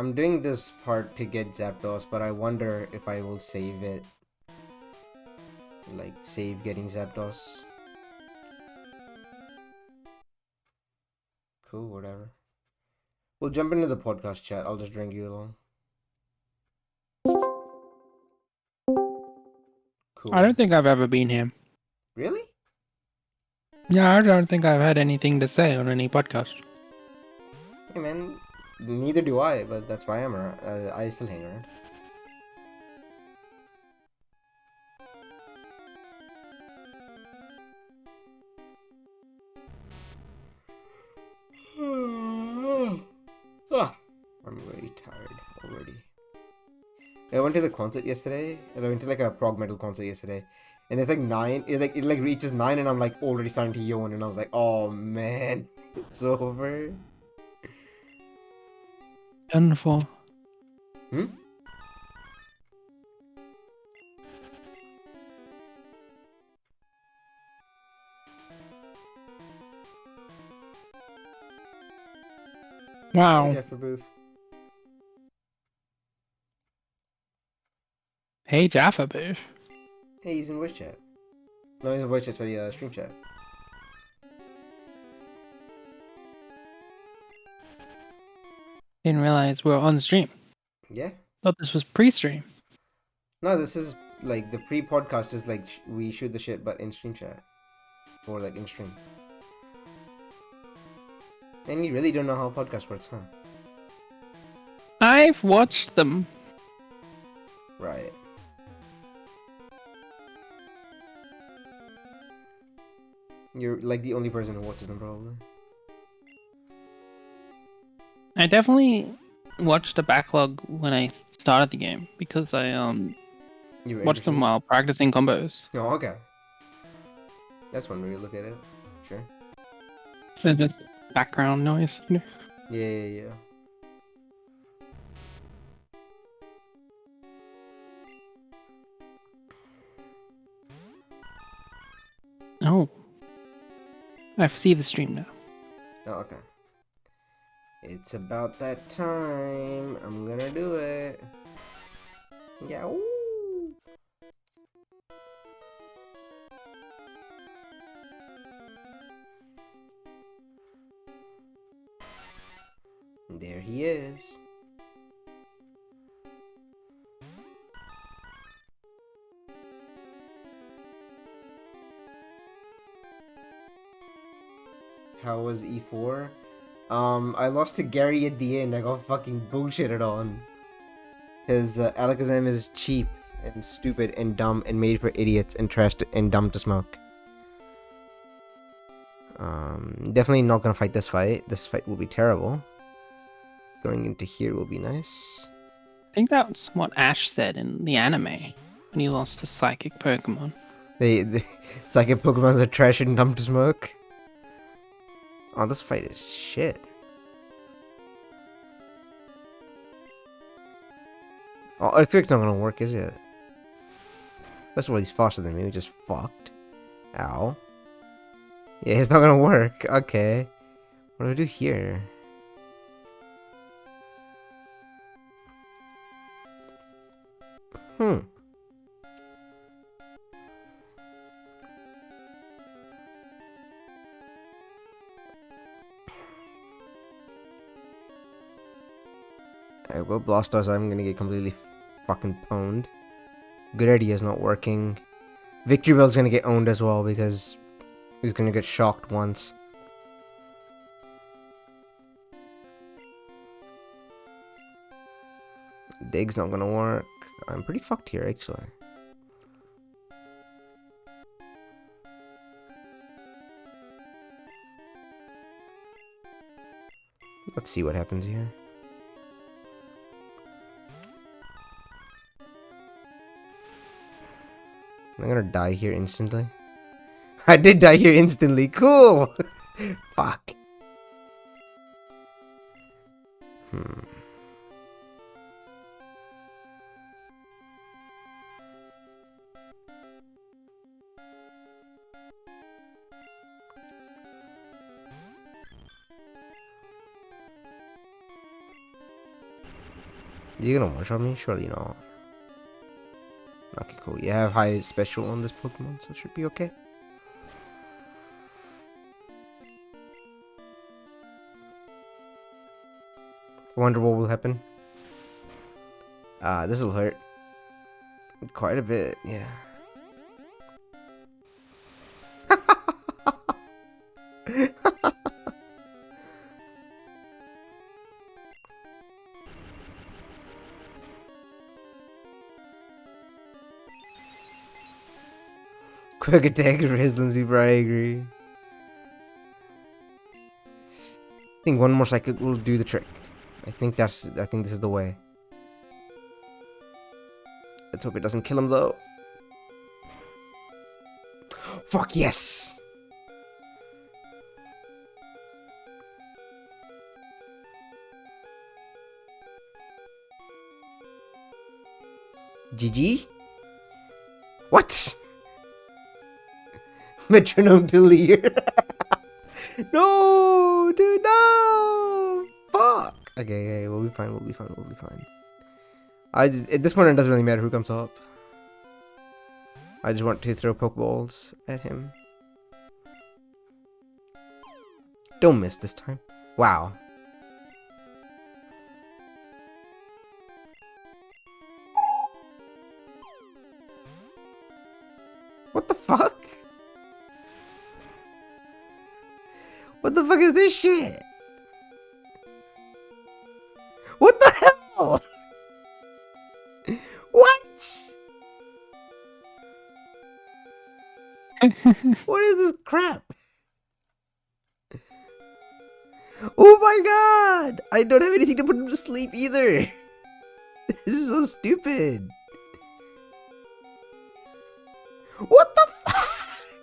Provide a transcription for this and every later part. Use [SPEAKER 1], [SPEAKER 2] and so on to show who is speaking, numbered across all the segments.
[SPEAKER 1] I'm doing this part to get Zapdos, but I wonder if I will save it. Like, save getting Zapdos. Cool, whatever. We'll jump into the podcast chat. I'll just drag you along. Cool.
[SPEAKER 2] I don't think I've ever been here.
[SPEAKER 1] Really?
[SPEAKER 2] Yeah, I don't think I've had anything to say on any podcast.
[SPEAKER 1] Hey man, neither do I, but that's why I'm around. I still hang around. I'm really tired already. I went to the concert yesterday. I went to like a prog metal concert yesterday, and it's like 9. It reaches 9, and I'm like already starting to yawn, and I was like, oh man, it's over.
[SPEAKER 2] Done for.
[SPEAKER 1] Hmm.
[SPEAKER 2] Wow.
[SPEAKER 1] Hey, Jeffrey Booth.
[SPEAKER 2] Hey, Jaffa Booth.
[SPEAKER 1] Hey, he's in voice chat. No, he's in voice chat for the stream chat.
[SPEAKER 2] Didn't realize we were on stream.
[SPEAKER 1] Yeah.
[SPEAKER 2] Thought this was pre-stream.
[SPEAKER 1] No, this is like the pre-podcast is like we shoot the shit, but in stream chat, or like in stream. And you really don't know how a podcast works, huh?
[SPEAKER 2] I've watched them.
[SPEAKER 1] Right. You're like the only person who watches them, probably.
[SPEAKER 2] I definitely watched the backlog when I started the game because I
[SPEAKER 1] You were
[SPEAKER 2] watched them
[SPEAKER 1] interested?
[SPEAKER 2] while practicing combos.
[SPEAKER 1] Oh, okay. That's one way to look at it. Sure.
[SPEAKER 2] So just background noise, you know.
[SPEAKER 1] Yeah.
[SPEAKER 2] Oh. I see the stream now.
[SPEAKER 1] Oh, okay. It's about that time. I'm gonna do it. Yeah. Woo. There he is. How was E4? I lost to Gary at the end. I got fucking bullshitted on. Because Alakazam is cheap and stupid and dumb and made for idiots and trash and dumb to smoke. Definitely not gonna fight this fight. This fight will be terrible. Going into here will be nice.
[SPEAKER 2] I think that's what Ash said in the anime when he lost to Psychic Pokemon.
[SPEAKER 1] The psychic Pokemons are trash and dumb to smoke. Oh, this fight is shit. Oh, Earthquake's not gonna work, is it? First of all, he's faster than me, which is fucked. Ow. Yeah, it's not gonna work. Okay. What do I do here? Alright, well, Blastoise, I'm gonna get completely fucking pwned. Good idea is not working. Victory Bell's gonna get owned as well because he's gonna get shocked once. Dig's not gonna work. I'm pretty fucked here, actually. Let's see what happens here. I'm gonna die here instantly. I did die here instantly. Cool! Fuck. You gonna one-shot me? Surely not. Okay, cool. You have high special on this Pokemon, so it should be okay. I wonder what will happen. This will hurt. Quite a bit, yeah. Quick attack resiliency, bro, I agree. I think one more cycle will do the trick. I think this is the way. Let's hope it doesn't kill him though. Fuck yes! GG? What? Metronome to Lear. No, dude, no! Fuck! Okay, we'll be fine, we'll be fine. At this point, it doesn't really matter who comes up. I just want to throw Pokeballs at him. Don't miss this time. Wow. What the fuck? What the fuck is this shit? What the hell? What? What is this crap? Oh my god! I don't have anything to put him to sleep either. This is so stupid. What the fuck?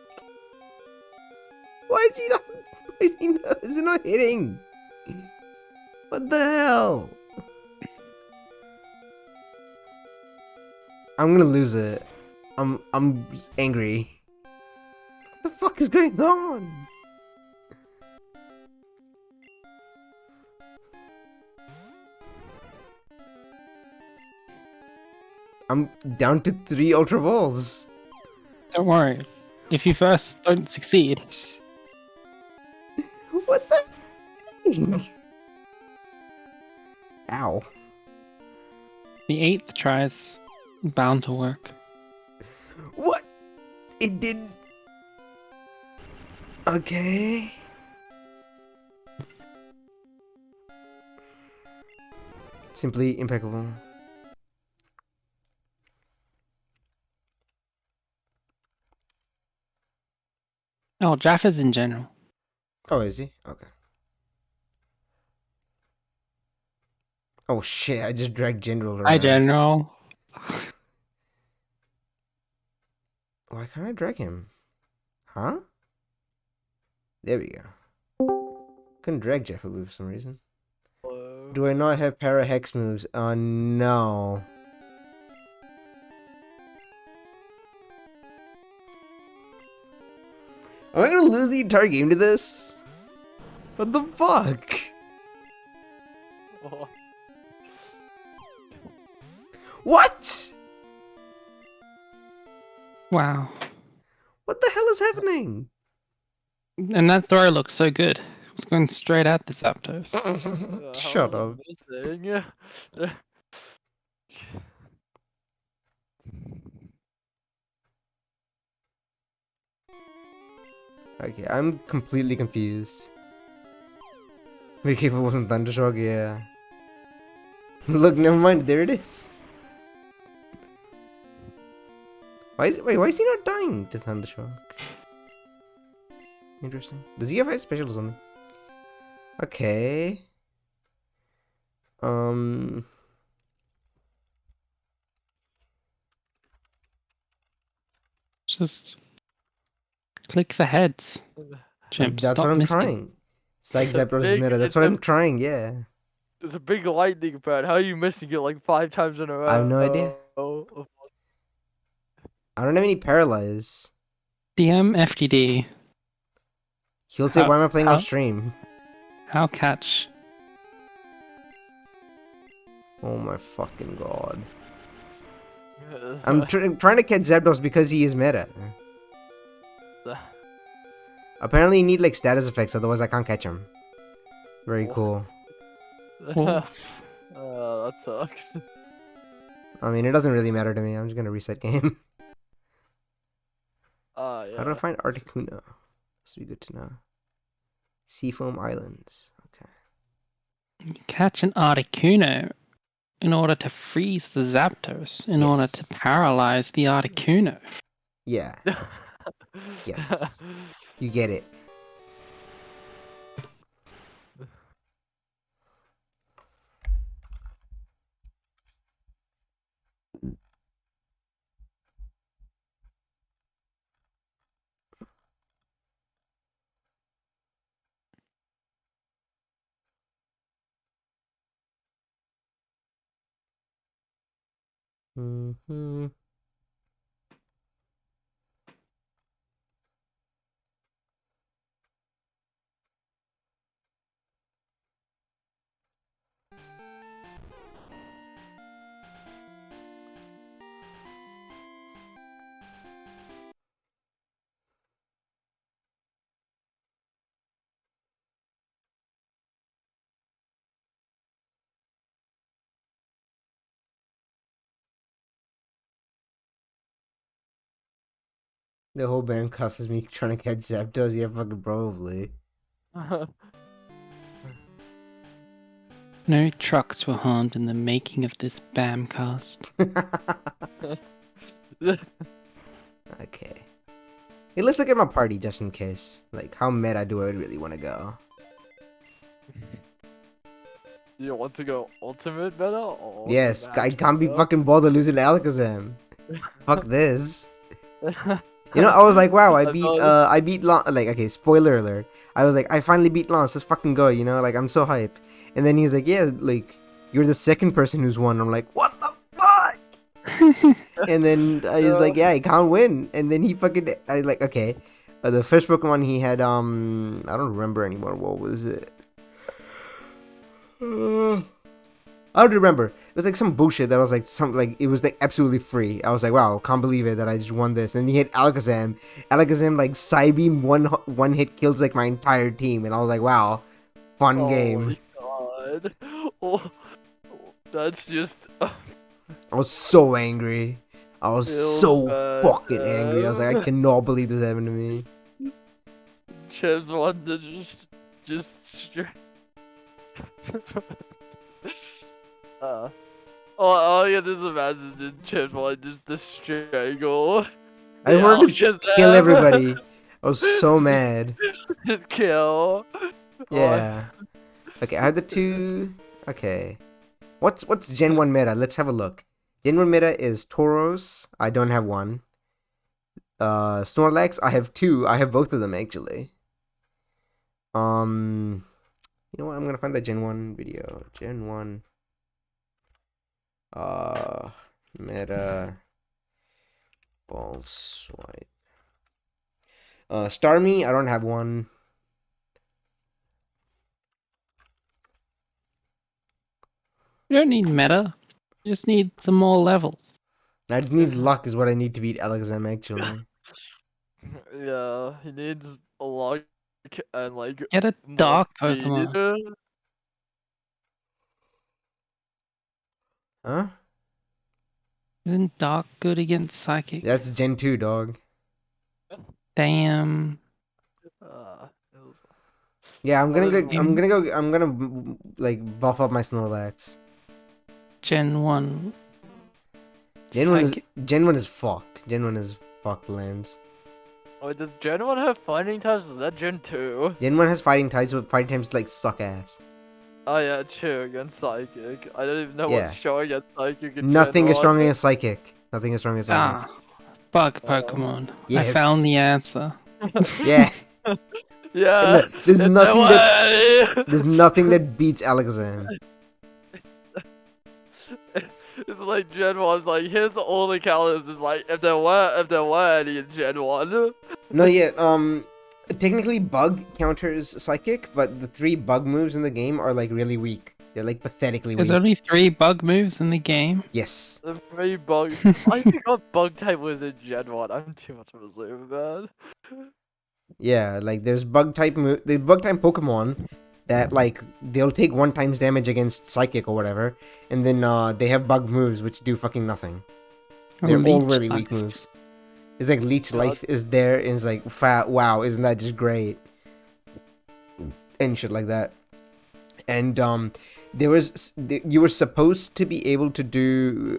[SPEAKER 1] Why is he not? Is it not hitting? What the hell? I'm gonna lose it. I'm angry. What the fuck is going on? I'm down to 3 Ultra Balls.
[SPEAKER 2] Don't worry. If you first don't succeed.
[SPEAKER 1] What the? Ow.
[SPEAKER 2] The 8th tries bound to work.
[SPEAKER 1] What? It didn't. Okay. Simply impeccable.
[SPEAKER 2] Oh, Jaff is in general.
[SPEAKER 1] Oh, is he? Okay. Oh shit, I just dragged General around.
[SPEAKER 2] Hi, General.
[SPEAKER 1] Why can't I drag him? Huh? There we go. Couldn't drag Jeff for some reason.
[SPEAKER 3] Hello.
[SPEAKER 1] Do I not have para hex moves? No. Am I gonna lose the entire game to this? What the fuck?
[SPEAKER 3] Oh.
[SPEAKER 1] What?
[SPEAKER 2] Wow.
[SPEAKER 1] What the hell is happening?
[SPEAKER 2] And that throw looks so good. It's going straight at the Zapdos.
[SPEAKER 1] Shut up. Okay, I'm completely confused. Be careful, it wasn't Thundershock, yeah. Look, never mind, there it is. Why is he not dying to Thundershock? Interesting. Does he have high special or something? Okay.
[SPEAKER 2] Just click the heads. Chimps,
[SPEAKER 1] That's
[SPEAKER 2] stop
[SPEAKER 1] what I'm
[SPEAKER 2] miscing.
[SPEAKER 1] trying. Psych Zapdos
[SPEAKER 3] Big
[SPEAKER 1] meta. That's what I'm trying, yeah.
[SPEAKER 3] There's a big lightning pad. How are you missing it like 5 times in a row?
[SPEAKER 1] I have no idea. I don't have any paralyze.
[SPEAKER 2] DM FTD.
[SPEAKER 1] He'll say,
[SPEAKER 2] How-
[SPEAKER 1] why am I playing
[SPEAKER 2] how-
[SPEAKER 1] on stream?
[SPEAKER 2] How catch?
[SPEAKER 1] Oh my fucking god. I'm trying to catch Zapdos because he is meta. Apparently you need like status effects, otherwise I can't catch him. Very cool.
[SPEAKER 3] That sucks.
[SPEAKER 1] I mean, it doesn't really matter to me. I'm just gonna reset game.
[SPEAKER 3] Yeah.
[SPEAKER 1] How do I find Articuno? This would be good to know. Seafoam Islands. Okay.
[SPEAKER 2] You catch an Articuno in order to freeze the Zapdos, in order to paralyze the Articuno.
[SPEAKER 1] Yeah. Yes. You get it. Mm-hmm. The whole BAM12Cast is me trying to catch Zapdos. Yeah, fucking probably.
[SPEAKER 2] No trucks were harmed in the making of this BAM12Cast.
[SPEAKER 1] Okay. Hey, let's look at my party just in case. Like, how meta do I really want to go?
[SPEAKER 3] Do you want to go ultimate meta? Or
[SPEAKER 1] Yes, I
[SPEAKER 3] max
[SPEAKER 1] can't be
[SPEAKER 3] meta?
[SPEAKER 1] fucking bothered losing to Alakazam. Fuck this. You know, I was like, wow, I beat like, okay, spoiler alert. I was like, I finally beat Lance, let's fucking go, you know, like, I'm so hyped. And then he was like, yeah, like, you're the second person who's won. I'm like, what the fuck? And then I was like, yeah, I can't win. And then he fucking, I like, okay. The first Pokemon he had, I don't remember anymore. What was it? I don't remember. It was like some bullshit that was like it was like absolutely free. I was like, wow, can't believe it that I just won this. And he hit Alakazam. Alakazam like Psybeam one hit kills like my entire team, and I was like, wow, fun game.
[SPEAKER 3] Oh my god. Oh, that's just
[SPEAKER 1] I was so angry. I was so fucking angry. I was like, I cannot believe this happened to me.
[SPEAKER 3] Chimps want to just straight. Oh yeah, this is a message. Chimps want just the strangle.
[SPEAKER 1] I wanted to kill everybody. I was so mad.
[SPEAKER 3] Just kill.
[SPEAKER 1] Yeah. Okay, I had the two. Okay. What's Gen 1 meta? Let's have a look. Gen 1 meta is Tauros. I don't have one. Snorlax, I have two. I have both of them actually. You know what? I'm gonna find the Gen 1 video. Gen 1. Meta. Ball swipe. Starmie, I don't have one.
[SPEAKER 2] You don't need meta. You just need some more levels.
[SPEAKER 1] I need luck is what I need to beat Alakazam actually.
[SPEAKER 3] Yeah, he needs a lot and like
[SPEAKER 2] Get a
[SPEAKER 3] more
[SPEAKER 2] dark
[SPEAKER 3] speed.
[SPEAKER 2] Pokemon.
[SPEAKER 1] Huh?
[SPEAKER 2] Isn't Dark good against Psychic?
[SPEAKER 1] That's Gen 2, dog.
[SPEAKER 2] Damn.
[SPEAKER 1] Yeah, I'm gonna like buff up my Snorlax.
[SPEAKER 2] Gen 1.
[SPEAKER 1] Gen 1 is
[SPEAKER 2] Psychic.
[SPEAKER 1] Gen 1 is fucked. Gen 1 is fucked lands.
[SPEAKER 3] Oh, does Gen 1 have fighting types? Is that Gen 2?
[SPEAKER 1] Gen 1 has fighting types, but fighting types like suck ass.
[SPEAKER 3] Oh yeah, true, against Psychic. I don't even know
[SPEAKER 1] Yeah.
[SPEAKER 3] what's showing against Psychic in
[SPEAKER 1] Nothing
[SPEAKER 3] Gen
[SPEAKER 1] is stronger
[SPEAKER 3] 1.
[SPEAKER 1] against Psychic. Nothing is stronger against Psychic.
[SPEAKER 2] Bug Pokemon.
[SPEAKER 1] Yes.
[SPEAKER 2] I found the answer.
[SPEAKER 1] Yeah.
[SPEAKER 3] Yeah.
[SPEAKER 1] There's
[SPEAKER 3] it's
[SPEAKER 1] nothing
[SPEAKER 3] that.
[SPEAKER 1] There's nothing that beats Alakazam.
[SPEAKER 3] It's like Gen 1's like, here's the only counters. Is like, if there were any in Gen 1.
[SPEAKER 1] No, yeah, technically bug counters Psychic, but the 3 bug moves in the game are like really weak. They're like pathetically
[SPEAKER 2] There's
[SPEAKER 1] weak.
[SPEAKER 2] only 3 bug moves in the game.
[SPEAKER 1] Yes.
[SPEAKER 3] The 3 bug. I forgot bug type was in Gen 1. I'm too much of a zoomer, man.
[SPEAKER 1] Yeah, like there's bug type Pokemon that like they'll take 1 times damage against Psychic or whatever, and then they have bug moves which do fucking nothing. They're all
[SPEAKER 2] Leech
[SPEAKER 1] really
[SPEAKER 2] type.
[SPEAKER 1] weak moves. It's like Leech
[SPEAKER 3] God.
[SPEAKER 1] Life is there, and it's like wow, isn't that just great? And shit like that. And you were supposed to be able to do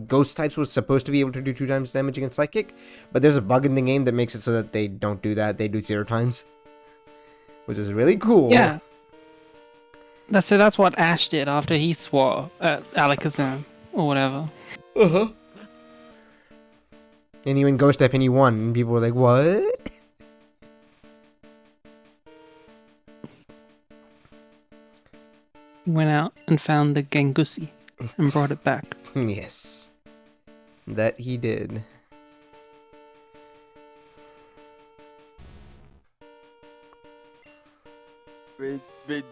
[SPEAKER 1] ghost types was supposed to be able to do 2 times damage against Psychic, but there's a bug in the game that makes it so that they don't do that. They do 0 times, which is really cool.
[SPEAKER 2] Yeah. That's what Ash did after he swore at Alakazam or whatever.
[SPEAKER 1] Uh-huh. And he went ghost type and he won, and people were like, "What?"
[SPEAKER 2] He went out and found the Gengusi and brought it back.
[SPEAKER 1] Yes, that he did.
[SPEAKER 3] Meet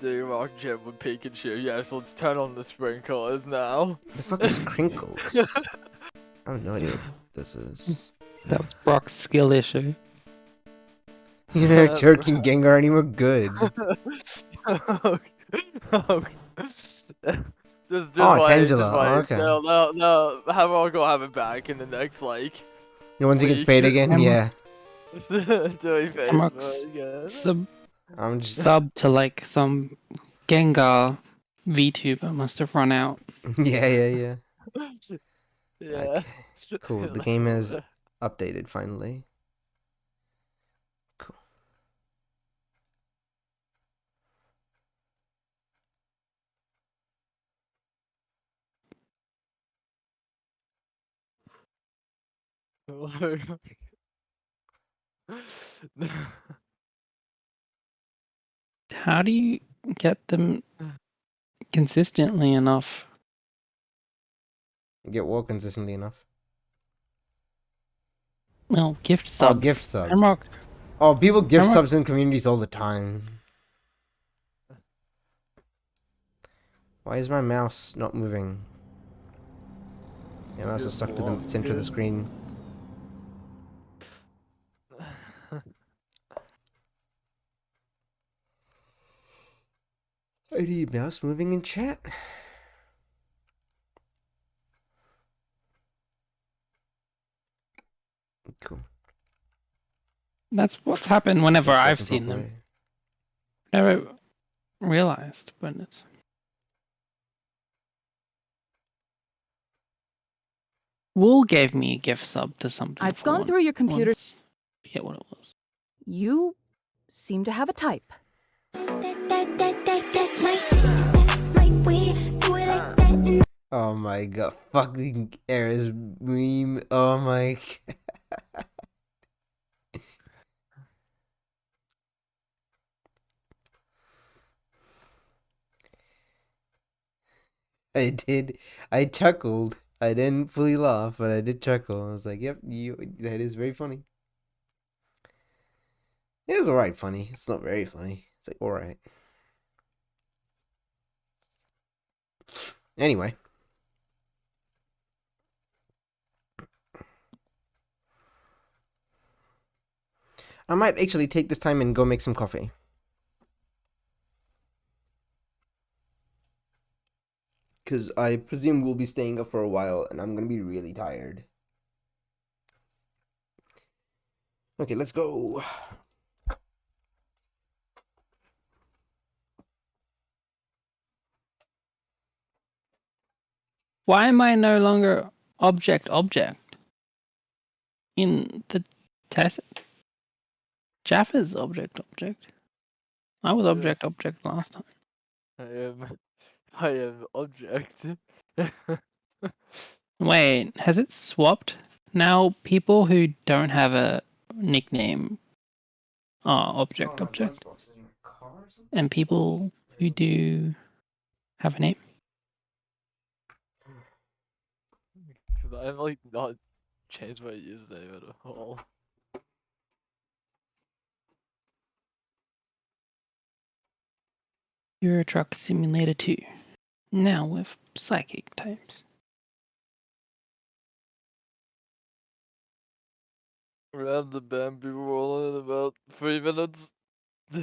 [SPEAKER 3] the rock gym with Pikachu. Yes, let's turn on the sprinklers now.
[SPEAKER 1] The fuck is Crinkles? I have no idea what this is.
[SPEAKER 2] That was Brock's skill issue.
[SPEAKER 1] You're not jerking Gengar anymore. Good.
[SPEAKER 3] Just
[SPEAKER 1] Oh,
[SPEAKER 3] wait,
[SPEAKER 1] Tangela,
[SPEAKER 3] just wait.
[SPEAKER 1] okay.
[SPEAKER 3] No, I'll go have it back in the next, like...
[SPEAKER 1] Once he gets paid again,
[SPEAKER 2] Emma.
[SPEAKER 1] yeah.
[SPEAKER 3] Doing
[SPEAKER 2] Brock's
[SPEAKER 3] Facebook,
[SPEAKER 1] I'm just
[SPEAKER 2] sub to like some Gengar VTuber must have run out.
[SPEAKER 1] yeah.
[SPEAKER 3] yeah.
[SPEAKER 1] Okay, cool. The game has updated finally. Cool.
[SPEAKER 2] How do you get them consistently enough?
[SPEAKER 1] Get well consistently enough.
[SPEAKER 2] Well, gift subs.
[SPEAKER 1] gift subs.
[SPEAKER 2] Hamrock,
[SPEAKER 1] Oh, people give
[SPEAKER 2] Hamrock-
[SPEAKER 1] subs in communities all the time. Why is my mouse not moving? My mouse is stuck to the center of the screen. I need mouse moving in chat. Cool.
[SPEAKER 2] That's what's happened whenever
[SPEAKER 1] It's
[SPEAKER 2] I've
[SPEAKER 1] working
[SPEAKER 2] seen
[SPEAKER 1] properly.
[SPEAKER 2] them. Never realized when it's. Wool gave me a gift sub to something.
[SPEAKER 4] I've
[SPEAKER 2] for
[SPEAKER 4] gone
[SPEAKER 2] one-
[SPEAKER 4] through your computer.
[SPEAKER 2] once. Forget what it was.
[SPEAKER 4] You seem to have a type.
[SPEAKER 1] Oh my god, fucking Ares meme. Oh my god. I chuckled. I didn't fully laugh, but I did chuckle. I was like, yep, that is very funny. It was alright funny. It's not very funny. It's like, alright. Anyway. I might actually take this time and go make some coffee. Because I presume we'll be staying up for a while and I'm going to be really tired. Okay, let's go.
[SPEAKER 2] Why am I no longer object in the test? Jaffa's object. I was object last time.
[SPEAKER 3] I am object.
[SPEAKER 2] Wait, has it swapped? Now people who don't have a nickname are object, and people who do have a name.
[SPEAKER 3] Cause I'm like not changed my username at all.
[SPEAKER 2] Euro Truck Simulator 2. Now with psychic types.
[SPEAKER 3] Around the BAM people rolling in about 3 minutes.
[SPEAKER 2] Whoa.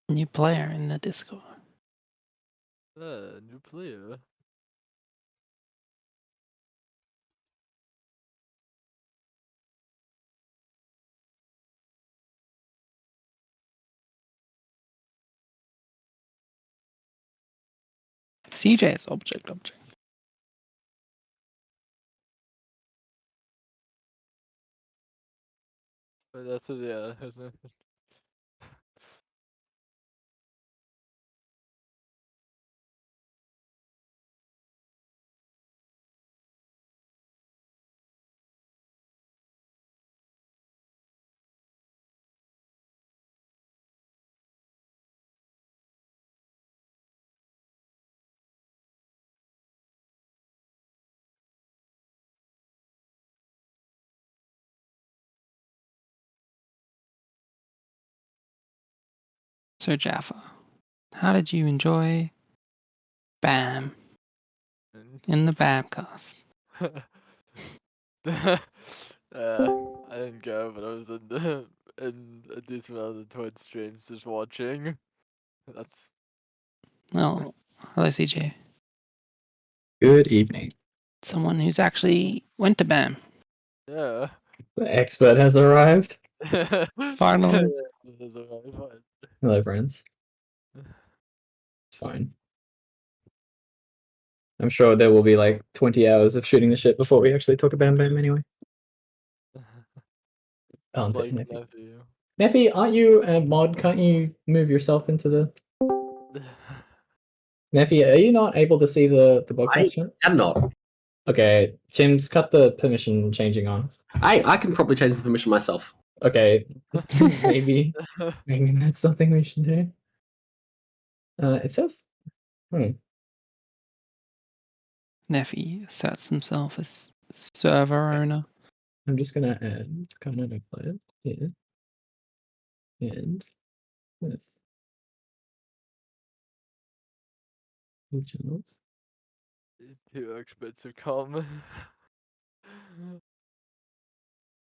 [SPEAKER 2] New player in the Discord.
[SPEAKER 3] New player.
[SPEAKER 2] CJ's object.
[SPEAKER 3] But that's his, yeah, his name.
[SPEAKER 2] So Jaffa, how did you enjoy BAM in the BAMcast?
[SPEAKER 3] I didn't go, but I was in a decent amount of the Twitch streams just watching. That's
[SPEAKER 2] Oh, hello CJ.
[SPEAKER 5] Good evening.
[SPEAKER 2] Someone who's actually went to BAM.
[SPEAKER 3] yeah.
[SPEAKER 5] The expert has arrived.
[SPEAKER 2] Finally.
[SPEAKER 3] That's alright, fine.
[SPEAKER 5] Hello, friends. It's fine. I'm sure there will be like 20 hours of shooting the shit before we actually talk about Bam anyway.
[SPEAKER 3] Like
[SPEAKER 5] Neffy.
[SPEAKER 3] nephew.
[SPEAKER 5] Neffy, aren't you a mod? Can't you move yourself into the... Neffy, are you not able to see the podcast chat?
[SPEAKER 6] I'm not.
[SPEAKER 5] Okay, Chimps, cut the permission changing on.
[SPEAKER 6] I can probably change the permission myself.
[SPEAKER 5] Okay, maybe that's something we should do. It says...
[SPEAKER 2] Neffy sets himself as server owner.
[SPEAKER 5] I'm just gonna add comment and play it here. And this. New channel.
[SPEAKER 3] 2 experts have come.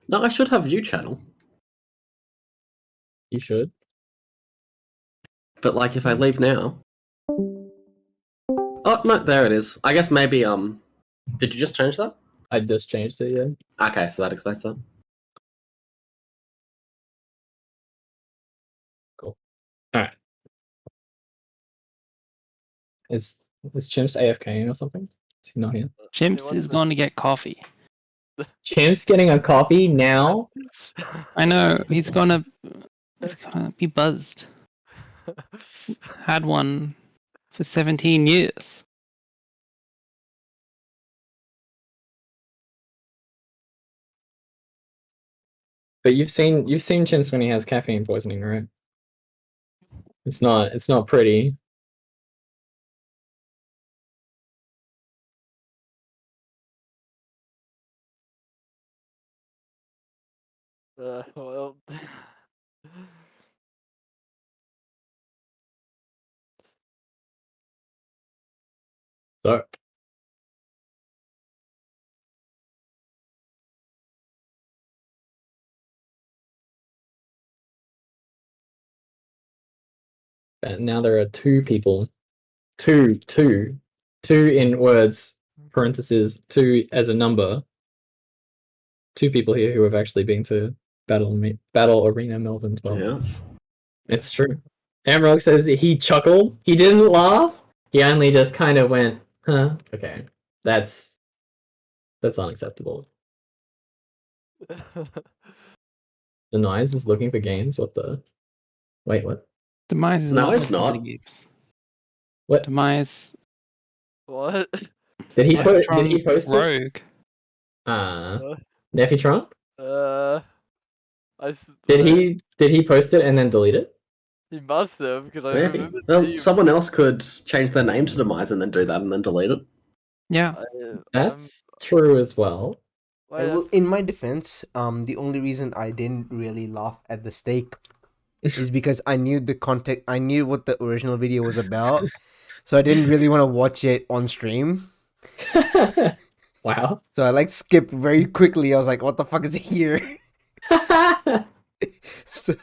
[SPEAKER 6] No, I should have view channel.
[SPEAKER 5] You should.
[SPEAKER 6] But like if I leave now. Oh no, there it is. I guess maybe did you just change that?
[SPEAKER 5] I just changed it, yeah.
[SPEAKER 6] Okay, so that explains that.
[SPEAKER 5] Cool. Alright. Is Chimps AFK or something? Is he not here?
[SPEAKER 2] Chimps is going to get coffee.
[SPEAKER 5] Chimps getting a coffee now?
[SPEAKER 2] I know, he's gonna be buzzed. Had one for 17 years.
[SPEAKER 5] But you've seen Chimps when he has caffeine poisoning, right? It's not pretty.
[SPEAKER 3] Well.
[SPEAKER 5] So and now there are 2 people. Two in words, parentheses, 2 as a number. 2 people here who have actually been to Battle Arena Melbourne 12.
[SPEAKER 6] Yes.
[SPEAKER 5] It's true. Amrock says he chuckled. He didn't laugh. He only just kind of went, huh? Okay. That's unacceptable. The Nice is looking for games. What the? Wait, what?
[SPEAKER 2] Demise is
[SPEAKER 6] No,
[SPEAKER 2] not
[SPEAKER 6] it's
[SPEAKER 2] looking for
[SPEAKER 6] not.
[SPEAKER 2] the games.
[SPEAKER 5] What?
[SPEAKER 2] Demise
[SPEAKER 3] What?
[SPEAKER 5] Did he post it?
[SPEAKER 2] Rogue.
[SPEAKER 5] Neffy Trump?
[SPEAKER 3] I
[SPEAKER 5] Did he post it and then delete it?
[SPEAKER 3] He must have, because I
[SPEAKER 6] Maybe.
[SPEAKER 3] remember
[SPEAKER 6] Well,
[SPEAKER 3] seeing-
[SPEAKER 6] someone else could change their name to Demise and then do that and then delete it.
[SPEAKER 2] Yeah.
[SPEAKER 5] That's true as well.
[SPEAKER 1] Well, in my defense, the only reason I didn't really laugh at the steak is because I knew the context. I knew what the original video was about, so I didn't really want to watch it on stream.
[SPEAKER 5] Wow.
[SPEAKER 1] So I like skipped very quickly. I was like, "What the fuck is here?" So,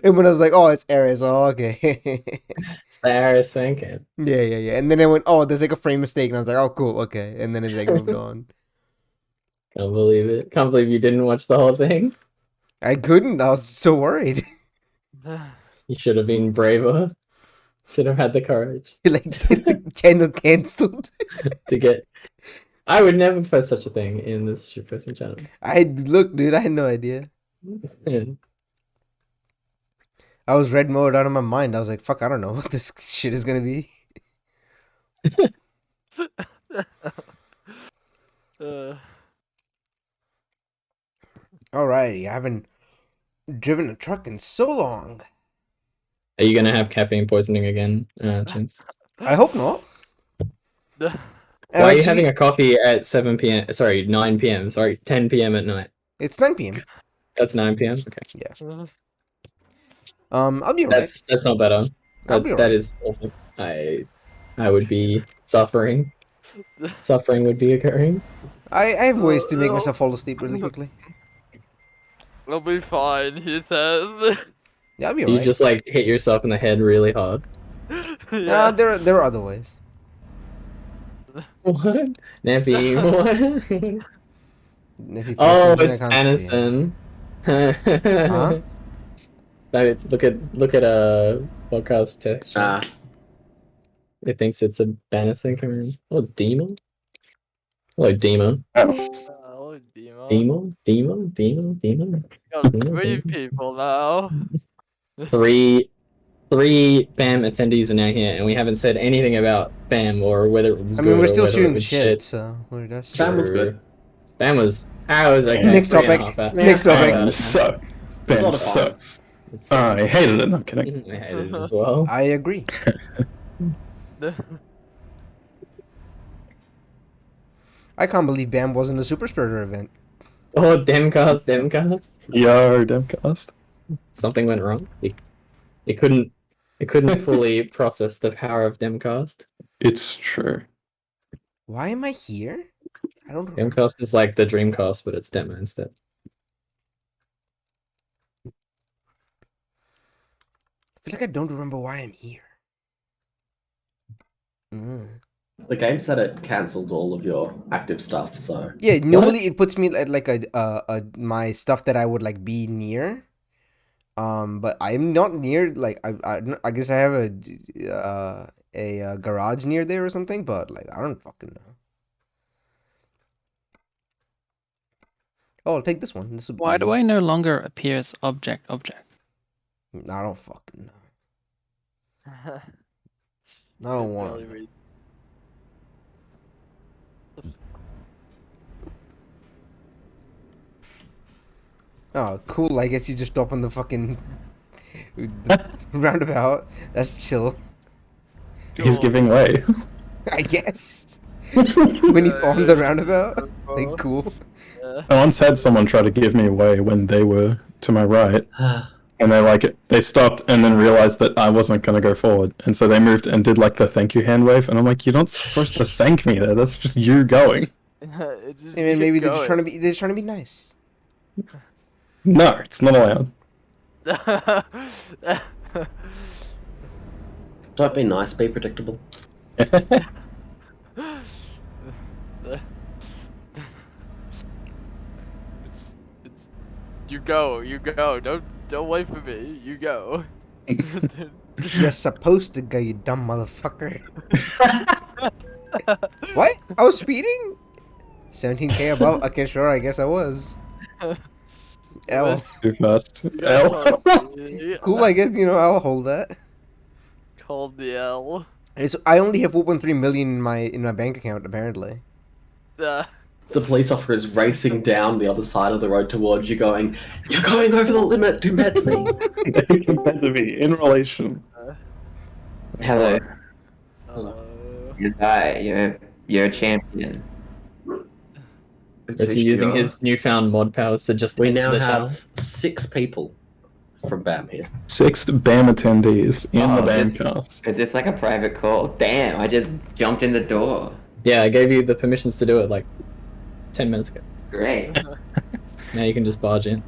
[SPEAKER 1] and when I was like, "Oh, it's Ares," oh, okay.
[SPEAKER 5] It's the Aris fan cam.
[SPEAKER 1] Yeah. And then I went, "Oh, there's like a frame mistake," and I was like, "Oh, cool, okay." And then it's like moved on.
[SPEAKER 5] Can't believe it. Can't believe you didn't watch the whole thing.
[SPEAKER 1] I couldn't. I was so worried.
[SPEAKER 5] You should have been braver. Should have had the courage
[SPEAKER 1] Like get the channel cancelled.
[SPEAKER 5] to get. I would never post such a thing in this shitposting channel.
[SPEAKER 1] Look, dude. I had no idea. I was red mode out of my mind. I was like, "Fuck, I don't know what this shit is gonna be." Alrighty, I haven't driven a truck in so long.
[SPEAKER 5] Are you gonna have caffeine poisoning again, Chins?
[SPEAKER 1] I hope not. And
[SPEAKER 5] Why are you
[SPEAKER 1] actually,
[SPEAKER 5] having a coffee at 7 p.m.? Sorry, 9 p.m. Sorry, 10 p.m. at night.
[SPEAKER 1] It's 9 p.m.
[SPEAKER 5] That's 9 p.m. Okay,
[SPEAKER 1] I'll be alright.
[SPEAKER 5] that's not better.
[SPEAKER 1] I'll be
[SPEAKER 5] That
[SPEAKER 1] alright.
[SPEAKER 5] is awful. I would be suffering. Suffering would be occurring.
[SPEAKER 1] I have ways to make myself fall asleep really quickly.
[SPEAKER 3] I'll be fine, he says.
[SPEAKER 1] Yeah, I'll be
[SPEAKER 5] You
[SPEAKER 1] alright.
[SPEAKER 5] just like hit yourself in the head really hard.
[SPEAKER 3] Yeah.
[SPEAKER 1] There are other ways.
[SPEAKER 5] What? Nappy, what?
[SPEAKER 1] If you
[SPEAKER 5] Oh,
[SPEAKER 1] press
[SPEAKER 5] it's
[SPEAKER 1] something, I can't see it.
[SPEAKER 5] Anison.
[SPEAKER 1] Huh?
[SPEAKER 5] No, look at a podcast text.
[SPEAKER 6] Ah,
[SPEAKER 5] It thinks it's a Banison coming. Oh, it's Demo. Hello, Demo.
[SPEAKER 3] Oh, Demo.
[SPEAKER 5] Demo.
[SPEAKER 3] Got 3 people now.
[SPEAKER 5] Three BAM attendees are now here, and we haven't said anything about BAM or whether it was
[SPEAKER 1] I mean,
[SPEAKER 5] good
[SPEAKER 1] we're
[SPEAKER 5] or
[SPEAKER 1] still
[SPEAKER 5] whether it
[SPEAKER 1] shooting the
[SPEAKER 5] was
[SPEAKER 1] shit, so we're just.
[SPEAKER 6] BAM was good.
[SPEAKER 5] BAM was. I was okay.
[SPEAKER 1] Next
[SPEAKER 5] 3.5
[SPEAKER 1] topic.
[SPEAKER 5] out-
[SPEAKER 1] Next topic.
[SPEAKER 5] out
[SPEAKER 7] BAM
[SPEAKER 5] of 10.
[SPEAKER 7] sucks. BAM
[SPEAKER 6] not a fun.
[SPEAKER 7] sucks.
[SPEAKER 5] It's-
[SPEAKER 7] I hated it. No, I'm kidding.
[SPEAKER 5] I hated it as well.
[SPEAKER 1] I agree. I can't believe BAM wasn't a super spreader event.
[SPEAKER 5] Oh, Demcast.
[SPEAKER 7] Yo, Demcast.
[SPEAKER 5] Something went wrong. It couldn't fully process the power of Demcast.
[SPEAKER 7] It's true.
[SPEAKER 1] Why am I here? I don't remember.
[SPEAKER 5] Demcast is like the Dreamcast, but it's demo instead.
[SPEAKER 1] I feel like I don't remember why I'm here.
[SPEAKER 6] the game said it cancelled all of your active stuff, so
[SPEAKER 1] Yeah, normally it puts me at like a my stuff that I would like be near. But I'm not near. Like I guess I have a garage near there or something. But like I don't fucking know. Oh, I'll take this one. This is
[SPEAKER 2] Why do I no longer appear as object?
[SPEAKER 1] I don't fucking know. I don't want
[SPEAKER 3] Barely
[SPEAKER 1] to.
[SPEAKER 3] read.
[SPEAKER 1] Oh, cool. I guess you just stop on the fucking the roundabout. That's chill.
[SPEAKER 7] He's giving way.
[SPEAKER 1] I guess. When he's on the roundabout. Like, cool.
[SPEAKER 7] I once had someone try to give me away when they were to my right, and they stopped and then realized that I wasn't gonna go forward, and so they moved and did like the thank you hand wave, and I'm like, you're not supposed to thank me there. That's just you going.
[SPEAKER 3] It's just
[SPEAKER 1] I mean, maybe they're just
[SPEAKER 3] going.
[SPEAKER 1] they're trying to be nice.
[SPEAKER 7] No, it's not allowed.
[SPEAKER 6] don't be nice, be predictable.
[SPEAKER 3] It's you go, don't wait for me, you go.
[SPEAKER 1] You're supposed to go, you dumb motherfucker. What? I was speeding? 17k above? Okay, sure, I guess I was. L.
[SPEAKER 7] Too fast. L.
[SPEAKER 1] Cool, I guess, I'll hold that.
[SPEAKER 3] Called the L.
[SPEAKER 1] I only have 4.3 million in my bank account, apparently.
[SPEAKER 6] the police officer is racing down the other side of the road towards you, going, "You're going over the limit. Do med to me."
[SPEAKER 7] Compared to me in relation.
[SPEAKER 8] Hello.
[SPEAKER 3] Hello.
[SPEAKER 8] You die. You're a champion.
[SPEAKER 5] Is he using his newfound mod powers to just
[SPEAKER 6] We
[SPEAKER 5] enter
[SPEAKER 6] now
[SPEAKER 5] the channel?
[SPEAKER 6] have 6 people from BAM here.
[SPEAKER 7] 6 BAM attendees in
[SPEAKER 8] Oh,
[SPEAKER 7] the BAM
[SPEAKER 8] this-
[SPEAKER 7] cast.
[SPEAKER 8] Is this like a private call? Damn, I just jumped in the door.
[SPEAKER 5] Yeah, I gave you the permissions to do it like 10 minutes ago.
[SPEAKER 8] Great.
[SPEAKER 5] Now you can just barge in.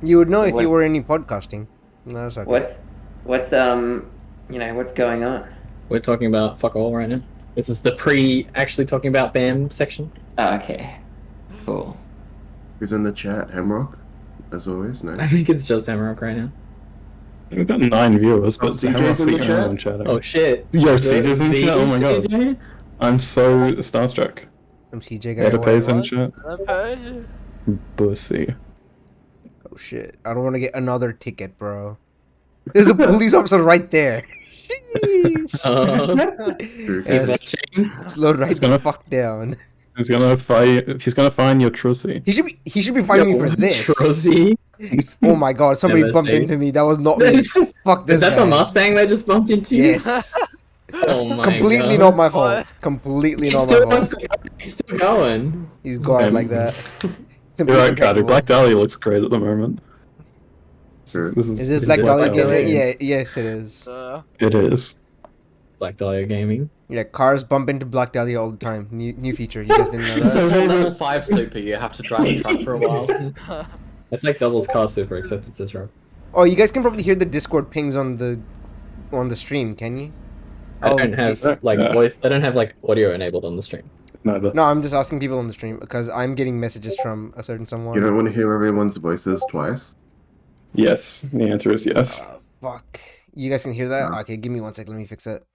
[SPEAKER 1] You would know if
[SPEAKER 8] What-
[SPEAKER 1] you were any podcasting. No, that's okay.
[SPEAKER 8] What's what's going on?
[SPEAKER 5] We're talking about fuck all right now. This is the actually talking about BAM section.
[SPEAKER 8] Oh, okay. Cool.
[SPEAKER 9] Who's in the chat? Hemrock? As always,
[SPEAKER 5] I
[SPEAKER 9] nice.
[SPEAKER 5] think it's just Hamrock right now.
[SPEAKER 7] We've got 9 viewers, but
[SPEAKER 9] CJ's
[SPEAKER 7] Hamrock's
[SPEAKER 9] in
[SPEAKER 7] the
[SPEAKER 9] the
[SPEAKER 7] only
[SPEAKER 9] chat?
[SPEAKER 7] one chatting.
[SPEAKER 5] Oh shit.
[SPEAKER 7] Yo, CJ's in chat? Oh my god.
[SPEAKER 5] CJ?
[SPEAKER 7] I'm so starstruck.
[SPEAKER 1] Some CJ guy.
[SPEAKER 7] Ada Pay's in
[SPEAKER 3] what?
[SPEAKER 7] chat.
[SPEAKER 3] Okay.
[SPEAKER 7] Bussy.
[SPEAKER 1] Oh shit! I don't want to get another ticket, bro. There's a police officer right there. Sheesh.
[SPEAKER 9] True.
[SPEAKER 5] He's
[SPEAKER 1] Yes.
[SPEAKER 5] watching.
[SPEAKER 1] Slow right
[SPEAKER 7] He's gonna-
[SPEAKER 1] the fuck down.
[SPEAKER 7] He's gonna find your trussy.
[SPEAKER 1] He should be fighting me for this.
[SPEAKER 5] Trozzy.
[SPEAKER 1] Oh my god! Somebody
[SPEAKER 5] Never
[SPEAKER 1] bumped
[SPEAKER 5] seen.
[SPEAKER 1] into me. That was not me. Fuck this
[SPEAKER 5] Is that
[SPEAKER 1] guy.
[SPEAKER 5] the Mustang they just bumped into?
[SPEAKER 1] Yes.
[SPEAKER 5] Oh my
[SPEAKER 1] Completely
[SPEAKER 5] god.
[SPEAKER 1] not my fault.
[SPEAKER 3] What?
[SPEAKER 1] Completely
[SPEAKER 5] He's
[SPEAKER 1] not
[SPEAKER 5] still,
[SPEAKER 1] my
[SPEAKER 5] wants
[SPEAKER 1] fault.
[SPEAKER 5] to go. He's still going.
[SPEAKER 1] He's gone like that. Simply
[SPEAKER 7] You're right, Cardi.
[SPEAKER 1] impeccable.
[SPEAKER 7] Black Dahlia looks great at the moment.
[SPEAKER 9] Sure.
[SPEAKER 1] Is this Black
[SPEAKER 5] Dahlia
[SPEAKER 1] Dahlia?
[SPEAKER 5] Gaming?
[SPEAKER 1] Yeah, yes it is.
[SPEAKER 7] It is.
[SPEAKER 5] Black Dahlia Gaming.
[SPEAKER 1] Yeah, cars bump into Black Dahlia all the time. New feature. You guys didn't know
[SPEAKER 6] This
[SPEAKER 1] that?
[SPEAKER 6] is a level 5 super. You have to drive a truck for a while.
[SPEAKER 5] It's like Double's car super, except it's this road.
[SPEAKER 1] Oh, you guys can probably hear the Discord pings on the stream, can you?
[SPEAKER 5] I
[SPEAKER 1] Oh,
[SPEAKER 5] don't have
[SPEAKER 1] if-
[SPEAKER 5] like
[SPEAKER 7] Yeah.
[SPEAKER 5] voice. I don't have like audio enabled on the stream.
[SPEAKER 7] Neither.
[SPEAKER 1] No, I'm just asking people on the stream because I'm getting messages from a certain someone.
[SPEAKER 9] You don't want to hear everyone's voices twice?
[SPEAKER 7] Yes. The answer is yes.
[SPEAKER 1] Fuck. You guys can hear that?
[SPEAKER 9] No.
[SPEAKER 1] Okay, give me 1 second. Let me fix it.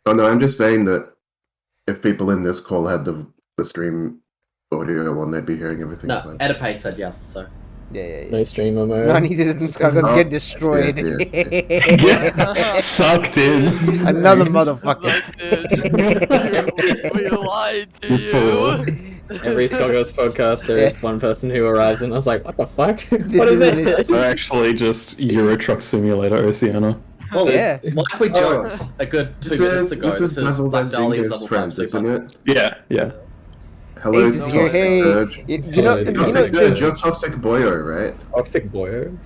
[SPEAKER 9] Oh no, I'm just saying that if people in this call had the stream audio on, they'd be hearing everything.
[SPEAKER 6] No,
[SPEAKER 9] fine.
[SPEAKER 6] Edipay said yes, so.
[SPEAKER 1] Yeah.
[SPEAKER 5] No streamer mode.
[SPEAKER 1] No, neither didn't Skullgirls
[SPEAKER 9] Oh,
[SPEAKER 1] get destroyed.
[SPEAKER 9] yes,
[SPEAKER 7] Sucked in.
[SPEAKER 1] Another
[SPEAKER 3] Like,
[SPEAKER 1] motherfucker.
[SPEAKER 3] dude, we lied to
[SPEAKER 7] Fool.
[SPEAKER 3] you.
[SPEAKER 5] Every Skullgirls podcast, there is one person who arrives, and I was like, "What the fuck?
[SPEAKER 1] This
[SPEAKER 5] What is
[SPEAKER 1] is
[SPEAKER 5] this?"
[SPEAKER 7] They're actually just Euro Truck Simulator Oceana.
[SPEAKER 6] Well,
[SPEAKER 1] Yeah.
[SPEAKER 6] like we joked a good 2 minutes ago, this is Black Dahlia's level 5
[SPEAKER 9] friends, isn't
[SPEAKER 6] super.
[SPEAKER 9] it?
[SPEAKER 7] Yeah, yeah.
[SPEAKER 9] Hello,
[SPEAKER 1] Ace is here.
[SPEAKER 9] Toxic
[SPEAKER 1] Hey,
[SPEAKER 9] Surge.
[SPEAKER 1] you know,
[SPEAKER 5] Oh, it's
[SPEAKER 1] you know,
[SPEAKER 9] Toxic Surge,
[SPEAKER 1] there's-
[SPEAKER 9] you're Toxic Boyo, right?
[SPEAKER 5] Toxic boyo.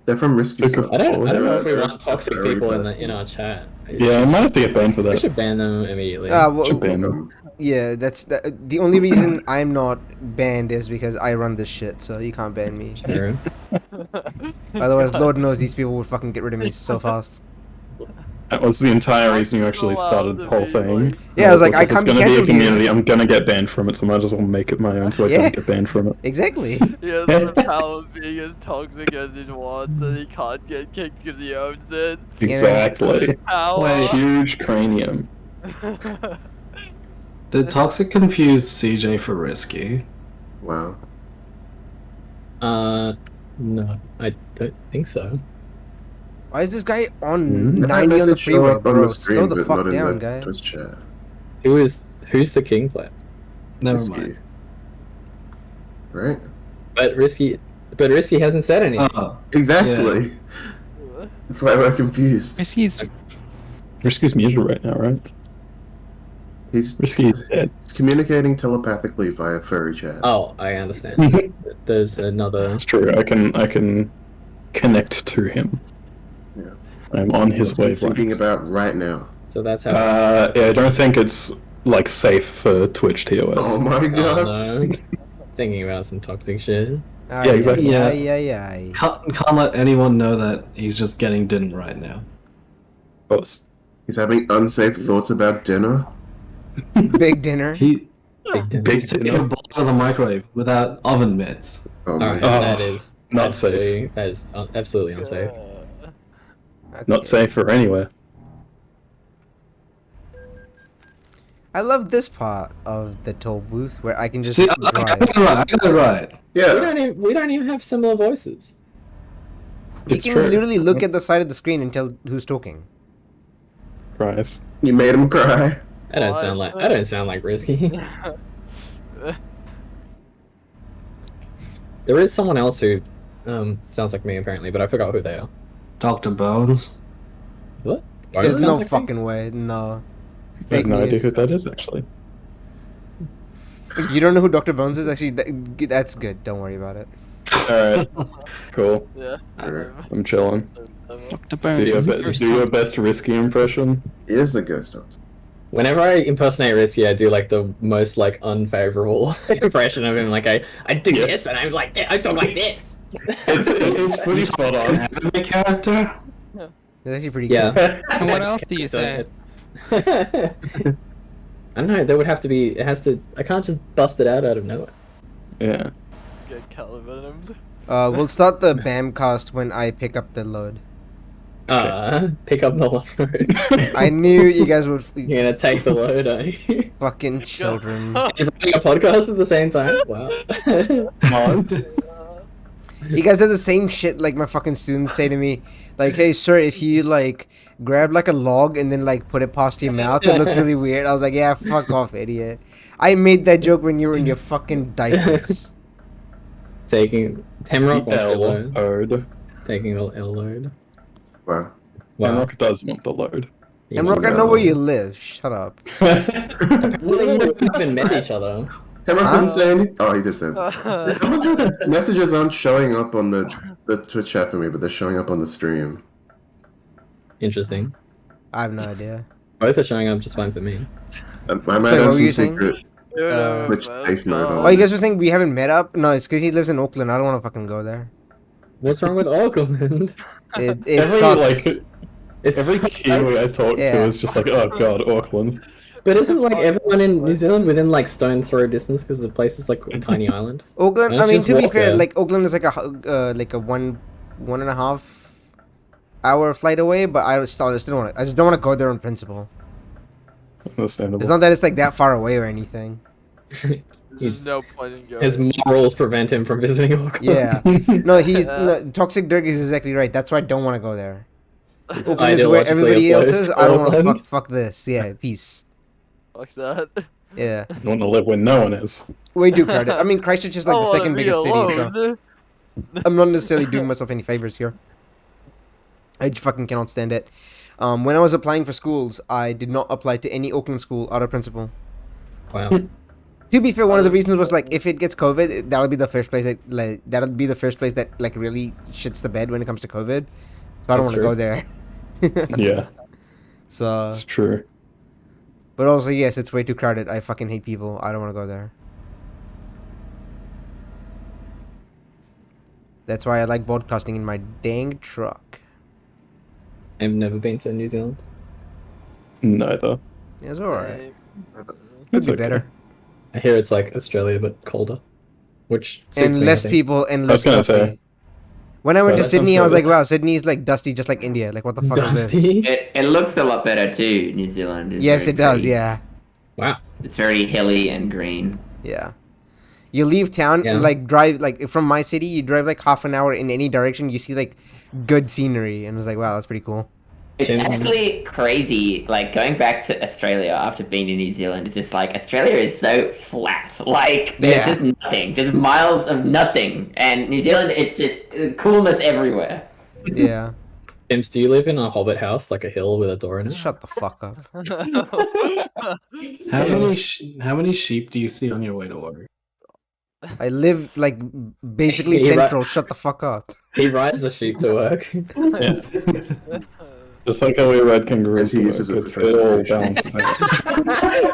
[SPEAKER 9] They're from Risky
[SPEAKER 7] Took a-
[SPEAKER 9] Stuff.
[SPEAKER 5] I don't know if we
[SPEAKER 9] They're
[SPEAKER 5] want toxic
[SPEAKER 9] very
[SPEAKER 5] people in
[SPEAKER 9] personal.
[SPEAKER 5] our chat.
[SPEAKER 7] Yeah, I might have to get banned for
[SPEAKER 5] We
[SPEAKER 7] that.
[SPEAKER 5] should ban them immediately.
[SPEAKER 1] well,
[SPEAKER 7] Should ban them.
[SPEAKER 1] yeah, that's the only reason I'm not banned is because I run this shit, so you can't ban me.
[SPEAKER 5] Sure.
[SPEAKER 1] Otherwise, Lord knows these people would fucking get rid of me so fast.
[SPEAKER 7] That was the entire reason you actually started the whole thing.
[SPEAKER 1] Yeah, I was like, I
[SPEAKER 7] if it's
[SPEAKER 1] can't be
[SPEAKER 7] gonna be a
[SPEAKER 1] cancelled here.
[SPEAKER 7] community, I'm gonna get banned from it, so I might as well make it my own so I
[SPEAKER 1] Yeah.
[SPEAKER 7] don't get banned from it.
[SPEAKER 1] Exactly.
[SPEAKER 3] He has the power of being as toxic as he wants, and he can't get kicked because he owns it.
[SPEAKER 7] Exactly.
[SPEAKER 3] Power.
[SPEAKER 7] Huge cranium.
[SPEAKER 10] Did Toxic confuse CJ for Risky?
[SPEAKER 9] Wow.
[SPEAKER 5] No, I don't think so.
[SPEAKER 1] Why is this guy on
[SPEAKER 7] Hmm?
[SPEAKER 1] 90 on the
[SPEAKER 9] Message show
[SPEAKER 1] freeway,
[SPEAKER 9] up on
[SPEAKER 1] bro?
[SPEAKER 9] the
[SPEAKER 1] Slow
[SPEAKER 9] screen,
[SPEAKER 1] the
[SPEAKER 9] but
[SPEAKER 1] fuck
[SPEAKER 9] not in
[SPEAKER 1] down,
[SPEAKER 9] the
[SPEAKER 1] guy.
[SPEAKER 9] Twitch chat.
[SPEAKER 5] Who's the king player?
[SPEAKER 10] Never
[SPEAKER 9] Risky.
[SPEAKER 10] mind.
[SPEAKER 9] Right?
[SPEAKER 5] But Risky hasn't said anything.
[SPEAKER 10] Oh,
[SPEAKER 9] Exactly. That's why we're confused.
[SPEAKER 2] Risky's
[SPEAKER 7] Risky's muted right now, right?
[SPEAKER 9] He's
[SPEAKER 7] Risky is dead.
[SPEAKER 9] communicating telepathically via furry chat.
[SPEAKER 5] Oh, I understand. There's another.
[SPEAKER 7] That's true. I can connect to him.
[SPEAKER 9] Yeah.
[SPEAKER 7] I'm on his
[SPEAKER 9] That's what I'm thinking
[SPEAKER 7] wavelength.
[SPEAKER 9] about right now.
[SPEAKER 5] So that's how.
[SPEAKER 7] Yeah, I don't think it's like safe for Twitch TOS.
[SPEAKER 9] Oh my
[SPEAKER 5] Oh,
[SPEAKER 9] god.
[SPEAKER 5] no. Thinking about some toxic shit.
[SPEAKER 7] Yeah, exactly.
[SPEAKER 1] Yeah.
[SPEAKER 10] can't let anyone know that he's just getting dinner right now.
[SPEAKER 7] Of course.
[SPEAKER 9] He's having unsafe thoughts about dinner.
[SPEAKER 1] Big dinner.
[SPEAKER 10] He's taking a bowl out of the microwave without oven mitts.
[SPEAKER 9] Oh my
[SPEAKER 5] Alright,
[SPEAKER 9] god.
[SPEAKER 5] that is
[SPEAKER 7] not
[SPEAKER 5] absolutely,
[SPEAKER 7] safe.
[SPEAKER 5] That is absolutely unsafe.
[SPEAKER 7] Not safe for anywhere.
[SPEAKER 1] I love this part of the toll booth where I can just
[SPEAKER 10] See, I
[SPEAKER 1] drive.
[SPEAKER 10] got it right. I got it right.
[SPEAKER 9] Yeah.
[SPEAKER 5] We don't even have similar voices.
[SPEAKER 1] You
[SPEAKER 7] It's
[SPEAKER 1] can
[SPEAKER 7] true.
[SPEAKER 1] literally look at the side of the screen and tell who's talking.
[SPEAKER 7] Price.
[SPEAKER 9] You made him cry.
[SPEAKER 5] I don't sound like Risky. There is someone else who sounds like me apparently, but I forgot who they are.
[SPEAKER 10] Dr. Bones.
[SPEAKER 5] What?
[SPEAKER 1] There's
[SPEAKER 5] Sounds
[SPEAKER 1] no
[SPEAKER 5] like me?
[SPEAKER 1] fucking way. No.
[SPEAKER 7] I have
[SPEAKER 1] Fake
[SPEAKER 7] no idea
[SPEAKER 1] news.
[SPEAKER 7] who that is actually.
[SPEAKER 1] You don't know who Dr. Bones is? Actually, that's good. Don't worry about it.
[SPEAKER 7] Alright, cool.
[SPEAKER 3] Yeah.
[SPEAKER 7] I'm chilling.
[SPEAKER 2] Dr.
[SPEAKER 7] Do
[SPEAKER 2] Bones.
[SPEAKER 7] your,
[SPEAKER 2] is a
[SPEAKER 7] be-
[SPEAKER 2] ghost
[SPEAKER 7] do your
[SPEAKER 2] hunter.
[SPEAKER 7] best risky impression.
[SPEAKER 9] He is the ghost hunter.
[SPEAKER 5] Whenever I impersonate Risky, I do like the most like unfavorable impression of him. Like I do
[SPEAKER 7] Yeah.
[SPEAKER 5] this and I'm like I talk like this.
[SPEAKER 7] It's pretty spot on.
[SPEAKER 10] Anime character?
[SPEAKER 1] It's actually pretty
[SPEAKER 5] Yeah.
[SPEAKER 1] good.
[SPEAKER 2] And what else do you say?
[SPEAKER 5] I don't know. There would have to be. It has to. I can't just bust it out of nowhere.
[SPEAKER 7] Yeah.
[SPEAKER 3] Get Calvinimed.
[SPEAKER 1] We'll start the BAM12Cast when I pick up the load.
[SPEAKER 5] Pick up the load.
[SPEAKER 1] I knew you guys would.
[SPEAKER 5] You're gonna take the load, are you?
[SPEAKER 1] Fucking children.
[SPEAKER 5] You're running a podcast at the same time. Wow.
[SPEAKER 7] Come on.
[SPEAKER 1] You guys did the same shit like my fucking students say to me. Like, hey, sir, if you, like, grab, like, a log and then, like, put it past your mouth, it looks really weird. I was like, yeah, fuck off, idiot. I made that joke when you were in your fucking diapers.
[SPEAKER 5] Taking Hemrock wants your load.
[SPEAKER 7] Load.
[SPEAKER 5] Taking the L load.
[SPEAKER 9] Wow.
[SPEAKER 5] Wow.
[SPEAKER 7] Hemrock does want the load.
[SPEAKER 1] And Rock, I know where you live. Shut up.
[SPEAKER 5] Apparently you haven't met each other.
[SPEAKER 9] Hemrock didn't say anything. Oh, he did say
[SPEAKER 3] Uh,
[SPEAKER 9] Some of the messages aren't showing up on the Twitch chat for me, but they're showing up on the stream.
[SPEAKER 5] Interesting.
[SPEAKER 1] I have no idea.
[SPEAKER 5] Both are showing up just fine for me.
[SPEAKER 9] I might
[SPEAKER 1] Sorry, what
[SPEAKER 9] have
[SPEAKER 1] were
[SPEAKER 9] some
[SPEAKER 1] you saying?
[SPEAKER 9] secret. Twitch safe mode on.
[SPEAKER 1] Oh, you guys were saying we haven't met up? No, it's because he lives in Oakland. I don't want to fucking go there.
[SPEAKER 5] What's wrong with Auckland?
[SPEAKER 1] It sucks.
[SPEAKER 7] Every Kiwi I talk
[SPEAKER 1] Yeah.
[SPEAKER 7] to is just like, oh god, Auckland.
[SPEAKER 5] But isn't like everyone in New Zealand within like stone throw distance because the place is like a tiny island?
[SPEAKER 1] Oakland.
[SPEAKER 5] Let's
[SPEAKER 1] I mean,
[SPEAKER 5] just
[SPEAKER 1] to be
[SPEAKER 5] walk
[SPEAKER 1] fair,
[SPEAKER 5] there.
[SPEAKER 1] like Oakland is like a 1.5 hour flight away. But I just don't want to. I just don't want to go there on principle.
[SPEAKER 7] Understandable.
[SPEAKER 1] It's not that it's like that far away or anything.
[SPEAKER 3] There's no point in going.
[SPEAKER 5] His morals prevent him from visiting Auckland.
[SPEAKER 1] Yeah. No, he's Toxic Dirk is exactly right. That's why I don't want to go there. Oakland is where
[SPEAKER 5] ideologically
[SPEAKER 1] everybody else
[SPEAKER 5] opposed
[SPEAKER 1] is.
[SPEAKER 5] to
[SPEAKER 1] I don't want to
[SPEAKER 5] Auckland.
[SPEAKER 1] fuck this. Yeah, peace.
[SPEAKER 3] Fuck that.
[SPEAKER 1] Yeah.
[SPEAKER 7] You want to live where no one is.
[SPEAKER 1] Way too crowded. I mean, Christchurch is like
[SPEAKER 3] I
[SPEAKER 1] the
[SPEAKER 3] wanna
[SPEAKER 1] second
[SPEAKER 3] be
[SPEAKER 1] biggest city, so
[SPEAKER 3] alone.
[SPEAKER 1] I'm not necessarily doing myself any favors here. I just fucking cannot stand it. When I was applying for schools, I did not apply to any Auckland school out of principle.
[SPEAKER 5] Wow.
[SPEAKER 1] To be fair, one of the reasons was like if it gets COVID, that'll be the first place that like really shits the bed when it comes to COVID. So I don't
[SPEAKER 5] That's
[SPEAKER 1] want to
[SPEAKER 5] true.
[SPEAKER 1] go there.
[SPEAKER 7] Yeah,
[SPEAKER 1] So,
[SPEAKER 7] it's true.
[SPEAKER 1] but also yes, it's way too crowded. I fucking hate people. I don't want to go there. That's why I like broadcasting in my dang truck.
[SPEAKER 5] I've never been to New Zealand.
[SPEAKER 7] Neither.
[SPEAKER 1] Yeah, it's alright. Could
[SPEAKER 7] It's
[SPEAKER 1] be
[SPEAKER 7] okay.
[SPEAKER 1] better.
[SPEAKER 5] I hear it's like Australia but colder, which suits
[SPEAKER 1] And
[SPEAKER 5] me, I
[SPEAKER 1] less
[SPEAKER 5] think.
[SPEAKER 1] people and
[SPEAKER 7] I was
[SPEAKER 1] less
[SPEAKER 7] gonna
[SPEAKER 1] dusty.
[SPEAKER 7] say.
[SPEAKER 1] When I went to
[SPEAKER 7] that
[SPEAKER 1] Sydney, I
[SPEAKER 7] sounds
[SPEAKER 1] was like,
[SPEAKER 7] good.
[SPEAKER 1] wow, Sydney is like dusty just like India. Like, what the fuck is this?
[SPEAKER 5] Dusty.
[SPEAKER 8] It looks a lot better too. New Zealand is
[SPEAKER 1] Yes,
[SPEAKER 8] very
[SPEAKER 1] it does,
[SPEAKER 8] pretty.
[SPEAKER 1] yeah.
[SPEAKER 5] Wow.
[SPEAKER 8] It's very hilly and green.
[SPEAKER 1] Yeah. You leave town
[SPEAKER 5] Yeah.
[SPEAKER 1] and like drive like from my city, you drive like half an hour in any direction, you see like good scenery and I was like, wow, that's pretty cool.
[SPEAKER 8] It's
[SPEAKER 5] James-
[SPEAKER 8] actually crazy. Like going back to Australia after being in New Zealand, it's just like Australia is so flat. Like there's
[SPEAKER 1] Yeah.
[SPEAKER 8] just nothing, just miles of nothing. And New Zealand, it's just coolness everywhere.
[SPEAKER 1] Yeah.
[SPEAKER 5] James, do you live in a hobbit house, like a hill with a door in it?
[SPEAKER 1] Shut the fuck up.
[SPEAKER 10] How many sheep do you see on your way to work?
[SPEAKER 1] I live like basically
[SPEAKER 5] Hey,
[SPEAKER 1] central. Shut the fuck up.
[SPEAKER 5] He rides a sheep to work.
[SPEAKER 7] Yeah. Just like how we ride kangaroos
[SPEAKER 9] And he
[SPEAKER 7] to
[SPEAKER 9] uses
[SPEAKER 7] work,
[SPEAKER 9] it for
[SPEAKER 7] it all
[SPEAKER 9] transportation.
[SPEAKER 7] balances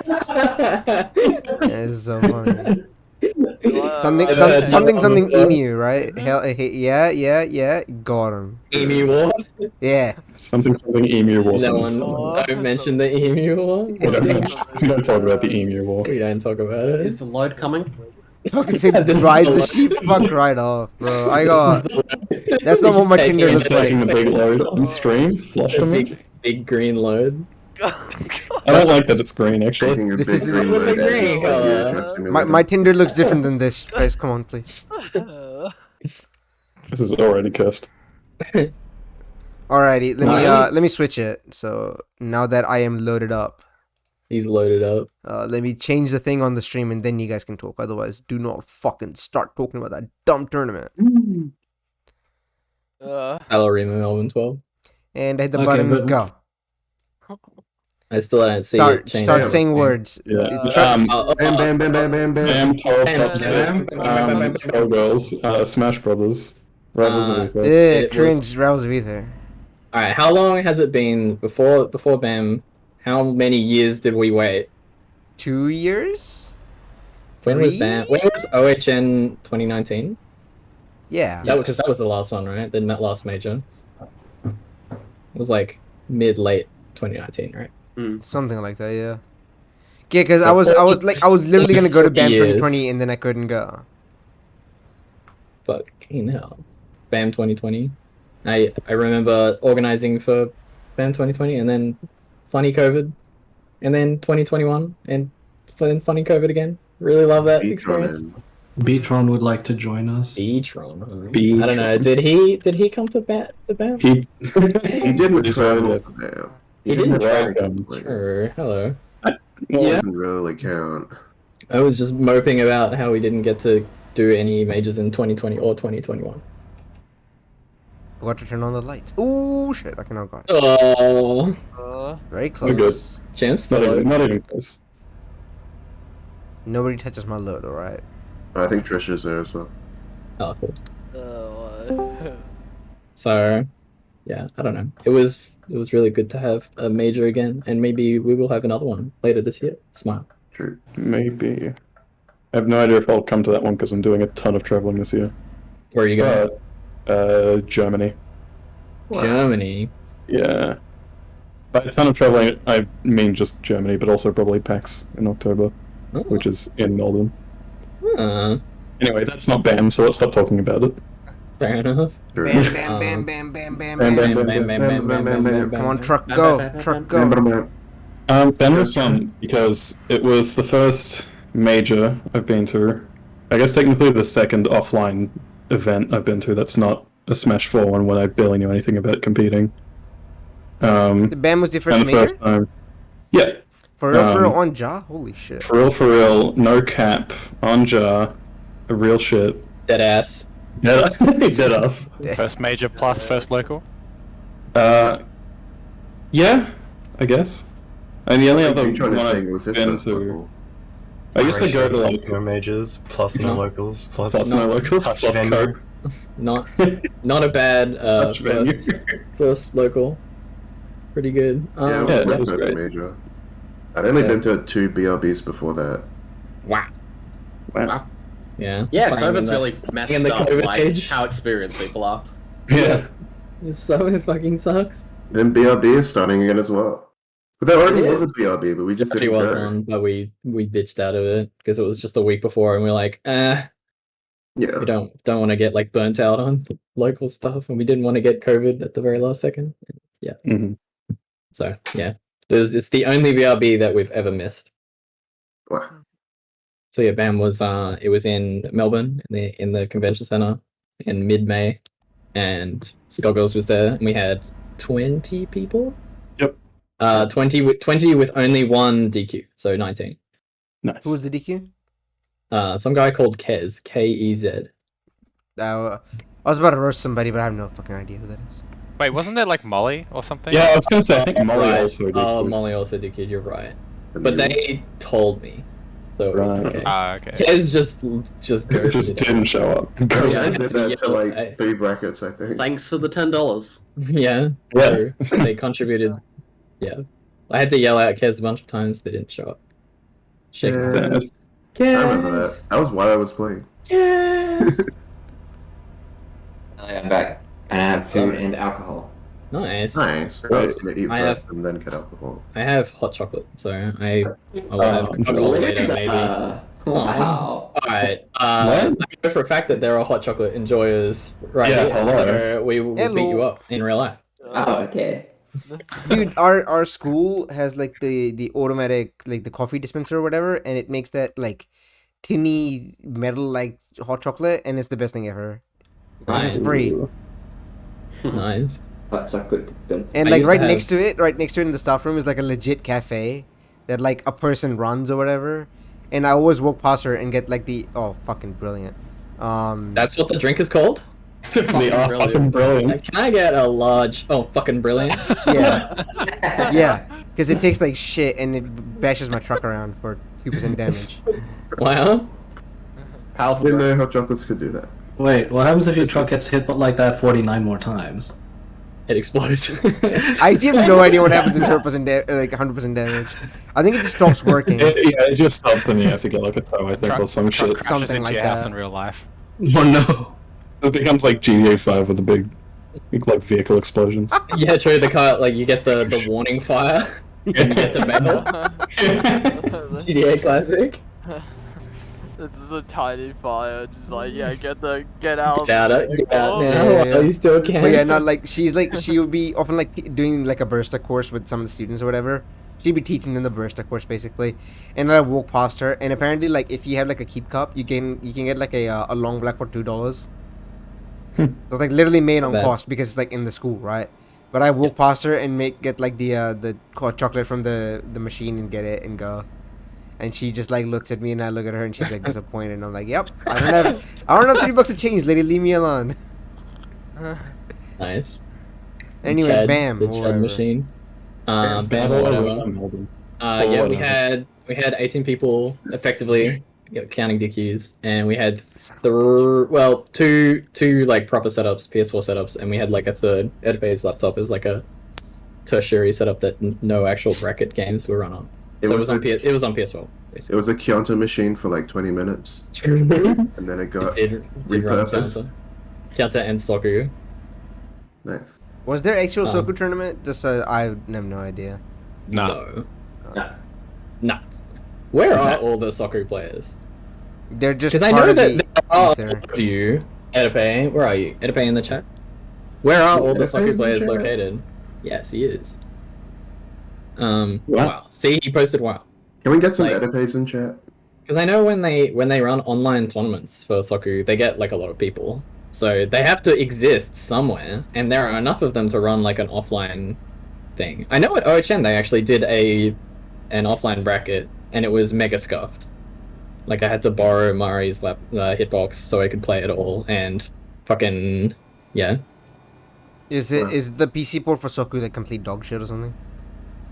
[SPEAKER 7] out.
[SPEAKER 1] It's so funny.
[SPEAKER 3] Something,
[SPEAKER 1] Something emu, right? Hell, yeah. Got him.
[SPEAKER 5] Emu War?
[SPEAKER 1] Yeah.
[SPEAKER 7] Something emu war.
[SPEAKER 5] No
[SPEAKER 7] something,
[SPEAKER 5] one
[SPEAKER 7] something.
[SPEAKER 5] don't mention the Emu War.
[SPEAKER 7] We don't talk about the emu war.
[SPEAKER 5] We don't talk about it.
[SPEAKER 6] Is the load coming?
[SPEAKER 1] Fucking say
[SPEAKER 5] This is
[SPEAKER 1] rides
[SPEAKER 5] the
[SPEAKER 1] a
[SPEAKER 5] one.
[SPEAKER 1] sheep. Fuck right off, bro. I got. That's not what my
[SPEAKER 5] He's
[SPEAKER 1] Tinder
[SPEAKER 5] taking
[SPEAKER 1] looks
[SPEAKER 5] it.
[SPEAKER 1] like.
[SPEAKER 7] Taking the big load on stream, flush
[SPEAKER 5] A
[SPEAKER 7] them.
[SPEAKER 5] big green load.
[SPEAKER 7] I don't like that it's green actually.
[SPEAKER 9] Taking a
[SPEAKER 1] This
[SPEAKER 9] big
[SPEAKER 1] is-
[SPEAKER 9] green
[SPEAKER 5] Look at
[SPEAKER 9] load
[SPEAKER 5] the green
[SPEAKER 9] as
[SPEAKER 5] color.
[SPEAKER 9] a Truck Simulator.
[SPEAKER 1] My Tinder looks different than this. Guys, come on, please.
[SPEAKER 7] This is already cursed.
[SPEAKER 1] Alrighty,
[SPEAKER 5] Nice.
[SPEAKER 1] let me switch it. So now that I am loaded up,
[SPEAKER 5] He's loaded up.
[SPEAKER 1] Let me change the thing on the stream and then you guys can talk. Otherwise, do not fucking start talking about that dumb tournament.
[SPEAKER 5] Alarima Melbourne 12.
[SPEAKER 1] And I hit the
[SPEAKER 10] Okay,
[SPEAKER 1] button,
[SPEAKER 10] but-
[SPEAKER 1] go.
[SPEAKER 5] I still don't see it change.
[SPEAKER 1] Start saying words.
[SPEAKER 7] Yeah.
[SPEAKER 9] Bam, bam, bam, bam, bam, bam.
[SPEAKER 7] Bam 12 top
[SPEAKER 5] Bam,
[SPEAKER 7] 6.
[SPEAKER 5] bam, bam, bam,
[SPEAKER 7] Skullgirls, Smash Brothers, Rebels of Ether.
[SPEAKER 5] It
[SPEAKER 1] Cringe, Rebels of Ether.
[SPEAKER 5] Alright, how long has it been before BAM? How many years did we wait?
[SPEAKER 1] 2 years?
[SPEAKER 5] When was
[SPEAKER 1] 3?
[SPEAKER 5] BAM? When was OHN 2019?
[SPEAKER 1] Yeah.
[SPEAKER 5] Because that was the last one, right? The last major. It was like mid-late 2019, right?
[SPEAKER 1] Something like that, yeah. Yeah, because I was literally gonna go to BAM 2020 and then I couldn't go.
[SPEAKER 5] Fucking hell. BAM 2020. I remember organizing for BAM 2020 and then funny COVID, and then 2021 and then funny COVID again. Really love that experience.
[SPEAKER 10] Beatron would like to join us.
[SPEAKER 5] Beatron. I don't know. Did he come to BAM?
[SPEAKER 9] He didn't travel to BAM.
[SPEAKER 5] He didn't
[SPEAKER 9] travel.
[SPEAKER 5] Sure. Hello.
[SPEAKER 9] It doesn't really count.
[SPEAKER 5] I was just moping about how we didn't get to do any majors in 2020 or 2021.
[SPEAKER 1] Forgot to turn on the lights. Ooh, shit, I cannot go.
[SPEAKER 5] Oh.
[SPEAKER 1] Very
[SPEAKER 7] We're good.
[SPEAKER 1] close.
[SPEAKER 5] Chimps,
[SPEAKER 7] Not even close.
[SPEAKER 1] Nobody touches my load, alright?
[SPEAKER 9] I think Trisha's there, so.
[SPEAKER 5] Oh, cool. So, yeah, I don't know. It was really good to have a major again, and maybe we will have another one later this year. Smile.
[SPEAKER 9] True.
[SPEAKER 7] Maybe. I have no idea if I'll come to that one because I'm doing a ton of traveling this year.
[SPEAKER 5] Where are you going?
[SPEAKER 7] Germany.
[SPEAKER 5] Germany.
[SPEAKER 7] Yeah. By a ton of traveling, I mean just Germany, but also probably PAX in October, which is in Melbourne. Anyway, that's not BAM, so let's stop talking about it.
[SPEAKER 5] Fair enough.
[SPEAKER 1] Bam, bam, bam, bam, bam, bam, bam. Come on, truck, go. Truck, go.
[SPEAKER 7] BAM was fun because it was the first major I've been to. I guess technically the second offline event I've been to that's not a Smash 4 one when I barely knew anything about competing.
[SPEAKER 1] The BAM was the first
[SPEAKER 7] and the
[SPEAKER 1] major?
[SPEAKER 7] first time. Yeah.
[SPEAKER 1] For real, on Ja? Holy shit.
[SPEAKER 7] For real, no cap, on Ja, a real shit.
[SPEAKER 5] Dead ass.
[SPEAKER 7] Dead ass.
[SPEAKER 11] First major plus first local?
[SPEAKER 7] Yeah, I guess. And the only other one I've
[SPEAKER 9] was his
[SPEAKER 7] been
[SPEAKER 9] first
[SPEAKER 7] to...
[SPEAKER 9] local.
[SPEAKER 7] I guess I go to like...
[SPEAKER 12] no majors, plus no locals, plus
[SPEAKER 7] no locals,
[SPEAKER 12] touch
[SPEAKER 7] plus
[SPEAKER 12] venue.
[SPEAKER 7] cope.
[SPEAKER 5] Not a bad
[SPEAKER 7] Touch venue.
[SPEAKER 5] first local. Pretty good.
[SPEAKER 9] Yeah, it
[SPEAKER 7] yeah,
[SPEAKER 9] was my
[SPEAKER 7] that was
[SPEAKER 9] first
[SPEAKER 7] great.
[SPEAKER 9] major. I'd only been to 2 BRBs before that.
[SPEAKER 5] Wow.
[SPEAKER 7] Wow.
[SPEAKER 5] Yeah.
[SPEAKER 6] Yeah,
[SPEAKER 5] Playing in
[SPEAKER 6] COVID's
[SPEAKER 5] the-
[SPEAKER 6] really messed
[SPEAKER 5] in the
[SPEAKER 6] up
[SPEAKER 5] COVID
[SPEAKER 6] like
[SPEAKER 5] age.
[SPEAKER 6] how experienced people are.
[SPEAKER 7] Yeah.
[SPEAKER 5] So it fucking sucks.
[SPEAKER 9] Then BRB is starting again as well. But there already
[SPEAKER 5] It
[SPEAKER 9] was a
[SPEAKER 5] is.
[SPEAKER 9] BRB, but we just
[SPEAKER 5] It
[SPEAKER 9] didn't
[SPEAKER 5] was
[SPEAKER 9] go.
[SPEAKER 5] on, but we ditched out of it because it was just a week before, and we're like,
[SPEAKER 9] Yeah.
[SPEAKER 5] we don't want to get like burnt out on local stuff, and we didn't want to get COVID at the very last second. Yeah.
[SPEAKER 7] Mm-hmm.
[SPEAKER 5] So yeah, it's the only BRB that we've ever missed.
[SPEAKER 9] Wow.
[SPEAKER 5] So yeah, BAM was it was in Melbourne in the convention center in mid-May, and Skullgirls was there, and we had 20 people.
[SPEAKER 7] Yep.
[SPEAKER 5] 20 with only one DQ, so 19.
[SPEAKER 7] Nice.
[SPEAKER 1] Who was the DQ?
[SPEAKER 5] Some guy called Kez, Kez.
[SPEAKER 1] I was about to roast somebody, but I have no fucking idea who that is.
[SPEAKER 11] Wait, wasn't there like Molly or something?
[SPEAKER 7] Yeah, I was gonna say, I think Molly
[SPEAKER 5] Right.
[SPEAKER 7] also did.
[SPEAKER 5] Oh, Molly also DQ'd, you're right. But they told me, so it was
[SPEAKER 7] Right.
[SPEAKER 5] okay.
[SPEAKER 11] Okay.
[SPEAKER 5] Kez just
[SPEAKER 7] Just
[SPEAKER 5] ghosted
[SPEAKER 7] didn't
[SPEAKER 5] us.
[SPEAKER 7] show up.
[SPEAKER 9] I
[SPEAKER 7] Ghosted.
[SPEAKER 9] did that to like
[SPEAKER 5] I-
[SPEAKER 9] 3 brackets, I think.
[SPEAKER 6] Thanks for the $10.
[SPEAKER 5] Yeah,
[SPEAKER 7] Yeah.
[SPEAKER 5] true. They contributed. Yeah, I had to yell out Kez a bunch of times. They didn't show up. Shake my hand.
[SPEAKER 7] Yes.
[SPEAKER 9] I remember that. That was why I was playing.
[SPEAKER 5] Yes.
[SPEAKER 8] I'm back, and I have food and alcohol.
[SPEAKER 5] Nice.
[SPEAKER 9] Nice. I was gonna eat
[SPEAKER 5] I
[SPEAKER 9] first and then get alcohol.
[SPEAKER 5] I have hot chocolate, so I will have
[SPEAKER 7] Oh,
[SPEAKER 5] chocolate later, maybe.
[SPEAKER 8] Wow.
[SPEAKER 5] Alright, I know for a fact that there are hot chocolate enjoyers right
[SPEAKER 7] Yeah,
[SPEAKER 5] here,
[SPEAKER 7] hello.
[SPEAKER 5] so we will beat you
[SPEAKER 1] Hello.
[SPEAKER 5] up in real life.
[SPEAKER 8] Oh, okay.
[SPEAKER 1] Dude, our school has like the automatic like the coffee dispenser or whatever, and it makes that like tinny metal like hot chocolate, and it's the best thing ever.
[SPEAKER 5] Nice.
[SPEAKER 1] It's free.
[SPEAKER 8] Hot chocolate dispenser.
[SPEAKER 1] And
[SPEAKER 5] I
[SPEAKER 1] like
[SPEAKER 5] used to
[SPEAKER 1] right
[SPEAKER 5] have-
[SPEAKER 1] next to it in the staff room is like a legit cafe. that like a person runs or whatever, and I always walk past her and get like the fucking brilliant.
[SPEAKER 5] That's what the drink is called?
[SPEAKER 7] Fucking brilliant.
[SPEAKER 5] Can I get a large... Oh, fucking brilliant.
[SPEAKER 1] Yeah, because it tastes like shit and it bashes my truck around for 2% damage.
[SPEAKER 5] Wow.
[SPEAKER 6] Powerful.
[SPEAKER 9] Didn't know hot chocolates could do that.
[SPEAKER 10] Wait, what happens if your truck gets hit like that 49 more times?
[SPEAKER 5] It explodes.
[SPEAKER 1] I actually have no idea what happens to 0% like 100% damage. I think it just stops working.
[SPEAKER 7] It just stops and you have to get like a tow, I think, or some shit.
[SPEAKER 1] Something like that.
[SPEAKER 11] In real life.
[SPEAKER 10] Oh no.
[SPEAKER 7] It becomes like GTA 5 with the big like vehicle explosions.
[SPEAKER 5] Yeah, true. The car, like, you get the warning fire, and you get to metal. GTA classic.
[SPEAKER 3] This is a tiny fire, just like, yeah, get out.
[SPEAKER 5] Get out now.
[SPEAKER 1] Yeah.
[SPEAKER 5] While you still can.
[SPEAKER 1] But yeah, not like she would be often like doing like a barista course with some of the students or whatever. She'd be teaching them the barista course basically, and I walk past her, and apparently like if you have like a keep cup, you can get like a long black for $2. It's like literally made on cost because it's like in the school, right? But I walk past her and get like the hot chocolate from the machine and get it and go. And she just like looks at me and I look at her and she's like disappointed and I'm like, yep, I don't have $3 to change, lady, leave me alone.
[SPEAKER 5] Nice.
[SPEAKER 1] Anyway,
[SPEAKER 5] Chad,
[SPEAKER 1] bam.
[SPEAKER 5] the Chad machine. Bam or whatever. Yeah, we had 18 people effectively, counting DQs, and we had two like proper setups, PS4 setups, and we had like a third. Edipe's laptop is like a tertiary setup that no actual bracket games were run on. It was on PS12. Basically.
[SPEAKER 9] It was a Kyoto machine for like 20 minutes, and then it got repurposed.
[SPEAKER 5] Kyoto and Soku.
[SPEAKER 9] Nice.
[SPEAKER 1] Was there actual Soku tournament? Just I have no idea.
[SPEAKER 5] No. Where are all the Soku players?
[SPEAKER 1] They're just
[SPEAKER 5] because I know that there are of you. Edipe, where are you? Edipe in the chat. Where are all the Soku players located? Yes, he is. Wow. See, he posted wow.
[SPEAKER 9] Can we get some Edipes in chat?
[SPEAKER 5] Because I know when they run online tournaments for Soku, they get like a lot of people. So they have to exist somewhere, and there are enough of them to run like an offline thing. I know at OHN they actually did an offline bracket, and it was mega scuffed. Like I had to borrow Mari's hitbox so I could play it all, and fucking yeah.
[SPEAKER 1] Is the PC port for Soku like complete dog shit or something?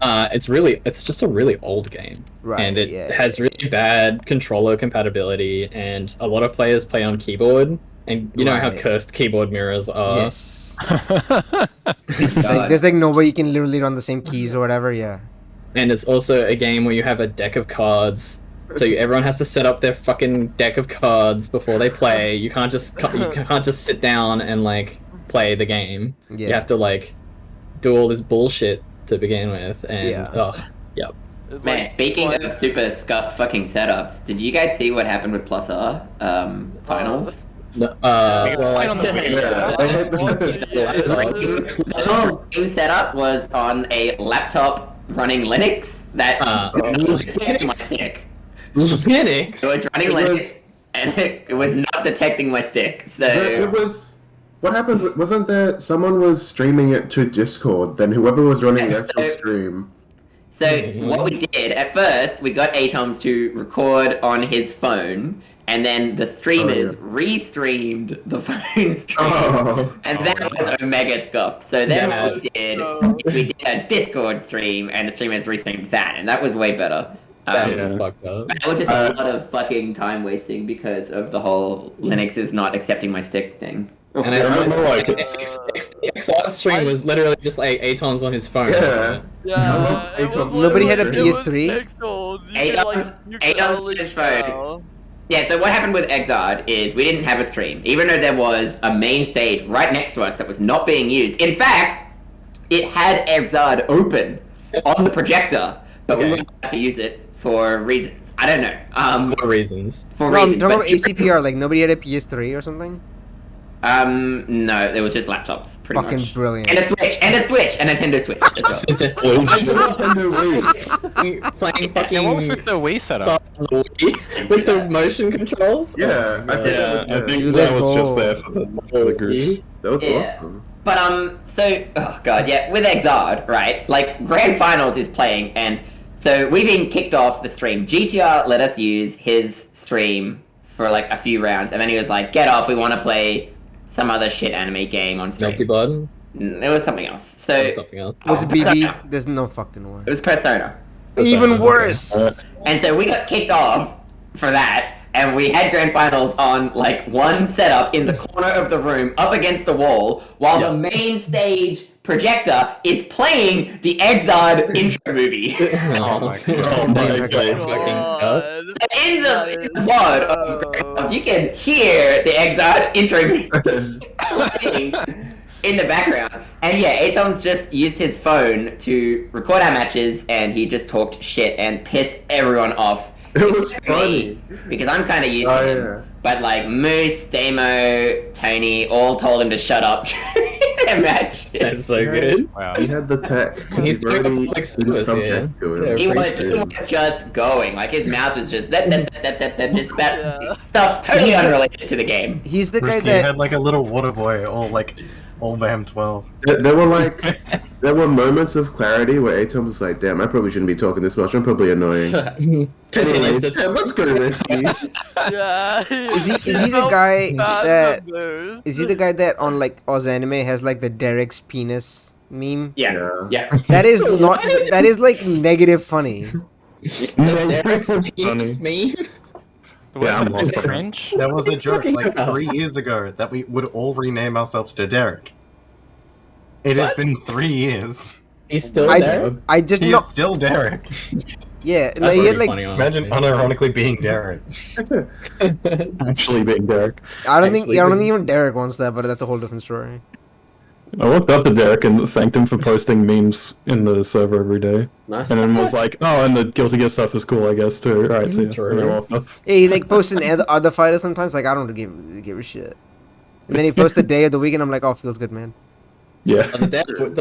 [SPEAKER 5] It's just a really old game,
[SPEAKER 1] right?
[SPEAKER 5] And it has really bad controller compatibility, and a lot of players play on keyboard, and you know how cursed keyboard mirrors are.
[SPEAKER 1] Yes. Like, there's like no way you can literally run the same keys or whatever. Yeah.
[SPEAKER 5] And it's also a game where you have a deck of cards, so everyone has to set up their fucking deck of cards before they play. You can't just sit down and like play the game.
[SPEAKER 1] Yeah.
[SPEAKER 5] You have to like do all this bullshit to begin with, and
[SPEAKER 8] Man, speaking of super scuffed fucking setups, did you guys see what happened with Plus R finals?
[SPEAKER 5] No,
[SPEAKER 8] the game setup was on a laptop running Linux that detected my stick.
[SPEAKER 5] Linux?
[SPEAKER 8] It was running Linux, and it was not detecting my stick. So
[SPEAKER 9] it was. What happened? Wasn't there someone was streaming it to Discord? Then whoever was running the actual stream.
[SPEAKER 8] So what we did at first, we got Atoms to record on his phone, and then the streamers re-streamed the phone stream, and that was Omega scuffed. So then what we did a Discord stream, and the streamers re-streamed that, and that was way better.
[SPEAKER 5] Fucked up.
[SPEAKER 8] It was just a lot of fucking time wasting because of the whole Linux is not accepting my stick thing.
[SPEAKER 5] And I remember like the Xrd stream was literally just like Atoms on his phone.
[SPEAKER 1] Nobody had a PS3.
[SPEAKER 8] Atoms on his phone. Yeah, so what happened with Xrd is we didn't have a stream, even though there was a main stage right next to us that was not being used. In fact, it had Xrd open on the projector, but we weren't allowed to use it for reasons. I don't know.
[SPEAKER 5] What reasons?
[SPEAKER 8] For
[SPEAKER 1] I'm
[SPEAKER 8] reasons.
[SPEAKER 1] talking about ACPR, like nobody had a PS3 or something?
[SPEAKER 8] No, it was just laptops, pretty much.
[SPEAKER 1] Fucking brilliant.
[SPEAKER 8] And a Switch, and Nintendo Switch as well.
[SPEAKER 5] It's a playing fucking.
[SPEAKER 11] What was with the Wii setup?
[SPEAKER 5] With the motion controls?
[SPEAKER 9] Yeah,
[SPEAKER 7] I think that was just there for the groups.
[SPEAKER 9] That was awesome.
[SPEAKER 8] But so, oh god, yeah, with Xrd, right? Like Grand Finals is playing, and So we've been kicked off the stream. GTR let us use his stream for like a few rounds, and then he was like, "Get off! We want to play some other shit anime game on stream."
[SPEAKER 5] Naughty Blood?
[SPEAKER 8] It was something else. So
[SPEAKER 5] It was something else.
[SPEAKER 1] Was it BB?
[SPEAKER 8] Persona.
[SPEAKER 1] There's no fucking way.
[SPEAKER 8] It was Persona.
[SPEAKER 1] Even worse.
[SPEAKER 8] And so we got kicked off for that, and we had grand finals on like one setup in the corner of the room, up against the wall, while the main stage projector is playing the Exard intro movie.
[SPEAKER 5] Oh my god.
[SPEAKER 8] In the VOD of Grand Finals, you can hear the Exard intro movie playing in the background. And yeah, Atom's just used his phone to record our matches, and he just talked shit and pissed everyone off.
[SPEAKER 9] It was funny.
[SPEAKER 8] Because I'm kind of used to him.
[SPEAKER 9] Yeah.
[SPEAKER 8] But like Moose, Damo, Tony all told him to shut up during their match.
[SPEAKER 5] That's so good.
[SPEAKER 11] Wow.
[SPEAKER 9] He had the tech.
[SPEAKER 5] He's doing
[SPEAKER 9] really
[SPEAKER 5] like service,
[SPEAKER 9] subject to it.
[SPEAKER 8] He was just going. Like his mouth was just that just about stuff totally unrelated to the game.
[SPEAKER 1] He's the guy
[SPEAKER 12] He
[SPEAKER 1] that
[SPEAKER 12] had like a little water boy, all BAM12.
[SPEAKER 9] There were moments of clarity where Atom was like, "Damn, I probably shouldn't be talking this much. I'm probably annoying." Anyways, let's go to this.
[SPEAKER 1] is he the guy that is he the guy that on like Oz Anime has like the Derek's penis meme?
[SPEAKER 8] Yeah.
[SPEAKER 1] That is not. That is like negative funny.
[SPEAKER 5] Derek's penis meme?
[SPEAKER 7] Yeah, I'm lost.
[SPEAKER 11] French?
[SPEAKER 12] There was a joke
[SPEAKER 5] talking
[SPEAKER 12] like
[SPEAKER 5] about?
[SPEAKER 12] 3 years ago that we would all rename ourselves to Derek. It has been 3 years.
[SPEAKER 5] He's still
[SPEAKER 1] I
[SPEAKER 5] there.
[SPEAKER 1] I just
[SPEAKER 12] He
[SPEAKER 1] know.
[SPEAKER 12] is still Derek.
[SPEAKER 1] Yeah, no,
[SPEAKER 5] That's
[SPEAKER 1] he had
[SPEAKER 5] pretty
[SPEAKER 1] like.
[SPEAKER 5] funny,
[SPEAKER 12] Imagine
[SPEAKER 5] honestly.
[SPEAKER 12] unironically being Derek.
[SPEAKER 7] Actually being Derek.
[SPEAKER 1] I don't think.
[SPEAKER 5] Actually,
[SPEAKER 1] I don't think even Derek wants that, but that's a whole different story.
[SPEAKER 7] I walked up to Derek and thanked him for posting memes in the server every day.
[SPEAKER 6] Nice.
[SPEAKER 7] And then was like, "Oh, and the Guilty Gear stuff is cool, I guess, too." Alright, see ya.
[SPEAKER 5] True.
[SPEAKER 7] And I walked up.
[SPEAKER 1] Yeah, he like posts in other fighters sometimes. Like I don't give a shit. And then he posts the day of the week, and I'm like, "Oh, feels good, man."
[SPEAKER 7] Yeah.
[SPEAKER 5] The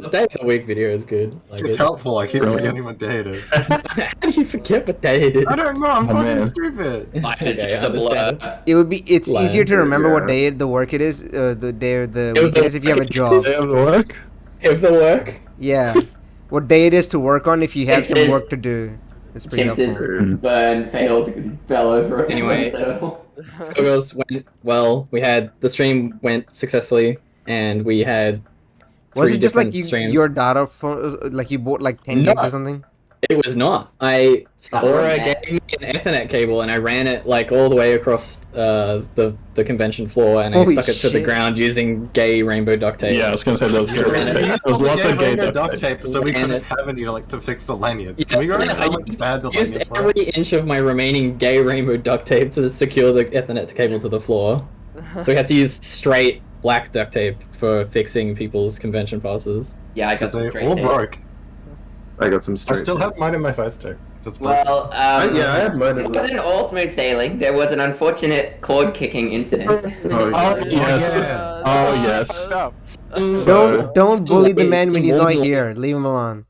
[SPEAKER 5] day of the week video is good. Like,
[SPEAKER 12] It's helpful, I keep forgetting what day it is.
[SPEAKER 5] How do you forget what day it is?
[SPEAKER 12] I don't know, I'm
[SPEAKER 7] Oh,
[SPEAKER 12] fucking
[SPEAKER 7] man.
[SPEAKER 12] stupid.
[SPEAKER 5] Okay, I understand.
[SPEAKER 1] It would be. It's
[SPEAKER 5] Lie.
[SPEAKER 1] easier to remember what
[SPEAKER 9] Yeah.
[SPEAKER 1] day the work it is, the day of the
[SPEAKER 5] If
[SPEAKER 1] week
[SPEAKER 5] the
[SPEAKER 1] it is if you have a
[SPEAKER 5] work
[SPEAKER 1] job.
[SPEAKER 7] Day of the work?
[SPEAKER 5] If the work.
[SPEAKER 1] Yeah, what day it is to work on if you have
[SPEAKER 8] It
[SPEAKER 1] some
[SPEAKER 8] is-
[SPEAKER 1] work to do. It's pretty
[SPEAKER 8] Chimps'
[SPEAKER 1] helpful.
[SPEAKER 8] burn failed because he fell over.
[SPEAKER 5] Anyway. Skullgirls went well. We had the stream went successfully, and we had.
[SPEAKER 1] Was
[SPEAKER 5] 3
[SPEAKER 1] it just like
[SPEAKER 5] different
[SPEAKER 1] you
[SPEAKER 5] streams.
[SPEAKER 1] your data phone like you bought like 10
[SPEAKER 5] No.
[SPEAKER 1] gigs or something?
[SPEAKER 5] It was not. Laura
[SPEAKER 8] Yeah.
[SPEAKER 5] gave me an Ethernet cable, and I ran it like all the way across the convention floor, and I
[SPEAKER 1] Holy
[SPEAKER 5] stuck it to the
[SPEAKER 1] shit.
[SPEAKER 5] ground using gay rainbow duct tape.
[SPEAKER 7] Yeah, I was gonna say there was gay duct tape. There was lots of gay duct tape.
[SPEAKER 12] tape, so we
[SPEAKER 5] And
[SPEAKER 12] couldn't
[SPEAKER 5] it-
[SPEAKER 12] have any like to fix the lanyards.
[SPEAKER 5] Yeah,
[SPEAKER 12] Can we go over
[SPEAKER 5] yeah,
[SPEAKER 12] how like bad the
[SPEAKER 5] Used
[SPEAKER 12] lanyards were?
[SPEAKER 5] every inch of my remaining gay rainbow duct tape to secure the Ethernet cable to the floor. So we had to use straight black duct tape for fixing people's convention passes.
[SPEAKER 8] Yeah, I got
[SPEAKER 12] Because
[SPEAKER 8] some
[SPEAKER 12] they
[SPEAKER 8] straight
[SPEAKER 12] all
[SPEAKER 8] tape.
[SPEAKER 12] broke.
[SPEAKER 9] I got some
[SPEAKER 12] I
[SPEAKER 9] straight.
[SPEAKER 12] still have mine in my first stick. That's broken.
[SPEAKER 8] Well,
[SPEAKER 9] Yeah, I have mine.
[SPEAKER 8] it wasn't all smooth sailing. There was an unfortunate cord kicking incident.
[SPEAKER 9] Oh,
[SPEAKER 7] Oh,
[SPEAKER 9] yeah.
[SPEAKER 7] yes.
[SPEAKER 12] yeah.
[SPEAKER 7] Oh, yes.
[SPEAKER 11] Stop.
[SPEAKER 1] Don't bully the man when he's not
[SPEAKER 5] Some
[SPEAKER 1] here. Leave him alone.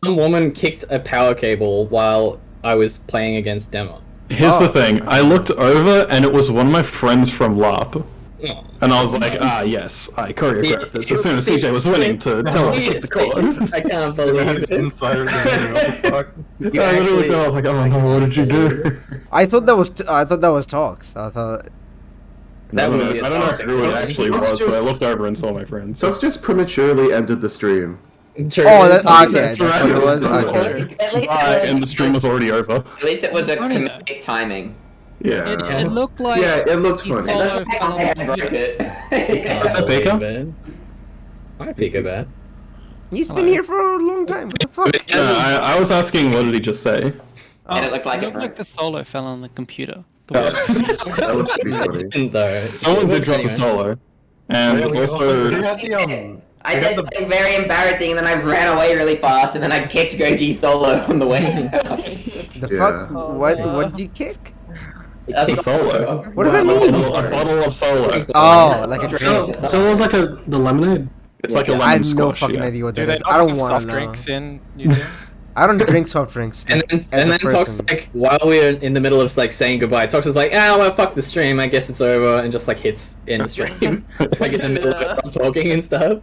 [SPEAKER 5] woman kicked a power cable while I was playing against Demo.
[SPEAKER 7] Here's the thing. I looked over, and it was one of my friends from LARP.
[SPEAKER 5] Oh.
[SPEAKER 7] And I was like, yes, I choreographed this as soon as CJ was winning to tell him to hit the cord.
[SPEAKER 5] I can't
[SPEAKER 12] They had
[SPEAKER 5] believe
[SPEAKER 12] this
[SPEAKER 5] it.
[SPEAKER 12] insider game, what the fuck?
[SPEAKER 5] You
[SPEAKER 7] I literally
[SPEAKER 5] actually-
[SPEAKER 7] looked, I was like, oh no, what did you do?
[SPEAKER 1] I thought that was talks. I thought
[SPEAKER 5] That would be a
[SPEAKER 7] I don't know
[SPEAKER 5] toxic
[SPEAKER 7] who it
[SPEAKER 5] situation.
[SPEAKER 7] actually was, but I looked over and saw my friends.
[SPEAKER 9] So it's just prematurely ended the stream.
[SPEAKER 5] True.
[SPEAKER 1] Oh, that's okay.
[SPEAKER 7] That's
[SPEAKER 1] That's what it was. Okay.
[SPEAKER 8] At least,
[SPEAKER 7] And the stream was already over.
[SPEAKER 8] at least it was a
[SPEAKER 2] Funny though.
[SPEAKER 8] comedic timing.
[SPEAKER 9] Yeah.
[SPEAKER 2] It looked like
[SPEAKER 9] Yeah, it looked
[SPEAKER 2] he
[SPEAKER 9] funny.
[SPEAKER 2] solo fell on
[SPEAKER 8] I
[SPEAKER 2] the
[SPEAKER 8] broke
[SPEAKER 2] computer.
[SPEAKER 8] it.
[SPEAKER 7] What's that, Pika?
[SPEAKER 5] Bad. Why Pika bad?
[SPEAKER 1] He's been here for a long time. What the fuck?
[SPEAKER 7] I was asking, what did he just say?
[SPEAKER 8] And it looked like
[SPEAKER 2] It
[SPEAKER 8] it
[SPEAKER 2] looked like
[SPEAKER 8] broke.
[SPEAKER 2] the solo fell on the computer.
[SPEAKER 7] Oh.
[SPEAKER 9] That was pretty
[SPEAKER 5] No, it
[SPEAKER 9] funny.
[SPEAKER 5] didn't though.
[SPEAKER 7] Someone
[SPEAKER 5] It
[SPEAKER 7] did
[SPEAKER 5] was
[SPEAKER 7] drop the
[SPEAKER 5] anyway.
[SPEAKER 7] solo. And
[SPEAKER 12] Who
[SPEAKER 7] also,
[SPEAKER 12] had the
[SPEAKER 8] I
[SPEAKER 12] We
[SPEAKER 8] said
[SPEAKER 12] got the-
[SPEAKER 8] something very embarrassing, and then I ran away really fast, and then I kicked Goji solo on the way.
[SPEAKER 1] The
[SPEAKER 9] Yeah.
[SPEAKER 1] fuck?
[SPEAKER 2] Oh,
[SPEAKER 1] What?
[SPEAKER 2] no.
[SPEAKER 1] What did you kick?
[SPEAKER 8] That's
[SPEAKER 7] solo.
[SPEAKER 1] What does that mean?
[SPEAKER 7] A bottle of solo.
[SPEAKER 1] Oh, like a
[SPEAKER 10] So,
[SPEAKER 1] drink.
[SPEAKER 10] so it was like the lemonade.
[SPEAKER 7] It's like a lemon
[SPEAKER 1] I have no
[SPEAKER 7] squash,
[SPEAKER 1] fucking
[SPEAKER 7] yeah.
[SPEAKER 1] idea what
[SPEAKER 11] Do
[SPEAKER 1] that
[SPEAKER 11] they
[SPEAKER 1] is.
[SPEAKER 11] not
[SPEAKER 1] I don't
[SPEAKER 11] have
[SPEAKER 1] want to
[SPEAKER 11] soft
[SPEAKER 1] know.
[SPEAKER 11] drinks in New Zealand?
[SPEAKER 1] I don't drink soft drinks.
[SPEAKER 5] And
[SPEAKER 1] as a
[SPEAKER 5] then Tox
[SPEAKER 1] person.
[SPEAKER 5] like while we're in the middle of like saying goodbye, Tox was like, well fuck the stream, I guess it's over, and just like hits end stream. Like in the middle of everyone talking and stuff.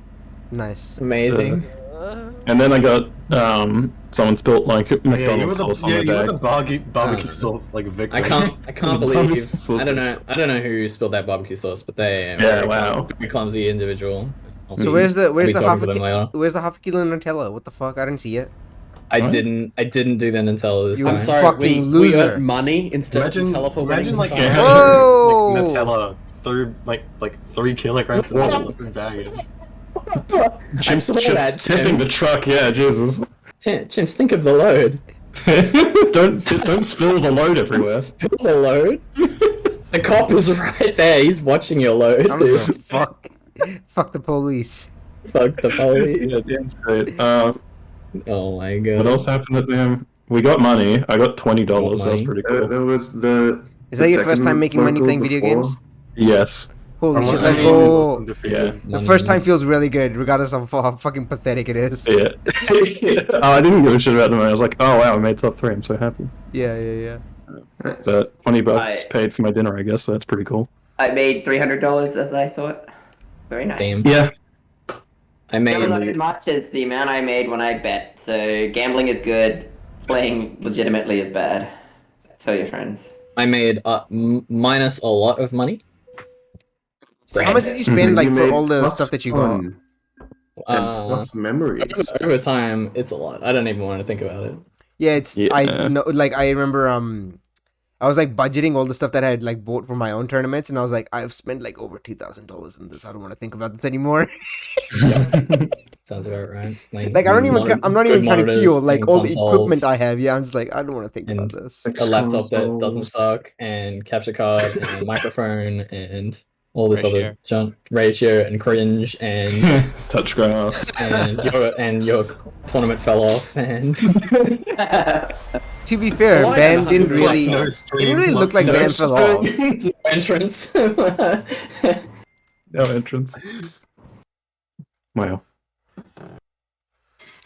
[SPEAKER 1] Nice.
[SPEAKER 5] Amazing.
[SPEAKER 7] And then I got someone spilled like
[SPEAKER 12] Yeah, you were
[SPEAKER 7] McDonald's sauce on my
[SPEAKER 12] you were
[SPEAKER 7] bag.
[SPEAKER 12] the barbecue sauce like victim.
[SPEAKER 5] I can't believe I don't know who spilled that barbecue sauce, but they are a very clumsy individual.
[SPEAKER 1] So where's the half
[SPEAKER 5] to them later.
[SPEAKER 1] where's the half a kilo Nutella? What the fuck? I didn't see it.
[SPEAKER 5] I didn't do the Nutella this
[SPEAKER 1] You
[SPEAKER 5] time.
[SPEAKER 13] I'm sorry,
[SPEAKER 1] fucking
[SPEAKER 13] we
[SPEAKER 1] loser.
[SPEAKER 13] earned money instead of Nutella for
[SPEAKER 12] Imagine
[SPEAKER 13] winning
[SPEAKER 12] like,
[SPEAKER 13] this time.
[SPEAKER 1] Whoa!
[SPEAKER 12] like Nutella through like 3 kilograms of Nutella through baggage.
[SPEAKER 7] Chimps tipping the truck, yeah, Jesus.
[SPEAKER 5] Chimps, think of the load.
[SPEAKER 7] don't spill the load everywhere.
[SPEAKER 5] Spill the load. The cop is right there. He's watching your load,
[SPEAKER 1] I don't
[SPEAKER 5] dude.
[SPEAKER 1] give a fuck. Fuck the police.
[SPEAKER 5] Fuck the police.
[SPEAKER 7] Yeah, damn straight.
[SPEAKER 5] Oh my god.
[SPEAKER 7] What else happened at them? We got money. I got $20. That was pretty cool.
[SPEAKER 9] There was the.
[SPEAKER 1] Is that your first time making money playing video games?
[SPEAKER 7] Yes.
[SPEAKER 1] Holy shit, let's go.
[SPEAKER 7] Yeah.
[SPEAKER 1] The first time feels really good, regardless of how fucking pathetic it is.
[SPEAKER 7] Yeah. Oh, I didn't give a shit about the money. I was like, oh wow, I made top 3. I'm so happy.
[SPEAKER 1] Yeah.
[SPEAKER 7] But $20 paid for my dinner, I guess. So that's pretty cool.
[SPEAKER 8] I made $300 as I thought. Very nice.
[SPEAKER 5] Damn.
[SPEAKER 7] Yeah.
[SPEAKER 5] I made
[SPEAKER 8] Not as much as the amount I made when I bet. So gambling is good. Playing legitimately is bad. Tell your friends.
[SPEAKER 5] I made minus a lot of money. So
[SPEAKER 1] How much did you spend like
[SPEAKER 9] You
[SPEAKER 1] for
[SPEAKER 9] made
[SPEAKER 1] all the
[SPEAKER 9] plus
[SPEAKER 1] stuff that you got?
[SPEAKER 9] fun and plus memories.
[SPEAKER 5] Over time, it's a lot. I don't even want to think about it.
[SPEAKER 1] Yeah, it's
[SPEAKER 7] Yeah.
[SPEAKER 1] I know like I remember I was like budgeting all the stuff that I had like bought for my own tournaments, and I was like, I've spent like over $2,000 in this. I don't want to think about this anymore.
[SPEAKER 5] Sounds about right.
[SPEAKER 1] Like I'm not even trying to feel like all the
[SPEAKER 5] consoles,
[SPEAKER 1] equipment I have. Yeah, I'm just like I don't want to think about this.
[SPEAKER 5] a laptop that doesn't suck, and capture card, and a microphone, and all this other junk, ratio and cringe, and
[SPEAKER 7] touch grass,
[SPEAKER 5] and your tournament fell off, and
[SPEAKER 1] To be fair, BAM didn't really look like BAM fell off.
[SPEAKER 5] Entrance.
[SPEAKER 7] No entrance. Wow.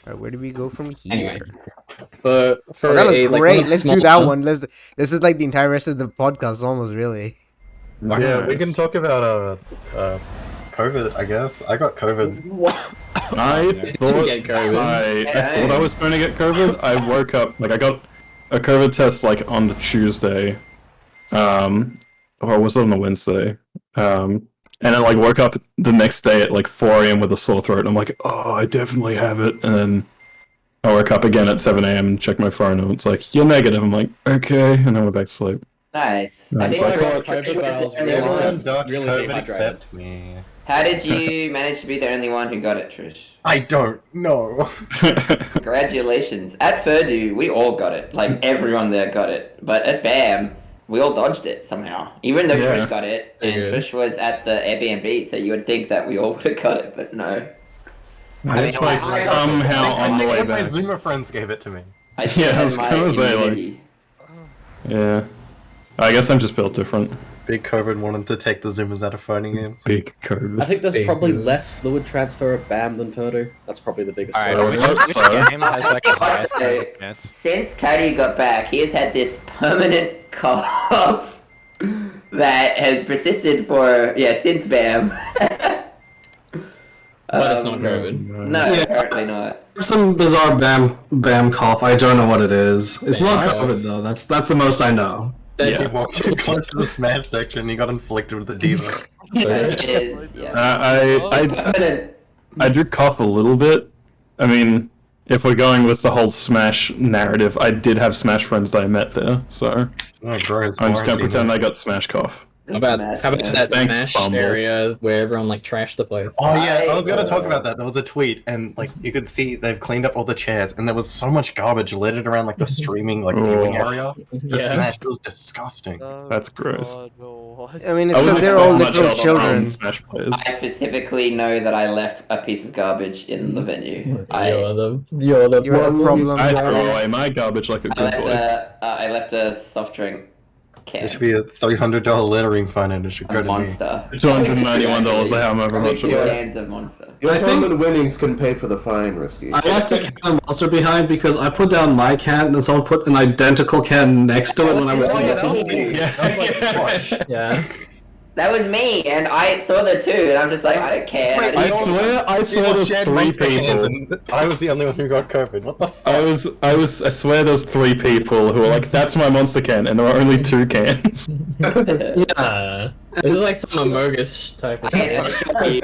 [SPEAKER 1] Alright, where do we go from here?
[SPEAKER 5] Anyway, for
[SPEAKER 1] that looks
[SPEAKER 5] like,
[SPEAKER 1] great. Let's do that
[SPEAKER 5] smaller-
[SPEAKER 1] one. This is like the entire rest of the podcast, almost really.
[SPEAKER 12] Yeah, we can talk about COVID. I guess I got COVID.
[SPEAKER 7] I thought I was going to get COVID. I woke up I got a COVID test like on the Tuesday, or was it on the Wednesday? And I like woke up the next day at like 4 a.m. with a sore throat. And I'm like, oh, I definitely have it. And then I woke up again at 7 a.m. and checked my phone, and it's like, you're negative. I'm like, okay, and I went back to sleep.
[SPEAKER 8] Nice. I
[SPEAKER 7] Nice.
[SPEAKER 8] think
[SPEAKER 7] So I
[SPEAKER 8] I
[SPEAKER 7] thought-
[SPEAKER 12] Everyone ducked COVID except me.
[SPEAKER 8] How did you manage to be the only one who got it, Trish?
[SPEAKER 12] I don't know.
[SPEAKER 8] Congratulations. At Furdu, we all got it. Like, everyone there got it. But at BAM, we all dodged it somehow. Even though
[SPEAKER 7] Yeah.
[SPEAKER 8] Trish got it, and Trish was at the Airbnb, so you would think that we all would have got it, but no.
[SPEAKER 7] It's like somehow on the way
[SPEAKER 12] My
[SPEAKER 7] back.
[SPEAKER 12] Zoomer friends gave it to me.
[SPEAKER 7] Yeah, I was gonna say like, yeah. I guess I'm just built different.
[SPEAKER 12] Big COVID wanted to take the Zoomers out of fighting games.
[SPEAKER 7] Big COVID.
[SPEAKER 13] I think there's probably less fluid transfer at BAM than Purdue. That's probably the biggest
[SPEAKER 11] Alright,
[SPEAKER 13] problem.
[SPEAKER 8] Since Cody got back, he has had this permanent cough that has persisted for, since BAM.
[SPEAKER 5] But it's not COVID.
[SPEAKER 8] No, apparently not.
[SPEAKER 10] Some bizarre BAM cough. I don't know what it is. It's not COVID though. That's the most I know.
[SPEAKER 12] He walked in close to the Smash section and he got inflicted with the diva.
[SPEAKER 8] It is, yeah.
[SPEAKER 7] I do cough a little bit. I mean, if we're going with the whole Smash narrative, I did have Smash friends that I met there, so I'm just gonna pretend I got Smash cough.
[SPEAKER 5] How about that
[SPEAKER 7] Thanks,
[SPEAKER 5] Smash
[SPEAKER 7] Fumble.
[SPEAKER 5] area where everyone like trashed the place?
[SPEAKER 12] Oh yeah, I was gonna talk about that. There was a tweet, and like you could see they've cleaned up all the chairs, and there was so much garbage littered around like the streaming viewing area. The Smash, it was disgusting.
[SPEAKER 7] That's gross.
[SPEAKER 1] I mean, it's because they're all literal children.
[SPEAKER 7] Smash players.
[SPEAKER 8] I specifically know that I left a piece of garbage in the venue.
[SPEAKER 5] You're the
[SPEAKER 1] problem.
[SPEAKER 7] I throw away my garbage like a good boy.
[SPEAKER 8] I left a soft drink can.
[SPEAKER 12] There should be a $300 littering fine, and it should go to
[SPEAKER 8] Monster.
[SPEAKER 12] me.
[SPEAKER 7] $291, however much it was.
[SPEAKER 8] Cans of Monster.
[SPEAKER 9] Your tournament winnings can pay for the fine, Risky.
[SPEAKER 10] I left a can of Monster behind because I put down my can and someone put an identical can next to it when I went to
[SPEAKER 12] Yeah.
[SPEAKER 5] Yeah.
[SPEAKER 8] That was me, and I saw the two, and I was just like, I don't care.
[SPEAKER 12] Wait,
[SPEAKER 7] I swear there's three people.
[SPEAKER 12] I was the only one who got COVID. What the fuck?
[SPEAKER 7] I swear there's three people who were like, that's my monster can, and there were only 2 cans.
[SPEAKER 5] Yeah. It was like some Amogus type of thing.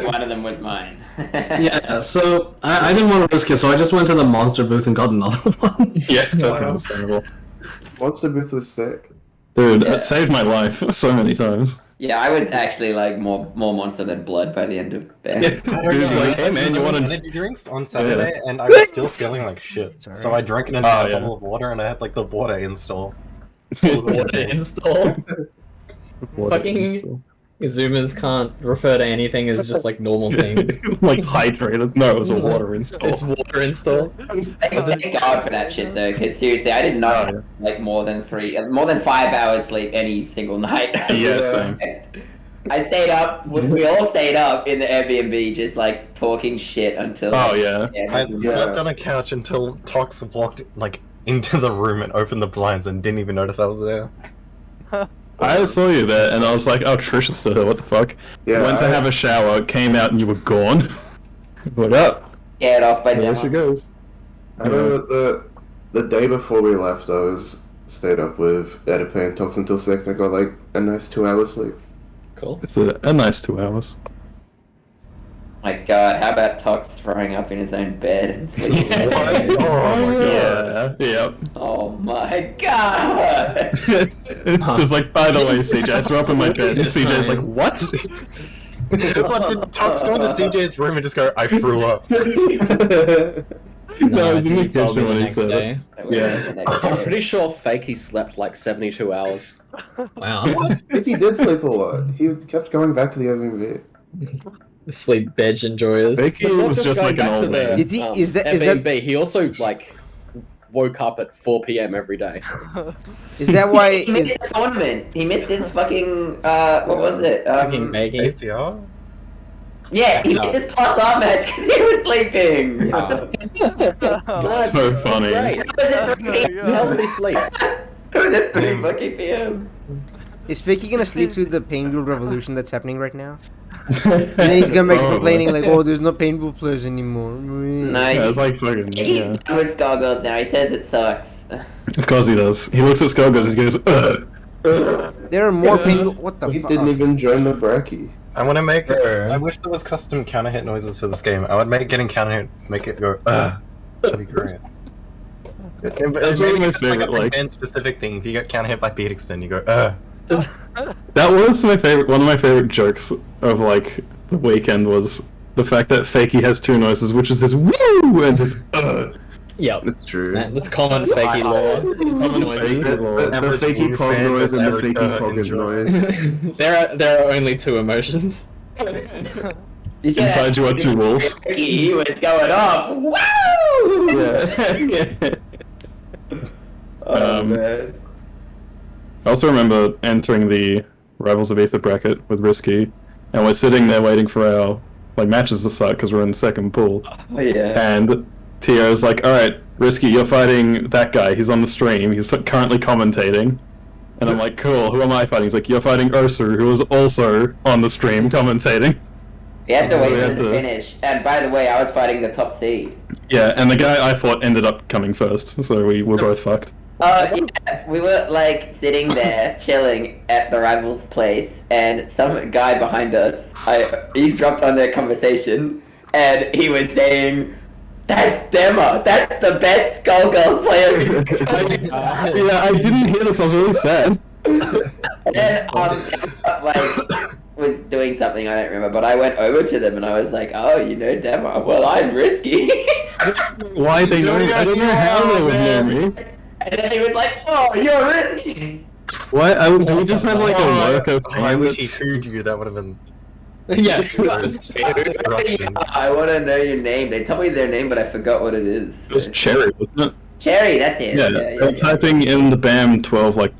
[SPEAKER 8] One of them was mine.
[SPEAKER 10] Yeah, so I didn't want to risk it, so I just went to the monster booth and got another one.
[SPEAKER 7] Yeah, that's understandable.
[SPEAKER 9] Monster booth was sick.
[SPEAKER 7] Dude, it saved my life so many times.
[SPEAKER 8] Yeah, I was actually like more monster than blood by the end of BAM.
[SPEAKER 12] I don't know,
[SPEAKER 7] like, hey man, you want
[SPEAKER 12] energy drinks on Saturday, and I was still feeling like shit. So I drank an entire bottle of water, and I had like the water install.
[SPEAKER 5] Water install. Fucking Zoomers can't refer to anything as just like normal things.
[SPEAKER 7] Like hydrated. No, it was a water install.
[SPEAKER 5] It's water install.
[SPEAKER 8] Thank God for that shit though, because seriously, I did not like more than 5 hours sleep any single night.
[SPEAKER 7] Yeah, same.
[SPEAKER 8] I stayed up. We all stayed up in the Airbnb, just like talking shit until.
[SPEAKER 7] Oh yeah.
[SPEAKER 12] I slept on a couch until Tox walked like into the room and opened the blinds and didn't even notice I was there.
[SPEAKER 7] I saw you there, and I was like, "Oh, Trish is still here. What the fuck?"
[SPEAKER 9] Yeah,
[SPEAKER 7] Went to have a shower, came out, and you were gone. What up?
[SPEAKER 8] Get off by
[SPEAKER 7] There she goes.
[SPEAKER 9] I remember the day before we left, I stayed up with Edipe and Tox until 6, and I got like a nice 2 hours sleep.
[SPEAKER 5] Cool.
[SPEAKER 7] It's a nice 2 hours.
[SPEAKER 8] My God, how about Tox throwing up in his own bed and sleeping?
[SPEAKER 7] Yeah. Yep.
[SPEAKER 8] Oh my God!
[SPEAKER 7] It's just like, by the way, CJ, I threw up in my bed, and CJ's like, what?
[SPEAKER 12] What, did Tox go into CJ's room and just go, I threw up?
[SPEAKER 7] No,
[SPEAKER 5] I
[SPEAKER 7] he didn't
[SPEAKER 5] think he told
[SPEAKER 7] catch it
[SPEAKER 5] me
[SPEAKER 7] when
[SPEAKER 5] the
[SPEAKER 7] he
[SPEAKER 5] next
[SPEAKER 7] said
[SPEAKER 5] day.
[SPEAKER 7] it. Yeah.
[SPEAKER 13] I'm pretty sure Fakey slept like 72 hours.
[SPEAKER 5] Wow.
[SPEAKER 9] He did sleep a lot. He kept going back to the Airbnb.
[SPEAKER 5] Sleep bed enjoyers.
[SPEAKER 7] Vicky
[SPEAKER 13] Not
[SPEAKER 7] was just like
[SPEAKER 13] going
[SPEAKER 7] an
[SPEAKER 13] back to
[SPEAKER 7] old man.
[SPEAKER 13] the,
[SPEAKER 1] Is that
[SPEAKER 13] Airbnb. He also like woke up at 4 p.m. every day.
[SPEAKER 1] Is that why?
[SPEAKER 8] He missed the tournament. He missed his fucking what was it?
[SPEAKER 5] Fucking Maggie.
[SPEAKER 12] ACR?
[SPEAKER 8] Yeah, he missed his plus R match because he was sleeping.
[SPEAKER 7] That's so funny.
[SPEAKER 13] Great.
[SPEAKER 8] It was at 3 p.m.
[SPEAKER 13] How did he sleep?
[SPEAKER 8] It was at 3 fucking p.m.
[SPEAKER 1] Is Fakey gonna sleep through the pain wheel revolution that's happening right now? And then he's gonna make complaining like, "Oh, there's no paintball players anymore."
[SPEAKER 8] No,
[SPEAKER 7] Yeah, it's like fucking.
[SPEAKER 8] he's
[SPEAKER 7] Yeah.
[SPEAKER 8] done with Skullgirls now. He says it sucks.
[SPEAKER 7] Of course he does. He looks at Skullgirls and he goes, ugh.
[SPEAKER 1] There are more paintball. What the
[SPEAKER 9] He
[SPEAKER 1] fuck?
[SPEAKER 9] didn't even join the bracky.
[SPEAKER 12] I want to make
[SPEAKER 5] Sure.
[SPEAKER 12] I wish there was custom counter hit noises for this game. I would make getting counter hit, make it go, ugh. That'd be great.
[SPEAKER 7] That's one of my favorite, like-
[SPEAKER 12] a specific thing. If you get counter hit by beat extend, you go, ugh.
[SPEAKER 7] That was my favorite. One of my favorite jokes of like the weekend was the fact that Fakey has 2 noises, which is his woo and his
[SPEAKER 5] Yep.
[SPEAKER 9] That's true.
[SPEAKER 5] That's common Fakey lore. These two noises.
[SPEAKER 9] The fakey pog noise and the fakey pog noise.
[SPEAKER 5] There are only 2 emotions.
[SPEAKER 7] Inside you are 2 wolves.
[SPEAKER 8] He was going off. Woo!
[SPEAKER 7] Yeah.
[SPEAKER 9] Oh man.
[SPEAKER 7] I also remember entering the Rivals of Aether bracket with Risky, and we're sitting there waiting for our like matches to start because we're in the second pool.
[SPEAKER 8] Oh yeah.
[SPEAKER 7] And Tio's like, "Alright, Risky, you're fighting that guy. He's on the stream. He's currently commentating." And I'm like, "Cool. Who am I fighting?" He's like, "You're fighting Ursu, who is also on the stream commentating."
[SPEAKER 8] You have to wait
[SPEAKER 7] So we
[SPEAKER 8] for
[SPEAKER 7] had
[SPEAKER 8] the
[SPEAKER 7] to-
[SPEAKER 8] finish. And by the way, I was fighting the top seed.
[SPEAKER 7] Yeah, and the guy I fought ended up coming first, so we were both fucked.
[SPEAKER 8] Yeah, we were like sitting there chilling at the rival's place, and some guy behind us, eavesdropped on their conversation, and he was saying, "That's Dema. That's the best Skullgirls player."
[SPEAKER 7] Yeah, I didn't hear this. I was really sad.
[SPEAKER 8] And then was doing something I don't remember, but I went over to them and I was like, "Oh, you know Dema? Well, I'm Risky."
[SPEAKER 7] Why they know me? I don't know how they would know me.
[SPEAKER 8] And then he was like, "Oh, you're Risky."
[SPEAKER 7] What? Do we just have like a lurker fan
[SPEAKER 12] I wish he
[SPEAKER 7] that's-
[SPEAKER 12] heard you. That would have been.
[SPEAKER 5] Yeah.
[SPEAKER 8] I want to know your name. They told me their name, but I forgot what it is.
[SPEAKER 7] It was Cherry, wasn't it?
[SPEAKER 8] Cherry, that's it.
[SPEAKER 7] Yeah, I'm typing in the BAM12 like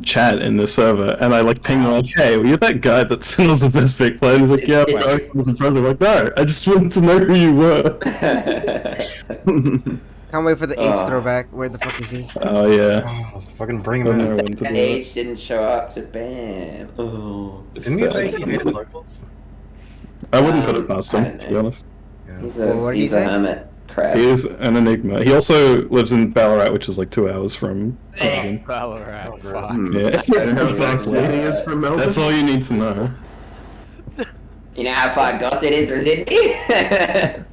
[SPEAKER 7] chat in the server, and I like ping them like, "Hey, were you that guy that sends the best pick player?" And he's like, "Yeah, I was in front of like, no, I just wanted to know who you were."
[SPEAKER 1] Can't wait for the AIDS throwback. Where the fuck is he?
[SPEAKER 7] Oh yeah.
[SPEAKER 12] Oh, fucking bring him in.
[SPEAKER 8] That age didn't show up to BAM.
[SPEAKER 6] Oh.
[SPEAKER 12] Didn't he say he hated locals?
[SPEAKER 7] I wouldn't put it past him, to be honest.
[SPEAKER 8] He's
[SPEAKER 1] Well, what did he
[SPEAKER 8] he's a
[SPEAKER 1] say?
[SPEAKER 8] hermit crab.
[SPEAKER 7] He is an enigma. He also lives in Ballarat, which is like 2 hours from Melbourne.
[SPEAKER 11] Ballarat. Fuck.
[SPEAKER 7] Yeah, exactly.
[SPEAKER 9] Sydney is from Melbourne.
[SPEAKER 7] That's all you need to know.
[SPEAKER 8] You know how far GOCE it is from Sydney?
[SPEAKER 9] Yeah.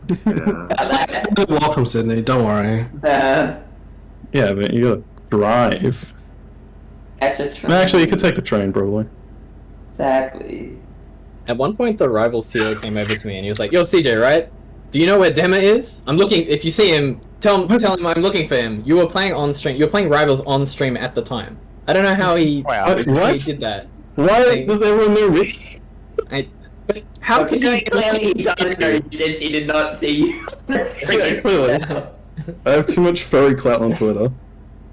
[SPEAKER 10] Walk from Sydney, don't worry.
[SPEAKER 7] Yeah, but you gotta drive.
[SPEAKER 8] Catch a train.
[SPEAKER 7] No, actually, you could take the train, probably.
[SPEAKER 8] Exactly.
[SPEAKER 5] At one point, the Rivals TO came over to me and he was like, "Yo, CJ, right? Do you know where Dema is? I'm looking. If you see him, tell him I'm looking for him. You were playing on stream. You were playing Rivals on stream at the time. I don't know how he,
[SPEAKER 11] Wow.
[SPEAKER 5] he
[SPEAKER 7] What?
[SPEAKER 5] did that.
[SPEAKER 7] Why does everyone know me?
[SPEAKER 5] But how could he?
[SPEAKER 8] Clearly, he doesn't know since he did not see you on the stream.
[SPEAKER 7] Clearly. I have too much furry clout on Twitter.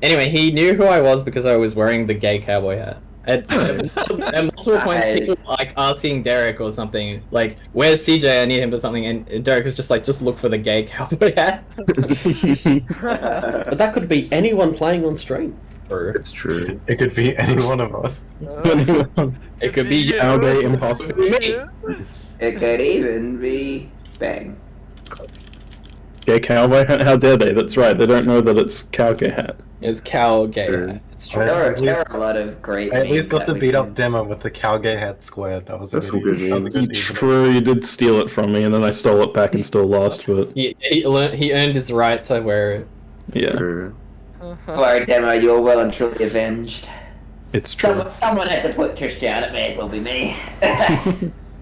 [SPEAKER 5] Anyway, he knew who I was because I was wearing the gay cowboy hat. At multiple points, people were, like asking Derek or something, like, "Where's CJ? I need him for something." And Derek is just like, "Just look for the gay cowboy hat."
[SPEAKER 13] But that could be anyone playing on stream.
[SPEAKER 9] It's true.
[SPEAKER 12] It could be any one of us.
[SPEAKER 5] It could be
[SPEAKER 7] Cowboy imposter.
[SPEAKER 5] me.
[SPEAKER 8] It could even be Bang.
[SPEAKER 7] Gay cowboy hat? How dare they? That's right. They don't know that it's cowboy hat.
[SPEAKER 5] It's cow gay hat. It's true.
[SPEAKER 8] There are a lot of great.
[SPEAKER 12] I at least got
[SPEAKER 8] names
[SPEAKER 12] to
[SPEAKER 8] that
[SPEAKER 12] beat
[SPEAKER 8] we
[SPEAKER 12] up
[SPEAKER 8] can-
[SPEAKER 12] Demo with the cowgay hat squared. That was a
[SPEAKER 9] That's
[SPEAKER 12] good.
[SPEAKER 9] some good
[SPEAKER 12] That was a good
[SPEAKER 9] names.
[SPEAKER 12] evening.
[SPEAKER 7] True, you did steal it from me, and then I stole it back and still lost, but
[SPEAKER 5] He earned his right to wear it.
[SPEAKER 7] yeah,
[SPEAKER 9] True.
[SPEAKER 8] Sorry, Demo, you're well and truly avenged.
[SPEAKER 7] it's true.
[SPEAKER 8] Someone had to put Trish down. It may as well be me.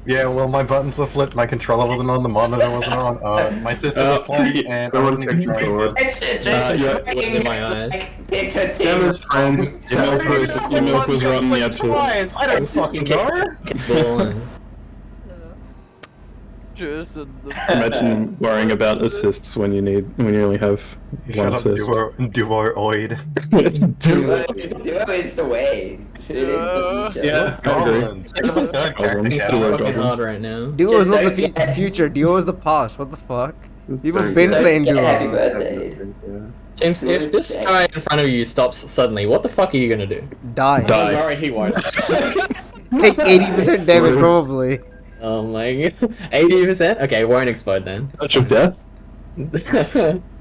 [SPEAKER 12] Yeah, well, my buttons were flipped, my controller wasn't on, the monitor wasn't on. My sister was playing, and I wasn't even trying.
[SPEAKER 7] Yeah,
[SPEAKER 5] it was in my eyes.
[SPEAKER 9] Emma's friend.
[SPEAKER 7] Your milk was rotten yet too.
[SPEAKER 12] I don't fucking know.
[SPEAKER 3] Just in the
[SPEAKER 7] Imagine worrying about assists when you only have one assist.
[SPEAKER 12] Duo-oid.
[SPEAKER 8] Duo is the way. It is the future.
[SPEAKER 5] Yeah.
[SPEAKER 12] Goblins.
[SPEAKER 5] This is
[SPEAKER 7] Goblins.
[SPEAKER 5] fucking hard right now.
[SPEAKER 1] Duo is not the
[SPEAKER 8] Just don't
[SPEAKER 1] future. Duo is the past. What the fuck? People
[SPEAKER 9] Don't
[SPEAKER 1] been
[SPEAKER 9] get-
[SPEAKER 1] playing
[SPEAKER 8] Happy
[SPEAKER 1] Duo.
[SPEAKER 8] birthday.
[SPEAKER 5] James, if this guy in front of you stops suddenly, what the fuck are you gonna do?
[SPEAKER 1] Die.
[SPEAKER 7] Die.
[SPEAKER 5] Sorry, he won't.
[SPEAKER 1] Take 80% damage probably.
[SPEAKER 5] Oh my god. 80%? Okay, it won't explode then.
[SPEAKER 7] Touch of death?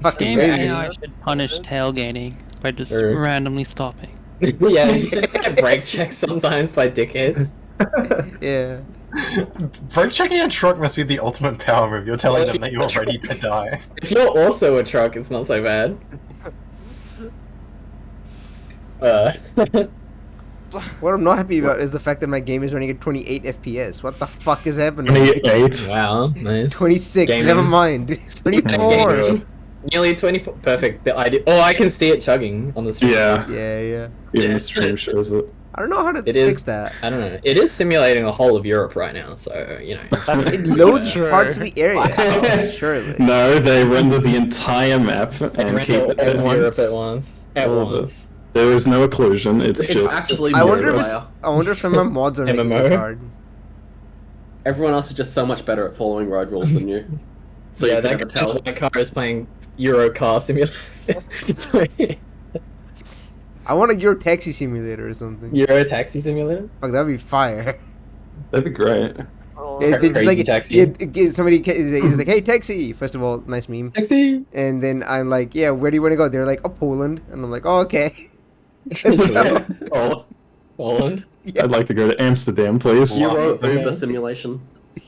[SPEAKER 1] Fucking
[SPEAKER 2] Game
[SPEAKER 1] baby.
[SPEAKER 2] AI should punish tailgating by just
[SPEAKER 5] Sure.
[SPEAKER 2] randomly stopping.
[SPEAKER 5] Yeah, you should just get brake checks sometimes by dickheads.
[SPEAKER 1] Yeah.
[SPEAKER 12] Brake checking a truck must be the ultimate power move. You're telling them that you're ready to die.
[SPEAKER 5] If you're also a truck, it's not so bad.
[SPEAKER 1] What I'm not happy about is the fact that my game is running at 28 FPS. What the fuck is happening?
[SPEAKER 7] 28.
[SPEAKER 5] Wow, nice.
[SPEAKER 1] 26,
[SPEAKER 5] Gaming.
[SPEAKER 1] never mind. It's 24.
[SPEAKER 5] Nearly 24. Perfect. The idea. Oh, I can see it chugging on the stream.
[SPEAKER 7] Yeah,
[SPEAKER 1] Yeah.
[SPEAKER 7] even the stream shows it.
[SPEAKER 1] I don't know how to
[SPEAKER 5] It
[SPEAKER 1] fix
[SPEAKER 5] is.
[SPEAKER 1] that.
[SPEAKER 5] I don't know. It is simulating the whole of Europe right now, so you know.
[SPEAKER 1] It loads parts of the area. Surely.
[SPEAKER 7] No, they render the entire map and keep
[SPEAKER 5] Render
[SPEAKER 7] it
[SPEAKER 5] all
[SPEAKER 7] at
[SPEAKER 5] of
[SPEAKER 7] once.
[SPEAKER 5] Europe at once. At
[SPEAKER 7] All of it.
[SPEAKER 5] once.
[SPEAKER 7] There is no occlusion. It's just
[SPEAKER 13] actually
[SPEAKER 1] I wonder if
[SPEAKER 13] multiplayer.
[SPEAKER 1] I wonder if some of my mods are making this
[SPEAKER 5] MMO?
[SPEAKER 1] hard.
[SPEAKER 13] Everyone else is just so much better at following road rules than you. So
[SPEAKER 5] yeah,
[SPEAKER 13] you can
[SPEAKER 5] that
[SPEAKER 13] never tell.
[SPEAKER 5] my car is playing Euro Car Simulator.
[SPEAKER 1] I want a Euro Taxi Simulator or something.
[SPEAKER 5] Euro Taxi Simulator.
[SPEAKER 1] Fuck, that'd be fire.
[SPEAKER 7] that'd be great.
[SPEAKER 1] They just
[SPEAKER 5] Crazy
[SPEAKER 1] like
[SPEAKER 5] taxi.
[SPEAKER 1] somebody is like, "Hey, taxi!" First of all, nice meme.
[SPEAKER 5] Taxi.
[SPEAKER 1] And then I'm like, "Yeah, where do you want to go?" They're like, "Oh, Poland," and I'm like, "Oh, okay."
[SPEAKER 5] Oh, Poland.
[SPEAKER 7] I'd like to go to Amsterdam, please.
[SPEAKER 13] Euro
[SPEAKER 5] Yeah.
[SPEAKER 13] Uber simulation.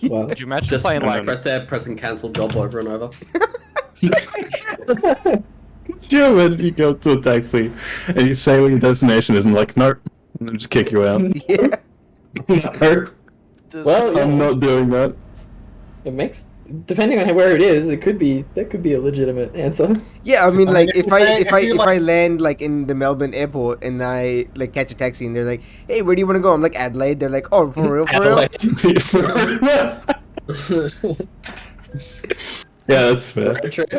[SPEAKER 5] Wow.
[SPEAKER 11] Could you imagine
[SPEAKER 13] Just
[SPEAKER 11] playing like
[SPEAKER 13] press there, press and cancel job over and over.
[SPEAKER 7] Yeah, when you go to a taxi and you say what your destination is, and like, nope, and they just kick you out.
[SPEAKER 1] Yeah.
[SPEAKER 7] No,
[SPEAKER 5] Well, yeah.
[SPEAKER 7] I'm not doing that.
[SPEAKER 5] It makes, depending on where it is, that could be a legitimate answer.
[SPEAKER 1] Yeah, I mean, like, if
[SPEAKER 12] if
[SPEAKER 1] I land like in the Melbourne airport and I like catch a taxi and they're like, "Hey, where do you want to go?" I'm like, "Adelaide." They're like, "Oh, for real, for real?"
[SPEAKER 7] Yeah, that's fair.
[SPEAKER 5] Road trip.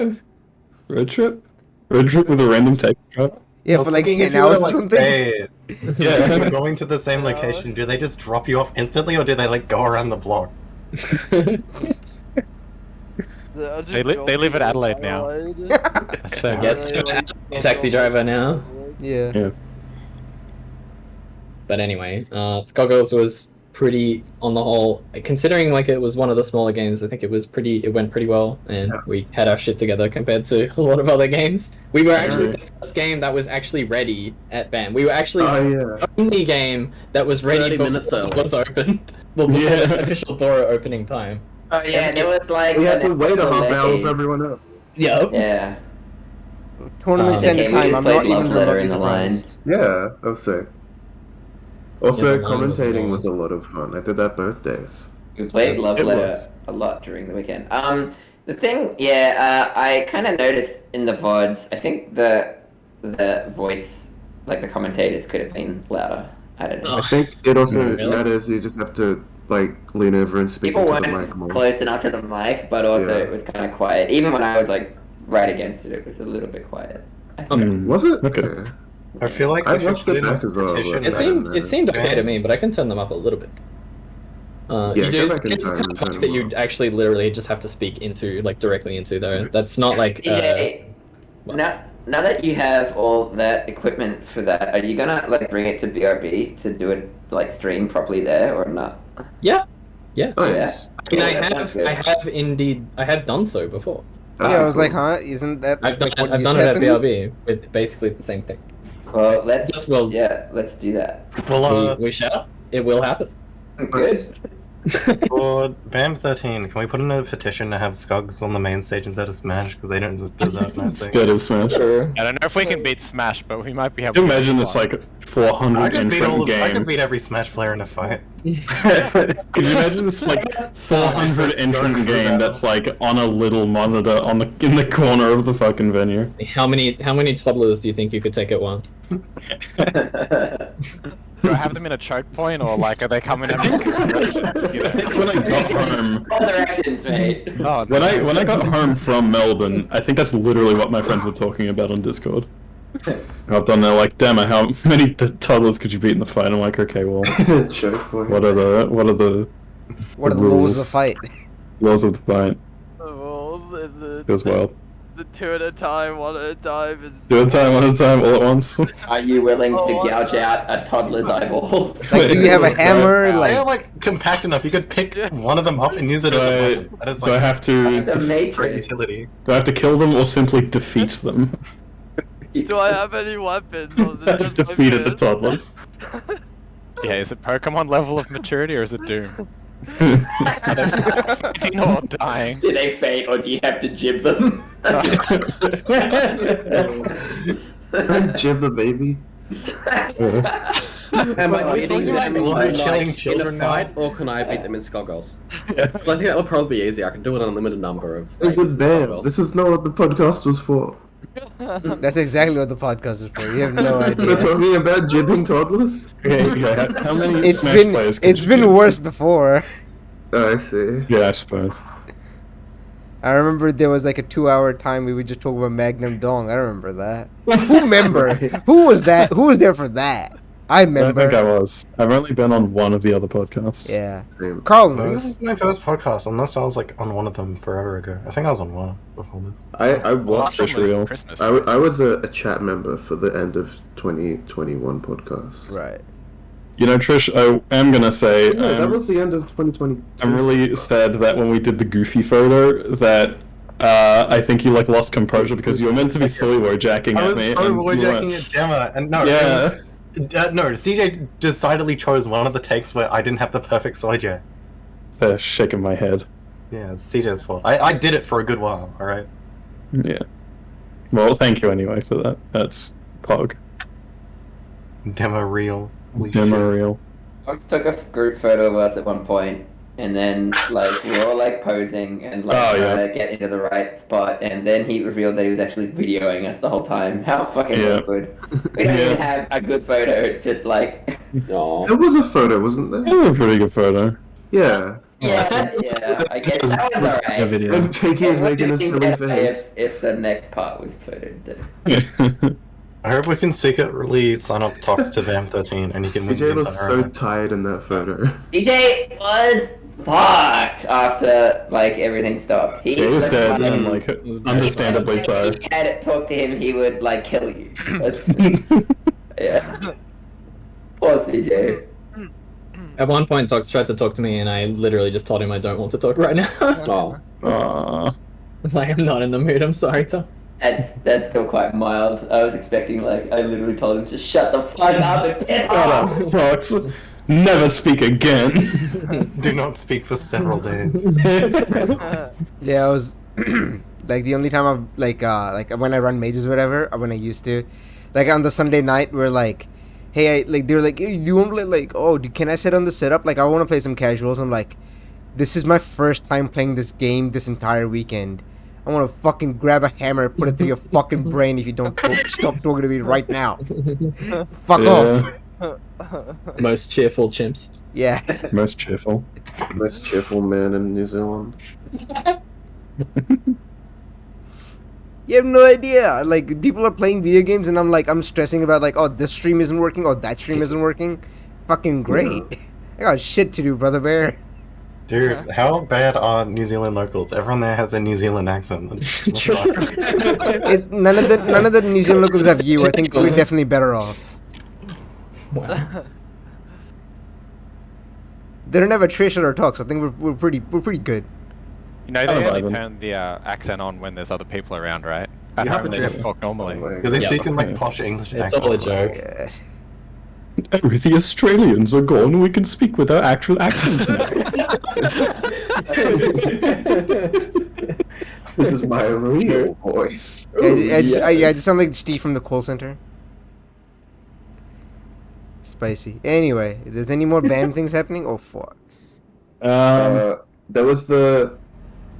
[SPEAKER 7] Road trip? Road trip with a random taxi driver?
[SPEAKER 1] Yeah, for like
[SPEAKER 12] Thinking
[SPEAKER 1] 10
[SPEAKER 12] if you were,
[SPEAKER 1] hours or
[SPEAKER 12] like,
[SPEAKER 1] something.
[SPEAKER 12] stayed,
[SPEAKER 7] Yeah.
[SPEAKER 12] going to the same location, do they just drop you off instantly, or do they like go around the block?
[SPEAKER 11] They live in Adelaide now. That's their
[SPEAKER 5] Yes, taxi driver now.
[SPEAKER 1] Yeah.
[SPEAKER 5] But anyway, Skullgirls was pretty, on the whole, considering like it was one of the smaller games, I think it went pretty well, and we had our shit together compared to a lot of other games. We were actually the first game that was actually ready at BAM. We were actually the only game that was ready before the doors opened. Well, before the official door opening time.
[SPEAKER 8] Oh yeah, there was like...
[SPEAKER 9] We had to wait a half hour with everyone up.
[SPEAKER 5] Yep.
[SPEAKER 8] Yeah.
[SPEAKER 1] Tournament ended time, I'm not even remotely surprised.
[SPEAKER 9] Yeah, I'll say. Also,
[SPEAKER 5] Yeah, mine was
[SPEAKER 9] commentating was a lot of fun. I did that both days.
[SPEAKER 8] We played Love Letter a lot during the weekend. The thing, I kind of noticed in the VODs, I think the voice, like the commentators could have been louder. I don't know.
[SPEAKER 9] I think it also matters, you just have to, like, lean over and speak
[SPEAKER 8] People
[SPEAKER 9] into the mic
[SPEAKER 8] weren't
[SPEAKER 9] more.
[SPEAKER 8] close enough to the mic, but also it was kind of quiet. Even when I was, like, right against it, it was a little bit quiet.
[SPEAKER 9] Was it? Okay.
[SPEAKER 12] I feel like
[SPEAKER 9] I
[SPEAKER 12] they should
[SPEAKER 9] watched
[SPEAKER 12] put
[SPEAKER 9] it
[SPEAKER 12] in a
[SPEAKER 9] back as well.
[SPEAKER 12] petition
[SPEAKER 9] but-
[SPEAKER 5] It seemed okay to me, but I can turn them up a little bit. You do,
[SPEAKER 9] go back in
[SPEAKER 5] it's
[SPEAKER 9] time
[SPEAKER 5] kind
[SPEAKER 9] and
[SPEAKER 5] of
[SPEAKER 9] turn
[SPEAKER 5] like
[SPEAKER 9] them
[SPEAKER 5] that you actually literally just have to speak into, like, directly into, though. That's not like...
[SPEAKER 8] Now that you have all that equipment for that, are you gonna, like, bring it to BRB to do it, like, stream properly there, or not?
[SPEAKER 5] Yeah. Yeah.
[SPEAKER 9] Nice.
[SPEAKER 5] I mean, I have done so before.
[SPEAKER 1] Yeah, I was like, huh? Isn't that
[SPEAKER 5] I've done,
[SPEAKER 1] like what
[SPEAKER 5] I've
[SPEAKER 1] used
[SPEAKER 5] done
[SPEAKER 1] to
[SPEAKER 5] it at
[SPEAKER 1] happen?
[SPEAKER 5] BRB with basically the same thing.
[SPEAKER 8] Well, let's do that.
[SPEAKER 12] Well,
[SPEAKER 5] we shall. It will happen.
[SPEAKER 8] Good.
[SPEAKER 12] For BAM13, can we put in a petition to have Skugs on the main stage instead of Smash, because they don't deserve nice things?
[SPEAKER 7] Instead of Smash.
[SPEAKER 11] I don't know if we can beat Smash, but we might be able
[SPEAKER 7] Can you
[SPEAKER 11] to.
[SPEAKER 7] imagine this like 400
[SPEAKER 12] I could beat
[SPEAKER 7] entrant game?
[SPEAKER 12] I could beat every Smash player in a fight.
[SPEAKER 7] Can you imagine this like 400 entrant game that's like on a little monitor in the corner of the fucking venue?
[SPEAKER 5] How many toddlers do you think you could take at once?
[SPEAKER 11] Do I have them in a choke point, or like are they coming at me?
[SPEAKER 7] When I got home,
[SPEAKER 8] All directions, mate.
[SPEAKER 11] Oh,
[SPEAKER 7] when I got home from Melbourne, I think that's literally what my friends were talking about on Discord. I've done that, like, damn it, how many toddlers could you beat in the fight? I'm like, okay, well, what are the
[SPEAKER 1] rules of the fight?
[SPEAKER 7] Laws of the fight.
[SPEAKER 3] The rules is
[SPEAKER 7] It was wild.
[SPEAKER 3] the 2 at a time, 1 at a time. Is...
[SPEAKER 7] 2 at a time, 1 at a time, all at once.
[SPEAKER 8] Are you willing to gouge out a toddler's eyeballs?
[SPEAKER 1] Like, do you have a hammer?
[SPEAKER 12] They're like compact enough. You could pick one of them up and use it as a weapon. That is,
[SPEAKER 7] Do I have to
[SPEAKER 12] great utility.
[SPEAKER 7] Do I have to kill them or simply defeat them?
[SPEAKER 3] Do I have any weapons? Or is it just my
[SPEAKER 7] Defeated the
[SPEAKER 3] fist?
[SPEAKER 7] toddlers.
[SPEAKER 11] Yeah, is it Pokemon level of maturity or is it Doom? Are they fighting or dying?
[SPEAKER 8] Do they faint, or do you have to jib them?
[SPEAKER 9] Jib the baby.
[SPEAKER 13] Am I beating them in
[SPEAKER 12] killing
[SPEAKER 13] a
[SPEAKER 12] children
[SPEAKER 13] fight, or can I beat them in Skullgirls? So I think that would probably be easier. I can do an unlimited number of.
[SPEAKER 9] This is BAM. This is not what the podcast was for.
[SPEAKER 1] That's exactly what the podcast is for. You have no idea.
[SPEAKER 9] We're talking about jibbing toddlers?
[SPEAKER 7] How many
[SPEAKER 1] It's
[SPEAKER 7] Smash
[SPEAKER 1] been
[SPEAKER 7] players could
[SPEAKER 1] it's
[SPEAKER 7] you
[SPEAKER 1] been
[SPEAKER 7] beat?
[SPEAKER 1] worse before.
[SPEAKER 9] Oh, I see.
[SPEAKER 7] Yeah, I suppose.
[SPEAKER 1] I remember there was like a 2-hour time we would just talk about Magnum Dong. I remember that. Who remember? Who was that? Who was there for that? I
[SPEAKER 7] I don't
[SPEAKER 1] remember.
[SPEAKER 7] think I was. I've only been on one of the other podcasts.
[SPEAKER 1] Yeah. Carl
[SPEAKER 12] I think this
[SPEAKER 1] knows.
[SPEAKER 12] is my first podcast, unless I was like on one of them forever ago. I think I was on one before this.
[SPEAKER 9] I watched
[SPEAKER 11] Last one was
[SPEAKER 7] real.
[SPEAKER 11] Christmas.
[SPEAKER 9] I was a chat member for the end of 2021 podcast.
[SPEAKER 1] Right.
[SPEAKER 7] You know, Trish, I am gonna say
[SPEAKER 9] No, that was the end of 2020.
[SPEAKER 7] I'm really sad that when we did the Goofy photo, that I think you like lost composure because you were meant to be silly jacking
[SPEAKER 12] I
[SPEAKER 7] at
[SPEAKER 12] was
[SPEAKER 7] me.
[SPEAKER 12] so
[SPEAKER 7] and you
[SPEAKER 12] jacking
[SPEAKER 7] weren't.
[SPEAKER 12] at Gemma, and no,
[SPEAKER 7] Yeah.
[SPEAKER 12] no, CJ decidedly chose one of the takes where I didn't have the perfect soy jack.
[SPEAKER 7] They're shaking my head.
[SPEAKER 12] Yeah, it's CJ's fault. I did it for a good while, alright?
[SPEAKER 7] Yeah. Well, thank you anyway for that. That's Pog.
[SPEAKER 12] Demo real. Holy
[SPEAKER 7] Demo
[SPEAKER 12] shit.
[SPEAKER 7] real.
[SPEAKER 8] Fox took a group photo of us at one point, and then like we were all like posing and like
[SPEAKER 7] Oh,
[SPEAKER 8] trying
[SPEAKER 7] yeah.
[SPEAKER 8] to get into the right spot, and then he revealed that he was actually videoing us the whole time. How fucking
[SPEAKER 7] Yeah.
[SPEAKER 8] awkward! We don't even have a good photo. It's just like,
[SPEAKER 9] There was a photo, wasn't there?
[SPEAKER 7] That was a pretty good photo.
[SPEAKER 9] Yeah.
[SPEAKER 8] yeah. I guess that was
[SPEAKER 7] A
[SPEAKER 8] alright.
[SPEAKER 7] video.
[SPEAKER 9] And Piggy is
[SPEAKER 8] It would
[SPEAKER 9] making a
[SPEAKER 8] have been
[SPEAKER 9] silly
[SPEAKER 8] better
[SPEAKER 9] face.
[SPEAKER 8] if the next part was photoed.
[SPEAKER 12] I hope we can secretly sign up talks to BAM13 and you can win the
[SPEAKER 9] CJ looks
[SPEAKER 12] entire
[SPEAKER 9] so
[SPEAKER 12] event.
[SPEAKER 9] tired in that photo.
[SPEAKER 8] DJ was fucked after like everything stopped.
[SPEAKER 7] He was dead, and like understandably so.
[SPEAKER 8] If you had talked to him, he would like kill you. Yeah. Poor CJ.
[SPEAKER 5] At one point, Tox tried to talk to me, and I literally just told him I don't want to talk right now. It's like, I'm not in the mood. I'm sorry, Tox.
[SPEAKER 8] That's still quite mild. I was expecting like I literally told him to shut the fuck up and get off.
[SPEAKER 7] Tox, never speak again.
[SPEAKER 12] Do not speak for several days.
[SPEAKER 1] Yeah, I was like the only time I've like when I run mages or whatever, or when I used to, like on the Sunday night, we're like, hey, they're like, hey, you want to play, like, oh, can I set on the setup? Like, I want to play some casuals. I'm like, this is my first time playing this game this entire weekend. I want to fucking grab a hammer, put it through your fucking brain if you don't stop talking to me right now. Fuck off.
[SPEAKER 5] Most cheerful chimps.
[SPEAKER 1] Yeah.
[SPEAKER 7] Most cheerful.
[SPEAKER 9] Most cheerful man in New Zealand.
[SPEAKER 1] You have no idea. Like, people are playing video games and I'm stressing about like, oh, this stream isn't working, oh, that stream isn't working. Fucking great. I got shit to do, Brother Bear.
[SPEAKER 12] Dude, how bad are New Zealand locals? Everyone there has a New Zealand accent.
[SPEAKER 1] None of the New Zealand locals have you. I think we're definitely better off.
[SPEAKER 5] Wow.
[SPEAKER 1] They don't have a Trish or Talks. I think we're pretty good.
[SPEAKER 11] You know, they only turn the accent on when there's other people around, right? At home, they just talk normally.
[SPEAKER 12] Do they speak in like posh English
[SPEAKER 5] It's
[SPEAKER 12] accent?
[SPEAKER 5] all a joke.
[SPEAKER 1] Yeah.
[SPEAKER 7] The Australians are gone. We can speak with our actual accent now.
[SPEAKER 9] This is my real voice.
[SPEAKER 1] I just sound like Steve from the call center. Spicy. Anyway, is there any more BAM things happening? Oh fuck.
[SPEAKER 9] There was the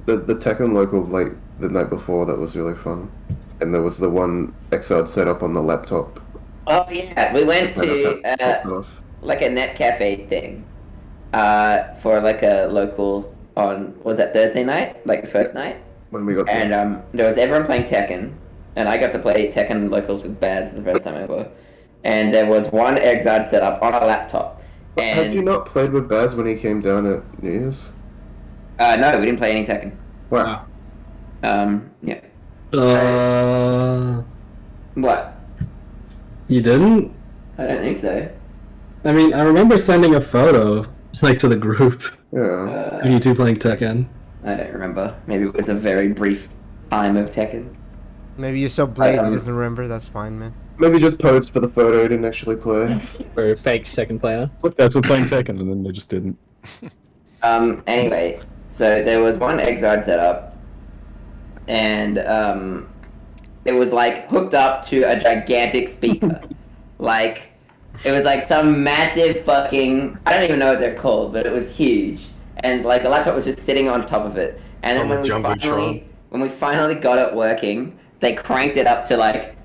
[SPEAKER 9] Tekken local like the night before that was really fun, and there was the one Exard set up on the laptop.
[SPEAKER 8] Oh yeah, we went to like a net cafe thing for like a local on was that Thursday night, like the first night.
[SPEAKER 9] When we got there.
[SPEAKER 8] And there was everyone playing Tekken, and I got to play Tekken locals with Baz the first time ever. And there was one Exard set up on a laptop. And
[SPEAKER 9] had you not played with Baz when he came down at New Year's?
[SPEAKER 8] No, we didn't play any Tekken.
[SPEAKER 9] Wow.
[SPEAKER 8] Yeah. What?
[SPEAKER 10] You didn't?
[SPEAKER 8] I don't think so.
[SPEAKER 10] I mean, I remember sending a photo, like, to the group.
[SPEAKER 9] Yeah.
[SPEAKER 10] Of you two playing Tekken.
[SPEAKER 8] I don't remember. Maybe it was a very brief time of Tekken.
[SPEAKER 1] Maybe you're so blazed he doesn't remember. That's fine, man.
[SPEAKER 9] Maybe just posed for the photo, didn't actually play.
[SPEAKER 5] Or a fake Tekken player.
[SPEAKER 7] Look, that's what playing Tekken, and then they just didn't.
[SPEAKER 8] Anyway, so there was one Exard set up, and it was like hooked up to a gigantic speaker. Like, it was like some massive fucking, I don't even know what they're called, but it was huge. And like the laptop was just sitting on top of it. And then when we finally got it working, they cranked it up to like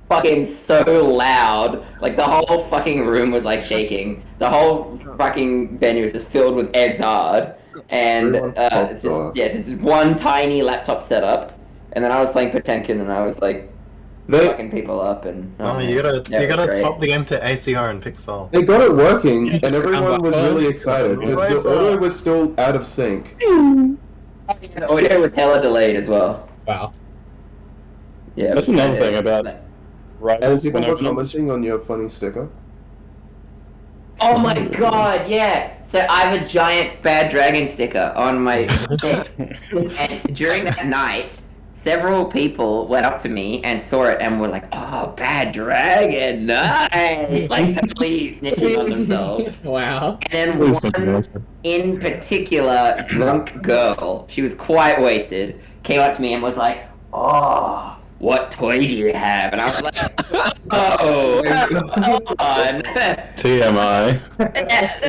[SPEAKER 8] fucking so loud. Like the whole fucking room was like shaking. The whole fucking venue was just filled with Exard. And it's just one tiny laptop setup. And then I was playing Potemkin and I was like fucking people up and
[SPEAKER 12] you gotta swap the game to ACR and Pixel.
[SPEAKER 9] They got it working, and everyone was really excited because the audio was still out of sync.
[SPEAKER 8] The audio was hella delayed as well.
[SPEAKER 5] Wow.
[SPEAKER 8] Yeah.
[SPEAKER 7] That's another thing about
[SPEAKER 9] And people were commenting on your funny sticker.
[SPEAKER 8] Oh my god, yeah! So I have a giant Bad Dragon sticker on my stick. And during that night, several people went up to me and saw it and were like, oh, Bad Dragon, nice! Like, totally snitching on themselves.
[SPEAKER 5] Wow.
[SPEAKER 8] And then one in particular drunk girl, she was quite wasted, came up to me and was like, oh, what toy do you have? And I was like, oh, hold on.
[SPEAKER 7] TMI.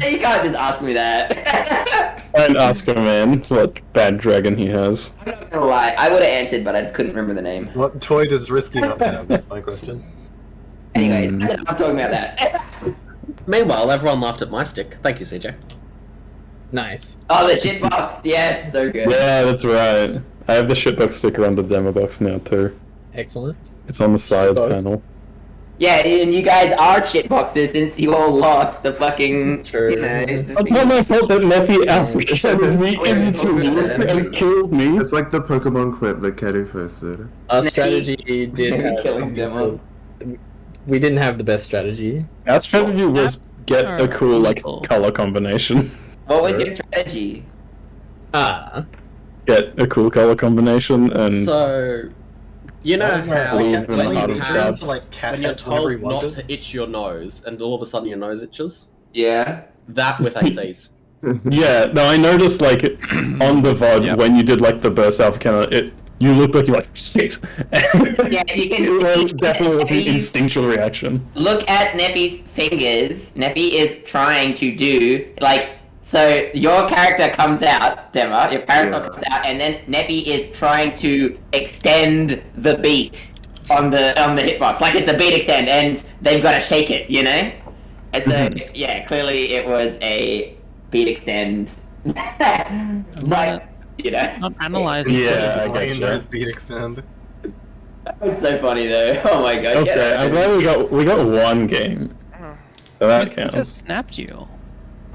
[SPEAKER 8] You can't just ask me that.
[SPEAKER 7] And ask him, man, what bad dragon he has.
[SPEAKER 8] I'm not gonna lie, I would have answered, but I just couldn't remember the name.
[SPEAKER 12] What toy does Risky not have? That's my question.
[SPEAKER 8] Anyway, I'm talking about that.
[SPEAKER 13] Meanwhile, everyone laughed at my stick. Thank you, CJ.
[SPEAKER 5] Nice.
[SPEAKER 8] Oh, the shitbox, yes, so good.
[SPEAKER 7] Yeah, that's right. I have the shitbox sticker on the demo box now too.
[SPEAKER 5] Excellent.
[SPEAKER 7] It's on the side panel.
[SPEAKER 8] Yeah, and you guys are shitboxers since you all lost the fucking.
[SPEAKER 5] True.
[SPEAKER 7] It's not my fault that Neffy alpha me into me and killed me.
[SPEAKER 9] It's like the Pokemon clip that Kedu first did.
[SPEAKER 5] Our strategy did have
[SPEAKER 8] killing them.
[SPEAKER 5] We didn't have the best strategy.
[SPEAKER 7] Our strategy was get a cool like color combination.
[SPEAKER 8] What was your strategy?
[SPEAKER 7] Get a cool color combination and
[SPEAKER 13] So, you know how
[SPEAKER 7] leave them
[SPEAKER 13] when
[SPEAKER 7] out of crowds.
[SPEAKER 13] when you're told not to itch your nose, and all of a sudden your nose itches?
[SPEAKER 8] Yeah.
[SPEAKER 13] That with ACs.
[SPEAKER 7] Yeah, no, I noticed like on the VOD when you did like the burst alpha counter, you looked like you're like shit.
[SPEAKER 8] Yeah, you can see.
[SPEAKER 7] Definitely was an instinctual reaction.
[SPEAKER 8] Look at Neffy's fingers. Neffy is trying to do like. So your character comes out, Dema, your parasol comes out, and then Neffy is trying to extend the beat on the hitbox, like it's a beat extend, and they've got to shake it, you know. And so yeah, clearly it was a beat extend, like you know.
[SPEAKER 2] Not analyzing.
[SPEAKER 7] Yeah, I get
[SPEAKER 12] Those
[SPEAKER 7] you.
[SPEAKER 12] beat extend.
[SPEAKER 8] That was so funny though. Oh my god.
[SPEAKER 7] Okay, I'm glad we got one game, so that
[SPEAKER 2] He
[SPEAKER 7] counts.
[SPEAKER 2] just snapped you.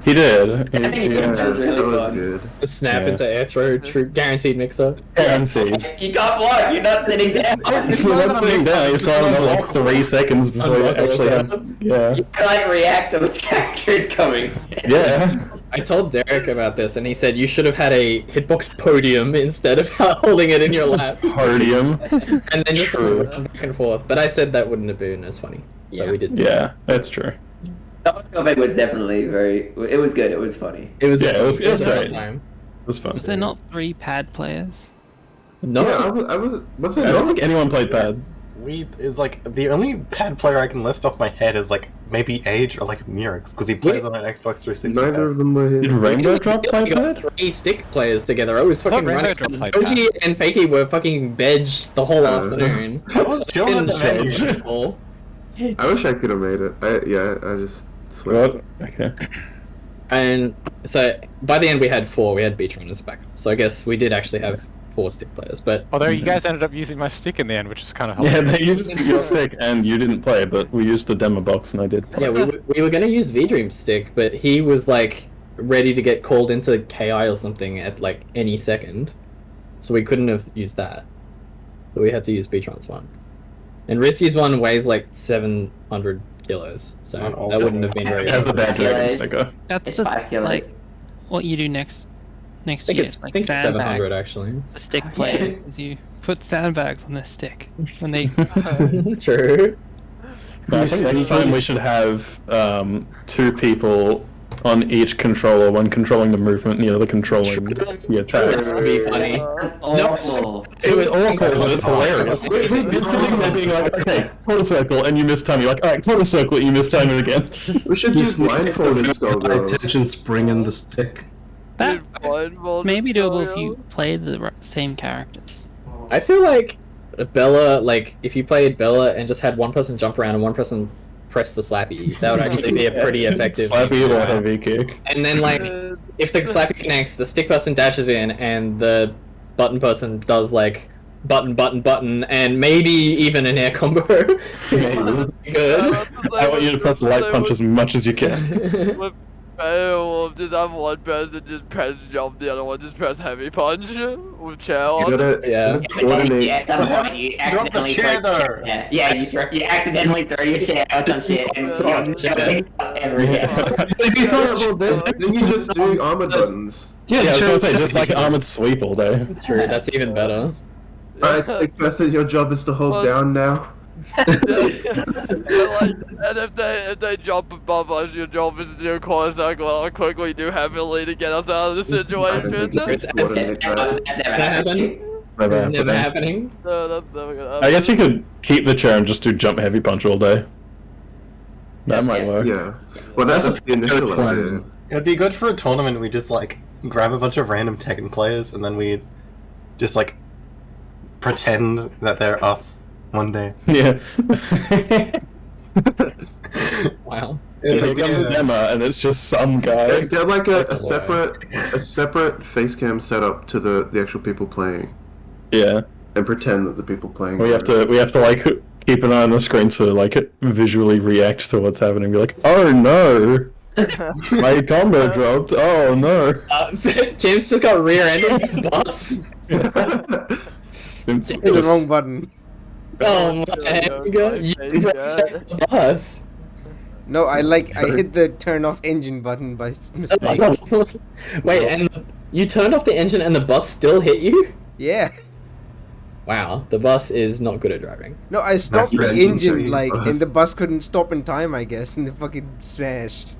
[SPEAKER 7] He did.
[SPEAKER 8] That was really fun.
[SPEAKER 9] Good.
[SPEAKER 5] Snap
[SPEAKER 7] Yeah.
[SPEAKER 5] into air throw, true guaranteed mixer.
[SPEAKER 7] Guaranteed.
[SPEAKER 8] You can't block. You're not sitting down.
[SPEAKER 7] You're not sitting down. You saw him like 3 seconds before you actually have. Yeah.
[SPEAKER 8] You can like react to which character is coming.
[SPEAKER 7] Yeah.
[SPEAKER 5] I told Derek about this, and he said you should have had a hitbox podium instead of holding it in your lap.
[SPEAKER 7] Podium.
[SPEAKER 5] And then just
[SPEAKER 7] True.
[SPEAKER 5] run back and forth. But I said that wouldn't have been as funny, so we didn't.
[SPEAKER 7] Yeah, that's true.
[SPEAKER 8] It was definitely very. It was good. It was funny.
[SPEAKER 5] It was.
[SPEAKER 7] Yeah, it was
[SPEAKER 5] a fun
[SPEAKER 7] great.
[SPEAKER 5] time.
[SPEAKER 7] It was fun.
[SPEAKER 2] Was there not 3 pad players?
[SPEAKER 5] No,
[SPEAKER 9] Yeah, I was. Was
[SPEAKER 7] I
[SPEAKER 9] it
[SPEAKER 7] don't
[SPEAKER 9] not?
[SPEAKER 7] think anyone played pad.
[SPEAKER 12] We is like the only pad player I can list off my head is like maybe Age or like Murex because he plays on an Xbox 360.
[SPEAKER 9] Neither of them were
[SPEAKER 7] Did
[SPEAKER 9] here.
[SPEAKER 7] Rainbow Drop play
[SPEAKER 5] we got
[SPEAKER 7] pad?
[SPEAKER 5] 3 stick players together. I was fucking
[SPEAKER 11] Rainbow
[SPEAKER 5] running.
[SPEAKER 11] Drop played
[SPEAKER 5] Doji and Fakey were fucking bedge the whole afternoon.
[SPEAKER 12] I was chilling in the
[SPEAKER 5] Didn't
[SPEAKER 12] menu.
[SPEAKER 5] change at all.
[SPEAKER 9] I wish I could have made it. I just slept.
[SPEAKER 7] What? Okay.
[SPEAKER 5] And so by the end we had 4. We had Beachrun as backup. So I guess we did actually have 4 stick players. But
[SPEAKER 11] Although you guys ended up using my stick in the end, which is kind of
[SPEAKER 7] Yeah,
[SPEAKER 11] hilarious.
[SPEAKER 7] they used your stick and you didn't play, but we used the demo box and I did play.
[SPEAKER 5] yeah, we were gonna use V-Dream's stick, but he was like ready to get called into KI or something at like any second, so we couldn't have used that. So we had to use Beatron's one. And Rissy's one weighs like 700 kilos, so
[SPEAKER 12] And
[SPEAKER 5] that
[SPEAKER 12] also
[SPEAKER 5] wouldn't have been very.
[SPEAKER 7] It has a bad dragon
[SPEAKER 8] Kilos.
[SPEAKER 7] sticker.
[SPEAKER 2] That's
[SPEAKER 8] It's
[SPEAKER 2] just
[SPEAKER 8] 5 kilos.
[SPEAKER 2] like what you do next
[SPEAKER 5] I think
[SPEAKER 2] year.
[SPEAKER 5] it's,
[SPEAKER 2] Like
[SPEAKER 5] I think it's 700
[SPEAKER 2] sandbag
[SPEAKER 5] actually.
[SPEAKER 2] the stick players. Is you put sandbags on their stick when they.
[SPEAKER 5] True.
[SPEAKER 7] I think next time we should have 2 people on each controller, one controlling the movement and the other controlling the attacks.
[SPEAKER 5] That would be funny.
[SPEAKER 8] That's
[SPEAKER 5] No,
[SPEAKER 8] awful.
[SPEAKER 7] It was awful, but it's hilarious. You're sitting there being like, okay, quarter circle, and you miss time. You're like, alright, quarter circle, you miss time again.
[SPEAKER 9] We should do blindfolded Skullgirls.
[SPEAKER 10] Attention spring in the stick.
[SPEAKER 2] That
[SPEAKER 3] Blindfold
[SPEAKER 2] may be doable if
[SPEAKER 3] Mario.
[SPEAKER 2] you play the same characters.
[SPEAKER 5] I feel like Bella, like if you played Bella and just had one person jump around and one person press the slappy, that would actually be a pretty effective.
[SPEAKER 7] Slappy or heavy kick.
[SPEAKER 5] And then like if the slappy connects, the stick person dashes in and the button person does like button button button and maybe even an air combo. Good.
[SPEAKER 7] I want you to press light punch as much as you can.
[SPEAKER 3] With Beowulf, just have one person just press jump, the other one just press heavy punch with chair
[SPEAKER 9] You
[SPEAKER 3] on.
[SPEAKER 9] gotta
[SPEAKER 5] Yeah.
[SPEAKER 9] coordinate.
[SPEAKER 8] Yeah, at some point you
[SPEAKER 12] Drop the
[SPEAKER 8] accidentally
[SPEAKER 12] chair
[SPEAKER 8] throw-
[SPEAKER 12] there.
[SPEAKER 8] Yeah, you accidentally throw your chair or some shit and you're jumping everywhere.
[SPEAKER 9] Then you just do armor buttons.
[SPEAKER 7] Yeah, I was gonna say, just like armored sweep all day.
[SPEAKER 5] True, that's even better.
[SPEAKER 9] Alright, stick person, your job is to hold down now.
[SPEAKER 3] And if they jump above us, your job is to do a corner circle or quickly do heavily to get us out of the situation.
[SPEAKER 9] Coordinate that.
[SPEAKER 8] That's never happened.
[SPEAKER 5] It's never happening.
[SPEAKER 3] No, that's never gonna happen.
[SPEAKER 7] I guess you could keep the chair and just do jump heavy punch all day. That might work.
[SPEAKER 9] Yeah. Well, that's the initial idea.
[SPEAKER 12] It'd be good for a tournament. We just like grab a bunch of random Tekken players and then we just like pretend that they're us one day.
[SPEAKER 7] Yeah.
[SPEAKER 5] Wow.
[SPEAKER 12] It's
[SPEAKER 7] Here
[SPEAKER 12] like
[SPEAKER 7] comes Emma, and it's just some guy.
[SPEAKER 9] Get like a
[SPEAKER 5] That's the
[SPEAKER 9] separate face cam setup to the actual people playing,
[SPEAKER 7] Yeah.
[SPEAKER 9] and pretend that the people playing.
[SPEAKER 7] We have to like keep an eye on the screen to like visually react to what's happening. Be like, oh no, my combo dropped. Oh no.
[SPEAKER 5] James just got rear-ended by the bus.
[SPEAKER 1] Hit the wrong button.
[SPEAKER 5] Oh my god! You checked the bus.
[SPEAKER 1] No, I hit the turn off engine button by mistake.
[SPEAKER 5] Wait, and you turned off the engine and the bus still hit you?
[SPEAKER 1] Yeah.
[SPEAKER 5] Wow, the bus is not good at driving.
[SPEAKER 1] No, I stopped the engine and the bus couldn't stop in time, I guess, and it fucking smashed.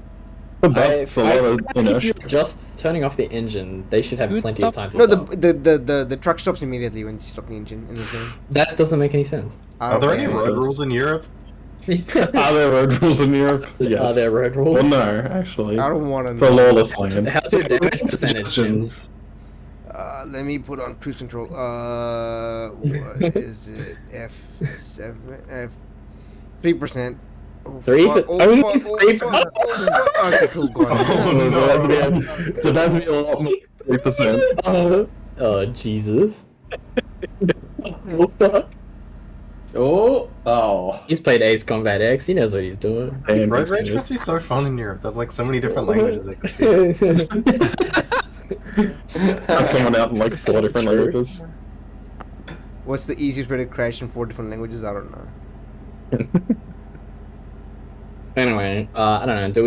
[SPEAKER 7] The bus,
[SPEAKER 5] if you're just turning off the engine, they should have plenty of time to
[SPEAKER 1] No,
[SPEAKER 5] stop.
[SPEAKER 1] the truck stops immediately when you stop the engine in the zone.
[SPEAKER 5] That doesn't make any sense.
[SPEAKER 12] Are there any road rules in Europe?
[SPEAKER 7] Are there road rules in Europe? Yes.
[SPEAKER 5] Are there road rules?
[SPEAKER 7] Well, no, actually.
[SPEAKER 1] I don't want to know.
[SPEAKER 7] It's a lawless land.
[SPEAKER 5] How's your damage percentage?
[SPEAKER 1] Let me put on cruise control. What is it? F7? 3%. Oh,
[SPEAKER 5] 3%? Only 3%?
[SPEAKER 1] Okay, cool, go on.
[SPEAKER 7] It's about to be a lot more than 3%.
[SPEAKER 5] Oh, Jesus.
[SPEAKER 13] Oh.
[SPEAKER 5] He's played Ace Combat X, he knows what he's doing.
[SPEAKER 12] Road rage must be so fun in Europe. There's like so many different languages they can speak.
[SPEAKER 7] Has someone out in like 4 different languages.
[SPEAKER 1] What's the easiest way to crash in 4 different languages? I don't know.
[SPEAKER 5] Anyway, I don't know. Do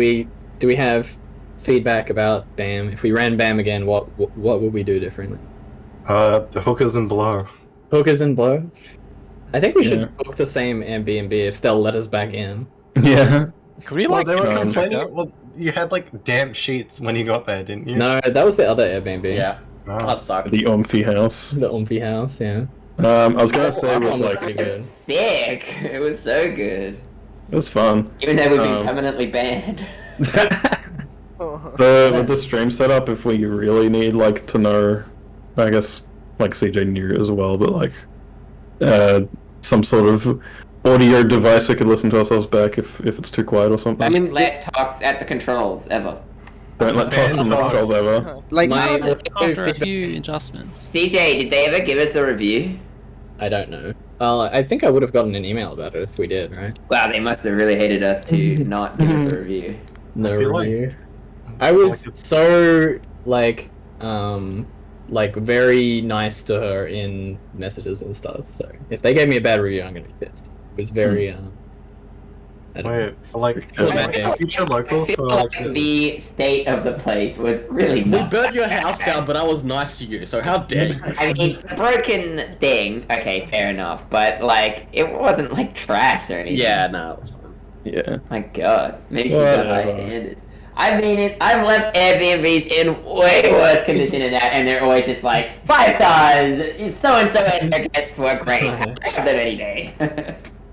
[SPEAKER 5] we have feedback about BAM? If we ran BAM again, what would we do differently?
[SPEAKER 12] The hookers and blow.
[SPEAKER 5] Hookers and blow? I think we should book the same Airbnb if they'll let us back in.
[SPEAKER 7] Yeah.
[SPEAKER 11] Could we
[SPEAKER 12] Well, they were complaining. Well, you had like damp sheets when you got there, didn't you?
[SPEAKER 5] No, that was the other Airbnb.
[SPEAKER 13] Yeah.
[SPEAKER 12] Oh.
[SPEAKER 13] That sucked.
[SPEAKER 7] The Omfi house.
[SPEAKER 5] The Omfi house, yeah.
[SPEAKER 7] I was gonna say with like
[SPEAKER 5] pretty good.
[SPEAKER 8] Sick. It was so good.
[SPEAKER 7] It was fun.
[SPEAKER 8] Even though we'd be permanently banned.
[SPEAKER 7] With the stream setup, if we really need like to know, I guess like CJ knew as well, but like some sort of audio device we could listen to ourselves back if it's too quiet or something.
[SPEAKER 8] I mean, let talks at the controls ever.
[SPEAKER 7] Don't let talks on the controls ever.
[SPEAKER 1] Like
[SPEAKER 2] after a few adjustments.
[SPEAKER 8] CJ, did they ever give us a review?
[SPEAKER 5] I don't know. I think I would have gotten an email about it if we did, right?
[SPEAKER 8] Wow, they must have really hated us to not give us a review.
[SPEAKER 5] No
[SPEAKER 12] I feel
[SPEAKER 5] review. I was so like very nice to her in messages and stuff. So if they gave me a bad review, I'm gonna be pissed. It was very I don't know.
[SPEAKER 12] Wait, for like future locals
[SPEAKER 8] I
[SPEAKER 12] for
[SPEAKER 8] feel
[SPEAKER 12] like
[SPEAKER 8] like the state of the place was really
[SPEAKER 13] We
[SPEAKER 8] not
[SPEAKER 13] burnt your house down, but I was nice to you, so how dare you?
[SPEAKER 8] I mean, the broken thing, okay, fair enough, but like, it wasn't like trash or anything.
[SPEAKER 13] Yeah, no, it was fine.
[SPEAKER 7] Yeah.
[SPEAKER 8] My god, maybe she's got high standards. I've left Airbnbs in way worse condition than that, and they're always just like, 5 stars, so-and-so and their guests were great, I have them any day.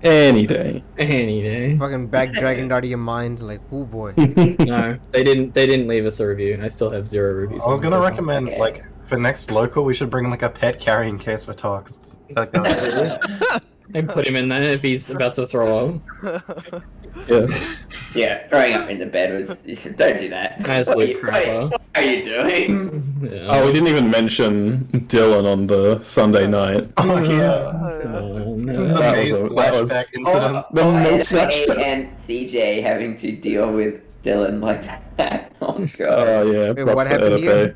[SPEAKER 7] Any day.
[SPEAKER 5] Any day.
[SPEAKER 1] Fucking back dragging out of your mind, like, oh boy.
[SPEAKER 5] No, they didn't leave us a review. I still have 0 reviews.
[SPEAKER 12] I was gonna recommend like for next local we should bring like a pet carrying case for talks. Like that.
[SPEAKER 5] And put him in there if he's about to throw up.
[SPEAKER 7] Yeah.
[SPEAKER 8] Yeah, throwing up in the bed was, don't do that.
[SPEAKER 5] Absolute crapper.
[SPEAKER 8] What are you doing?
[SPEAKER 5] Yeah.
[SPEAKER 7] Oh, we didn't even mention Dylan on the Sunday night.
[SPEAKER 12] Oh yeah.
[SPEAKER 5] Oh, no.
[SPEAKER 12] The maze flashback incident.
[SPEAKER 8] And CJ having to deal with Dylan like that. Oh god.
[SPEAKER 7] Oh yeah.
[SPEAKER 1] Wait, what happened here?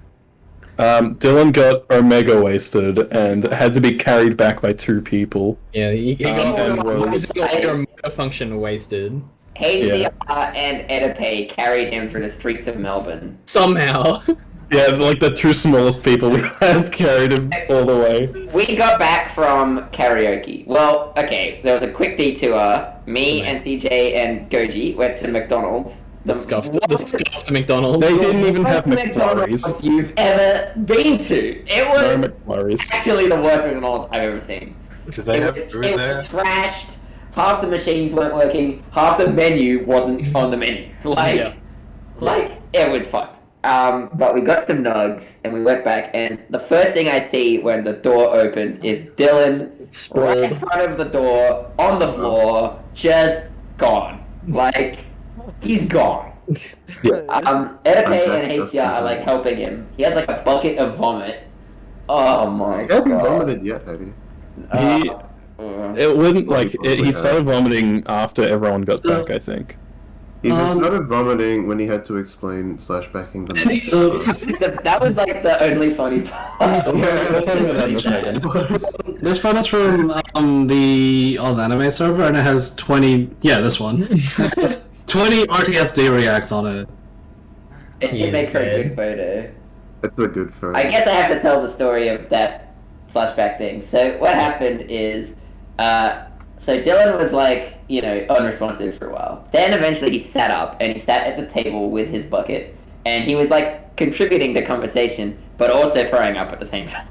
[SPEAKER 7] Dylan got omega wasted and had to be carried back by 2 people.
[SPEAKER 5] Yeah, he got
[SPEAKER 7] and was
[SPEAKER 5] your motor function wasted.
[SPEAKER 8] HCR and Edipe carried him through the streets of Melbourne.
[SPEAKER 5] Somehow.
[SPEAKER 7] Yeah, like the 2 smallest people we had carried him all the way.
[SPEAKER 8] We got back from karaoke. Well, okay, there was a quick detour. Me and CJ and Goji went to McDonald's.
[SPEAKER 5] The scuffed McDonald's.
[SPEAKER 7] They didn't even have
[SPEAKER 8] McDonald's
[SPEAKER 7] McFlurries.
[SPEAKER 8] you've ever been to. It was
[SPEAKER 7] No McFlurries.
[SPEAKER 8] actually the worst McDonald's I've ever seen.
[SPEAKER 12] Did they have food
[SPEAKER 8] It
[SPEAKER 12] there?
[SPEAKER 8] was trashed. Half the machines weren't working. Half the menu wasn't on the menu. Like it was fucked. But we got some nugs and we went back, and the first thing I see when the door opens is Dylan right in front of the door on the floor, just gone. Like he's gone. Edipe and HCR are like helping him. He has like a bucket of vomit. Oh my
[SPEAKER 9] You haven't
[SPEAKER 8] god.
[SPEAKER 9] vomited yet, have you?
[SPEAKER 7] It wouldn't like he started vomiting after everyone got back. I think.
[SPEAKER 9] He just started vomiting when he had to explain flashbacking the movie.
[SPEAKER 8] So that was like the only funny part.
[SPEAKER 10] This photo's from the Oz anime server, and it has 20. Yeah, this one. It has 20 RTSD reacts on it.
[SPEAKER 8] It did make for a good photo.
[SPEAKER 9] That's a good photo.
[SPEAKER 8] I guess I have to tell the story of that flashback thing. So what happened is, so Dylan was like, you know, unresponsive for a while. Then eventually he sat up and he sat at the table with his bucket, and he was like contributing to conversation, but also throwing up at the same time.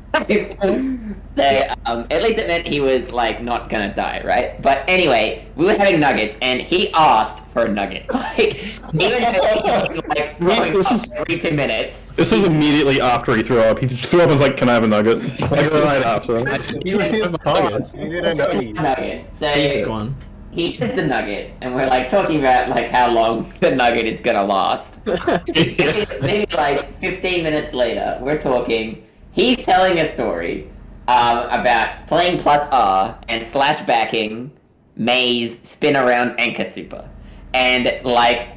[SPEAKER 8] So at least it meant he was like not gonna die, right? But anyway, we were having nuggets, and he asked for a nugget. Like even like every 2 minutes.
[SPEAKER 7] This was immediately after he threw up. He threw up and was like, "Can I have a nugget?" Like right after.
[SPEAKER 12] He was biased. He didn't know.
[SPEAKER 8] Nugget. So he hit the nugget, and we're like talking about like how long the nugget is gonna last. maybe like 15 minutes later, we're talking. He's telling a story about playing Plus R and slashbacking May's spin around anchor super, and like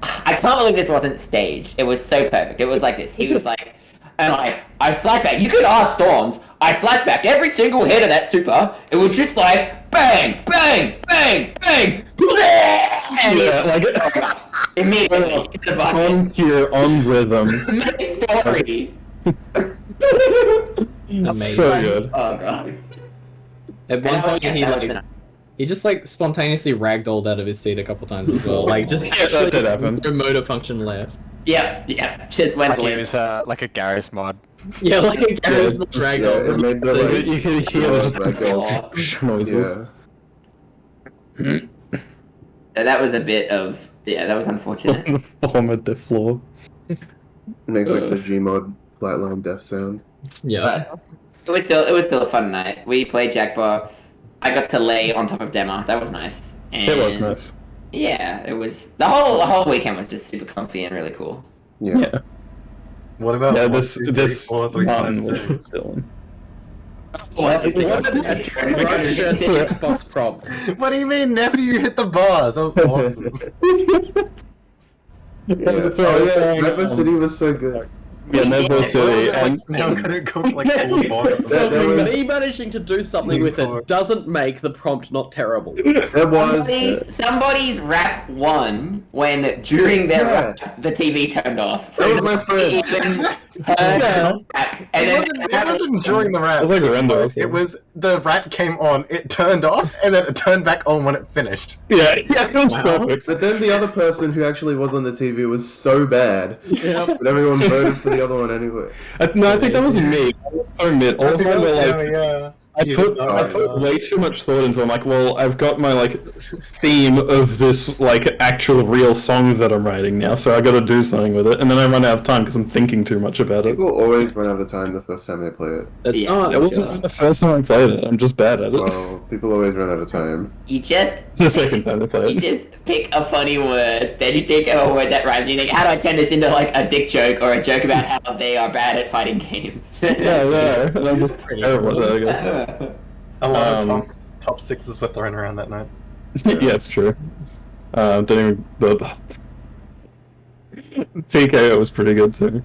[SPEAKER 8] I can't believe this wasn't staged. It was so perfect. It was like this. He was like, and I slashback. You could ask Storms. I slashbacked every single hit of that super. It was just like bang, bang, bang, bang. And
[SPEAKER 7] yeah, like
[SPEAKER 8] immediately
[SPEAKER 7] on here on rhythm.
[SPEAKER 8] Story.
[SPEAKER 5] Amazing.
[SPEAKER 7] So good.
[SPEAKER 8] Oh god.
[SPEAKER 5] At one point, he just like spontaneously ragdolled out of his seat a couple times as well. Like just
[SPEAKER 7] that did happen.
[SPEAKER 5] No motor function left.
[SPEAKER 8] Yeah, just went.
[SPEAKER 11] Like it was like a Garry's mod.
[SPEAKER 5] Yeah, like a Garry's mod ragdoll.
[SPEAKER 9] It made the, like,
[SPEAKER 7] You can hear the
[SPEAKER 9] ragdoll
[SPEAKER 7] noises.
[SPEAKER 9] Yeah.
[SPEAKER 8] So that was a bit of that was unfortunate.
[SPEAKER 7] Vomit the floor.
[SPEAKER 9] Makes like the Gmod flatline death sound.
[SPEAKER 5] Yeah.
[SPEAKER 8] But it was still a fun night. We played Jackbox. I got to lay on top of Dema. That was nice. And
[SPEAKER 7] It was nice.
[SPEAKER 8] Yeah, it was the whole weekend was just super comfy and really cool.
[SPEAKER 9] Yeah.
[SPEAKER 12] What about
[SPEAKER 7] this
[SPEAKER 12] Martin
[SPEAKER 7] was still.
[SPEAKER 8] What?
[SPEAKER 5] Xbox props.
[SPEAKER 12] What do you mean, nephew? You hit the bars. That was awesome.
[SPEAKER 7] That's
[SPEAKER 9] Oh
[SPEAKER 7] right.
[SPEAKER 9] yeah, Never City was so good.
[SPEAKER 7] Yeah, Never City.
[SPEAKER 12] And now couldn't cook like full bars.
[SPEAKER 13] Me managing to do something with it doesn't make the prompt not terrible.
[SPEAKER 9] There was
[SPEAKER 8] Somebody's rap won when during their rap the TV turned off.
[SPEAKER 9] That was my friend.
[SPEAKER 12] It wasn't during the rap.
[SPEAKER 7] It was like random.
[SPEAKER 12] It was the rap came on, it turned off, and then it turned back on when it finished.
[SPEAKER 7] Yeah, it was perfect.
[SPEAKER 9] But then the other person who actually was on the TV was so bad that everyone voted for the other one anyway.
[SPEAKER 7] I think that was me. I was so mid. All of them were like,
[SPEAKER 12] yeah.
[SPEAKER 7] I put way too much thought into it. I'm like, well, I've got my like theme of this like actual real song that I'm writing now, so I got to do something with it, and then I run out of time because I'm thinking too much about it.
[SPEAKER 9] People always run out of time the first time they play it.
[SPEAKER 5] It's
[SPEAKER 7] It wasn't the first time I played it. I'm just bad at it.
[SPEAKER 9] Well, people always run out of time.
[SPEAKER 8] You just
[SPEAKER 7] The second time I played
[SPEAKER 8] you
[SPEAKER 7] it.
[SPEAKER 8] just pick a funny word, then you think of a word that rhymes. You think, how do I turn this into like a dick joke or a joke about how they are bad at fighting games?
[SPEAKER 7] Yeah, and I'm just terrible at it, I guess.
[SPEAKER 12] A lot of top sixes were thrown around that night.
[SPEAKER 7] Yeah, it's true. Didn't even. TKO was pretty good too.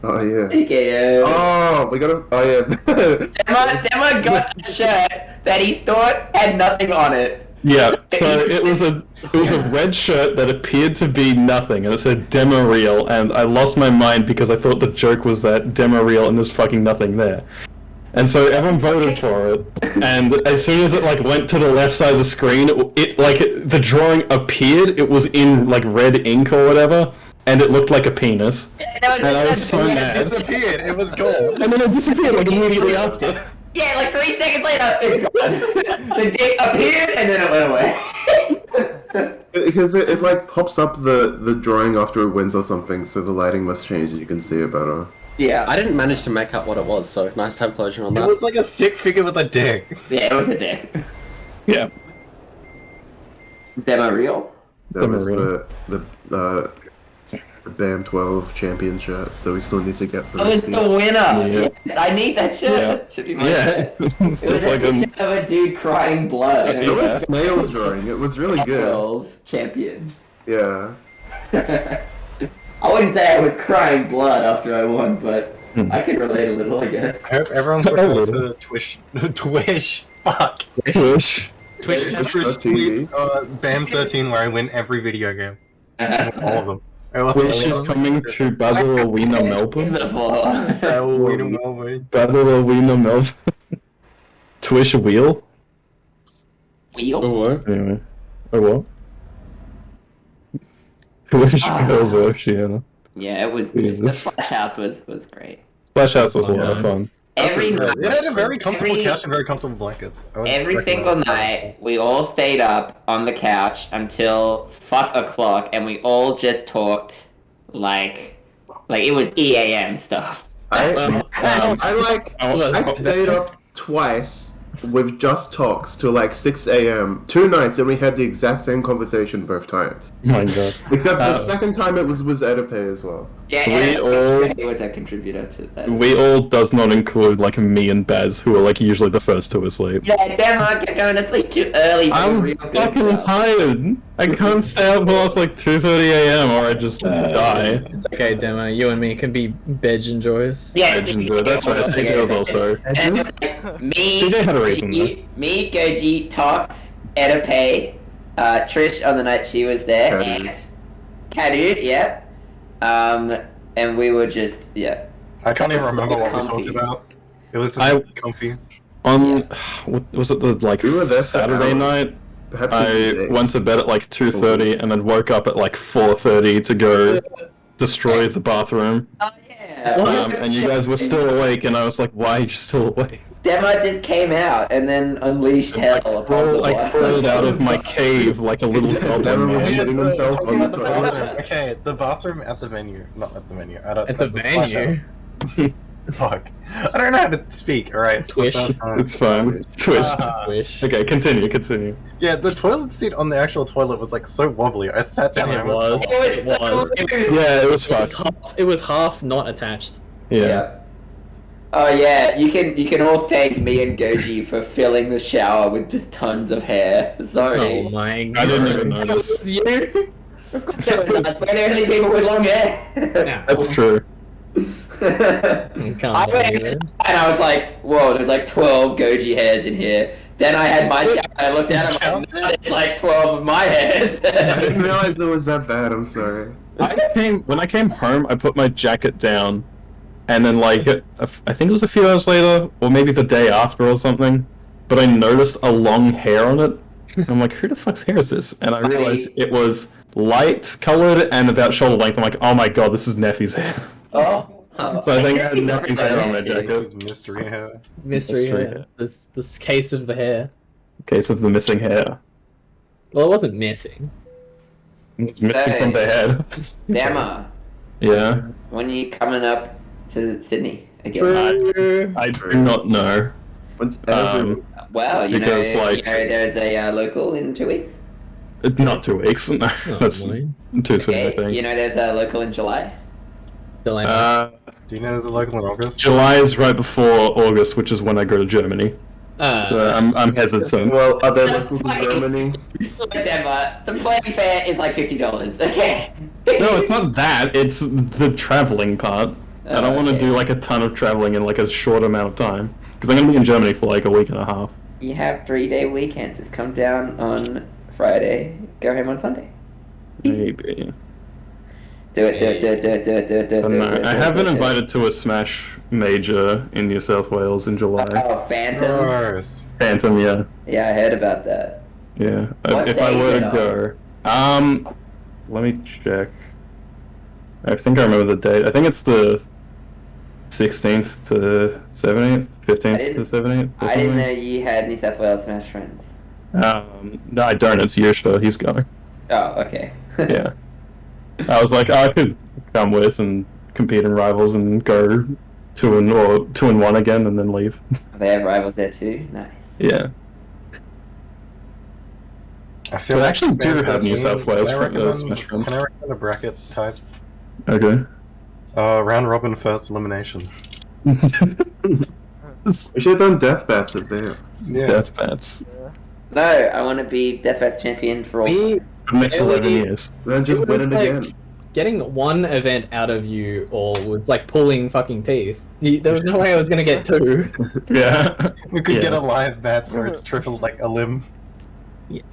[SPEAKER 9] Oh yeah.
[SPEAKER 8] TKO.
[SPEAKER 9] Oh, we got a. Oh yeah.
[SPEAKER 8] Dema got a shirt that he thought had nothing on it.
[SPEAKER 7] Yeah, so it was a red shirt that appeared to be nothing, and it said demo reel, and I lost my mind because I thought the joke was that demo reel and there's fucking nothing there. And so everyone voted for it, and as soon as it like went to the left side of the screen, the drawing appeared. It was in like red ink or whatever, and it looked like a penis. And I was so mad.
[SPEAKER 12] It disappeared. It was gone.
[SPEAKER 7] And then it disappeared like immediately after.
[SPEAKER 8] Yeah, like 3 seconds later, it's gone. The dick appeared and then it went away.
[SPEAKER 9] Because it like pops up the drawing after it wins or something, so the lighting must change and you can see it better.
[SPEAKER 13] Yeah, I didn't manage to make out what it was, so nice to have closure on that.
[SPEAKER 12] It was like a stick figure with a dick.
[SPEAKER 8] Yeah, it was a dick.
[SPEAKER 7] Yeah.
[SPEAKER 8] Demo real.
[SPEAKER 9] That was the BAM12 champion shirt that we still need to get for
[SPEAKER 8] Oh, it's
[SPEAKER 9] this
[SPEAKER 8] the
[SPEAKER 9] team.
[SPEAKER 8] winner!
[SPEAKER 7] Yeah.
[SPEAKER 8] Yes, I need that shirt.
[SPEAKER 7] Yeah.
[SPEAKER 8] That should be my
[SPEAKER 7] Yeah.
[SPEAKER 8] shirt.
[SPEAKER 7] It's
[SPEAKER 8] It was
[SPEAKER 7] just
[SPEAKER 8] a
[SPEAKER 7] like
[SPEAKER 8] picture of a dude crying blood.
[SPEAKER 9] It was Snail's drawing. It was really good.
[SPEAKER 8] World's champion.
[SPEAKER 9] Yeah.
[SPEAKER 8] I wouldn't say I was crying blood after I won, but I can relate a little, I guess.
[SPEAKER 12] I hope everyone's referring to the Twish. Fuck.
[SPEAKER 7] Twitch.
[SPEAKER 12] Tweet BAM13 where I win every video game. All of them.
[SPEAKER 7] Twitch is coming to Badalowina, Melbourne. Badalowina, Melbourne. Twish wheel?
[SPEAKER 8] Wheel?
[SPEAKER 5] Oh, what?
[SPEAKER 7] Anyway. Oh, what? Twish Girls OCE.
[SPEAKER 8] Yeah, it was good. The
[SPEAKER 7] Jesus.
[SPEAKER 8] Splash House was great.
[SPEAKER 7] Splash House was a lot of fun.
[SPEAKER 8] Every night,
[SPEAKER 12] It had a very comfortable couch and very comfortable blankets.
[SPEAKER 8] every single night, we all stayed up on the couch until fuck o'clock, and we all just talked like it was EAM stuff.
[SPEAKER 9] I stayed up twice with just talks till like 6 a.m. 2 nights, and we had the exact same conversation both times.
[SPEAKER 7] Oh my god.
[SPEAKER 9] Except the second time it was Edipe as well.
[SPEAKER 8] Yeah, he was a contributor to that.
[SPEAKER 7] We all does not include like me and Baz, who are like usually the first to asleep.
[SPEAKER 8] Yeah, Denmark, you're going to sleep too early.
[SPEAKER 7] I'm fucking tired. I can't stay up past like 2:30 a.m. or I just die.
[SPEAKER 5] It's okay, Demo. You and me can be veg enjoyers.
[SPEAKER 8] Yeah,
[SPEAKER 7] That's right. CJ was also.
[SPEAKER 8] Me,
[SPEAKER 7] CJ had a reason. Though.
[SPEAKER 8] me, Goji, Tox, Edipe, Trish on the night she was there, and Kadud, yeah. And we were just, yeah.
[SPEAKER 12] I can't even remember what we talked about. It was just comfy.
[SPEAKER 7] On, what was it the like
[SPEAKER 9] We were there
[SPEAKER 7] Saturday night?
[SPEAKER 9] Perhaps
[SPEAKER 7] I went to bed at like 2:30 and then woke up at like 4:30 to go destroy the bathroom.
[SPEAKER 8] Oh yeah.
[SPEAKER 7] And you guys were still awake, and I was like, "Why are you still awake?"
[SPEAKER 8] Demo just came out and then unleashed hell upon the
[SPEAKER 7] I crawled out of my cave like a little goblin.
[SPEAKER 12] Okay, the bathroom at the venue, not at the venue.
[SPEAKER 5] At the venue?
[SPEAKER 12] Fuck. I don't know how to speak, alright?
[SPEAKER 7] Twish. It's fine. Twish.
[SPEAKER 5] Twish.
[SPEAKER 7] Okay, continue.
[SPEAKER 12] Yeah, the toilet seat on the actual toilet was like so wobbly. I sat down and
[SPEAKER 5] It was.
[SPEAKER 7] Yeah, it was fucked.
[SPEAKER 5] It was half not attached.
[SPEAKER 7] Yeah.
[SPEAKER 8] Oh yeah, you can all thank me and Goji for filling the shower with just tons of hair. Sorry.
[SPEAKER 5] Oh my god.
[SPEAKER 7] I didn't even notice.
[SPEAKER 8] It was you. Of course it was us. We're the only people with long hair.
[SPEAKER 7] That's true.
[SPEAKER 8] I went and I was like, whoa, there's like 12 Goji hairs in here. Then I had my shower and I looked at him and it's like 12 of my hairs.
[SPEAKER 9] I didn't realize it was that bad, I'm sorry.
[SPEAKER 7] When I came home, I put my jacket down, and then like, I think it was a few hours later, or maybe the day after or something, but I noticed a long hair on it. And I'm like, who the fuck's hair is this? And I realized it was light colored and about shoulder length. I'm like, oh my god, this is Neffy's hair.
[SPEAKER 8] Oh.
[SPEAKER 7] So I think I had Neffy's hair on my jacket.
[SPEAKER 12] It was mystery hair.
[SPEAKER 5] Mystery hair. This case of the hair.
[SPEAKER 7] Case of the missing hair.
[SPEAKER 5] Well, it wasn't missing.
[SPEAKER 7] It was missing from the head.
[SPEAKER 8] Dama,
[SPEAKER 7] Yeah.
[SPEAKER 8] when are you coming up to Sydney again?
[SPEAKER 7] I do not know.
[SPEAKER 8] Well, you know,
[SPEAKER 7] because, like-
[SPEAKER 8] there's a local in 2 weeks.
[SPEAKER 7] Not 2 weeks. No, that's too soon, I think.
[SPEAKER 8] You know, there's a local in July.
[SPEAKER 12] Do you know there's a local in August?
[SPEAKER 7] July is right before August, which is when I go to Germany. So I'm hesitant.
[SPEAKER 9] Well, are there locals in Germany?
[SPEAKER 8] Denver, the plane fare is like $50. Okay.
[SPEAKER 7] No, it's not that. It's the traveling part. I don't want to do like a ton of traveling in like a short amount of time because I'm gonna be in Germany for like a week and a half.
[SPEAKER 8] You have 3-day weekends. Just come down on Friday, go home on Sunday.
[SPEAKER 7] Maybe.
[SPEAKER 8] Do it.
[SPEAKER 7] I have been invited to a Smash major in New South Wales in July.
[SPEAKER 8] Oh, Phantom.
[SPEAKER 7] Phantom, yeah.
[SPEAKER 8] Yeah, I heard about that.
[SPEAKER 7] Yeah.
[SPEAKER 8] What
[SPEAKER 7] If I
[SPEAKER 8] day
[SPEAKER 7] were
[SPEAKER 8] is
[SPEAKER 7] to
[SPEAKER 8] it
[SPEAKER 7] go, let me check. I think I remember the date. I think it's the 16th to 17th, 15th to 17th.
[SPEAKER 8] I didn't know you had New South Wales Smash friends.
[SPEAKER 7] No, I don't. It's Yusha. He's going.
[SPEAKER 8] Oh, okay.
[SPEAKER 7] Yeah. I was like, I could come with and compete in rivals and go 2-1 again and then leave.
[SPEAKER 8] They have rivals there too. Nice.
[SPEAKER 7] Yeah.
[SPEAKER 12] I feel
[SPEAKER 7] But
[SPEAKER 12] like
[SPEAKER 7] actually do have New
[SPEAKER 12] Smash
[SPEAKER 7] South Wales
[SPEAKER 12] Can I
[SPEAKER 7] Smash friends.
[SPEAKER 12] recommend a bracket type?
[SPEAKER 7] Okay.
[SPEAKER 12] Round robin first elimination.
[SPEAKER 9] We should have done death bats at BAM.
[SPEAKER 12] Yeah.
[SPEAKER 7] Death bats.
[SPEAKER 8] No, I want to be Deathbats champion for all.
[SPEAKER 5] We
[SPEAKER 7] The next 11 years.
[SPEAKER 9] Then just
[SPEAKER 5] It
[SPEAKER 9] win
[SPEAKER 5] was
[SPEAKER 9] it
[SPEAKER 5] like-
[SPEAKER 9] again.
[SPEAKER 5] getting one event out of you all was like pulling fucking teeth. There was no way I was gonna get 2.
[SPEAKER 7] Yeah.
[SPEAKER 12] We could
[SPEAKER 7] Yeah.
[SPEAKER 12] get a live bats where it's triple like a limb.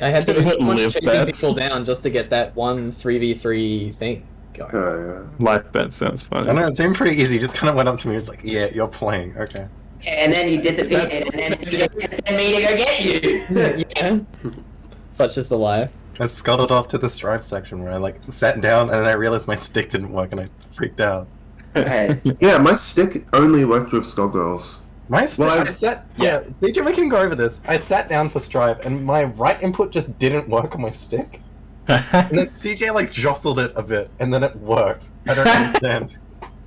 [SPEAKER 5] I had to do so much
[SPEAKER 7] Live
[SPEAKER 5] chasing
[SPEAKER 7] bets.
[SPEAKER 5] people down just to get that one 3v3 thing going.
[SPEAKER 9] Oh,
[SPEAKER 7] Life bet sounds funny.
[SPEAKER 12] I know, it seemed pretty easy. He just kind of went up to me. It's like, yeah, you're playing. Okay.
[SPEAKER 8] And then you disappeared, and then you just sent me to go get you.
[SPEAKER 5] Yeah. Such is the life.
[SPEAKER 12] I scuttled off to the strive section where I like sat down and then I realized my stick didn't work and I freaked out.
[SPEAKER 8] Nice.
[SPEAKER 9] Yeah, my stick only worked with Skullgirls.
[SPEAKER 12] My stick,
[SPEAKER 9] Well,
[SPEAKER 12] I sat, yeah, CJ, we can go over this. I sat down for strive and my right input just didn't work on my stick. And then CJ like jostled it a bit and then it worked. I don't understand.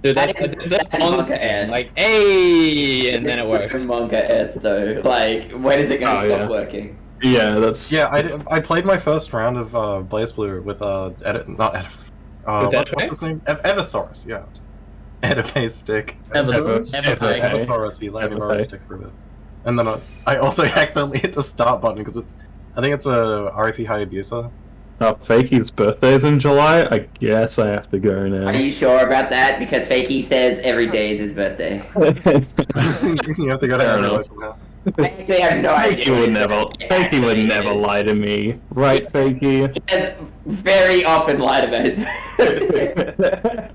[SPEAKER 5] Dude, I did that on stand, like, hey, and then it works.
[SPEAKER 8] Manga S though. Like, when is it going to stop working?
[SPEAKER 7] Yeah, that's...
[SPEAKER 12] Yeah, I played my first round of Blaze Blue with what's his name? Eversaurus, yeah. Edipe's stick. Eversaurus, he let me borrow a stick for a bit. And then I also accidentally hit the start button because I think it's a RIP Hayabusa.
[SPEAKER 7] Fakey's birthday's in July. I guess I have to go now.
[SPEAKER 8] Are you sure about that? Because Fakey says every day is his birthday.
[SPEAKER 12] You have to go to
[SPEAKER 7] Fair
[SPEAKER 12] every
[SPEAKER 7] enough.
[SPEAKER 12] local now.
[SPEAKER 8] I actually have no idea.
[SPEAKER 7] Fakey would never lie to me. Right, Fakey?
[SPEAKER 8] He has very often lied about his birthday.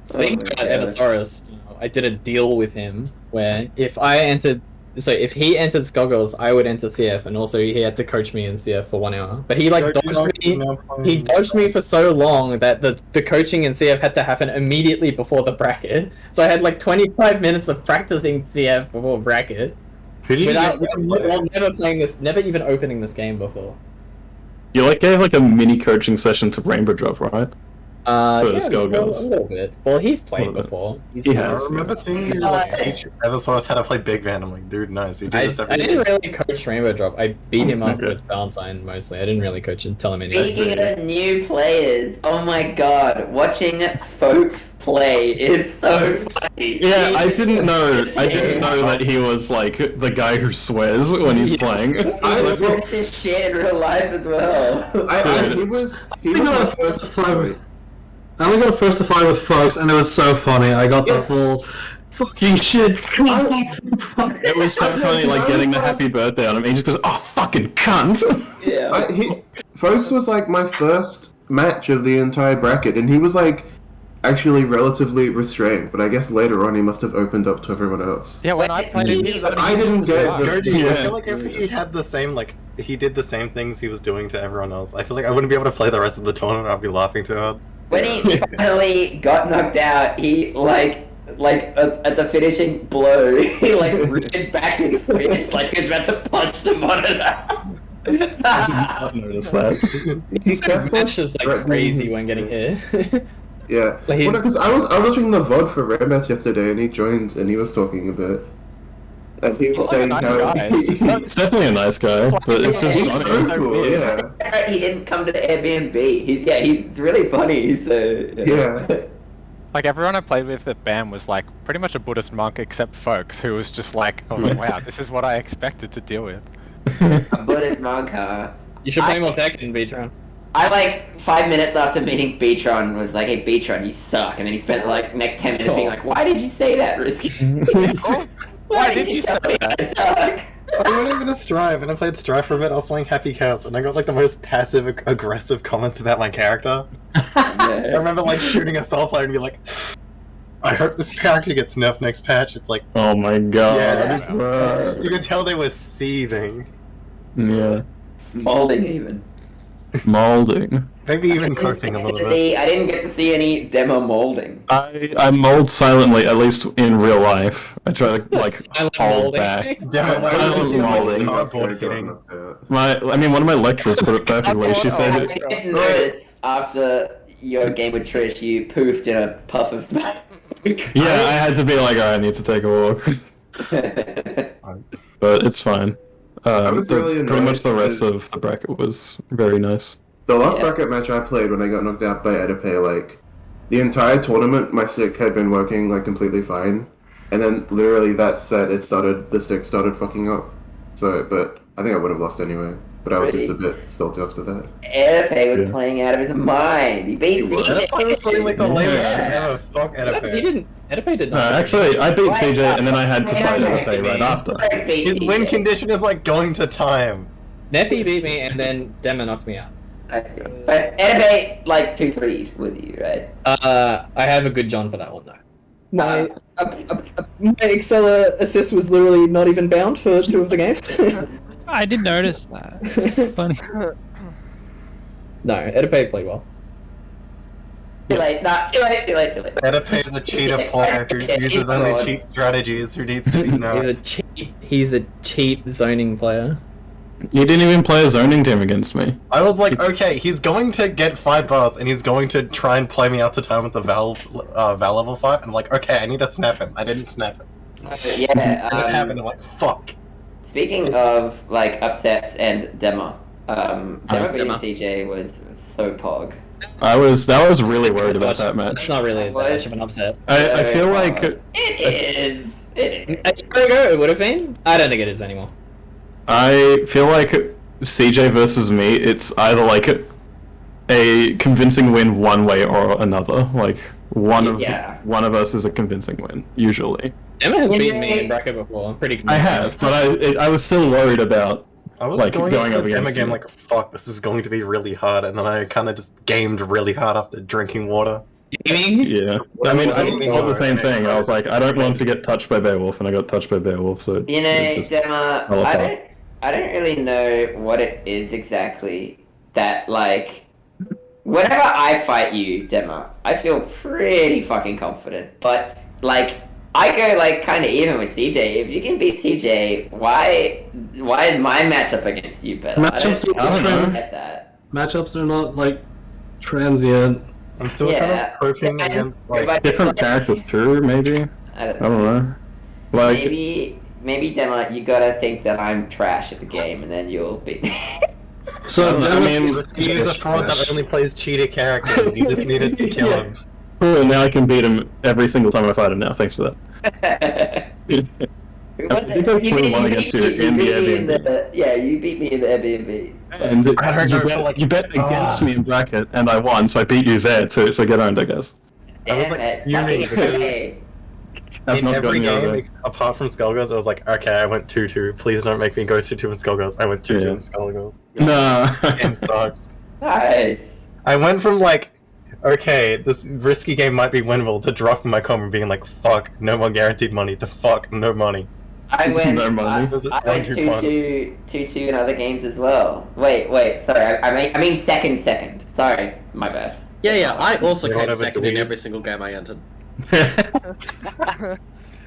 [SPEAKER 5] Think about Evosaurus. I did a deal with him where if he entered Skullgirls, I would enter CF, and also he had to coach me in CF for 1 hour. But he like dodged me. He dodged me for so long that the coaching in CF had to happen immediately before the bracket. So I had like 25 minutes of practicing CF before bracket.
[SPEAKER 12] Who did
[SPEAKER 5] without never even opening this game before.
[SPEAKER 7] You like gave like a mini coaching session to Rainbow Drop, right? For
[SPEAKER 5] Yeah,
[SPEAKER 7] Skullgirls.
[SPEAKER 5] a little bit. Well, he's played
[SPEAKER 7] Little bit.
[SPEAKER 5] before.
[SPEAKER 12] I remember seeing you like teach Eversaurus how to play Big Van. I'm like, dude, nice. You do this
[SPEAKER 5] I
[SPEAKER 12] every
[SPEAKER 5] didn't
[SPEAKER 12] day.
[SPEAKER 5] really coach Rainbow Drop. I beat him up
[SPEAKER 7] Okay.
[SPEAKER 5] with Valentine mostly. I didn't really coach and tell him anything.
[SPEAKER 8] Speaking of new players, oh my god, watching folks play is so funny.
[SPEAKER 7] Yeah, I
[SPEAKER 8] He's
[SPEAKER 7] didn't know
[SPEAKER 8] so
[SPEAKER 7] that he was like the guy who swears when he's playing.
[SPEAKER 8] I watched this shit in real life as well.
[SPEAKER 9] He was
[SPEAKER 10] got a first to 5. I only got a first to 5 with folks, and it was so funny. I got the full fucking shit.
[SPEAKER 7] It was so funny, like getting the happy birthday on him. He just goes, "Oh, fucking cunt!"
[SPEAKER 8] Yeah.
[SPEAKER 9] Folks was like my first match of the entire bracket, and he was like actually relatively restrained. But I guess later on he must have opened up to everyone else.
[SPEAKER 11] Yeah, when I played it,
[SPEAKER 9] I didn't get the.
[SPEAKER 12] Goji, I feel like if he had the same, like, he did the same things he was doing to everyone else, I feel like I wouldn't be able to play the rest of the tournament. I'd be laughing too hard.
[SPEAKER 8] When he finally got knocked out, he at the finishing blow, he like reared back his fist like he was about to punch the monitor.
[SPEAKER 7] I noticed that.
[SPEAKER 5] He punches like crazy when getting hit.
[SPEAKER 9] Yeah,
[SPEAKER 5] Like
[SPEAKER 9] well, because I was watching the VOD for Red Mats yesterday, and he joined, and he was talking a bit. And he was saying
[SPEAKER 11] nice
[SPEAKER 9] how
[SPEAKER 11] guy.
[SPEAKER 7] It's definitely a nice guy, but it's just
[SPEAKER 8] He's
[SPEAKER 7] funny.
[SPEAKER 8] so
[SPEAKER 9] cool, yeah.
[SPEAKER 8] He didn't come to the Airbnb. He's really funny. He's
[SPEAKER 9] Yeah.
[SPEAKER 11] like everyone I played with at BAM was like pretty much a Buddhist monk except folks who was just like, I was like, wow, this is what I expected to deal with.
[SPEAKER 8] a Buddhist monk, huh?
[SPEAKER 5] You should play more Tekken, Beatron.
[SPEAKER 8] I like 5 minutes after meeting Beatron was like, hey Beatron, you suck, and then he spent like next 10 minutes being like, why did you say that, Risky? Why did you tell me I suck?
[SPEAKER 12] I went over to Strive and I played Strive for a bit. I was playing Happy Chaos and I got like the most passive aggressive comments about my character. I remember like shooting a soul player and be like, I hope this character gets nerfed next patch. It's like,
[SPEAKER 7] Oh my god.
[SPEAKER 12] yeah, you could tell they were seething.
[SPEAKER 7] Yeah.
[SPEAKER 8] Molding even.
[SPEAKER 7] Molding.
[SPEAKER 12] Maybe even cooking a little bit.
[SPEAKER 8] I didn't get to see any demo molding.
[SPEAKER 7] I mold silently, at least in real life. I try to like
[SPEAKER 5] Silent
[SPEAKER 7] hold
[SPEAKER 5] molding.
[SPEAKER 7] back.
[SPEAKER 12] Silent
[SPEAKER 7] molding.
[SPEAKER 12] Cardboard hitting.
[SPEAKER 7] One of my lecturers put it perfectly. She
[SPEAKER 8] I
[SPEAKER 7] said,
[SPEAKER 8] didn't notice after your game with Trish, you poofed in a puff of smoke.
[SPEAKER 7] "Yeah, I had to be like, I need to take a walk," but it's fine.
[SPEAKER 9] was really
[SPEAKER 7] Pretty much the
[SPEAKER 9] annoyed
[SPEAKER 7] rest of the bracket was very nice.
[SPEAKER 9] The last
[SPEAKER 8] Yeah.
[SPEAKER 9] bracket match I played when I got knocked out by Edipe, like the entire tournament, my stick had been working like completely fine, and then literally that set, the stick started fucking up. So, but I think I would have lost anyway. But I was just a bit salty after that.
[SPEAKER 8] Edipe was playing out of his mind. He beat CJ.
[SPEAKER 12] Edipe was playing like the lamest shit ever. Fuck Edipe.
[SPEAKER 5] He didn't. Edipe did
[SPEAKER 7] No,
[SPEAKER 5] not.
[SPEAKER 7] actually, I beat CJ and then I had to fight Edipe right after.
[SPEAKER 12] His win condition is like going to time.
[SPEAKER 5] Neffy beat me and then Dema knocked me out.
[SPEAKER 8] I see. But Edipe like 2-3'd with you, right?
[SPEAKER 5] I have a good John for that one though.
[SPEAKER 14] My Excella assist was literally not even bound for 2 of the games.
[SPEAKER 2] I did notice that. It's funny.
[SPEAKER 5] No, Edipe played well.
[SPEAKER 8] Too late.
[SPEAKER 12] Edipe is a cheater player who uses only cheap strategies, who needs to be known.
[SPEAKER 5] He's a cheap zoning player.
[SPEAKER 7] You didn't even play a zoning team against me.
[SPEAKER 12] I was like, okay, he's going to get 5 bars and he's going to try and play me out to time with the Val level 5. And I'm like, okay, I need to snap him. I didn't snap him.
[SPEAKER 8] Yeah.
[SPEAKER 12] It happened. I'm like, fuck.
[SPEAKER 8] Speaking of like upsets and Dema, Dema beating CJ was so pog.
[SPEAKER 7] I was really worried about that match.
[SPEAKER 5] It's not really that much of an upset.
[SPEAKER 7] I feel like
[SPEAKER 8] it is.
[SPEAKER 5] A year ago it would have been. I don't think it is anymore.
[SPEAKER 7] I feel like CJ versus me, it's either like a convincing win one way or another. Like one of us is a convincing win usually.
[SPEAKER 5] Emma has beaten me in bracket before. I'm pretty convinced.
[SPEAKER 7] I have, but I was still worried about.
[SPEAKER 12] I was
[SPEAKER 7] like,
[SPEAKER 12] going
[SPEAKER 7] up
[SPEAKER 12] into the
[SPEAKER 7] against
[SPEAKER 12] game
[SPEAKER 7] you.
[SPEAKER 12] like, fuck, this is going to be really hard, and then I kind of just gamed really hard after drinking water.
[SPEAKER 7] Yeah, I mean, I thought the same thing. I was like, I don't want to get touched by Beowulf, and I got touched by Beowulf. So
[SPEAKER 8] You know,
[SPEAKER 7] it just
[SPEAKER 8] Dema,
[SPEAKER 7] fell apart.
[SPEAKER 8] I don't really know what it is exactly that like. Whenever I fight you, Dema, I feel pretty fucking confident. But like, I go like kind of even with CJ. If you can beat CJ, why is my matchup against you better?
[SPEAKER 10] Matchups
[SPEAKER 8] I don't get that.
[SPEAKER 10] Matchups are not like transient.
[SPEAKER 12] I'm still kind of approaching against like
[SPEAKER 7] different characters too, maybe.
[SPEAKER 8] I don't
[SPEAKER 7] know. Like
[SPEAKER 8] Maybe Dema, you gotta think that I'm trash at the game, and then you'll beat me.
[SPEAKER 10] So
[SPEAKER 12] Risky is a fraud that only plays cheater characters. You just needed to kill him.
[SPEAKER 7] Cool, now I can beat him every single time I fight him now. Thanks for that. I think I 3-1 against you in the Airbnb.
[SPEAKER 8] Yeah, you beat me in the Airbnb.
[SPEAKER 7] And you bet against me in bracket, and I won, so I beat you there too. So get owned, I guess.
[SPEAKER 12] I was like fuming because in every game, apart from Skullgirls, I was like, okay, I went 2-2. Please don't make me go 2-2 in Skullgirls. I went 2-2 in Skullgirls.
[SPEAKER 7] No.
[SPEAKER 12] Game sucks.
[SPEAKER 8] Nice.
[SPEAKER 12] I went from like, okay, this risky game might be winnable, to dropping my comp and being like, fuck, no more guaranteed money, to fuck, no money.
[SPEAKER 8] I went.
[SPEAKER 7] No money.
[SPEAKER 8] I went 2-2 in other games as well. Wait. Sorry, I mean second. Sorry, my bad.
[SPEAKER 13] Yeah. I also
[SPEAKER 12] You
[SPEAKER 13] came
[SPEAKER 12] wanna
[SPEAKER 13] second in
[SPEAKER 12] believe-
[SPEAKER 13] every single game I entered.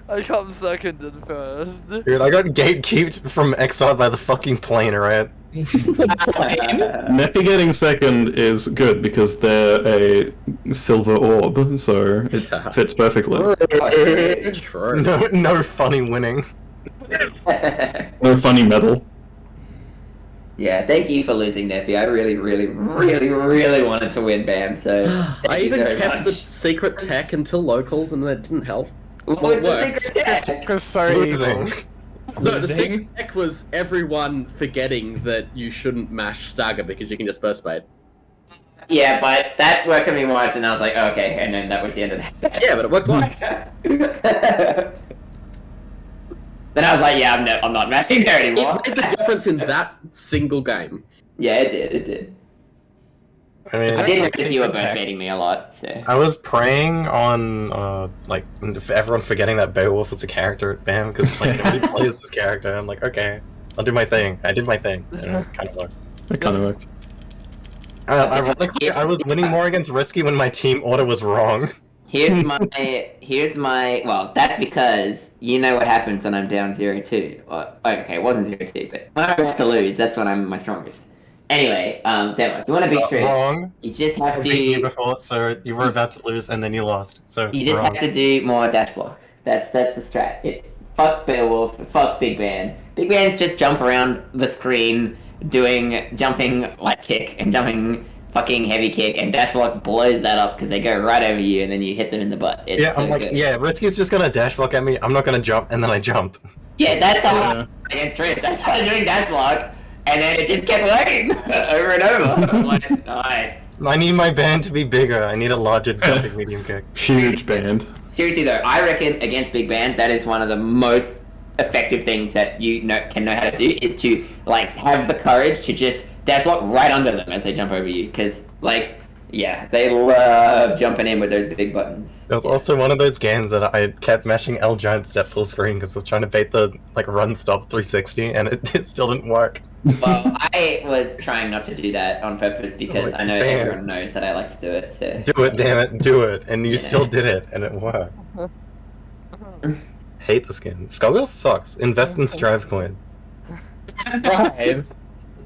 [SPEAKER 3] I come second and first.
[SPEAKER 12] Dude, I got gatekeeped from exiled by the fucking plane, right?
[SPEAKER 7] Neppy getting second is good because they're a silver orb, so it fits perfectly.
[SPEAKER 13] True.
[SPEAKER 12] No funny winning.
[SPEAKER 7] No funny medal.
[SPEAKER 8] Yeah, thank you for losing, Neffy. I really wanted to win BAM, so
[SPEAKER 13] I
[SPEAKER 8] thank you
[SPEAKER 13] even
[SPEAKER 8] very
[SPEAKER 13] kept
[SPEAKER 8] much.
[SPEAKER 13] the secret tech until locals, and that didn't help.
[SPEAKER 8] What
[SPEAKER 13] Well,
[SPEAKER 8] was the
[SPEAKER 13] worked.
[SPEAKER 8] secret tech?
[SPEAKER 11] It was so
[SPEAKER 12] Losing.
[SPEAKER 11] easy.
[SPEAKER 13] No, the secret tech was everyone forgetting that you shouldn't mash Stagger because you can just burst bait.
[SPEAKER 8] Yeah, but that worked on me once, and I was like, okay, and then that was the end of that.
[SPEAKER 13] Yeah, but it worked once.
[SPEAKER 8] Then I was like, yeah, I'm not matching there anymore.
[SPEAKER 13] It made the difference in that single game.
[SPEAKER 8] Yeah, it did.
[SPEAKER 12] I mean,
[SPEAKER 8] I did notice you were both baiting me a lot, so.
[SPEAKER 12] I was preying on like everyone forgetting that Beowulf was a character at BAM because like nobody plays this character. I'm like, okay, I'll do my thing. I did my thing. And it kind of worked.
[SPEAKER 7] It kind of worked.
[SPEAKER 12] Ironically, I was winning more against Risky when my team order was wrong.
[SPEAKER 8] Here's my well, that's because you know what happens when I'm down 0-2. Or, okay, it wasn't 0-2, but when I'm about to lose, that's when I'm my strongest. Anyway, Demo, if you want to beat Trish,
[SPEAKER 12] Wrong.
[SPEAKER 8] you just
[SPEAKER 12] I
[SPEAKER 8] have
[SPEAKER 12] beat you
[SPEAKER 8] to
[SPEAKER 12] before, so you were about to lose and then you lost. So
[SPEAKER 8] you just
[SPEAKER 12] wrong.
[SPEAKER 8] have to do more dash block. That's the strat. It fucks Beowulf, it fucks Big Ban. Big Ban's just jump around the screen doing jumping like kick and jumping fucking heavy kick, and dash block blows that up because they go right over you, and then you hit them in the butt. It's
[SPEAKER 12] Yeah,
[SPEAKER 8] so
[SPEAKER 12] I'm like,
[SPEAKER 8] good.
[SPEAKER 12] yeah, Risky's just gonna dash block at me. I'm not gonna jump, and then I jumped.
[SPEAKER 8] Yeah, that's how against Rich. That's how I'm doing dash block, and then it just kept working over and over. I'm like, nice.
[SPEAKER 12] I need my band to be bigger. I need a larger jumping medium kick.
[SPEAKER 7] Huge band.
[SPEAKER 8] Seriously though, I reckon against big band, that is one of the most effective things that you can know how to do is to like have the courage to just dash block right under them as they jump over you, because like yeah, they love jumping in with those big buttons.
[SPEAKER 12] There was also one of those games that I kept mashing L giant step full screen because I was trying to bait the like run stop 360 and it still didn't work.
[SPEAKER 8] Well, I was trying not to do that on purpose because
[SPEAKER 12] Like,
[SPEAKER 8] I know
[SPEAKER 12] damn.
[SPEAKER 8] everyone knows that I like to do it. So
[SPEAKER 12] Do it, damn it, do it, and you still did it, and it worked. Hate this game. Skullgirls sucks. Invest in Strive Coin.
[SPEAKER 5] Strive.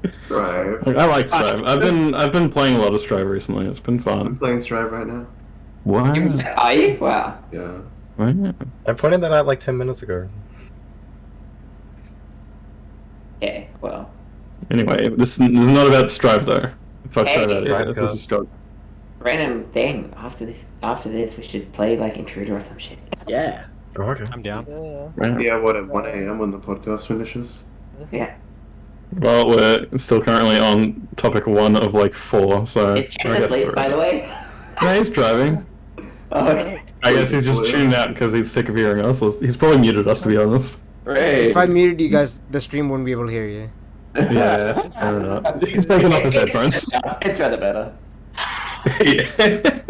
[SPEAKER 9] Strive.
[SPEAKER 7] I like Strive. I've been playing a lot of Strive recently. It's been
[SPEAKER 9] I'm
[SPEAKER 7] fun.
[SPEAKER 9] playing Strive right now.
[SPEAKER 7] Wow.
[SPEAKER 8] Are you? Wow.
[SPEAKER 9] Yeah.
[SPEAKER 7] Wow.
[SPEAKER 12] I pointed that out like 10 minutes ago.
[SPEAKER 8] Yeah. Well.
[SPEAKER 7] Anyway, this is not about Strive though. Fuck
[SPEAKER 8] Hey.
[SPEAKER 7] Strive out of here. This is Skull.
[SPEAKER 8] Random thing. After this, we should play like Intruder or some shit.
[SPEAKER 13] Yeah.
[SPEAKER 12] Okay.
[SPEAKER 11] I'm down.
[SPEAKER 9] Yeah, what, at 1 a.m. when the podcast finishes?
[SPEAKER 8] Yeah.
[SPEAKER 7] Well, we're still currently on topic 1 of like 4, so.
[SPEAKER 8] It's just asleep, by the way.
[SPEAKER 7] Yeah, he's driving.
[SPEAKER 8] Okay.
[SPEAKER 7] I guess he's just tuned out because he's sick of hearing us. He's probably muted us, to be honest.
[SPEAKER 8] Right.
[SPEAKER 1] If I muted you guys, the stream wouldn't be able to hear you.
[SPEAKER 7] Yeah, fair enough. He's taking off his headphones.
[SPEAKER 8] It's rather better.
[SPEAKER 7] Yeah.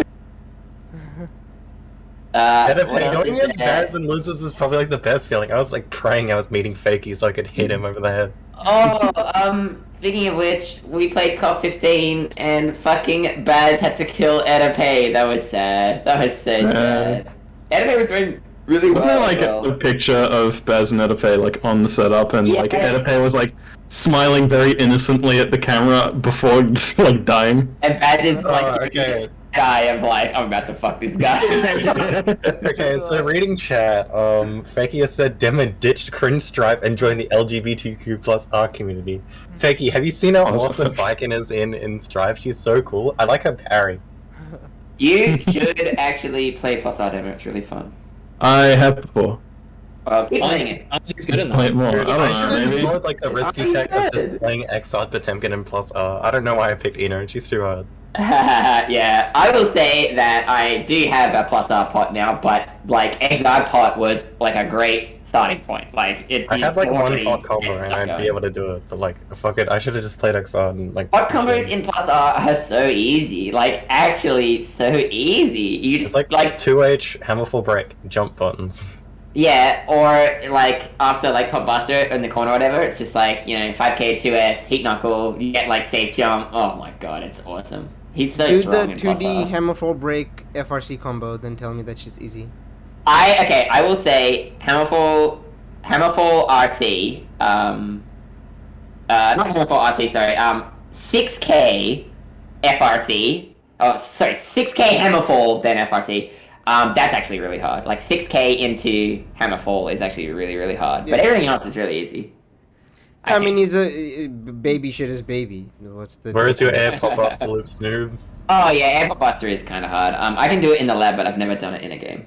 [SPEAKER 12] And if
[SPEAKER 8] What else
[SPEAKER 12] going
[SPEAKER 8] is
[SPEAKER 12] against
[SPEAKER 8] there?
[SPEAKER 12] Baz and losers is probably like the best feeling. I was like praying I was meeting Fakey so I could hit him over the head.
[SPEAKER 8] Oh, speaking of which, we played COP 15 and fucking Baz had to kill Edipe. That was sad. That was so sad. Edipe was doing really
[SPEAKER 7] Wasn't
[SPEAKER 8] well.
[SPEAKER 7] there like a picture of Baz and Edipe like on the setup, and like
[SPEAKER 8] Yes.
[SPEAKER 7] Edipe was like smiling very innocently at the camera before like dying?
[SPEAKER 8] And Baz is like
[SPEAKER 12] okay.
[SPEAKER 8] this guy of like, I'm about to fuck this guy.
[SPEAKER 12] Okay, so reading chat, Fakey has said Demon ditched cringe Stripe and joined the LGBTQ plus R community. Fakey, have you seen how awesome Biken is in Stripe? She's so cool. I like her parry.
[SPEAKER 8] You should actually play Plus R demo. It's really fun.
[SPEAKER 7] I have before.
[SPEAKER 8] Well, keep playing it.
[SPEAKER 5] I'm just good enough.
[SPEAKER 7] Play it more. I
[SPEAKER 12] I
[SPEAKER 7] don't
[SPEAKER 12] should
[SPEAKER 7] know,
[SPEAKER 12] have
[SPEAKER 7] maybe.
[SPEAKER 12] explored like the risky tech of just playing Exile Potemkin and plus R. I don't know why I picked Eno, she's too hard.
[SPEAKER 8] Yeah, I will say that I do have a Plus R pot now, but like Exile pot was like a great starting point. Like it.
[SPEAKER 12] I had like one
[SPEAKER 8] already
[SPEAKER 12] pot combo
[SPEAKER 8] gets
[SPEAKER 12] and
[SPEAKER 8] stuff
[SPEAKER 12] I'd
[SPEAKER 8] going.
[SPEAKER 12] be able to do it, but like, fuck it, I should have just played Exile and like...
[SPEAKER 8] Pot combos in Plus R are so easy. Like actually so easy. You just
[SPEAKER 12] It's like 2H, Hammerful Break, jump buttons.
[SPEAKER 8] Yeah, or like after like Pop Buster in the corner or whatever, it's just like, you know, 5k 2s, Heat Knuckle, you get like safe jump. Oh my god, it's awesome. He's so
[SPEAKER 1] Do the
[SPEAKER 8] strong in Plus
[SPEAKER 1] 2D
[SPEAKER 8] R.
[SPEAKER 1] hammer fall break FRC combo, then tell me that she's easy.
[SPEAKER 8] I will say Hammerfall RC, not Hammerfall RC, sorry, 6k FRC, oh sorry, 6k Hammerfall then FRC. That's actually really hard. Like 6k into Hammerfall is actually really, really hard. But
[SPEAKER 1] Yeah.
[SPEAKER 8] everything else is really easy.
[SPEAKER 1] I mean, he's a baby shit is baby. What's the?
[SPEAKER 12] Where's your AirPod Buster Loops, noob?
[SPEAKER 8] Oh yeah, Airport Buster is kind of hard. I can do it in the lab, but I've never done it in a game.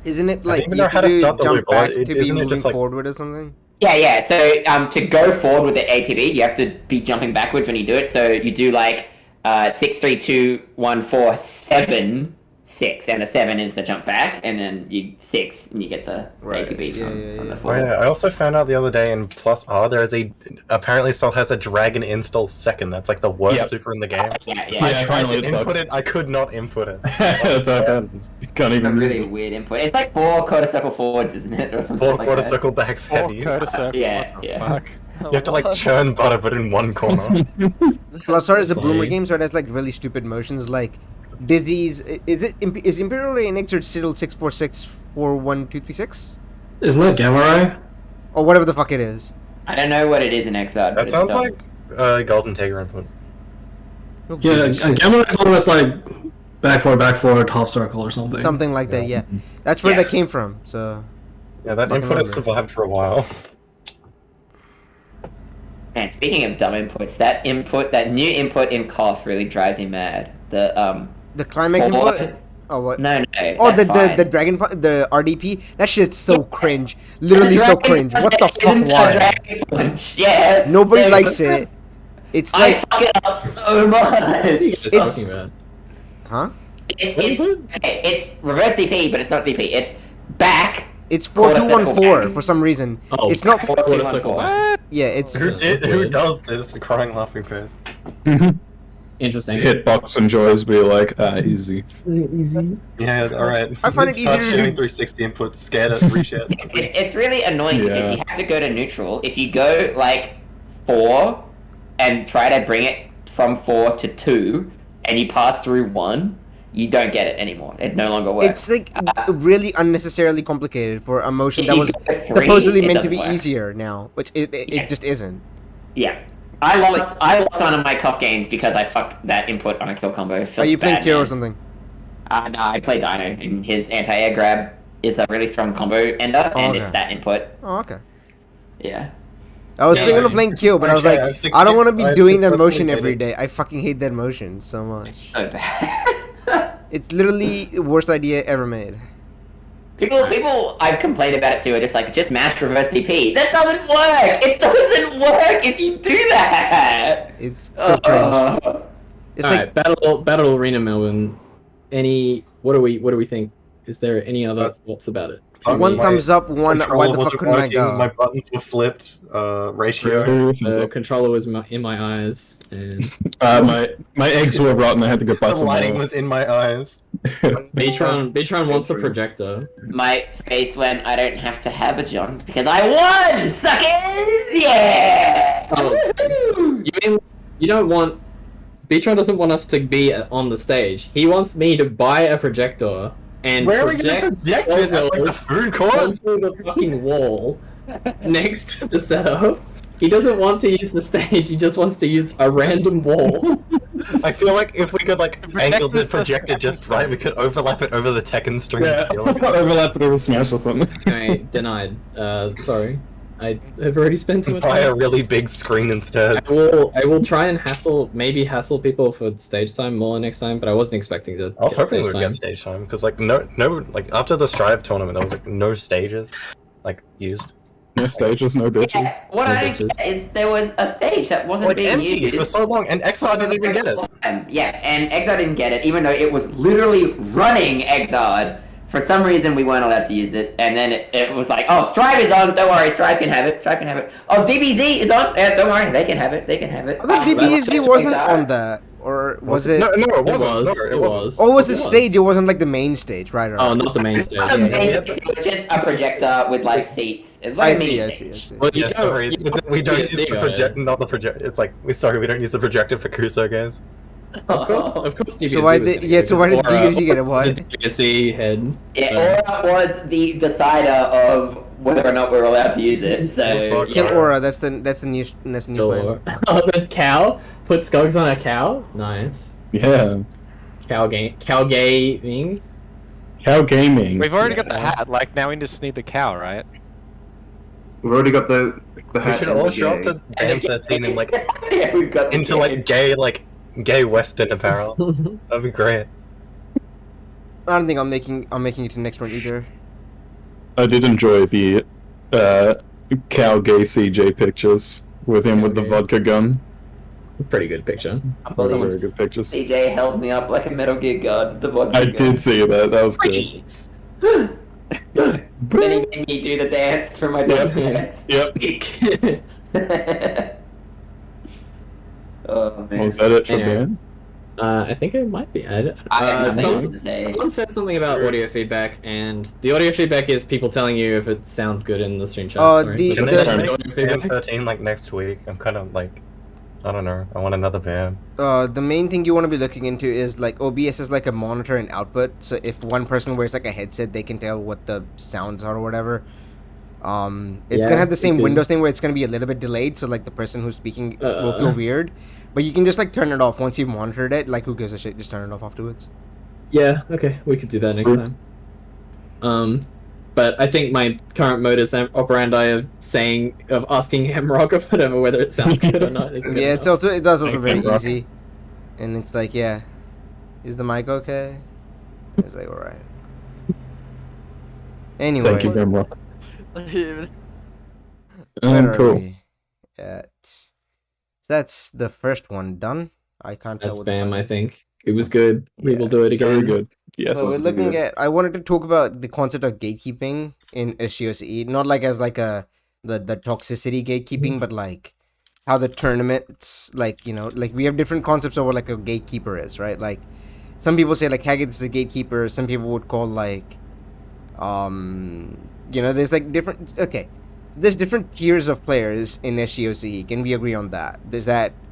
[SPEAKER 1] Isn't it
[SPEAKER 12] I
[SPEAKER 1] like
[SPEAKER 12] don't even
[SPEAKER 1] you
[SPEAKER 12] know how
[SPEAKER 1] have
[SPEAKER 12] to
[SPEAKER 1] to
[SPEAKER 12] start the
[SPEAKER 1] jump
[SPEAKER 12] loop,
[SPEAKER 1] back
[SPEAKER 12] or
[SPEAKER 1] to be
[SPEAKER 12] isn't it
[SPEAKER 1] moving
[SPEAKER 12] just like-
[SPEAKER 1] forward or something?
[SPEAKER 8] Yeah. So to go forward with the APB, you have to be jumping backwards when you do it. So you do like 6, 3, 2, 1, 4, 7, 6, and the 7 is the jump back, and then you 6 and you get the APB from the
[SPEAKER 12] Oh
[SPEAKER 8] forward.
[SPEAKER 12] yeah, I also found out the other day in Plus R there is apparently still has a dragon install second. That's like the worst
[SPEAKER 8] Yep.
[SPEAKER 12] super in the game.
[SPEAKER 8] Yeah.
[SPEAKER 12] I tried
[SPEAKER 7] apparently
[SPEAKER 12] to
[SPEAKER 7] it
[SPEAKER 12] input
[SPEAKER 7] sucks.
[SPEAKER 12] it, I could not input it.
[SPEAKER 7] That's how it happens. You can't
[SPEAKER 8] A
[SPEAKER 7] even.
[SPEAKER 8] really weird input. It's like 4 quarter circle forwards, isn't it, or something
[SPEAKER 12] 4
[SPEAKER 8] like
[SPEAKER 12] quarter
[SPEAKER 8] that?
[SPEAKER 12] circle backs heavy.
[SPEAKER 8] Yeah.
[SPEAKER 11] Fuck.
[SPEAKER 12] You have to like churn butter, but in one corner.
[SPEAKER 1] Plus R is a boomer
[SPEAKER 7] Funny.
[SPEAKER 1] game, so it has like really stupid motions like Dizzy's. Is Imperial Ray or Citadel 646412236?
[SPEAKER 10] Isn't that Gamma Ray?
[SPEAKER 1] Or whatever the fuck it is.
[SPEAKER 8] I don't know what it is in Exile.
[SPEAKER 12] That sounds like Golden Tiger input.
[SPEAKER 10] Yeah, Gamma Ray's one that's like back forward, half circle or something.
[SPEAKER 1] Something like that, yeah. That's where
[SPEAKER 8] Yeah.
[SPEAKER 1] that came from. So
[SPEAKER 12] Yeah, that
[SPEAKER 1] Fucking
[SPEAKER 12] input has
[SPEAKER 1] over.
[SPEAKER 12] survived for a while.
[SPEAKER 8] And speaking of dumb inputs, that new input in cough really drives me mad. The
[SPEAKER 1] climax input. Oh what?
[SPEAKER 8] No.
[SPEAKER 1] Oh,
[SPEAKER 8] that's fine.
[SPEAKER 1] the dragon the RDP. That shit's so cringe. Literally so cringe. What the fuck? Why?
[SPEAKER 8] Dragon punch. Yeah.
[SPEAKER 1] Nobody likes it. It's like
[SPEAKER 8] I fuck it up so much.
[SPEAKER 1] It's huh?
[SPEAKER 8] It's reverse DP, but it's not DP. It's back.
[SPEAKER 1] It's 4214 for some reason.
[SPEAKER 12] Oh,
[SPEAKER 1] it's not
[SPEAKER 8] 4214.
[SPEAKER 1] Yeah, it's
[SPEAKER 12] who does this? Crying laughing face.
[SPEAKER 5] Interesting.
[SPEAKER 7] Hitbox enjoys be like, easy.
[SPEAKER 5] Easy.
[SPEAKER 12] Yeah, alright.
[SPEAKER 1] I find it easier to do
[SPEAKER 12] 360 inputs, scared at reset.
[SPEAKER 8] It's really annoying because you have to go to neutral. If you go like 4 and try to bring it from 4 to 2 and you pass through 1, you don't get it anymore. It no longer works.
[SPEAKER 1] It's like really unnecessarily complicated for a motion that was supposedly meant to be easier now, which it just isn't.
[SPEAKER 8] Yeah. I lost one of my cough games because I fucked that input on a kill combo.
[SPEAKER 1] Are you playing Kyo or something?
[SPEAKER 8] No, I play Dino, and his anti-air grab is a really strong combo ender, and it's that input.
[SPEAKER 1] Oh, okay.
[SPEAKER 8] Yeah.
[SPEAKER 1] I was thinking of playing Kyo, but I was like, I don't want to be doing that motion every day. I fucking hate that motion so much.
[SPEAKER 8] So bad.
[SPEAKER 1] It's literally the worst idea ever made.
[SPEAKER 8] People I've complained about it too are just like, just mash reverse DP. That doesn't work! It doesn't work if you do that!
[SPEAKER 1] It's so cringe. It's
[SPEAKER 5] Alright, Battle Arena Melbourne. What do we think? Is there any other thoughts about it?
[SPEAKER 1] One thumbs up, one why the fuck couldn't I go?
[SPEAKER 12] My buttons were flipped, ratio.
[SPEAKER 5] The controller was in my eyes, and
[SPEAKER 7] my eggs were rotten. I had to go buy
[SPEAKER 12] The
[SPEAKER 7] some
[SPEAKER 12] lighting
[SPEAKER 7] more.
[SPEAKER 12] was in my eyes.
[SPEAKER 5] Beatron wants a projector.
[SPEAKER 8] My face went, I don't have to have a John because I won, suckers! Yeah!
[SPEAKER 5] You mean you don't want... Beatron doesn't want us to be on the stage. He wants me to buy a projector and
[SPEAKER 12] Where are we gonna project it? At, like, the food court?
[SPEAKER 5] onto the fucking wall next to the setup. He doesn't want to use the stage, he just wants to use a random wall.
[SPEAKER 12] I feel like if we could angle the projector just right, we could overlap it over the Tekken string and steal it.
[SPEAKER 7] Overlap it over Smash or something.
[SPEAKER 5] Anyway, denied. Sorry. I have already spent too much
[SPEAKER 12] Buy
[SPEAKER 5] time.
[SPEAKER 12] a really big screen instead.
[SPEAKER 5] I will try and hassle people for stage time more next time, but I wasn't expecting to.
[SPEAKER 12] I was hoping
[SPEAKER 5] stage
[SPEAKER 12] we'd
[SPEAKER 5] time.
[SPEAKER 12] get stage time because after the Strive tournament, there was no stages used.
[SPEAKER 7] No stages, no bitches.
[SPEAKER 8] What I don't get is there was a stage that wasn't being
[SPEAKER 12] empty
[SPEAKER 8] used
[SPEAKER 12] for so long, and Exar didn't even get it.
[SPEAKER 8] Yeah, and Exar didn't get it, even though it was literally running Exar. For some reason, we weren't allowed to use it, and then it was like, oh, Strive is on, don't worry, Strive can have it, Oh, DBZ is on, don't worry, they can have it.
[SPEAKER 1] I thought DBZ wasn't on that, or was it?
[SPEAKER 12] No, it wasn't.
[SPEAKER 5] It was.
[SPEAKER 1] Oh, it was the stage, it wasn't like the main stage, right?
[SPEAKER 5] Oh, not the main stage.
[SPEAKER 8] It was just a projector with seats. It's like
[SPEAKER 1] I
[SPEAKER 8] a
[SPEAKER 1] see.
[SPEAKER 8] mini stage.
[SPEAKER 5] Well,
[SPEAKER 12] Sorry, we don't use the projector, not the projector. It's like, we don't use the projector for Kuso games.
[SPEAKER 5] Of course, DBZ.
[SPEAKER 1] So why did DBZ get it? What?
[SPEAKER 5] DBZ head.
[SPEAKER 8] Yeah, Aura was the decider of whether or not we're allowed to use it. So
[SPEAKER 1] Kill Aura. That's the new plan.
[SPEAKER 5] Oh, the cow. Put Skugs on a cow. Nice.
[SPEAKER 7] Yeah.
[SPEAKER 5] Cow gaming.
[SPEAKER 7] Cow gaming.
[SPEAKER 11] We've already got the hat. Now we just need the cow, right?
[SPEAKER 9] We've already got the hat.
[SPEAKER 12] We should all show up to BAM13 and
[SPEAKER 8] we've got
[SPEAKER 12] into gay Western apparel. That'd be great.
[SPEAKER 1] I don't think I'm making it to the next one either.
[SPEAKER 7] I did enjoy the cow gay CJ pictures with him with the vodka gun.
[SPEAKER 5] Pretty good picture.
[SPEAKER 7] Very good pictures.
[SPEAKER 8] CJ held me up like a Metal Gear guard. The vodka
[SPEAKER 7] I
[SPEAKER 8] gun.
[SPEAKER 7] did see that. That was good.
[SPEAKER 8] Then he made me do the dance for my dance.
[SPEAKER 7] Yep.
[SPEAKER 8] Oh man.
[SPEAKER 7] Was that it for
[SPEAKER 5] Anyway.
[SPEAKER 7] Ben?
[SPEAKER 5] I think it might be. Someone said something about audio feedback, and the audio feedback is people telling you if it sounds good in the stream chat.
[SPEAKER 1] Oh,
[SPEAKER 12] Can they make BAM13 next week? I'm kind of I don't know. I want another BAM.
[SPEAKER 1] The main thing you want to be looking into is OBS is like a monitor and output. So if one person wears a headset, they can tell what the sounds are or whatever. It's gonna have the same Windows thing where it's gonna be a little bit delayed, so the person who's speaking will feel weird. But you can just turn it off once you've monitored it. Who gives a shit? Just turn it off afterwards.
[SPEAKER 5] Yeah. Okay. We could do that next time. but I think my current modus operandi of asking Hemrock or whatever whether it sounds good or not is good
[SPEAKER 1] Yeah,
[SPEAKER 5] enough.
[SPEAKER 1] it does also very
[SPEAKER 7] Hemrock.
[SPEAKER 1] easy, and it's like, yeah, is the mic okay? It's like, all right. Anyway,
[SPEAKER 7] Thank you, Hemrock.
[SPEAKER 1] where are
[SPEAKER 7] Cool.
[SPEAKER 1] we at? So that's the first one done. I can't tell
[SPEAKER 5] That's
[SPEAKER 1] what the
[SPEAKER 5] BAM,
[SPEAKER 1] time
[SPEAKER 5] I
[SPEAKER 1] is.
[SPEAKER 5] think. It was good. We will do it again.
[SPEAKER 7] Very good. Yes.
[SPEAKER 1] So we're looking at. I wanted to talk about the concept of gatekeeping in SGOCE, not like as like the toxicity gatekeeping, but like how the tournaments, like, you know, like we have different concepts of what like a gatekeeper is, right? Like some people say like Haggett is a gatekeeper. Some people would call like, you know, there's like different. Okay, there's different tiers of players in SGOCE. Can we agree on that?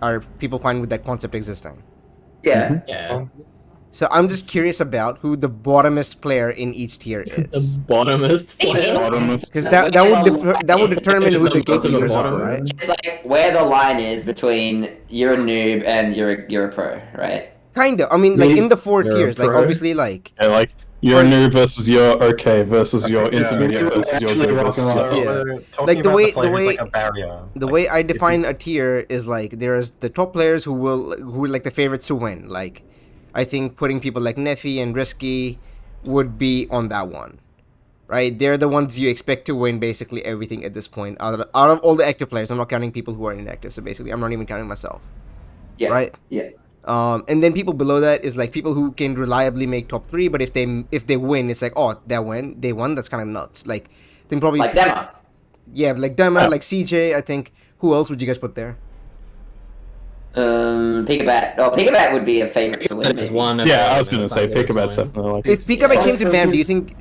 [SPEAKER 1] Are people fine with that concept existing?
[SPEAKER 8] Yeah.
[SPEAKER 5] Yeah.
[SPEAKER 1] So I'm just curious about who the bottomest player in each tier is.
[SPEAKER 5] The bottomest player?
[SPEAKER 1] Because that would determine who the gatekeepers are, right?
[SPEAKER 8] It's like where the line is between you're a noob and you're a pro, right?
[SPEAKER 1] Kind of. I mean, like in the 4
[SPEAKER 7] You're a
[SPEAKER 1] tiers, like
[SPEAKER 7] pro?
[SPEAKER 1] obviously, like
[SPEAKER 7] Yeah, like you're new versus you're okay versus you're intermediate versus you're good versus you're top.
[SPEAKER 1] like the way
[SPEAKER 12] like a barrier.
[SPEAKER 1] the way I define a tier is like there's the top players who are like the favorites to win. Like I think putting people like Neffy and Risky would be on that one, right? They're the ones you expect to win basically everything at this point. Out of all the active players, I'm not counting people who are inactive. So basically, I'm not even counting myself.
[SPEAKER 8] Yeah.
[SPEAKER 1] Right.
[SPEAKER 8] Yeah.
[SPEAKER 1] And then people below that is like people who can reliably make top 3, but if they win, it's like, oh, they won. That's kind of nuts. Like, I think probably
[SPEAKER 8] Like Dema.
[SPEAKER 1] Yeah, like Dema, like CJ. I think. Who else would you guys put there?
[SPEAKER 8] Pikabat. Oh, Pikabat would be a favorite to win.
[SPEAKER 5] There's one.
[SPEAKER 7] Yeah, I was gonna say Pikabat's definitely like.
[SPEAKER 1] If Pikabat came to ban, do you think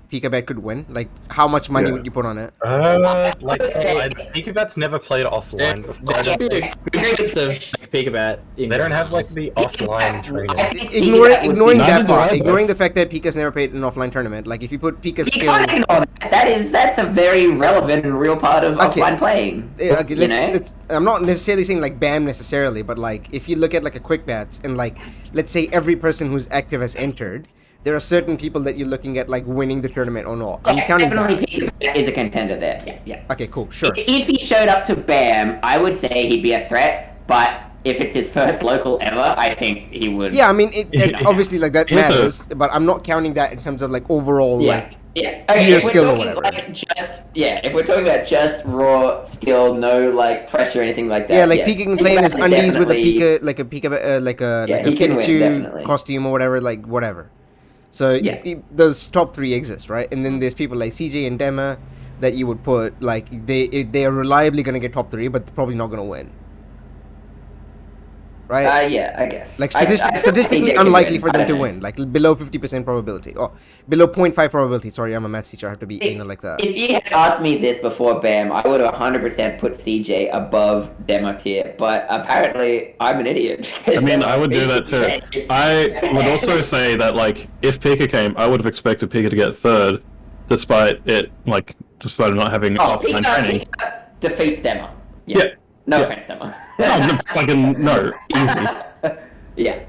[SPEAKER 1] Pikabat could win? Like, how much money would you put on it?
[SPEAKER 12] Pikabat's never played offline before.
[SPEAKER 5] Pikabat.
[SPEAKER 12] They don't have like the offline training.
[SPEAKER 1] Ignoring that part, ignoring the fact that Pika's never played an offline tournament. Like, if you put Pika's skill,
[SPEAKER 8] That's a very relevant and real part of offline playing.
[SPEAKER 1] Yeah, okay, I'm not necessarily saying like BAM necessarily, but like if you look at like a quick bats and like let's say every person who's active has entered, there are certain people that you're looking at like winning the tournament or not. I'm counting
[SPEAKER 8] definitely
[SPEAKER 1] that.
[SPEAKER 8] Pikabat is a contender there. Yeah, yeah.
[SPEAKER 1] Okay, cool, sure.
[SPEAKER 8] If he showed up to BAM, I would say he'd be a threat, but if it's his first local ever, I think he would.
[SPEAKER 1] Yeah, I mean, obviously like that matters, but I'm not counting that in terms of like overall like
[SPEAKER 8] Okay,
[SPEAKER 1] skill or whatever.
[SPEAKER 8] If we're talking about just raw skill, no like pressure or anything like that.
[SPEAKER 1] Yeah, like Pika can play in his undies with a Pika, like a
[SPEAKER 8] he can win,
[SPEAKER 1] Pikachu
[SPEAKER 8] definitely.
[SPEAKER 1] costume or whatever, like whatever. So those top 3 exist, right? And then there's people like CJ and Dema that you would put like they are reliably gonna get top 3, but probably not gonna win. Right?
[SPEAKER 8] Yeah, I guess.
[SPEAKER 1] Like
[SPEAKER 8] I
[SPEAKER 1] statistically
[SPEAKER 8] think
[SPEAKER 1] unlikely
[SPEAKER 8] they
[SPEAKER 1] for
[SPEAKER 8] can
[SPEAKER 1] them to
[SPEAKER 8] win.
[SPEAKER 1] win. Like below 50% probability. Or below 0.5 probability. Sorry, I'm a math teacher. I have to be anal like that.
[SPEAKER 8] If you had asked me this before BAM, I would have 100% put CJ above demo tier, but apparently I'm an idiot.
[SPEAKER 7] I mean, I would do that too. I would also say that like if Pika came, I would have expected Pika to get 3rd, despite not having offline training.
[SPEAKER 8] Pika defeats demo.
[SPEAKER 7] Yeah.
[SPEAKER 8] No offense, demo.
[SPEAKER 7] No, easy.
[SPEAKER 8] Yeah.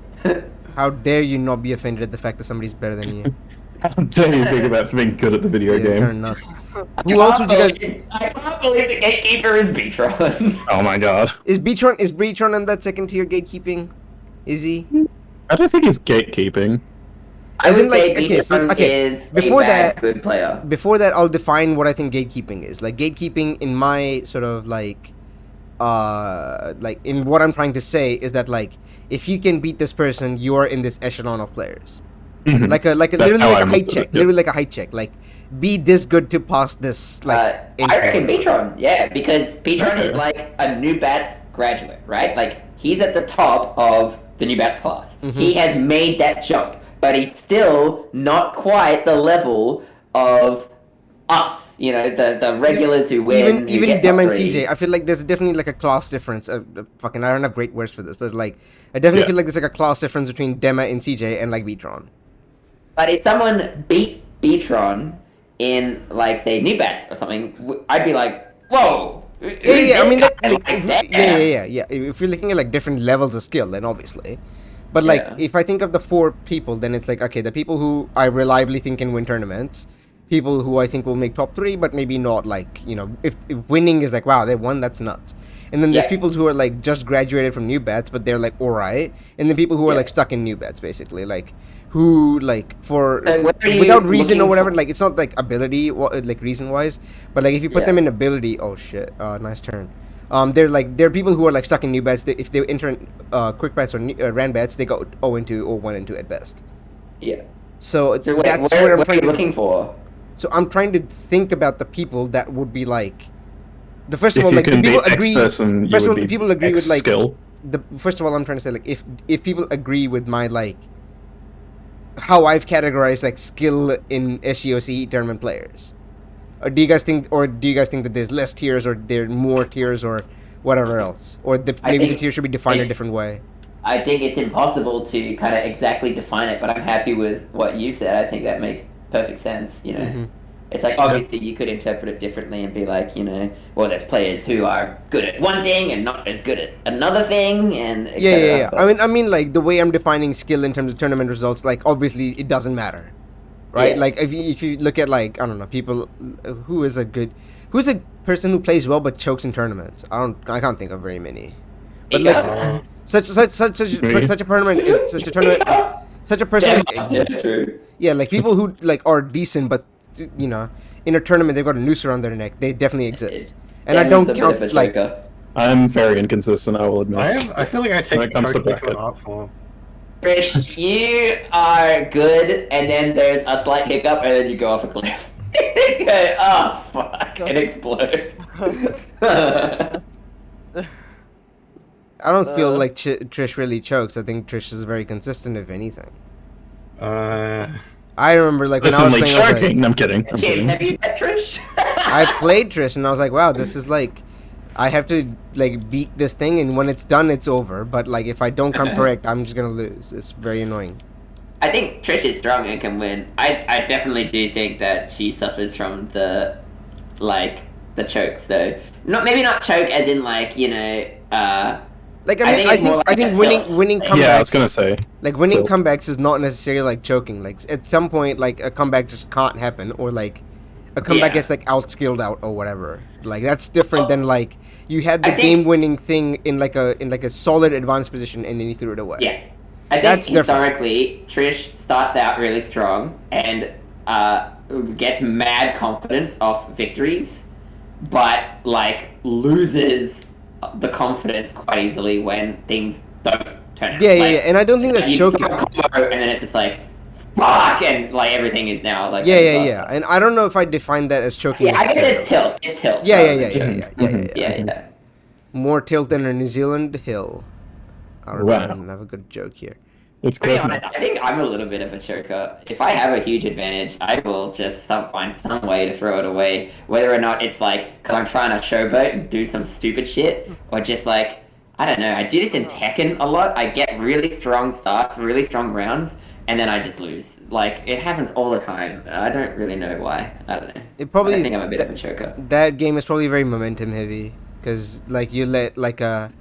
[SPEAKER 1] How dare you not be offended at the fact that somebody's better than you?
[SPEAKER 7] How dare you think about being good at the video game?
[SPEAKER 1] They're nuts. Who else would you guys?
[SPEAKER 8] I can't believe the gatekeeper is Beatron.
[SPEAKER 7] Oh my god.
[SPEAKER 1] Is Beatron in that second tier gatekeeping? Is he?
[SPEAKER 7] I don't think he's gatekeeping.
[SPEAKER 8] I would say
[SPEAKER 1] Beatron
[SPEAKER 8] is a bad, good player.
[SPEAKER 1] Before that, I'll define what I think gatekeeping is. Like gatekeeping in my sort of like in what I'm trying to say is that like if you can beat this person, you are in this echelon of players. Like a literally like a height check. Literally like a height check. Like be this good to pass this like
[SPEAKER 8] I reckon Beatron, yeah, because Beatron is like a new bats graduate, right? Like he's at the top of the new bats class. He has made that jump, but he's still not quite the level of us, you know, the regulars who win.
[SPEAKER 1] Even Dem and CJ, I feel like there's definitely like a class difference. I don't have great words for this, but like I definitely feel like there's like a class difference between Dema and CJ and like Beatron.
[SPEAKER 8] But if someone beat Beatron in like say new bats or something, I'd be like, whoa.
[SPEAKER 1] Yeah. I mean, if you're looking at like different levels of skill, then obviously. But like,
[SPEAKER 8] Yeah.
[SPEAKER 1] if I think of the 4 people, then it's like, okay, the people who I reliably think can win tournaments, people who I think will make top 3, but maybe not like, you know, if winning is like, wow, they won, that's nuts. And then there's
[SPEAKER 8] Yeah.
[SPEAKER 1] people who are like just graduated from new bets, but they're like alright. And then people who are like stuck in new bets, basically, like who like for
[SPEAKER 8] what are you
[SPEAKER 1] without reason or
[SPEAKER 8] looking
[SPEAKER 1] whatever.
[SPEAKER 8] for?
[SPEAKER 1] Like it's not like ability, like reason wise, but like if you put
[SPEAKER 8] Yeah.
[SPEAKER 1] them in ability, oh shit, nice turn. They're people who are like stuck in new bets. If they enter quick bets or ran bets, they go 0-2 or 1-2 at best.
[SPEAKER 8] Yeah.
[SPEAKER 1] So,
[SPEAKER 8] So
[SPEAKER 1] that's
[SPEAKER 8] what
[SPEAKER 1] what I'm
[SPEAKER 8] are
[SPEAKER 1] trying
[SPEAKER 8] you
[SPEAKER 1] to
[SPEAKER 8] looking for?
[SPEAKER 1] So I'm trying to think about the people that would be like. The first
[SPEAKER 7] If
[SPEAKER 1] of all,
[SPEAKER 7] you
[SPEAKER 1] like
[SPEAKER 7] can
[SPEAKER 1] do people
[SPEAKER 7] beat X
[SPEAKER 1] agree.
[SPEAKER 7] person, you
[SPEAKER 1] First of
[SPEAKER 7] would
[SPEAKER 1] all,
[SPEAKER 7] be
[SPEAKER 1] people agree
[SPEAKER 7] X
[SPEAKER 1] with like
[SPEAKER 7] skill.
[SPEAKER 1] the. First of all, I'm trying to say like if people agree with my like how I've categorized like skill in SGOCE tournament players, or do you guys think that there's less tiers or there are more tiers or whatever else, or maybe the
[SPEAKER 8] think
[SPEAKER 1] tier should be defined a
[SPEAKER 8] it's-
[SPEAKER 1] different way?
[SPEAKER 8] I think it's impossible to kind of exactly define it, but I'm happy with what you said. I think that makes perfect sense. You know,
[SPEAKER 1] Mhm.
[SPEAKER 8] it's like obviously you could interpret it differently and be like, you know, well, there's players who are good at one thing and not as good at another thing, and et cetera,
[SPEAKER 1] Yeah.
[SPEAKER 8] but-
[SPEAKER 1] I mean, like the way I'm defining skill in terms of tournament results, like obviously it doesn't matter, right?
[SPEAKER 8] Yeah.
[SPEAKER 1] Like if you look at like I don't know people who's a person who plays well but chokes in tournaments. I can't think of very many. But like such a tournament, such a person. Yeah, like people who like are decent, but you know, in a tournament they've got a noose around their neck. They definitely exist, and I don't count like.
[SPEAKER 7] I'm very inconsistent, I will admit.
[SPEAKER 12] I feel like I take
[SPEAKER 7] when it comes to
[SPEAKER 12] choking to an
[SPEAKER 7] bracket.
[SPEAKER 12] art form.
[SPEAKER 8] Trish, you are good, and then there's a slight hiccup, and then you go off a cliff. You go, oh fuck, and explode.
[SPEAKER 1] I don't feel like Trish really chokes. I think Trish is very consistent, if anything. I remember like when I was playing, I was like,
[SPEAKER 7] No, I'm kidding.
[SPEAKER 8] James, have you met Trish?
[SPEAKER 1] I played Trish and I was like, wow, this is like, I have to like beat this thing, and when it's done, it's over. But like if I don't come correct, I'm just gonna lose. It's very annoying.
[SPEAKER 8] I think Trish is strong and can win. I definitely do think that she suffers from the chokes though. Maybe not choke as in like, you know,
[SPEAKER 1] Like I think winning comebacks.
[SPEAKER 7] Yeah, I was gonna say.
[SPEAKER 1] Like winning
[SPEAKER 7] Tilt.
[SPEAKER 1] comebacks is not necessarily like choking. Like at some point, like a comeback just can't happen, or like a comeback gets like outskilled out or whatever. Like that's different than like you had the game-winning thing in like a solid advanced position and then you threw it away.
[SPEAKER 8] Yeah. I think historically, Trish starts out really strong and gets mad confidence off victories, but like loses the confidence quite easily when things don't turn out.
[SPEAKER 1] Yeah, and I don't think that's
[SPEAKER 8] you
[SPEAKER 1] choking.
[SPEAKER 8] throw a combo and then it's just like fuck, and like everything is now like
[SPEAKER 1] Yeah, and I don't know if I define that as choking.
[SPEAKER 8] Yeah, I guess it's tilt. It's tilt.
[SPEAKER 1] Yeah. More tilt than a New Zealand hill. I don't know. I don't have a good joke here.
[SPEAKER 7] It's
[SPEAKER 8] To be honest, I think I'm a little bit of a choker. If I have a huge advantage, I will just find some way to throw it away. Whether or not it's like, because I'm trying to showboat and do some stupid shit, or just like, I don't know, I do this in Tekken a lot. I get really strong starts, really strong rounds, and then I just lose. Like, it happens all the time. I don't really know why. I don't know.
[SPEAKER 1] It probably
[SPEAKER 8] I
[SPEAKER 1] is
[SPEAKER 8] think I'm a bit of a choker.
[SPEAKER 1] That game is probably very momentum heavy, because like you let like a,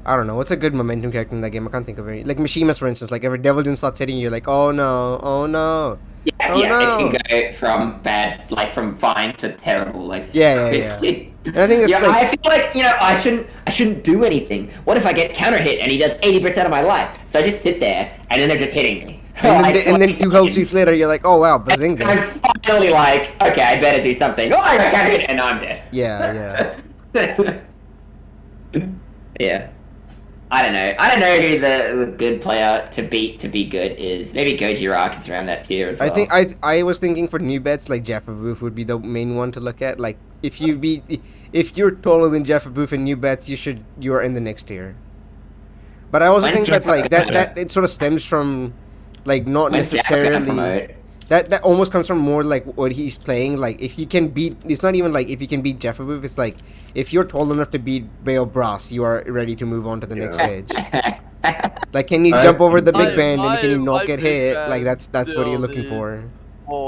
[SPEAKER 1] I don't know, what's a good momentum character in that game? I can't think of any. Like Mishimas, for instance. Like if a Devil starts hitting you, you're like, oh no.
[SPEAKER 8] Yeah,
[SPEAKER 1] no.
[SPEAKER 8] it can go from bad, like from fine to terrible, like
[SPEAKER 1] Yeah.
[SPEAKER 8] quickly.
[SPEAKER 1] And I think it's like,
[SPEAKER 8] I feel like, you know, I shouldn't do anything. What if I get counter hit and he does 80% of my life? So I just sit there and then they're just hitting me.
[SPEAKER 1] and then a few health sweeps later, you're like, oh wow, bazinga.
[SPEAKER 8] I'm finally like, okay, I better do something. Oh, I got counter hit and I'm dead.
[SPEAKER 1] Yeah.
[SPEAKER 8] Yeah. I don't know who the good player to beat to be good is. Maybe Gojirak is around that tier as well.
[SPEAKER 1] I think I was thinking for new bets like Jaffa Booth would be the main one to look at. Like if you're taller than Jaffa Booth in new bets, you're in the next tier. But I also think that like that it sort of stems from like not necessarily that almost comes from more like what he's playing. Like if you can beat, it's not even like if you can beat Jaffa Booth, it's like if you're tall enough to beat Bale Brass, you are ready to move on to the next stage. Like can you jump over the big band and can you not get hit? Like that's what you're looking for.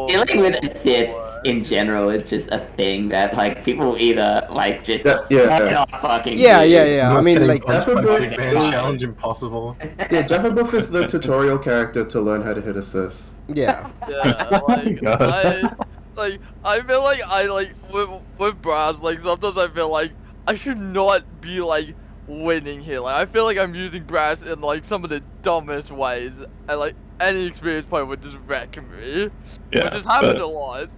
[SPEAKER 8] Dealing with assists in general is just a thing that like people either like just cannot fucking do.
[SPEAKER 1] I mean, like
[SPEAKER 12] Big man challenge impossible.
[SPEAKER 9] Yeah, Jefferbuff is the tutorial character to learn how to hit assists.
[SPEAKER 1] Yeah.
[SPEAKER 3] Yeah, I feel like with Brass, like sometimes I feel like I should not be like winning here. Like I feel like I'm using Brass in like some of the dumbest ways, and like any experienced player would just wreck me, which has happened a lot.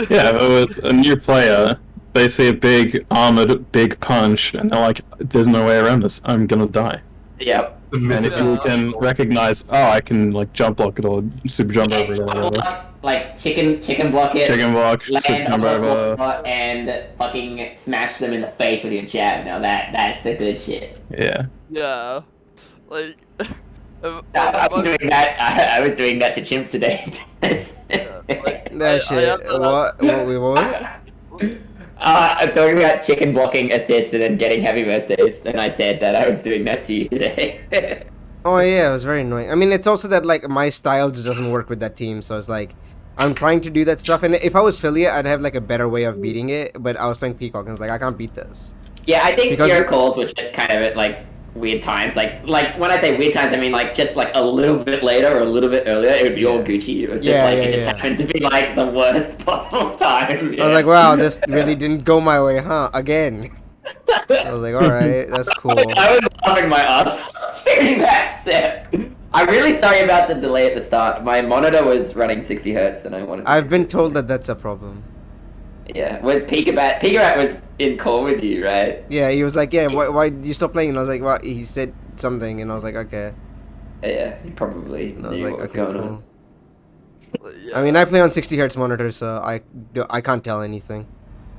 [SPEAKER 7] Yeah, but with a new player, they see a big armored big punch, and they're like, "There's no way around this. I'm gonna die."
[SPEAKER 8] Yep.
[SPEAKER 7] And if you can recognize, I can like jump block it or super jump over it or whatever.
[SPEAKER 8] Like chicken block it.
[SPEAKER 7] Chicken block, super
[SPEAKER 8] land
[SPEAKER 7] jump
[SPEAKER 8] on the
[SPEAKER 7] over.
[SPEAKER 8] floor and fucking smash them in the face with your jab. Now that's the good shit.
[SPEAKER 7] Yeah.
[SPEAKER 3] Yeah, like.
[SPEAKER 8] I was doing that. I was doing that to chimps today.
[SPEAKER 1] That shit. What?
[SPEAKER 8] I'm talking about chicken blocking assists and then getting happy birthdays, and I said that I was doing that to you today.
[SPEAKER 1] Oh yeah, it was very annoying. I mean, it's also that like my style just doesn't work with that team, so it's like I'm trying to do that stuff. And if I was Philly, I'd have like a better way of beating it. But I was playing Peacock, and I was like, I can't beat this.
[SPEAKER 8] Yeah, I think your calls were just kind of like weird times. Like when I say weird times, I mean like just like a little bit later or a little bit earlier, it would be all Gucci. It was just it just happened to be like the worst possible time.
[SPEAKER 1] I was like, wow, this really didn't go my way, huh? Again. I was like, alright, that's cool.
[SPEAKER 8] I was laughing my ass off doing that step. I'm really sorry about the delay at the start. My monitor was running 60 hertz and I wanted to...
[SPEAKER 1] I've been told that that's a problem.
[SPEAKER 8] Yeah, was Peekabat was in call with you, right?
[SPEAKER 1] Yeah, he was like, yeah, why did you stop playing? And I was like, well, he said something, and I was like, okay.
[SPEAKER 8] Yeah, he probably
[SPEAKER 1] and I was
[SPEAKER 8] knew
[SPEAKER 1] like,
[SPEAKER 8] what was
[SPEAKER 1] okay,
[SPEAKER 8] going
[SPEAKER 1] cool.
[SPEAKER 8] on.
[SPEAKER 1] I mean, I play on 60 hertz monitor, so I can't tell anything.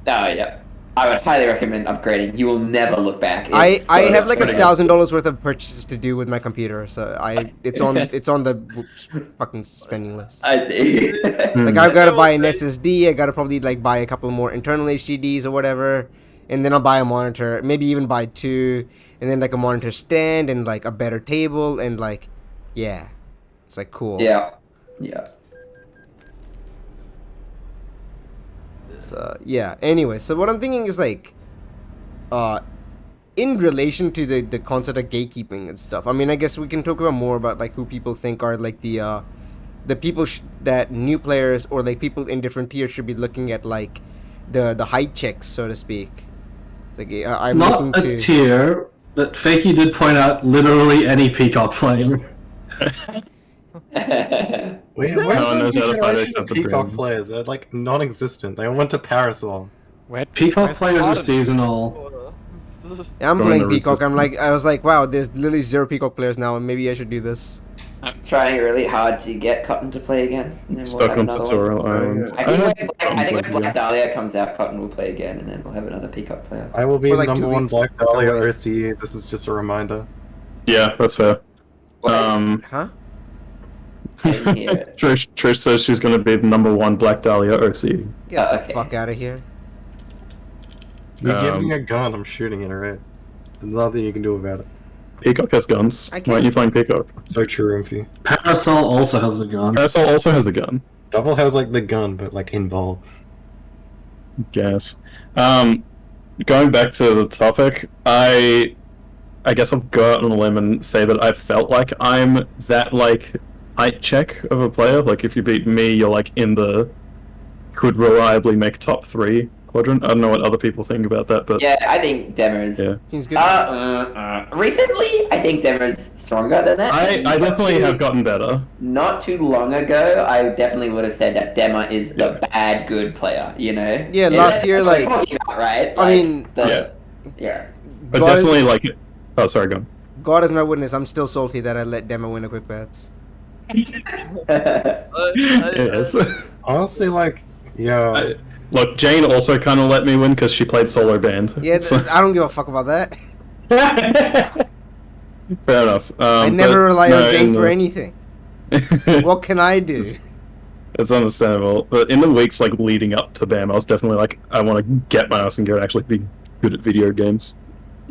[SPEAKER 8] Oh, yeah. I would highly recommend upgrading. You will never look back.
[SPEAKER 1] I have like $1,000 worth of purchases to do with my computer, so it's on the fucking spending list.
[SPEAKER 8] I see.
[SPEAKER 1] Like I've got to buy an SSD. I got to probably like buy a couple more internal HDDs or whatever, and then I'll buy a monitor. Maybe even buy 2, and then like a monitor stand and like a better table and like, yeah, it's like cool.
[SPEAKER 8] Yeah.
[SPEAKER 1] So yeah. Anyway, so what I'm thinking is like, in relation to the concept of gatekeeping and stuff. I mean, I guess we can talk about more about like who people think are like the people that new players or like people in different tiers should be looking at, like the height checks, so to speak. It's like I'm
[SPEAKER 10] not
[SPEAKER 1] looking
[SPEAKER 10] a tier, but Fakey did point out literally any Peacock player.
[SPEAKER 12] Where's the new generation of Peacock players? They're like non-existent. They all went to Parasol.
[SPEAKER 10] Peacock players are seasonal.
[SPEAKER 1] Yeah, I'm playing Peacock. I was like, wow, there's literally 0 Peacock players now, and maybe I should do this.
[SPEAKER 8] I'm trying really hard to get Cotton to play again. And then
[SPEAKER 7] Stuck on tutorial island.
[SPEAKER 8] I think when Black Dahlia comes out, Cotton will play again, and then we'll have another Peacock player.
[SPEAKER 12] I will be
[SPEAKER 1] For like
[SPEAKER 12] number
[SPEAKER 1] 2
[SPEAKER 12] 1
[SPEAKER 1] weeks.
[SPEAKER 12] Black Dahlia OCE. This is just a reminder.
[SPEAKER 7] Yeah, that's fair.
[SPEAKER 1] Huh?
[SPEAKER 7] Trish says she's gonna be the number 1 Black Dahlia OC.
[SPEAKER 1] Get the fuck out of here.
[SPEAKER 12] You give me a gun, I'm shooting it, right? There's nothing you can do about it.
[SPEAKER 7] Peacock has guns. Why aren't you playing Peacock?
[SPEAKER 12] So true, Rumpy.
[SPEAKER 10] Parasol also has a gun.
[SPEAKER 7] Parasol also has a gun.
[SPEAKER 12] Double has like the gun, but like involved.
[SPEAKER 7] Guess. Going back to the topic, I guess I'll go out on a limb and say that I felt like I'm that like height check of a player. Like if you beat me, you're like in the could reliably make top 3 quadrant. I don't know what other people think about that, but
[SPEAKER 8] yeah, I think Demer's.
[SPEAKER 7] Yeah.
[SPEAKER 1] Seems good.
[SPEAKER 8] Recently, I think Demer's stronger than that.
[SPEAKER 7] I definitely have gotten better.
[SPEAKER 8] Not too long ago, I definitely would have said that Demer is the bad good player. You know.
[SPEAKER 1] Yeah, last year, like,
[SPEAKER 8] right?
[SPEAKER 1] I mean,
[SPEAKER 8] yeah.
[SPEAKER 7] But definitely like. Oh, sorry, go on.
[SPEAKER 1] God is my witness. I'm still salty that I let Demo win a quick bets.
[SPEAKER 7] Yes.
[SPEAKER 12] Honestly, like, yeah.
[SPEAKER 7] Look, Jane also kind of let me win because she played solo band.
[SPEAKER 1] Yeah, I don't give a fuck about that.
[SPEAKER 7] Fair enough.
[SPEAKER 1] I never rely on Jane for anything. What can I do?
[SPEAKER 7] It's understandable. But in the weeks like leading up to BAM, I was definitely like, I want to get my ass and go and actually be good at video games.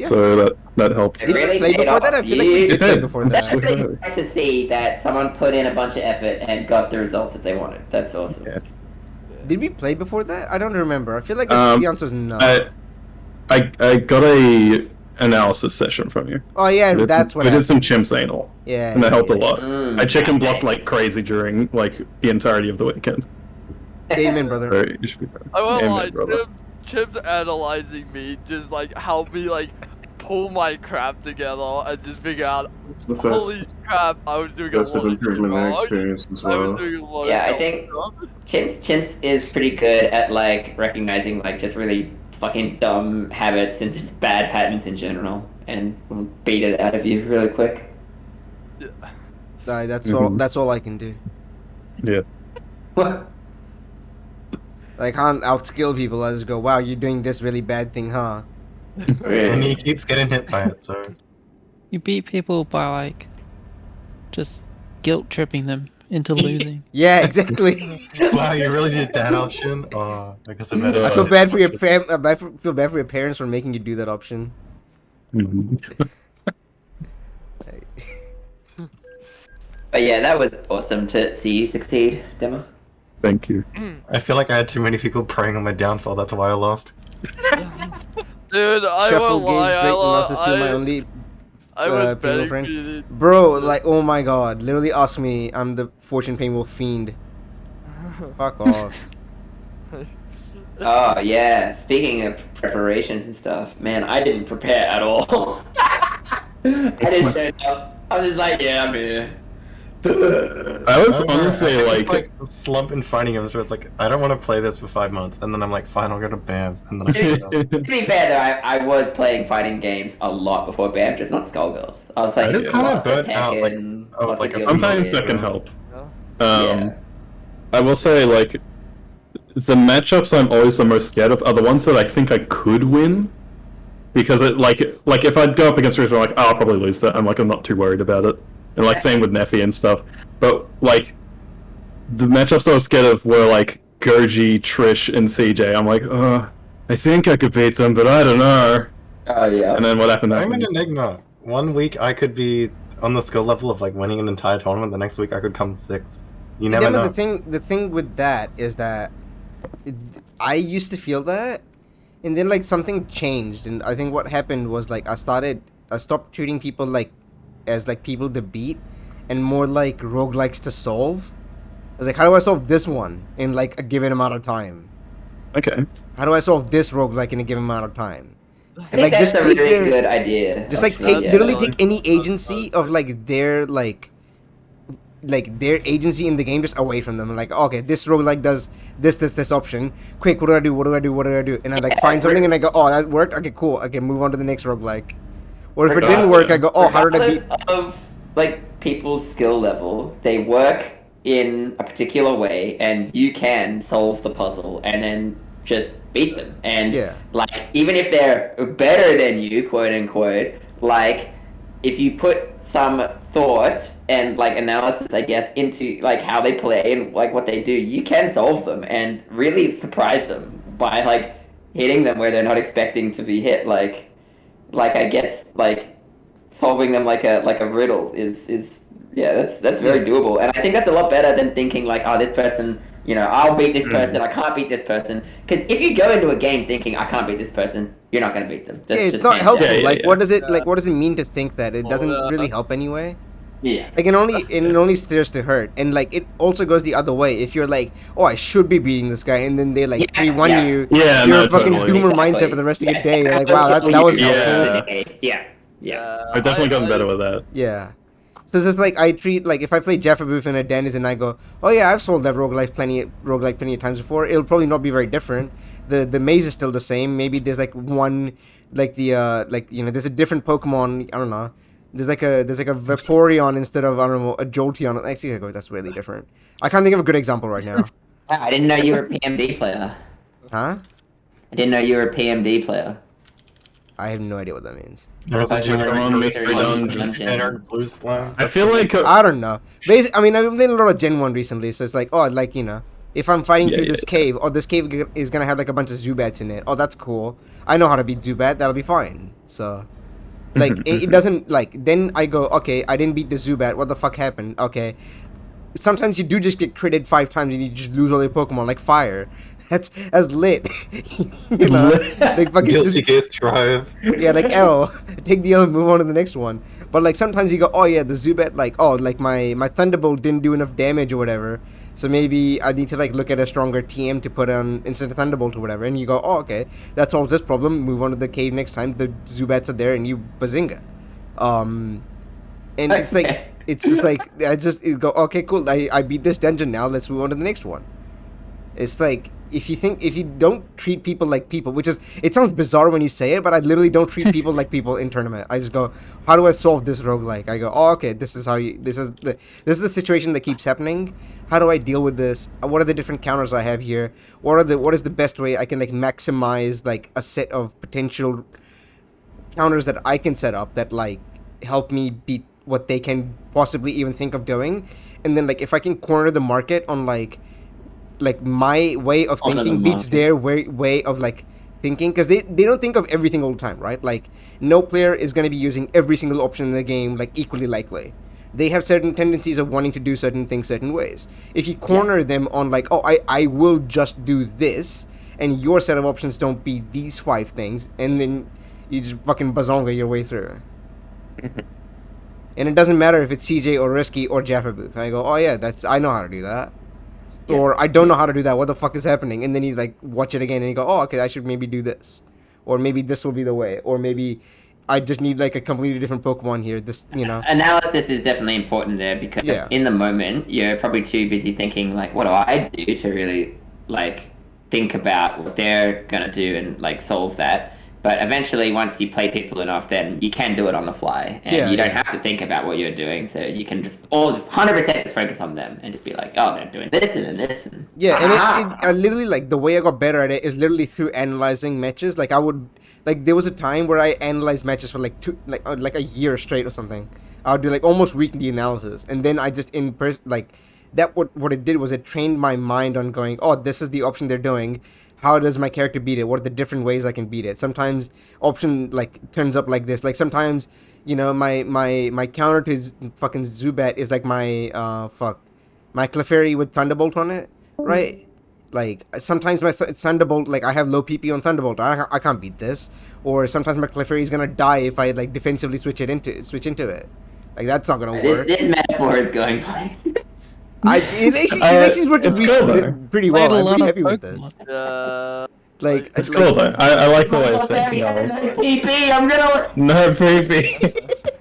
[SPEAKER 1] Yeah.
[SPEAKER 7] So that helped.
[SPEAKER 8] It
[SPEAKER 1] Did we
[SPEAKER 8] really
[SPEAKER 1] play
[SPEAKER 8] paid
[SPEAKER 1] before that? I
[SPEAKER 8] off.
[SPEAKER 1] feel like we did play before
[SPEAKER 8] That's
[SPEAKER 1] that.
[SPEAKER 8] really nice to see that someone put in a bunch of effort and got the results that they wanted. That's awesome.
[SPEAKER 7] Yeah.
[SPEAKER 1] Did we play before that? I don't remember. I feel like the answer is no.
[SPEAKER 7] I got a analysis session from you.
[SPEAKER 1] Oh yeah, that's what
[SPEAKER 7] we
[SPEAKER 1] happened.
[SPEAKER 7] did some chimps anal.
[SPEAKER 1] Yeah,
[SPEAKER 7] and that helped a lot.
[SPEAKER 8] Mm,
[SPEAKER 7] I chicken blocked
[SPEAKER 8] nice.
[SPEAKER 7] like crazy during like the entirety of the weekend.
[SPEAKER 1] Amen, brother.
[SPEAKER 7] So you should be proud.
[SPEAKER 3] I won't
[SPEAKER 7] Amen,
[SPEAKER 3] lie,
[SPEAKER 7] brother.
[SPEAKER 3] Chimps analyzing me just like help me like pull my crap together and just figure out
[SPEAKER 9] It's the first,
[SPEAKER 3] holy crap, I was doing a
[SPEAKER 9] first
[SPEAKER 3] lot
[SPEAKER 9] of
[SPEAKER 3] of shit
[SPEAKER 9] improvement in
[SPEAKER 3] wrong.
[SPEAKER 9] experience as
[SPEAKER 3] I was
[SPEAKER 9] well.
[SPEAKER 3] doing a lot
[SPEAKER 8] Yeah,
[SPEAKER 3] of
[SPEAKER 8] I think
[SPEAKER 3] stuff.
[SPEAKER 8] Chimps is pretty good at like recognizing like just really fucking dumb habits and just bad patterns in general, and will beat it out of you really quick.
[SPEAKER 1] That's all. That's all I can do.
[SPEAKER 7] Yeah.
[SPEAKER 8] What?
[SPEAKER 1] I can't outskill people. I just go, wow, you're doing this really bad thing, huh?
[SPEAKER 12] And he keeps getting hit by it, so.
[SPEAKER 2] You beat people by like just guilt tripping them into losing.
[SPEAKER 1] Yeah, exactly.
[SPEAKER 12] Wow, you really did that option? Oh, I guess I better.
[SPEAKER 1] I feel bad for your I feel bad for your parents for making you do that option.
[SPEAKER 8] But yeah, that was awesome to see you succeed, Demo.
[SPEAKER 7] Thank you.
[SPEAKER 12] I feel like I had too many people preying on my downfall. That's why I lost.
[SPEAKER 3] Dude, I
[SPEAKER 1] Shuffle
[SPEAKER 3] won't
[SPEAKER 1] gauge
[SPEAKER 3] lie,
[SPEAKER 1] great losses to my only
[SPEAKER 3] I was
[SPEAKER 1] penguin
[SPEAKER 3] betting
[SPEAKER 1] friend. Bro, like, oh my god. Literally ask me. I'm the fortune penguin fiend. Fuck off.
[SPEAKER 8] Oh yeah, speaking of preparations and stuff, man, I didn't prepare at all. I just showed up. I was just like, yeah, I'm here.
[SPEAKER 7] I was honestly
[SPEAKER 12] it's
[SPEAKER 7] like
[SPEAKER 12] a slump in fighting games where it's like, I don't want to play this for 5 months, and then I'm like, fine, I'll go to BAM, and then I pick it up.
[SPEAKER 8] To be fair though, I was playing fighting games a lot before BAM, just not Skullgirls. I was playing
[SPEAKER 12] I just kinda
[SPEAKER 8] lots of
[SPEAKER 12] burnt out, like,
[SPEAKER 8] Tekken,
[SPEAKER 12] oh,
[SPEAKER 8] lots
[SPEAKER 12] like
[SPEAKER 8] of
[SPEAKER 12] a
[SPEAKER 8] Guilty
[SPEAKER 7] sometimes
[SPEAKER 8] Gear.
[SPEAKER 7] that can help.
[SPEAKER 8] Yeah.
[SPEAKER 7] I will say like the matchups I'm always the most scared of are the ones that I think I could win. Because it like if I'd go up against Rich, I'm like, oh, I'll probably lose that. I'm not too worried about it. And like same with Neffy and stuff. But like the matchups I was scared of were like Gurgi, Trish, and CJ. I'm like, I think I could beat them, but I don't know.
[SPEAKER 8] Oh yeah.
[SPEAKER 7] And then what happened?
[SPEAKER 12] I'm an enigma. 1 week I could be on the skill level of like winning an entire tournament. The next week I could come 6th. You never know.
[SPEAKER 1] The thing with that is that I used to feel that, and then like something changed, and I think what happened was like I stopped treating people like as like people to beat, and more like roguelikes to solve. I was like, how do I solve this one in like a given amount of time?
[SPEAKER 7] Okay.
[SPEAKER 1] How do I solve this roguelike in a given amount of time?
[SPEAKER 8] I think that's a really good idea.
[SPEAKER 1] Just like literally take any agency of like their their agency in the game just away from them. Like, okay, this roguelike does this option. Quick, what do I do? And I like find something and I go, oh, that worked. Okay, cool. Okay, move on to the next roguelike. Or if it didn't work, I go, oh, how did I beat?
[SPEAKER 8] Of like people's skill level, they work in a particular way, and you can solve the puzzle and then just beat them. And like even if they're better than you, quote unquote, like if you put some thought and like analysis, I guess, into like how they play and like what they do, you can solve them and really surprise them by like hitting them where they're not expecting to be hit. Like I guess like solving them like a riddle is that's very doable. And I think that's a lot better than thinking like, oh, this person, you know, I'll beat this person, I can't beat this person. Because if you go into a game thinking I can't beat this person, you're not going to beat them.
[SPEAKER 1] It's not helpful. What does it mean to think that? It doesn't really help anyway.
[SPEAKER 8] Yeah.
[SPEAKER 1] Like it only stirs to hurt, and like it also goes the other way. If you're like, oh, I should be beating this guy, and then they like 3-1 you, you're a fucking doomer mindset for the rest of your day. You're like, wow, that was helpful.
[SPEAKER 8] Yeah.
[SPEAKER 7] I've definitely gotten better with that.
[SPEAKER 1] Yeah. So it's just like I treat like if I play Jeffaboof and a Denizen, I go, oh yeah, I've solved that roguelike plenty of times before. It'll probably not be very different. The maze is still the same. Maybe there's like one like the there's a different Pokemon. I don't know. There's like a Vaporeon instead of, I don't know, a Jolteon. Actually, that's really different. I can't think of a good example right now.
[SPEAKER 8] I didn't know you were a PMD player.
[SPEAKER 1] Huh?
[SPEAKER 8] I didn't know you were a PMD player.
[SPEAKER 1] I have no idea what that means.
[SPEAKER 12] There's a generic
[SPEAKER 7] mystery dungeon.
[SPEAKER 12] generic blue slime.
[SPEAKER 7] I feel like
[SPEAKER 1] I don't know. Basically, I mean, I've been playing a lot of Gen 1 recently, so it's like, oh, like, you know, if I'm fighting through this cave, this cave is gonna have like a bunch of Zubats in it. Oh, that's cool. I know how to beat Zubat. That'll be fine. So, like, it doesn't, like, then I go, okay, I didn't beat the Zubat. What the fuck happened? Okay. Sometimes you do just get critted 5 times and you just lose all your Pokemon, like Fire. That's lit. You know? Like, fucking
[SPEAKER 12] Guilty Gear Strive.
[SPEAKER 1] Yeah, like L. Take the L and move on to the next one. But, like, sometimes you go, oh, yeah, the Zubat, like, oh, like, my Thunderbolt didn't do enough damage or whatever. So maybe I need to, like, look at a stronger TM to put on instead of Thunderbolt or whatever. And you go, oh, okay, that solves this problem. Move on to the cave next time. The Zubats are there and you bazinga. And it's like... It's just like, you go, okay, cool, I beat this dungeon now, let's move on to the next one. It's like, if you don't treat people like people, which is, it sounds bizarre when you say it, but I literally don't treat people like people in tournament. I just go, how do I solve this roguelike? I go, oh, okay, this is the situation that keeps happening. How do I deal with this? What are the different counters I have here? What is the best way I can, like, maximize, like, a set of potential counters that I can set up that, like, help me beat what they can possibly even think of doing. And then, like, if I can corner the market on, like my way of thinking beats their way of, like, thinking, because they don't think of everything all the time, right? Like, no player is going to be using every single option in the game, like, equally likely. They have certain tendencies of wanting to do certain things certain ways. If you corner them on, like, oh, I will just do this, and your set of options don't beat these 5 things, and then you just fucking bazonga your way through. And it doesn't matter if it's CJ or Risky or Jaffa Booth. And I go, oh yeah, I know how to do that. Yeah. Or I don't know how to do that. What the fuck is happening? And then you, like, watch it again and you go, oh, okay, I should maybe do this. Or maybe this will be the way. Or maybe I just need, like, a completely different Pokemon here. This, you know.
[SPEAKER 8] Analysis is definitely important there because in the moment, you're probably too busy thinking, like, what do I do to really, like, think about what they're going to do and, like, solve that. But eventually, once you play people enough, then you can do it on the fly. And you don't have to think about what you're doing. So you can just 100% just focus on them and just be like, oh, they're doing this and this. And
[SPEAKER 1] and I literally, like, the way I got better at it is literally through analyzing matches. Like, I would, like, there was a time where I analyzed matches for, like, like a year straight or something. I would do, like, almost weekly analysis. And then I just, what it did was it trained my mind on going, oh, this is the option they're doing. How does my character beat it? What are the different ways I can beat it? Sometimes option, like, turns up like this. Like, sometimes, you know, my counter to fucking Zubat is, like, my Clefairy with Thunderbolt on it, right? Like, sometimes my Thunderbolt, like, I have low PP on Thunderbolt. I can't beat this. Or sometimes my Clefairy is gonna die if I, like, defensively switch into it. Like, that's not gonna work.
[SPEAKER 8] This metaphor is going
[SPEAKER 1] it actually working pretty well. I'm pretty happy with this. Like,
[SPEAKER 7] it's cool though. I like the way it's thinking.
[SPEAKER 8] PP, I'm gonna.
[SPEAKER 7] No PP.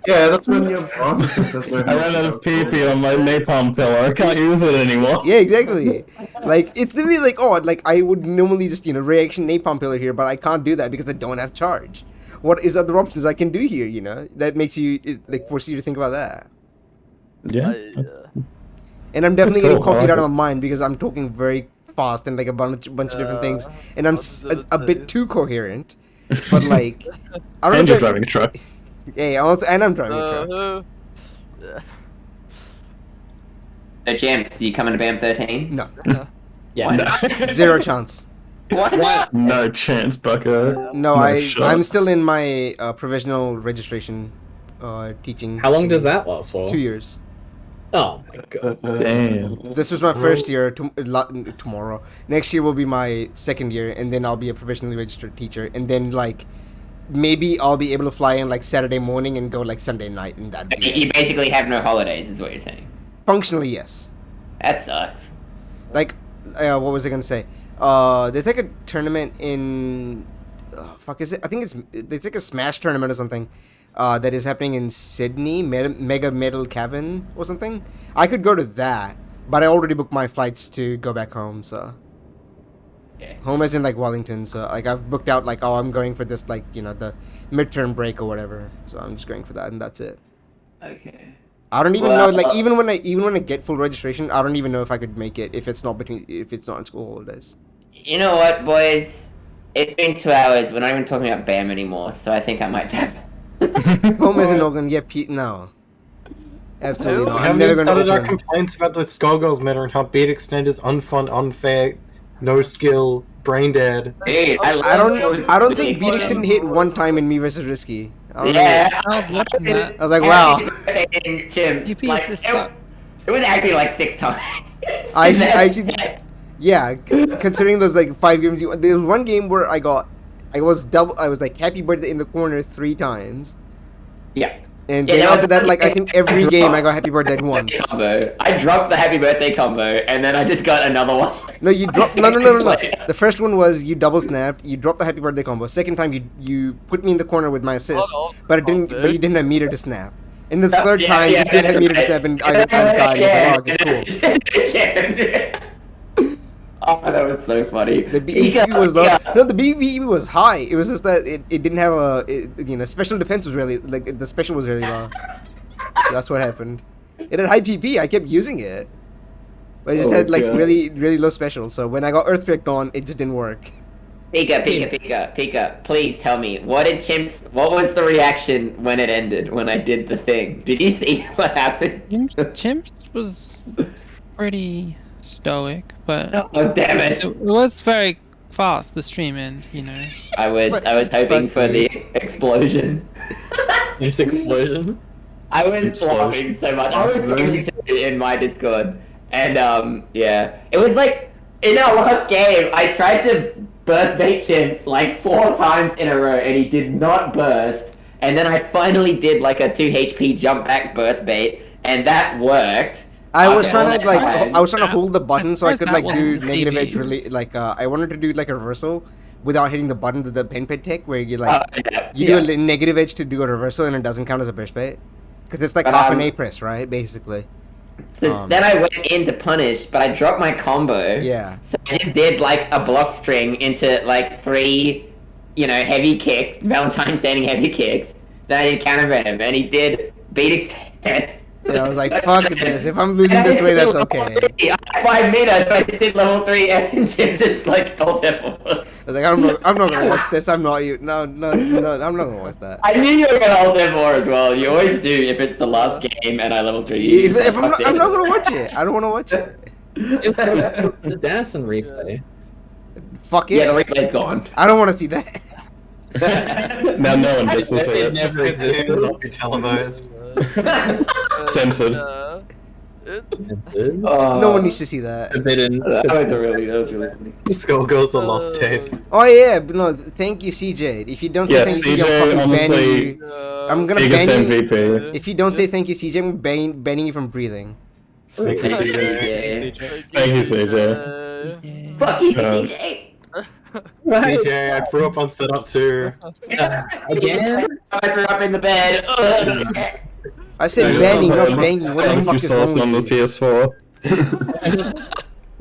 [SPEAKER 9] Yeah, that's when your process.
[SPEAKER 7] I ran out of PP on my napalm pillar. I can't use it anymore.
[SPEAKER 1] Yeah, exactly. Like, it's literally like, oh, like, I would normally just, you know, reaction napalm pillar here, but I can't do that because I don't have charge. What is other options I can do here? You know, that makes you, like, force you to think about that.
[SPEAKER 7] Yeah.
[SPEAKER 1] And I'm definitely getting coffeed out of my mind because I'm talking very fast and, like, a bunch of different things, and I'm a bit too coherent. But, like, I don't
[SPEAKER 7] and you're driving a truck.
[SPEAKER 1] Yeah, I'm driving a truck.
[SPEAKER 8] So, James, you coming to BAM13?
[SPEAKER 1] No.
[SPEAKER 8] Yeah.
[SPEAKER 1] 0 chance.
[SPEAKER 8] What?
[SPEAKER 7] No chance, bucko.
[SPEAKER 1] No, I'm still in my provisional registration teaching.
[SPEAKER 5] How long does that last for?
[SPEAKER 1] 2 years.
[SPEAKER 5] Oh my god.
[SPEAKER 7] Damn.
[SPEAKER 1] This was my first year. Tomorrow. Next year will be my second year, and then I'll be a provisionally registered teacher. And then, like, maybe I'll be able to fly in, like, Saturday morning and go, like, Sunday night, and that.
[SPEAKER 8] You basically have no holidays, is what you're saying.
[SPEAKER 1] Functionally, yes.
[SPEAKER 8] That sucks.
[SPEAKER 1] Like, what was I gonna say? There's, like, a tournament in. Is it? I think it's like a Smash tournament or something. That is happening in Sydney, Mega Metal Cavern or something. I could go to that, but I already booked my flights to go back home, so.
[SPEAKER 8] Yeah.
[SPEAKER 1] Home as in, like, Wellington, so, like, I've booked out, like, oh, I'm going for this, like, you know, the midterm break or whatever, so I'm just going for that, and that's it.
[SPEAKER 8] Okay.
[SPEAKER 1] I don't even know, like, even when I get full registration, I don't even know if I could make it if it's not in school holidays.
[SPEAKER 8] You know what, boys? It's been 2 hours. We're not even talking about BAM anymore, so I think I might tap.
[SPEAKER 1] Home as in Oregon, yeah, Pete, no. Absolutely not.
[SPEAKER 12] We haven't even started our complaints about the Skullgirls meta and how beat extend is unfun, unfair, no skill, brain dead.
[SPEAKER 8] Dude,
[SPEAKER 1] I don't think Beatix didn't hit one time in Me vs. Risky. I don't know.
[SPEAKER 2] I was watching that.
[SPEAKER 1] I was like, wow.
[SPEAKER 8] Chimps, like, it was actually like 6 times.
[SPEAKER 1] I actually, yeah. Considering those like 5 games, there was one game where I was like happy birthday in the corner 3 times.
[SPEAKER 8] Yeah.
[SPEAKER 1] And then after that, like I think every game I got happy birthday once.
[SPEAKER 8] I dropped the happy birthday combo, and then I just got another one.
[SPEAKER 1] No, you dropped. No. The first one was you double snapped. You dropped the happy birthday combo. Second time you put me in the corner with my assist, but it didn't. But you didn't have meter to snap. And the third time you did have meter to snap, and I died. I was like, oh, okay, cool.
[SPEAKER 8] Oh, that was so funny.
[SPEAKER 1] The BEP was low. No, the BEP was high. It was just that it didn't have special defense was really, like, the special was really low. That's what happened. It had high PP. I kept using it. But it just had, like, really, really low special. So when I got Earthquake on, it just didn't work.
[SPEAKER 8] Pika, please tell me, what was the reaction when it ended, when I did the thing? Did you see what happened?
[SPEAKER 2] Chimps was pretty stoic, but
[SPEAKER 8] oh damn it!
[SPEAKER 2] It was very fast, the stream end, you know.
[SPEAKER 8] I was hoping for the explosion.
[SPEAKER 5] Chimps explosion.
[SPEAKER 8] I was laughing so much. I was talking to you in my Discord, and yeah, it was like in our last game. I tried to burst bait Chimps like 4 times in a row, and he did not burst. And then I finally did like a 2 HP jump back burst bait, and that worked.
[SPEAKER 1] I was trying to hold the button so I could like do negative edge I wanted to do like a reversal without hitting the button to the pen pit tech where you like do a negative edge to do a reversal and it doesn't count as a burst bait because it's like half an A press, right, basically.
[SPEAKER 8] So then I went in to punish, but I dropped my combo.
[SPEAKER 1] Yeah.
[SPEAKER 8] So I just did like a block string into like 3, heavy kicks, Valentine standing heavy kicks. Then I did counter venom, and he did beat extend.
[SPEAKER 1] Yeah, I was like, fuck this. If I'm losing this way, that's okay.
[SPEAKER 8] 5 meters, so I did level 3 and just like told him.
[SPEAKER 1] I was like, I'm not gonna watch this. I'm not you. No, I'm not gonna watch that.
[SPEAKER 8] I knew you were gonna hold them more as well. You always do if it's the last game and I level 3.
[SPEAKER 1] If I'm not gonna watch it. I don't want to watch it.
[SPEAKER 5] The Dennison replay.
[SPEAKER 1] Fuck it.
[SPEAKER 8] Yeah, the replay's gone.
[SPEAKER 1] I don't want to see that.
[SPEAKER 7] Now no one gets to see it.
[SPEAKER 5] Never existed.
[SPEAKER 12] Not be televised.
[SPEAKER 7] Censored.
[SPEAKER 1] No one needs to see that.
[SPEAKER 5] Forbidden.
[SPEAKER 8] That was really funny.
[SPEAKER 12] Skullgirls the lost tapes.
[SPEAKER 1] Oh yeah, but no, thank you, CJ. If you don't say thank you, CJ, I'm fucking banning you. I'm gonna ban you.
[SPEAKER 7] MVP.
[SPEAKER 1] If you don't say thank you, CJ, I'm banning you from breathing.
[SPEAKER 12] Thank you, CJ.
[SPEAKER 7] Thank you, CJ.
[SPEAKER 8] Fuck you, CJ.
[SPEAKER 12] CJ, I threw up on setup too.
[SPEAKER 8] Again? I threw up in the bed.
[SPEAKER 1] I said banning, not banging. What the fuck is wrong
[SPEAKER 7] on the
[SPEAKER 1] with you?
[SPEAKER 7] PS4.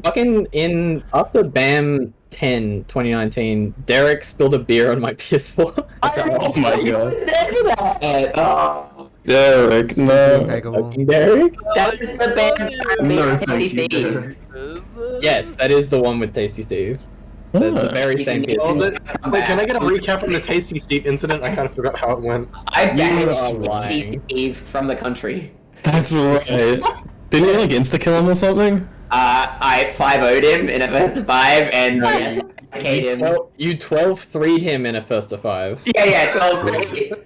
[SPEAKER 5] Fucking after BAM 10 2019, Derek spilled a beer on my PS4.
[SPEAKER 7] Oh my god.
[SPEAKER 8] Oh.
[SPEAKER 7] Derek, no.
[SPEAKER 5] Fucking Derek?
[SPEAKER 8] That was the BAM
[SPEAKER 9] No,
[SPEAKER 8] Tasty
[SPEAKER 9] thank you,
[SPEAKER 8] Steve.
[SPEAKER 5] Yes, that is the one with Tasty Steve. The very same PS4.
[SPEAKER 12] Wait, can I get a recap of the Tasty Steve incident? I kind of forgot how it went.
[SPEAKER 8] I
[SPEAKER 5] You are
[SPEAKER 8] banished
[SPEAKER 5] lying.
[SPEAKER 8] Tasty Steve from the country.
[SPEAKER 7] That's right. Didn't you like insta-kill him or something?
[SPEAKER 8] I 5-0'd him in a first to 5, and yes, I K'd him.
[SPEAKER 5] You 12-3'd him in a first to 5.
[SPEAKER 8] Yeah, 12-3.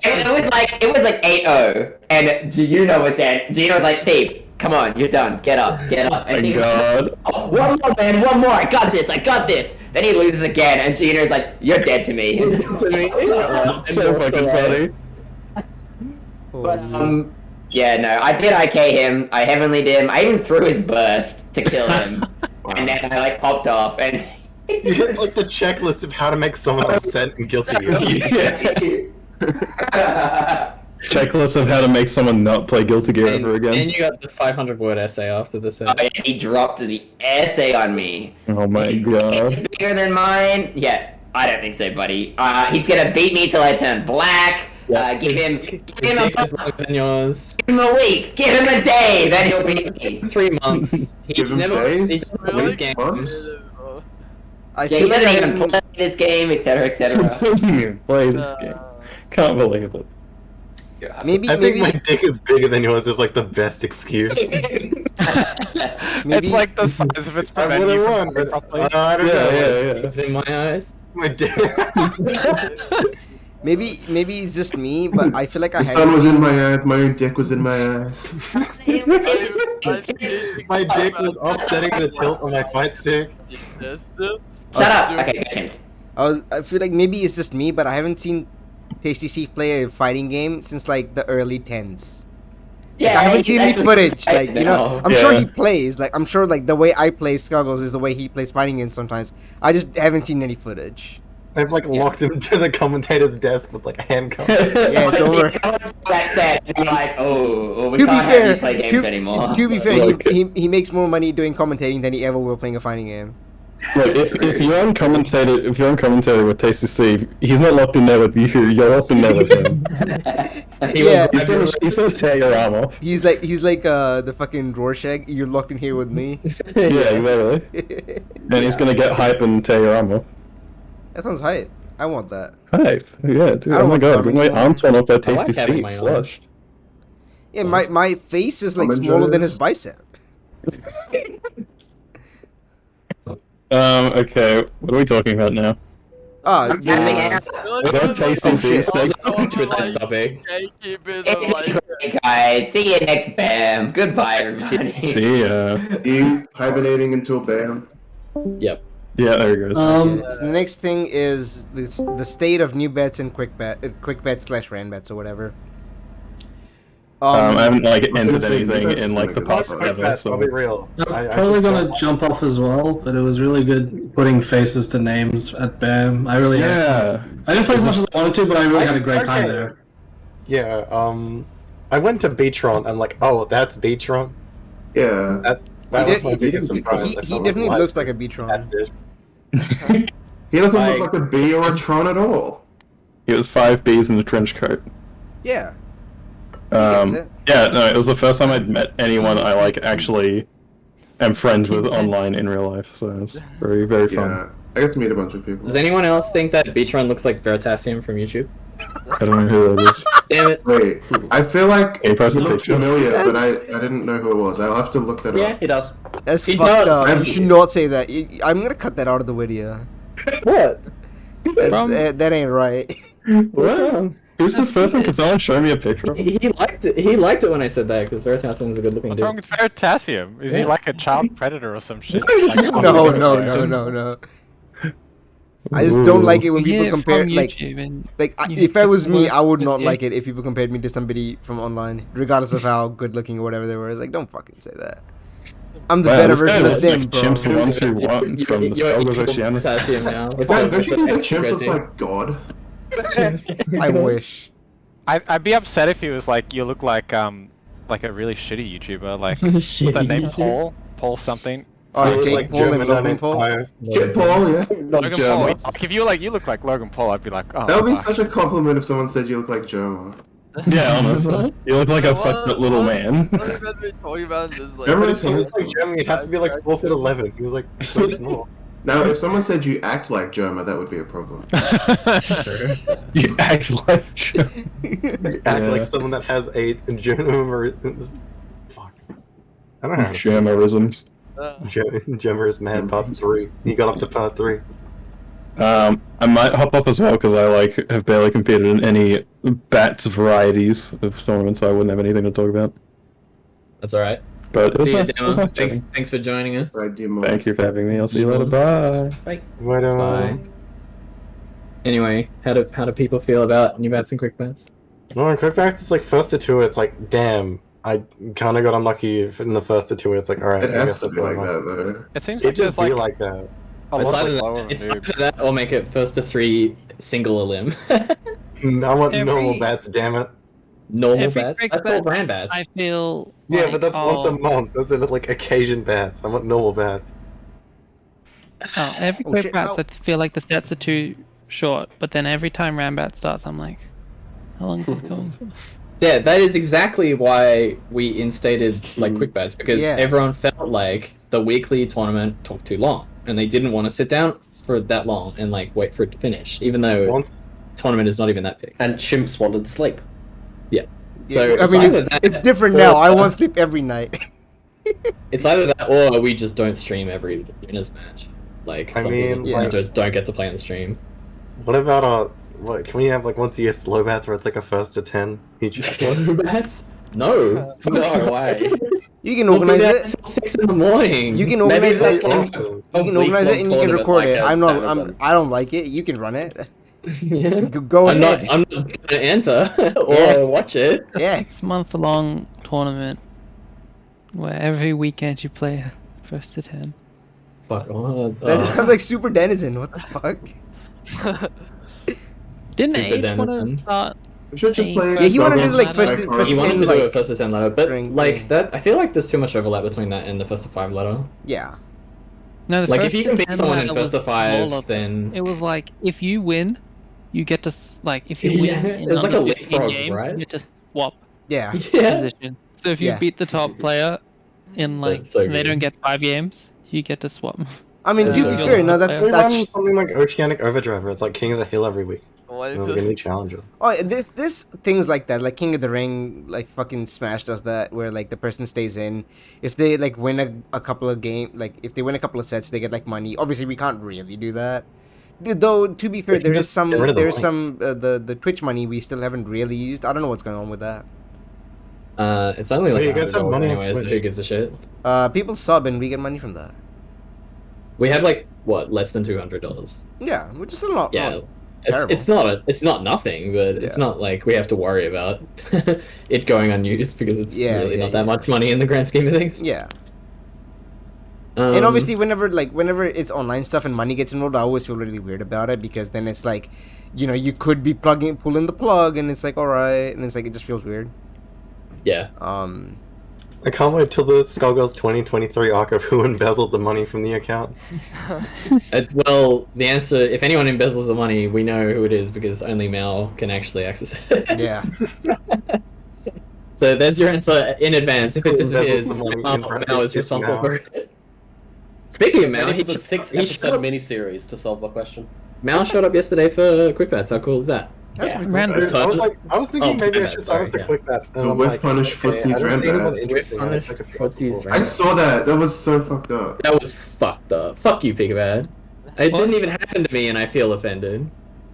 [SPEAKER 8] It was like 8-0, and Gino was there. Gino was like, Steve, come on, you're done. Get up.
[SPEAKER 7] Oh my god.
[SPEAKER 8] Oh, one more, man, one more. I got this. Then he loses again, and Gino's like, you're dead to me.
[SPEAKER 7] That's so fucking funny.
[SPEAKER 8] But, yeah, no, I did IK him. I heavenly'd him. I even threw his burst to kill him. And then I, like, popped off, and...
[SPEAKER 12] You hit, like, the checklist of how to make someone upset and guilty.
[SPEAKER 7] Checklist of how to make someone not play Guilty Gear ever again.
[SPEAKER 5] And you got the 500-word essay after the set.
[SPEAKER 8] Oh, yeah, he dropped the essay on me.
[SPEAKER 7] Oh my god.
[SPEAKER 8] It's bigger than mine. Yeah, I don't think so, buddy. He's gonna beat me till I turn black. Give him
[SPEAKER 5] yours.
[SPEAKER 8] Give him a week. Give him a day. Then he'll beat me.
[SPEAKER 5] 3 months. He's never wins games.
[SPEAKER 1] I
[SPEAKER 8] He
[SPEAKER 1] feel like
[SPEAKER 8] doesn't even play this game, etc., etc.
[SPEAKER 7] Doesn't even play this game. Can't believe it.
[SPEAKER 1] Maybe
[SPEAKER 12] I think my dick is bigger than yours is like the best excuse.
[SPEAKER 11] It's like the size of its prevent you from going properly.
[SPEAKER 12] I don't know.
[SPEAKER 5] It's in my eyes.
[SPEAKER 12] My dick.
[SPEAKER 1] Maybe it's just me, but I feel like I
[SPEAKER 9] The sun
[SPEAKER 1] haven't
[SPEAKER 9] was
[SPEAKER 1] seen.
[SPEAKER 9] in my eyes. My own dick was in my eyes.
[SPEAKER 12] My dick was offsetting the tilt on my fight stick.
[SPEAKER 8] Shut up. Okay, chimps.
[SPEAKER 1] I feel like maybe it's just me, but I haven't seen Tasty Steve play a fighting game since like the early 10s.
[SPEAKER 8] Yeah,
[SPEAKER 1] I haven't seen any footage.
[SPEAKER 8] I
[SPEAKER 1] Like, you know,
[SPEAKER 8] know.
[SPEAKER 1] I'm sure he plays. Like, I'm sure like the way I play Skullgirls is the way he plays fighting games sometimes. I just haven't seen any footage.
[SPEAKER 12] I've like locked him to the commentator's desk with like handcuffs.
[SPEAKER 1] Yeah, it's over.
[SPEAKER 8] That's it. I'm like, oh, we
[SPEAKER 1] To be
[SPEAKER 8] can't have
[SPEAKER 1] fair,
[SPEAKER 8] you play games anymore.
[SPEAKER 1] to be fair, he makes more money doing commentating than he ever will playing a fighting game.
[SPEAKER 7] Look, if you're on commentator with Tasty Steve, he's not locked in there with you. You're locked in there with him.
[SPEAKER 1] Yeah,
[SPEAKER 7] he's gonna tear your arm off.
[SPEAKER 1] He's like the fucking Rorschach. You're locked in here with me.
[SPEAKER 7] Yeah, exactly. And he's gonna get hype and tear your arm off.
[SPEAKER 1] That sounds hype. I want that.
[SPEAKER 7] Hype, yeah, dude.
[SPEAKER 1] I don't
[SPEAKER 7] Oh my
[SPEAKER 1] want
[SPEAKER 7] god,
[SPEAKER 1] some
[SPEAKER 7] my
[SPEAKER 1] anymore.
[SPEAKER 7] arm torn off by
[SPEAKER 5] I
[SPEAKER 7] Tasty
[SPEAKER 5] like having
[SPEAKER 7] Steve,
[SPEAKER 5] my arm.
[SPEAKER 7] flushed.
[SPEAKER 1] Yeah, my face is like
[SPEAKER 9] I'm
[SPEAKER 1] smaller than
[SPEAKER 9] enjoying
[SPEAKER 1] his bicep.
[SPEAKER 7] Okay, what are we talking about now?
[SPEAKER 1] Ah,
[SPEAKER 7] Without Tasty Steve,
[SPEAKER 5] With this topic.
[SPEAKER 3] Gatekeepers are like,
[SPEAKER 8] Okay, guys, see you next BAM. Goodbye, everybody.
[SPEAKER 7] see ya.
[SPEAKER 9] You hibernating until BAM.
[SPEAKER 5] Yep.
[SPEAKER 7] Yeah, there it goes.
[SPEAKER 1] So the next thing is the state of new bets and quick bets / ran bets or whatever.
[SPEAKER 7] I haven't like
[SPEAKER 9] was
[SPEAKER 7] entered
[SPEAKER 9] gonna say,
[SPEAKER 7] anything
[SPEAKER 9] that's
[SPEAKER 7] in like the
[SPEAKER 9] like a
[SPEAKER 7] past
[SPEAKER 9] lot,
[SPEAKER 7] ever,
[SPEAKER 12] I'll
[SPEAKER 7] so
[SPEAKER 12] be real.
[SPEAKER 10] I'm probably gonna jump off as well, but it was really good putting faces to names at BAM. I really
[SPEAKER 7] yeah.
[SPEAKER 10] I didn't play as much as I wanted to, but I really had a great time there.
[SPEAKER 12] Yeah, I went to Beatron. I'm like, oh, that's Beatron.
[SPEAKER 9] Yeah.
[SPEAKER 12] That was my biggest surprise.
[SPEAKER 1] He
[SPEAKER 12] I felt
[SPEAKER 1] definitely
[SPEAKER 12] like
[SPEAKER 1] looks like a Beatron.
[SPEAKER 9] He doesn't look like a bee or a Tron at all.
[SPEAKER 7] It was 5 Bs in the trench coat.
[SPEAKER 1] Yeah. He gets it.
[SPEAKER 7] Yeah, no, it was the first time I'd met anyone I like actually am friends with online in real life, so it's very, very fun.
[SPEAKER 9] Yeah. I got to meet a bunch of people.
[SPEAKER 5] Does anyone else think that Beatron looks like Veritasium from YouTube?
[SPEAKER 7] I don't know who that is.
[SPEAKER 5] Damn it.
[SPEAKER 9] Wait, I feel like
[SPEAKER 7] Can you post
[SPEAKER 9] he
[SPEAKER 7] a
[SPEAKER 9] looked
[SPEAKER 7] picture?
[SPEAKER 9] familiar, but I didn't know who it was. I'll have to look that
[SPEAKER 13] Yeah,
[SPEAKER 9] up.
[SPEAKER 13] he does.
[SPEAKER 1] That's
[SPEAKER 5] He
[SPEAKER 1] fucked
[SPEAKER 5] does.
[SPEAKER 1] up. You should not say that. I'm gonna cut that out of the video.
[SPEAKER 5] What?
[SPEAKER 1] That ain't right.
[SPEAKER 5] What's wrong?
[SPEAKER 7] Who's this person? Can someone show me a picture of him?
[SPEAKER 5] He liked it. He liked it when I said that because Veritasium's a good-looking
[SPEAKER 11] What's
[SPEAKER 5] dude.
[SPEAKER 11] wrong with Veritasium? Is he
[SPEAKER 5] Yeah.
[SPEAKER 11] like a child predator or some shit?
[SPEAKER 1] No. I just don't like it when people compare
[SPEAKER 2] from
[SPEAKER 1] like
[SPEAKER 2] YouTube and
[SPEAKER 1] if I was me,
[SPEAKER 2] work
[SPEAKER 1] I would not
[SPEAKER 2] with
[SPEAKER 1] like it if people compared me to somebody from online, regardless of how good looking or whatever they were. It's like, don't fucking say that. I'm the
[SPEAKER 7] Wow,
[SPEAKER 1] better
[SPEAKER 7] this guy
[SPEAKER 1] version of
[SPEAKER 7] looks
[SPEAKER 1] them,
[SPEAKER 7] like
[SPEAKER 1] bro.
[SPEAKER 7] Chimps 121 from the Skullgirls OCE
[SPEAKER 5] Veritasium now.
[SPEAKER 9] Guys, don't you think that Chimp looks like God?
[SPEAKER 1] I wish.
[SPEAKER 11] I'd be upset if he was like, you look like a really shitty YouTuber, like what's that name? Paul something.
[SPEAKER 1] Oh, Jake Paul and Logan Paul.
[SPEAKER 9] Jake Paul, yeah.
[SPEAKER 11] Logan Paul. Like, if you were like, you look like Logan Paul, I'd be like, oh.
[SPEAKER 9] That would be
[SPEAKER 11] fuck.
[SPEAKER 9] such a compliment if someone said you look like Jerma.
[SPEAKER 7] Yeah, honestly. You look like a fucked up little man.
[SPEAKER 3] What are we talking about? This like,
[SPEAKER 9] Remember
[SPEAKER 12] If someone was like Jeremy, you'd have to be like 4'11". He was like so small.
[SPEAKER 9] Now, if someone said you act like Jerma, that would be a problem.
[SPEAKER 7] You act like Jerma.
[SPEAKER 12] You act like someone that has a Jerma. Fuck. I don't know.
[SPEAKER 7] Jermerisms.
[SPEAKER 12] Jemmer's Mad Part 3. He got up to Part 3.
[SPEAKER 7] I might hop off as well because I like have barely competed in any bats varieties of tournaments, so I wouldn't have anything to talk about.
[SPEAKER 5] That's alright.
[SPEAKER 7] But it was
[SPEAKER 5] See you,
[SPEAKER 7] nice. It was
[SPEAKER 5] Demo.
[SPEAKER 7] nice
[SPEAKER 5] Thanks,
[SPEAKER 7] chatting.
[SPEAKER 5] thanks for joining us.
[SPEAKER 7] Thank you for having me. I'll see you later. Bye.
[SPEAKER 5] Bye.
[SPEAKER 12] Bye.
[SPEAKER 5] Anyway, how do people feel about new bats and quick bats?
[SPEAKER 12] No, in quick backs, it's like first to two. It's like, damn, I kind of got unlucky in the first to two. It's like, all right,
[SPEAKER 9] It
[SPEAKER 12] I
[SPEAKER 9] has
[SPEAKER 12] guess
[SPEAKER 9] to
[SPEAKER 12] that's
[SPEAKER 9] be
[SPEAKER 12] what
[SPEAKER 9] like
[SPEAKER 12] I
[SPEAKER 9] that,
[SPEAKER 12] want.
[SPEAKER 9] though.
[SPEAKER 11] It seems
[SPEAKER 12] It
[SPEAKER 11] like
[SPEAKER 12] just
[SPEAKER 11] there's
[SPEAKER 12] be
[SPEAKER 11] like
[SPEAKER 12] like that.
[SPEAKER 11] a
[SPEAKER 5] It's
[SPEAKER 11] lot
[SPEAKER 5] either,
[SPEAKER 11] of lower
[SPEAKER 5] it's
[SPEAKER 11] noobs.
[SPEAKER 5] either that or make it first to 3 single a limb.
[SPEAKER 12] I want normal bats, damn it.
[SPEAKER 5] Normal
[SPEAKER 2] every
[SPEAKER 5] bats?
[SPEAKER 2] quick
[SPEAKER 5] That's called
[SPEAKER 2] bats,
[SPEAKER 5] ran bats.
[SPEAKER 2] I feel.
[SPEAKER 12] Yeah,
[SPEAKER 2] like,
[SPEAKER 12] but that's once a
[SPEAKER 2] oh,
[SPEAKER 12] month. Those are like occasion bats. I want normal bats.
[SPEAKER 2] oh, every
[SPEAKER 1] Oh,
[SPEAKER 2] quick
[SPEAKER 1] shit,
[SPEAKER 2] bats,
[SPEAKER 1] no.
[SPEAKER 2] I feel like the stats are too short. But then every time Rambat starts, I'm like, how long is this going for?
[SPEAKER 5] Yeah, that is exactly why we instated like quick bats, because
[SPEAKER 1] Yeah.
[SPEAKER 5] everyone felt like the weekly tournament took too long, and they didn't want to sit down for that long and like wait for it to finish, even though
[SPEAKER 12] Once
[SPEAKER 5] tournament is not even that big.
[SPEAKER 13] And chimps wanted sleep.
[SPEAKER 5] Yeah. So
[SPEAKER 1] I mean, it's different now. I won't sleep every night.
[SPEAKER 5] It's either that or we just don't stream every winners match. Like, some people just don't get to play on stream.
[SPEAKER 12] What about can we have like once a year slow bats where it's like a 1st to 10 each?
[SPEAKER 5] Slow bats? No, no way.
[SPEAKER 1] You can organize it
[SPEAKER 5] until 6 in the morning.
[SPEAKER 1] You can organize it. You can organize it and you can record it. I don't like it. You can run it.
[SPEAKER 5] Yeah.
[SPEAKER 1] Go ahead.
[SPEAKER 5] I'm not gonna enter or watch it.
[SPEAKER 1] Yeah.
[SPEAKER 2] 6-month-long tournament where every weekend you play 1st to 10.
[SPEAKER 5] Fuck.
[SPEAKER 1] That just sounds like Super Denizen. What the fuck?
[SPEAKER 2] Didn't Age want to start?
[SPEAKER 9] We should just play.
[SPEAKER 1] Yeah, he wanted to do like first
[SPEAKER 5] He
[SPEAKER 1] 10,
[SPEAKER 5] wanted to do
[SPEAKER 1] like,
[SPEAKER 5] a 1st to 10 ladder, but like that, I feel like there's too much overlap between that and the 1st to 5 ladder.
[SPEAKER 1] Yeah.
[SPEAKER 2] No, the
[SPEAKER 5] Like, if
[SPEAKER 2] first
[SPEAKER 5] you can
[SPEAKER 2] to
[SPEAKER 5] beat
[SPEAKER 2] 10
[SPEAKER 5] someone in
[SPEAKER 2] ladder
[SPEAKER 5] 1st to
[SPEAKER 2] was
[SPEAKER 5] 5,
[SPEAKER 2] smaller.
[SPEAKER 5] then
[SPEAKER 2] It was like, if you win, you get to, like, if you win in
[SPEAKER 5] there's like
[SPEAKER 2] under
[SPEAKER 5] a
[SPEAKER 2] 15
[SPEAKER 5] leapfrog,
[SPEAKER 2] games,
[SPEAKER 5] right?
[SPEAKER 2] you get to swap
[SPEAKER 1] Yeah.
[SPEAKER 2] position. So if you
[SPEAKER 1] Yeah.
[SPEAKER 2] beat the top player in, like,
[SPEAKER 5] That's so
[SPEAKER 2] they
[SPEAKER 5] good.
[SPEAKER 2] don't get 5 games, you get to swap.
[SPEAKER 1] I mean, to be fair, no, that's
[SPEAKER 12] We run something like Oceanic Overdrive where it's like King of the Hill every week. There's like a new challenger.
[SPEAKER 1] Oh, this things like that, like King of the Ring, like fucking Smash does that, where like the person stays in. If they like win a couple of if they win a couple of sets, they get like money. Obviously, we can't really do that. Though to be fair, there's some the Twitch money we still haven't really used. I don't know what's going on with that.
[SPEAKER 5] It's only like
[SPEAKER 12] you guys have
[SPEAKER 5] $100
[SPEAKER 12] money on
[SPEAKER 5] anyway, so
[SPEAKER 12] Twitch.
[SPEAKER 5] who gives a shit?
[SPEAKER 1] People sub and we get money from that.
[SPEAKER 5] We have like what, less than $200.
[SPEAKER 1] Yeah, which is still not.
[SPEAKER 5] Yeah.
[SPEAKER 1] Not
[SPEAKER 5] It's
[SPEAKER 1] terrible.
[SPEAKER 5] it's not nothing, but it's not like we have to worry about it going unused because it's really not that much money in the grand scheme of things.
[SPEAKER 1] Yeah. And obviously, whenever it's online stuff and money gets involved, I always feel really weird about it because then it's like, you could be pulling the plug, and it's like, all right, and it's like it just feels weird.
[SPEAKER 5] Yeah.
[SPEAKER 12] I can't wait till the Skullgirls 2023 arc of who embezzled the money from the account.
[SPEAKER 5] Well, the answer, if anyone embezzles the money, we know who it is because only Mal can actually access it.
[SPEAKER 1] Yeah.
[SPEAKER 5] So there's your answer in advance. If it disappears,
[SPEAKER 12] the money in
[SPEAKER 5] Mal is
[SPEAKER 12] brackets
[SPEAKER 5] responsible
[SPEAKER 12] now.
[SPEAKER 5] for it. Speaking of Mal,
[SPEAKER 13] Ready
[SPEAKER 5] he
[SPEAKER 13] for the 6-episode miniseries to solve the question.
[SPEAKER 5] Mal showed up yesterday for Quick Bats. How cool is that?
[SPEAKER 1] That's pretty cool.
[SPEAKER 2] Random.
[SPEAKER 12] I was thinking maybe I should sign up to Quick Bats. And I'm
[SPEAKER 9] With
[SPEAKER 12] like,
[SPEAKER 9] Punish
[SPEAKER 12] okay,
[SPEAKER 9] Footsie's
[SPEAKER 12] I don't see anyone
[SPEAKER 9] Random.
[SPEAKER 12] interesting. I
[SPEAKER 5] Punish
[SPEAKER 12] like a few
[SPEAKER 5] Footsie's
[SPEAKER 12] people.
[SPEAKER 9] I saw that. That was so fucked up.
[SPEAKER 5] That was fucked up. Fuck you, Pigabad. It didn't even happen to me, and I feel offended.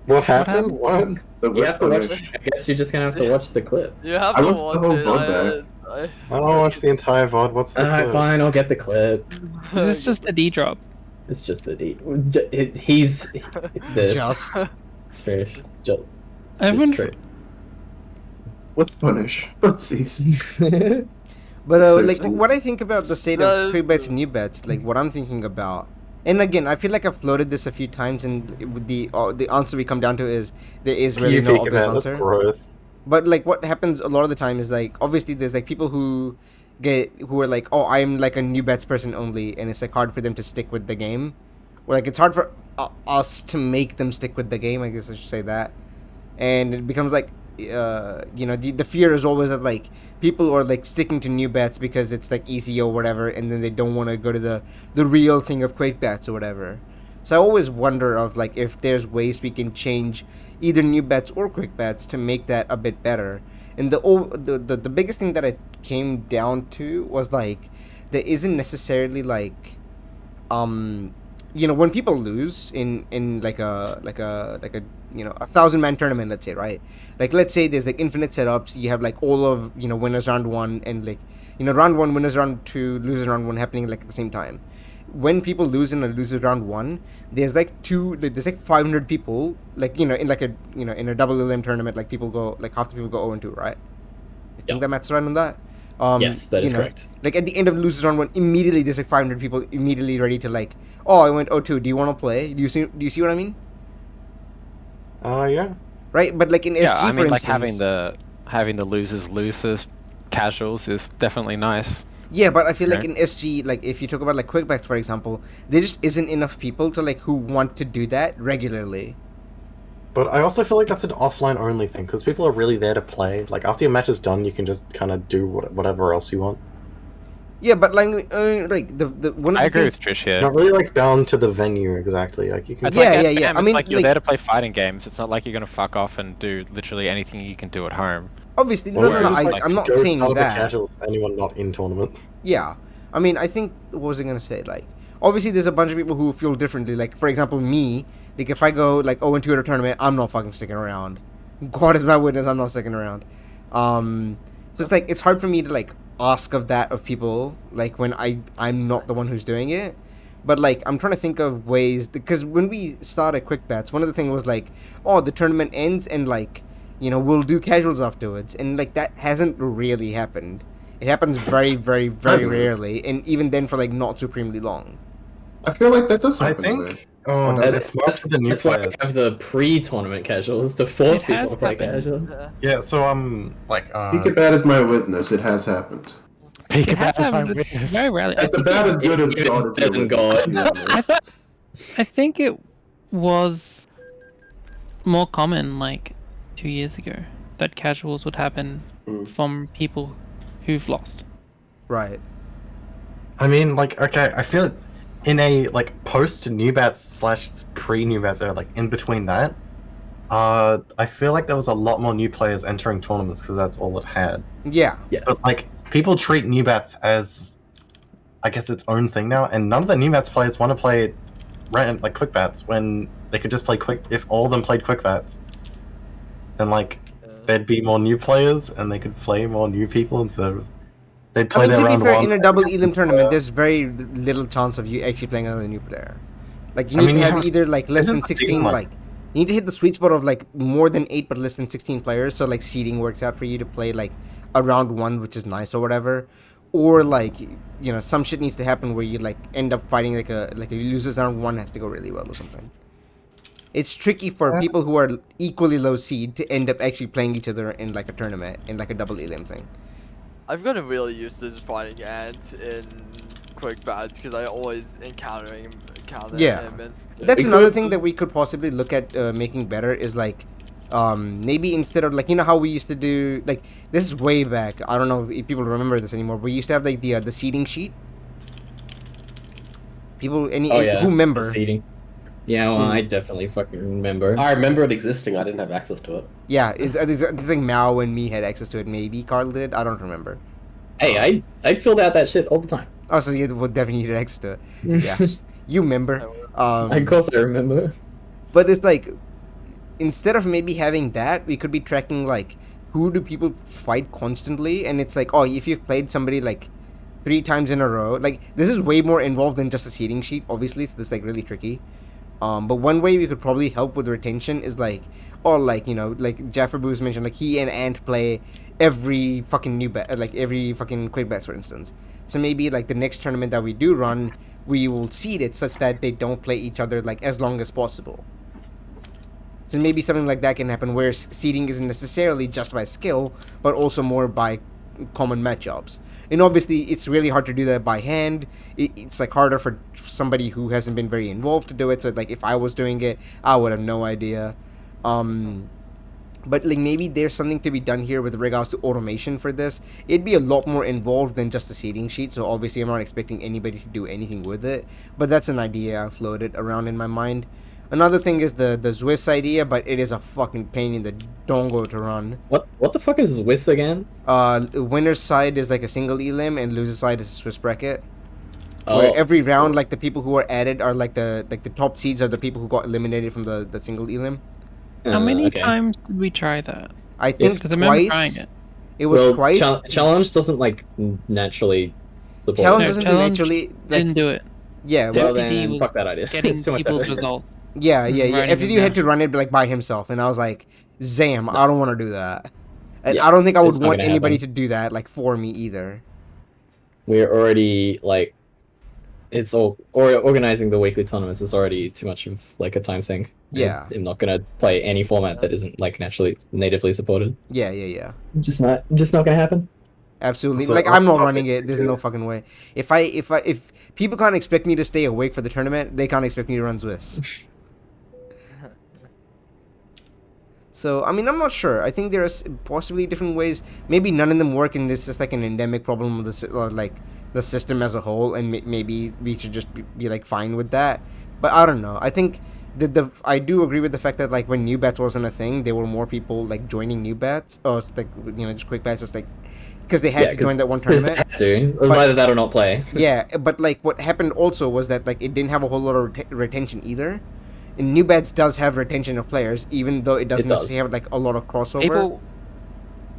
[SPEAKER 12] What happened? What?
[SPEAKER 5] You have to watch. I guess you're just gonna have to watch the clip.
[SPEAKER 3] You have
[SPEAKER 9] I
[SPEAKER 3] to
[SPEAKER 9] watched the
[SPEAKER 3] watch
[SPEAKER 9] whole
[SPEAKER 3] it.
[SPEAKER 9] VOD
[SPEAKER 12] I don't watch the entire VOD. What's the
[SPEAKER 5] Alright,
[SPEAKER 12] clip?
[SPEAKER 5] fine. I'll get the clip.
[SPEAKER 2] It's just a D drop.
[SPEAKER 5] It's just the D. It's this.
[SPEAKER 1] Just.
[SPEAKER 5] Trish. Just.
[SPEAKER 2] Everyone-
[SPEAKER 5] Trish.
[SPEAKER 9] What's Punish? Footsies.
[SPEAKER 1] But
[SPEAKER 9] So
[SPEAKER 1] like
[SPEAKER 9] cute.
[SPEAKER 1] what I think about the state of quick bets and new bets, like what I'm thinking about, and again, I feel like I've floated this a few times, and the answer we come down to is there is really
[SPEAKER 12] You
[SPEAKER 1] no
[SPEAKER 12] think
[SPEAKER 1] obvious
[SPEAKER 12] about it, that's
[SPEAKER 1] answer.
[SPEAKER 12] gross.
[SPEAKER 1] But like what happens a lot of the time is like obviously there's like people who are like, oh, I'm like a new bets person only, and it's like hard for them to stick with the game. Or like it's hard for us to make them stick with the game. I guess I should say that, and it becomes like the fear is always that like people are like sticking to new bets because it's like easy or whatever, and then they don't want to go to the real thing of quick bets or whatever. So I always wonder of like if there's ways we can change either new bets or quick bets to make that a bit better. And the biggest thing that it came down to was like there isn't necessarily like when people lose in like a 1,000-man tournament, let's say, right? Like let's say there's like infinite setups, you have like all of winners round 1 and like round 1, winners round 2, losers round 1 happening like at the same time. When people lose in a losers round 1, there's like 500 people, like in like a in a double LM tournament, like people go like half the people go 0-2, right? I think that math's right on that.
[SPEAKER 5] Yes, that is correct.
[SPEAKER 1] Like at the end of losers round 1, immediately there's like 500 people immediately ready to like, oh, I went 0-2. Do you want to play? Do you see what I mean?
[SPEAKER 12] Yeah.
[SPEAKER 1] Right, but like in SG,
[SPEAKER 11] I mean,
[SPEAKER 1] for
[SPEAKER 11] like
[SPEAKER 1] instance,
[SPEAKER 11] having the losers casuals is definitely nice.
[SPEAKER 1] yeah, but I feel like
[SPEAKER 11] Okay.
[SPEAKER 1] in SG, like if you talk about like quick backs, for example, there just isn't enough people to like who want to do that regularly.
[SPEAKER 12] But I also feel like that's an offline only thing because people are really there to play. Like after your match is done, you can just kind of do whatever else you want.
[SPEAKER 1] Yeah, but like the one of
[SPEAKER 11] I
[SPEAKER 1] the
[SPEAKER 11] agree
[SPEAKER 1] things.
[SPEAKER 11] with Trish here.
[SPEAKER 12] Not really like bound to the venue exactly. Like you can.
[SPEAKER 11] It's like at
[SPEAKER 1] yeah.
[SPEAKER 11] BAM,
[SPEAKER 1] I
[SPEAKER 11] it's
[SPEAKER 1] mean,
[SPEAKER 11] like you're
[SPEAKER 1] like-
[SPEAKER 11] there to play fighting games. It's not like you're gonna fuck off and do literally anything you can do at home.
[SPEAKER 1] Obviously, no.
[SPEAKER 12] Or just, like,
[SPEAKER 1] I'm not
[SPEAKER 12] go
[SPEAKER 1] saying
[SPEAKER 12] start up a
[SPEAKER 1] that.
[SPEAKER 12] casual with anyone not in tournament.
[SPEAKER 1] Yeah, I mean, I think what was I gonna say? Like, obviously, there's a bunch of people who feel differently. Like, for example, me. Like, if I go like 0-2 at a tournament, I'm not fucking sticking around. God is my witness. I'm not sticking around. So it's like it's hard for me to like ask of that of people. Like when I'm not the one who's doing it. But like I'm trying to think of ways because when we started Quick Bets, one of the things was like, oh, the tournament ends and like, you know, we'll do casuals afterwards, and like that hasn't really happened. It happens very, very, very rarely, and even then for like not supremely long.
[SPEAKER 9] I feel like that does happen.
[SPEAKER 12] I think.
[SPEAKER 1] Or does
[SPEAKER 12] That's
[SPEAKER 1] it?
[SPEAKER 12] smart for the new
[SPEAKER 5] That's why
[SPEAKER 12] players.
[SPEAKER 5] we have the pre-tournament casuals to force
[SPEAKER 2] It
[SPEAKER 5] people
[SPEAKER 2] has
[SPEAKER 5] to play
[SPEAKER 2] happened.
[SPEAKER 5] casuals.
[SPEAKER 12] Yeah. So like.
[SPEAKER 9] Peekaboo is my witness. It has happened.
[SPEAKER 2] It has happened very rarely.
[SPEAKER 9] It's about as good as God is your witness.
[SPEAKER 2] I think it was more common like 2 years ago that casuals would happen from people who've lost.
[SPEAKER 1] Right.
[SPEAKER 12] I mean, like, okay, I feel in a like post new bats / pre new bats, or like in between that, I feel like there was a lot more new players entering tournaments because that's all it had.
[SPEAKER 1] Yeah.
[SPEAKER 5] Yes.
[SPEAKER 12] But like people treat new bats as, I guess, its own thing now, and none of the new bats players want to play like quick bats when they could just play quick. If all of them played quick bats, then like there'd be more new players and they could play more new people instead of they'd play
[SPEAKER 1] I mean,
[SPEAKER 12] their
[SPEAKER 1] to be
[SPEAKER 12] round
[SPEAKER 1] fair,
[SPEAKER 12] one.
[SPEAKER 1] in a double elim tournament, there's very little chance of you actually playing another new player. Like you
[SPEAKER 12] I
[SPEAKER 1] need
[SPEAKER 12] mean,
[SPEAKER 1] to
[SPEAKER 12] you
[SPEAKER 1] have
[SPEAKER 12] have-
[SPEAKER 1] either like less
[SPEAKER 12] isn't
[SPEAKER 1] than
[SPEAKER 12] the
[SPEAKER 1] 16,
[SPEAKER 12] team,
[SPEAKER 1] like you need to hit the sweet spot of like more than 8 but less than 16 players, so like seeding works out for you to play like a round 1, which is nice or whatever. Or like, you know, some shit needs to happen where you like end up fighting like a losers round 1 has to go really well or something. It's tricky for people who are equally low seed to end up actually playing each other in like a tournament, in like a double elim thing.
[SPEAKER 3] I've gotten really used to just fighting ants in quick bats because I always encounter him.
[SPEAKER 1] Yeah,
[SPEAKER 3] And,
[SPEAKER 1] that's another thing that we could possibly look at making better is like maybe instead of like, you know how we used to do, like, this is way back, I don't know if people remember this anymore, we used to have like the seating sheet. People who remember
[SPEAKER 5] seating. Yeah, well, I definitely fucking remember.
[SPEAKER 6] I remember it existing. I didn't have access to it.
[SPEAKER 1] Yeah, it's like Mao and me had access to it. Maybe Carl did. I don't remember.
[SPEAKER 5] Hey, I filled out that shit all the time.
[SPEAKER 1] Oh, so you would definitely need access to it. Yeah, you remember.
[SPEAKER 5] Of course I remember.
[SPEAKER 1] But it's like, instead of maybe having that, we could be tracking like who do people fight constantly, and it's like, oh, if you've played somebody like 3 times in a row, like this is way more involved than just a seeding sheet, obviously. So this is like really tricky. But one way we could probably help with retention is like, or like, you know, like Jaffer Boo's mentioned, like he and Ant play every fucking new bet, like every fucking quick bets, for instance. So maybe like the next tournament that we do run, we will seed it such that they don't play each other like as long as possible. So maybe something like that can happen where seeding isn't necessarily just by skill, but also more by common matchups. And obviously it's really hard to do that by hand. It's like harder for somebody who hasn't been very involved to do it. So like if I was doing it, I would have no idea. But like maybe there's something to be done here with regards to automation for this. It'd be a lot more involved than just a seeding sheet, so obviously I'm not expecting anybody to do anything with it, but that's an idea I've floated around in my mind. Another thing is the SGOCE idea, but it is a fucking pain in the dongo to run.
[SPEAKER 5] What the fuck is SGOCE again?
[SPEAKER 1] Winner's side is like a single elim and loser's side is a Swiss bracket.
[SPEAKER 5] Oh.
[SPEAKER 1] Where every round, like the people who are added are like the top seeds are the people who got eliminated from the single elim.
[SPEAKER 2] How many times did we try that?
[SPEAKER 1] I think
[SPEAKER 2] Because I remember
[SPEAKER 1] twice.
[SPEAKER 2] trying it.
[SPEAKER 1] It was twice.
[SPEAKER 5] Challenge doesn't like naturally support
[SPEAKER 1] Challenge
[SPEAKER 5] it.
[SPEAKER 1] doesn't
[SPEAKER 2] Challenge
[SPEAKER 1] naturally.
[SPEAKER 2] didn't do it.
[SPEAKER 1] Yeah,
[SPEAKER 5] Well,
[SPEAKER 1] well,
[SPEAKER 5] then
[SPEAKER 2] was
[SPEAKER 5] fuck that idea.
[SPEAKER 2] Getting
[SPEAKER 5] It's too much
[SPEAKER 2] people's
[SPEAKER 5] effort.
[SPEAKER 2] results.
[SPEAKER 1] yeah.
[SPEAKER 2] Writing
[SPEAKER 1] FTD
[SPEAKER 2] them
[SPEAKER 1] had to
[SPEAKER 2] down.
[SPEAKER 1] run it like by himself, and I was like, Zam, I don't want to do that. And
[SPEAKER 5] Yeah,
[SPEAKER 1] I don't think I would
[SPEAKER 5] it's not
[SPEAKER 1] want
[SPEAKER 5] gonna
[SPEAKER 1] anybody
[SPEAKER 5] happen.
[SPEAKER 1] to do that like for me either.
[SPEAKER 5] We're already like, it's all organizing the weekly tournaments is already too much of like a time sink.
[SPEAKER 1] Yeah.
[SPEAKER 5] I'm not gonna play any format that isn't like natively supported.
[SPEAKER 1] Yeah.
[SPEAKER 5] Just not gonna happen.
[SPEAKER 1] Absolutely.
[SPEAKER 12] So
[SPEAKER 1] Like I'm not
[SPEAKER 12] off
[SPEAKER 1] running
[SPEAKER 12] topic,
[SPEAKER 1] it. There's no fucking way. If people can't expect me to stay awake for the tournament, they can't expect me to run Swiss. So, I mean, I'm not sure. I think there's possibly different ways. Maybe none of them work, and this is just like an endemic problem of the system as a whole, and maybe we should just be like fine with that. But I don't know. I think I do agree with the fact that like when new bets wasn't a thing, there were more people like joining new bets, or like just quick bets, just like because they had to join that one tournament.
[SPEAKER 5] They had to. It was either that or not play.
[SPEAKER 1] Yeah, but like what happened also was that like it didn't have a whole lot of retention either. And new bets does have retention of players, even though it doesn't necessarily have like a lot of crossover.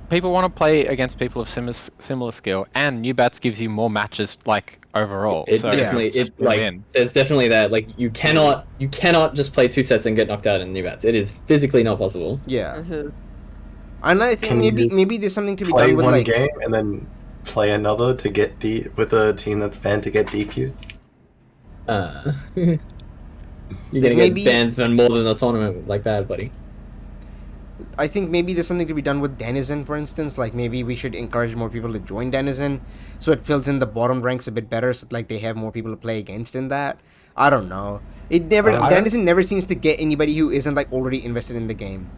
[SPEAKER 11] People want to play against people of similar skill, and new bats gives you more matches like overall.
[SPEAKER 5] There's definitely that. Like you cannot just play 2 sets and get knocked out in new bats. It is physically not possible.
[SPEAKER 1] Yeah. And I think maybe there's something to be
[SPEAKER 12] play
[SPEAKER 1] done with
[SPEAKER 12] one
[SPEAKER 1] like
[SPEAKER 12] game and then play another to get with a team that's banned to get DQ.
[SPEAKER 5] You're gonna get banned for more than a tournament like that, buddy.
[SPEAKER 1] I think maybe there's something to be done with Denizen, for instance. Like maybe we should encourage more people to join Denizen, so it fills in the bottom ranks a bit better. So like they have more people to play against in that. I don't know. Denizen never seems to get anybody who isn't like already invested in the game.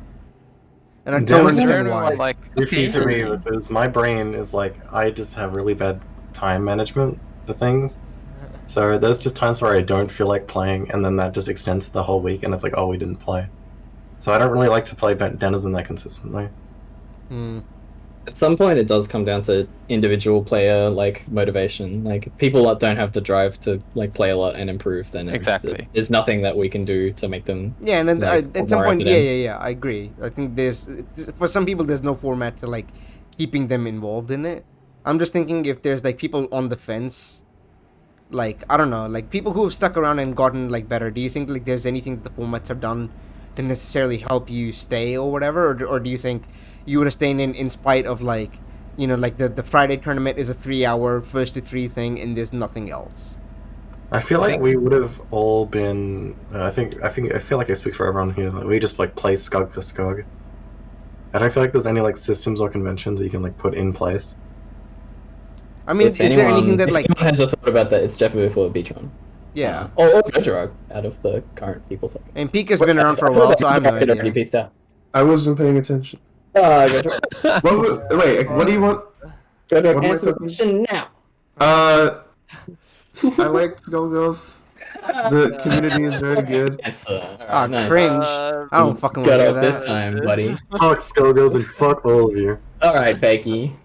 [SPEAKER 1] And I don't understand why.
[SPEAKER 12] Goofy for me because my brain is like I just have really bad time management for things. So there's just times where I don't feel like playing, and then that just extends to the whole week, and it's like, oh, we didn't play. So I don't really like to play Denizen that consistently.
[SPEAKER 5] At some point, it does come down to individual player like motivation. Like if people that don't have the drive to like play a lot and improve, then there's nothing that we can do to make them.
[SPEAKER 1] Yeah, and then at some point, yeah, I agree. I think for some people there's no format to like keeping them involved in it. I'm just thinking if there's like people on the fence. Like, I don't know, like people who have stuck around and gotten like better, do you think like there's anything that the formats have done to necessarily help you stay or whatever, or do you think you would have stayed in spite of like, like the Friday tournament is a 3-hour 1st to 3 thing and there's nothing else?
[SPEAKER 12] I feel like we would have all been. I feel like I speak for everyone here. Like, we just like play Skug for Skug. I don't feel like there's any like systems or conventions that you can like put in place.
[SPEAKER 1] I mean, is there anything that like...
[SPEAKER 5] If anyone has a thought about that, it's definitely for Beatron.
[SPEAKER 1] Yeah.
[SPEAKER 5] Or Gojirog, out of the current people talking.
[SPEAKER 1] And Pika's been around for a while, so I have no idea.
[SPEAKER 9] I wasn't paying attention. Wait, what do you want?
[SPEAKER 5] Gojirog, answer the question now.
[SPEAKER 9] I like Skullgirls. The community is very good.
[SPEAKER 5] Nice.
[SPEAKER 1] Cringe. I don't fucking want to hear that.
[SPEAKER 5] This time, buddy.
[SPEAKER 12] Fuck Skullgirls and fuck all of you.
[SPEAKER 5] Alright, Fakey.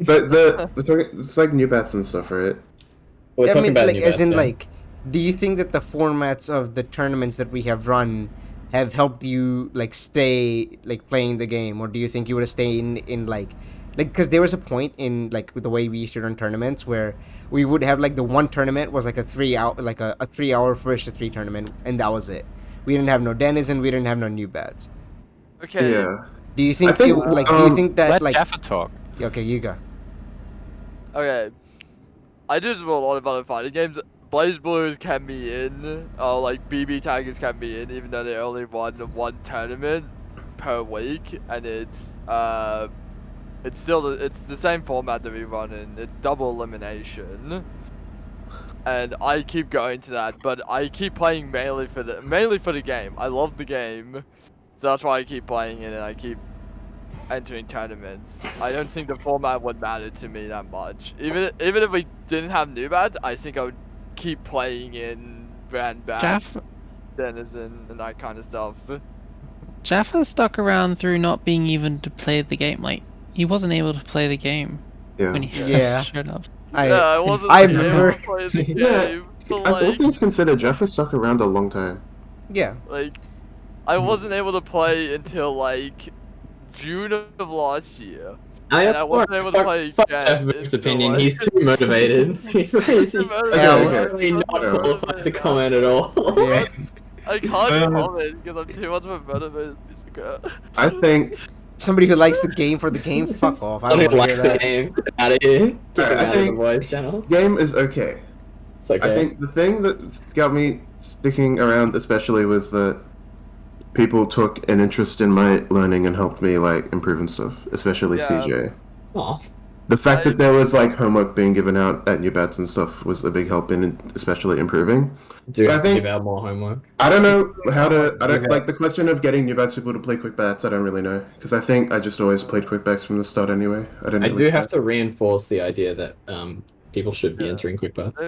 [SPEAKER 9] But we're talking, it's like new bats and stuff, right?
[SPEAKER 5] I mean,
[SPEAKER 1] like, as in, like, do you think that the formats of the tournaments that we have run have helped you, like, stay, like, playing the game? Or do you think you would have stayed in like, because there was a point in, like, the way we used to run tournaments where we would have, like, the one tournament was, like, a 3-hour, like, a 3-hour 1st to 3 tournament, and that was it. We didn't have no Denizen, we didn't have no new bats.
[SPEAKER 3] Okay.
[SPEAKER 9] Yeah.
[SPEAKER 1] Do you think, do you think that, like...
[SPEAKER 11] Let Jaffa talk.
[SPEAKER 1] Okay, you go.
[SPEAKER 3] Okay. I do a lot of other fighting games. Blaze Blues can be in, like BB Taggers can be in, even though they only run one tournament per week, and it's still it's the same format that we run in. It's double elimination, and I keep going to that, but I keep playing mainly for the game. I love the game, so that's why I keep playing it, and I keep entering tournaments. I don't think the format would matter to me that much. Even if we didn't have new bats, I think I would keep playing in brand bats, Denizen, and that kind of stuff.
[SPEAKER 2] Jaffa stuck around through not being even to play the game. Like, he wasn't able to play the game when he showed up.
[SPEAKER 3] I wasn't
[SPEAKER 1] remember.
[SPEAKER 3] able to play the game. But,
[SPEAKER 9] all things considered, Jeff has stuck around a long time.
[SPEAKER 1] Yeah.
[SPEAKER 3] Like, I wasn't able to play until like June of last year. I wasn't able to play
[SPEAKER 5] Jeff Vick's opinion. He's too motivated. He's literally not qualified to comment at all.
[SPEAKER 1] Yeah.
[SPEAKER 3] I can't comment because I'm too much of a motivated music.
[SPEAKER 9] I think
[SPEAKER 1] somebody who likes the game for the game, fuck off. I don't
[SPEAKER 5] likes the game. Out of here.
[SPEAKER 9] I think the channel. Game is okay.
[SPEAKER 5] It's okay.
[SPEAKER 9] I think the thing that got me sticking around especially was that people took an interest in my learning and helped me like improve and stuff, especially CJ.
[SPEAKER 5] Aw.
[SPEAKER 9] The fact that there was like homework being given out at new bats and stuff was a big help in especially improving.
[SPEAKER 5] Do
[SPEAKER 9] But
[SPEAKER 5] have to give out more homework.
[SPEAKER 9] I don't know how to. I don't like the question of getting new bats people to play quick bats. I don't really know because I think I just always played quick bats from the start anyway.
[SPEAKER 5] I do have to reinforce the idea that people should be entering quick bats.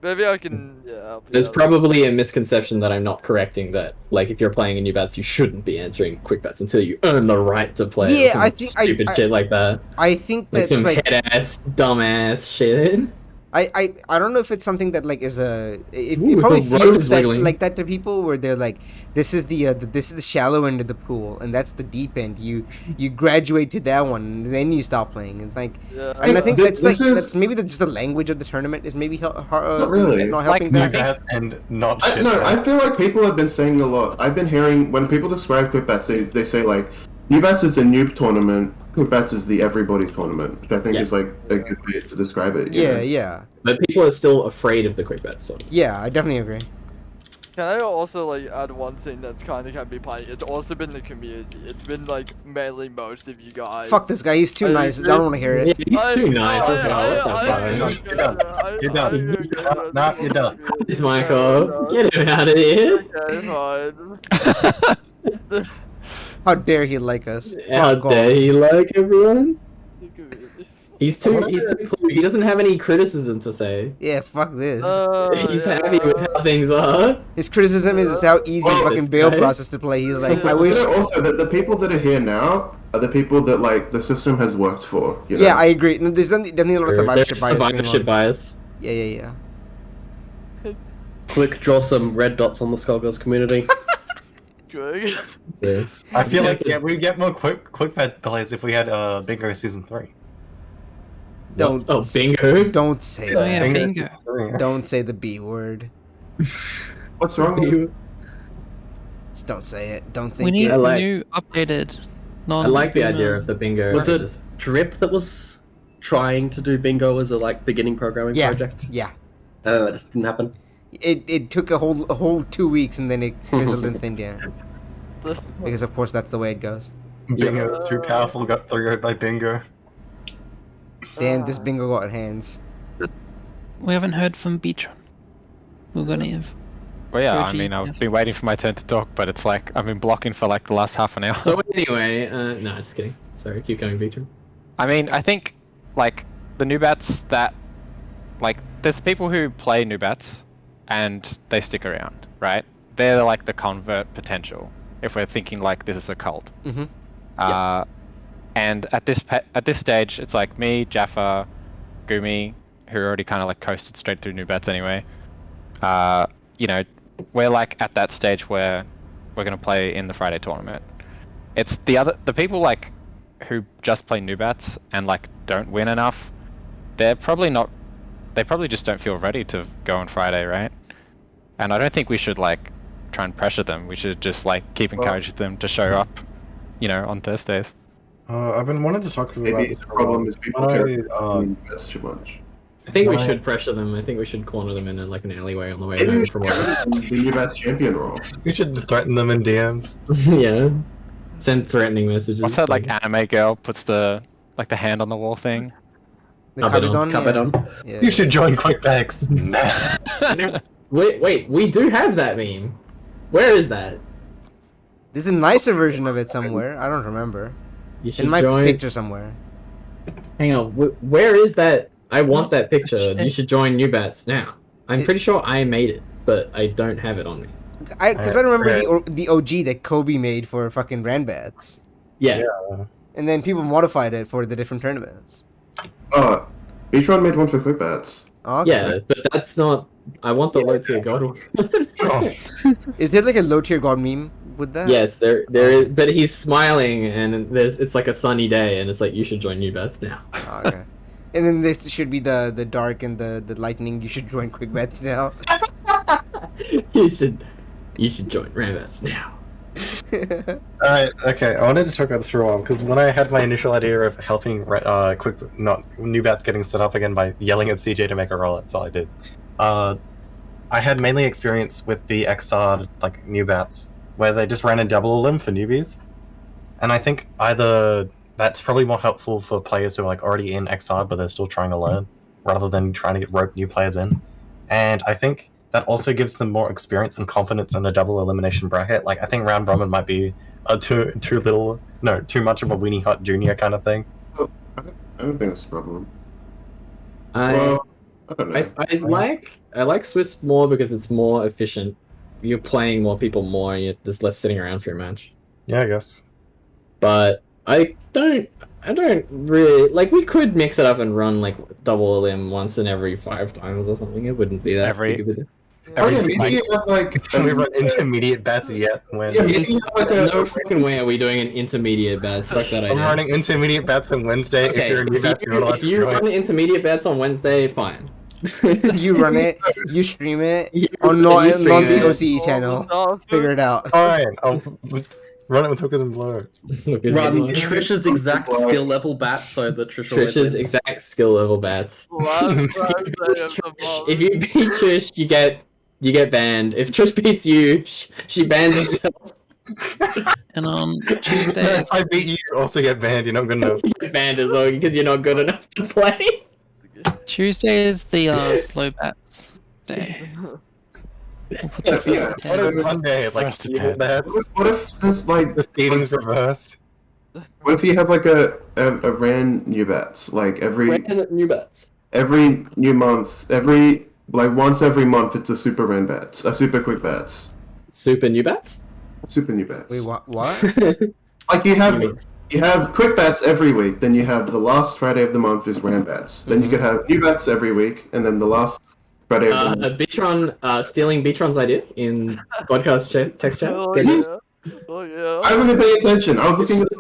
[SPEAKER 3] Maybe I can. Yeah.
[SPEAKER 5] There's probably a misconception that I'm not correcting that, like, if you're playing in new bats, you shouldn't be entering quick bats until you earn the right to play.
[SPEAKER 1] Yeah,
[SPEAKER 5] or some
[SPEAKER 1] I think
[SPEAKER 5] stupid shit like that.
[SPEAKER 1] I think
[SPEAKER 5] Like
[SPEAKER 1] that's
[SPEAKER 5] some head-ass, dumbass shit.
[SPEAKER 1] I don't know if it's something that like is a it
[SPEAKER 5] Ooh,
[SPEAKER 1] probably
[SPEAKER 5] the road
[SPEAKER 1] feels
[SPEAKER 5] is
[SPEAKER 1] that
[SPEAKER 5] wiggling.
[SPEAKER 1] like that to people where they're like this is the shallow end of the pool and that's the deep end. You graduate to that one and then you stop playing and like and I think that's maybe just the language of the tournament is maybe not
[SPEAKER 9] really
[SPEAKER 1] not helping that.
[SPEAKER 12] And not
[SPEAKER 9] shit. No, I feel like people have been saying a lot. I've been hearing when people describe quick bats, they say like new bats is the noob tournament. Quick bats is the everybody tournament, which I think is like a good way to describe it.
[SPEAKER 1] Yeah.
[SPEAKER 5] But people are still afraid of the quick bats tournament.
[SPEAKER 1] Yeah, I definitely agree.
[SPEAKER 3] Can I also like add one thing that's kind of can be funny? It's also been the community. It's been like mainly most of you guys.
[SPEAKER 1] Fuck this guy, he's too nice. I don't want to hear it.
[SPEAKER 5] He's too nice as well.
[SPEAKER 12] You're done. You're done.
[SPEAKER 5] It's Michael. Get him out of here.
[SPEAKER 3] Okay, fine.
[SPEAKER 1] How dare he like us?
[SPEAKER 5] How dare he like everyone? He's too close. He doesn't have any criticism to say.
[SPEAKER 1] Yeah, fuck this.
[SPEAKER 5] He's happy with how things are.
[SPEAKER 1] His criticism is how easy fucking bail process to play. He's like, I wish.
[SPEAKER 9] Also, that the people that are here now are the people that like the system has worked for. You know?
[SPEAKER 1] Yeah, I agree. No, there's definitely a lot of survivorship bias.
[SPEAKER 5] Survivorship bias.
[SPEAKER 1] Yeah.
[SPEAKER 13] Quick, draw some red dots on the Skullgirls community.
[SPEAKER 3] Good.
[SPEAKER 5] Yeah.
[SPEAKER 12] I feel like we'd get more quick bet plays if we had Bingo Season 3.
[SPEAKER 5] Bingo?
[SPEAKER 1] Don't say
[SPEAKER 2] Oh,
[SPEAKER 1] that.
[SPEAKER 2] yeah, bingo.
[SPEAKER 1] Don't say the B word.
[SPEAKER 9] What's wrong with you?
[SPEAKER 1] Just don't say it. Don't
[SPEAKER 2] We
[SPEAKER 1] think
[SPEAKER 2] need
[SPEAKER 1] it.
[SPEAKER 2] new updated.
[SPEAKER 5] I like the idea of the bingo.
[SPEAKER 13] Was it Drip that was trying to do bingo as a like beginning programming project?
[SPEAKER 1] Yeah.
[SPEAKER 13] That just didn't happen.
[SPEAKER 1] It took a whole 2 weeks and then it fizzled and thinned down. Because of course that's the way it goes.
[SPEAKER 12] Bingo is too powerful, got through by Bingo.
[SPEAKER 1] Damn, this bingo got hands.
[SPEAKER 2] We haven't heard from Beatron. We're gonna have.
[SPEAKER 11] Well, yeah, I
[SPEAKER 2] Georgie,
[SPEAKER 11] mean, I've
[SPEAKER 2] yes.
[SPEAKER 11] been waiting for my turn to talk, but it's like I've been blocking for like the last half an hour.
[SPEAKER 5] So anyway, no, just kidding. Sorry, keep going, Beatron.
[SPEAKER 11] I mean, I think like the new bats that like there's people who play new bats and they stick around, right? They're like the convert potential. If we're thinking like this is a cult.
[SPEAKER 1] Mm-hmm.
[SPEAKER 11] And at this stage, it's like me, Jaffa, Gumi, who already kind of like coasted straight through new bats anyway. You know, we're like at that stage where we're gonna play in the Friday tournament. It's the people like who just play new bats and like don't win enough. They probably just don't feel ready to go on Friday, right? And I don't think we should like try and pressure them. We should just like keep encouraging them to show up, you know, on Thursdays.
[SPEAKER 12] I've been wanting to talk about
[SPEAKER 9] Maybe
[SPEAKER 12] this
[SPEAKER 9] the
[SPEAKER 12] for a while.
[SPEAKER 9] problem is people care that's too much.
[SPEAKER 5] I think we should pressure them. I think we should corner them in like an alleyway on the way
[SPEAKER 9] Maybe
[SPEAKER 5] home
[SPEAKER 9] we
[SPEAKER 5] from
[SPEAKER 9] should
[SPEAKER 5] work.
[SPEAKER 9] the new best champion role.
[SPEAKER 12] We should threaten them in DMs.
[SPEAKER 5] Yeah. Send threatening messages.
[SPEAKER 11] What's that like anime girl puts the like the hand on the wall thing?
[SPEAKER 1] The Kabedon. Yeah.
[SPEAKER 12] You should join QuickBacks.
[SPEAKER 5] Wait, we do have that meme. Where is that?
[SPEAKER 1] There's a nicer version of it somewhere. I don't remember.
[SPEAKER 5] You
[SPEAKER 1] It's
[SPEAKER 5] should
[SPEAKER 1] in my
[SPEAKER 5] join.
[SPEAKER 1] picture somewhere.
[SPEAKER 5] Hang on, where is that? I want that picture. You should join New Bats now. I'm pretty sure I made it, but I don't have it on me.
[SPEAKER 1] Because I remember the OG that Kobe made for fucking Ranbats.
[SPEAKER 5] Yeah.
[SPEAKER 1] And then people modified it for the different tournaments.
[SPEAKER 9] Beatron made one for QuickBats.
[SPEAKER 1] Okay.
[SPEAKER 5] Yeah, but that's not. I want the low tier god one.
[SPEAKER 1] Is there like a low tier god meme with that?
[SPEAKER 5] Yes, there is, but he's smiling, and it's like a sunny day, and it's like you should join New Bats now.
[SPEAKER 1] Okay. And then this should be the dark and the lightning. You should join Quick Bets now.
[SPEAKER 5] you should join Ranbats now.
[SPEAKER 12] Alright, okay, I wanted to talk about this for a while, because when I had my initial idea of helping New Bats getting set up again by yelling at CJ to make a roll, that's all I did. I had mainly experience with the XR, like, New Bats, where they just ran a double limb for newbies. And I think either that's probably more helpful for players who are like already in Exile but they're still trying to learn, rather than trying to rope new players in. And I think that also gives them more experience and confidence in a double elimination bracket. Like I think Round Robin might be too much of a Weenie Hot Junior kind of thing.
[SPEAKER 9] I don't think that's a problem.
[SPEAKER 5] I
[SPEAKER 9] don't know.
[SPEAKER 5] I like Swiss more because it's more efficient. You're playing more people more. There's less sitting around for your match.
[SPEAKER 12] Yeah, I guess.
[SPEAKER 5] But I don't really like. We could mix it up and run like double elim once in every 5 times or something. It wouldn't be that big of a deal.
[SPEAKER 12] Can we run intermediate bats yet? When
[SPEAKER 5] No freaking way are we doing an intermediate bats. Fuck that idea.
[SPEAKER 12] I'm running intermediate bats on Wednesday.
[SPEAKER 5] Okay,
[SPEAKER 12] if you're a new bats,
[SPEAKER 5] if you run intermediate bets on Wednesday, fine.
[SPEAKER 1] You run it, you stream it, on the OCE channel. Figure it out.
[SPEAKER 12] Fine, I'll run it with hookers and blow.
[SPEAKER 13] Run Trish's exact skill level bat so that
[SPEAKER 5] Trish's exact skill level bats. If you beat Trish, you get banned. If Trish beats you, she bans herself.
[SPEAKER 2] And on Tuesday,
[SPEAKER 12] if I beat you, you also get banned. You're not good enough.
[SPEAKER 5] You get banned as well because you're not good enough to play.
[SPEAKER 2] Tuesday is the slow bats day.
[SPEAKER 12] What is Monday? Like evil bats?
[SPEAKER 9] What if this like
[SPEAKER 12] the seating's reversed?
[SPEAKER 9] What if you have like a ran new bats like every
[SPEAKER 5] new bats
[SPEAKER 9] every new month once every month it's a super ran bats, a super quick bats.
[SPEAKER 5] Super new bats?
[SPEAKER 9] Super new bats.
[SPEAKER 1] Wait, what?
[SPEAKER 9] Like you have quick bats every week, then you have the last Friday of the month is ran bats. Then you could have new bats every week, and then the last Friday of the month.
[SPEAKER 5] Beatron, stealing Beatron's idea in podcast text chat.
[SPEAKER 3] Oh yeah.
[SPEAKER 9] I haven't been paying attention. I was looking at the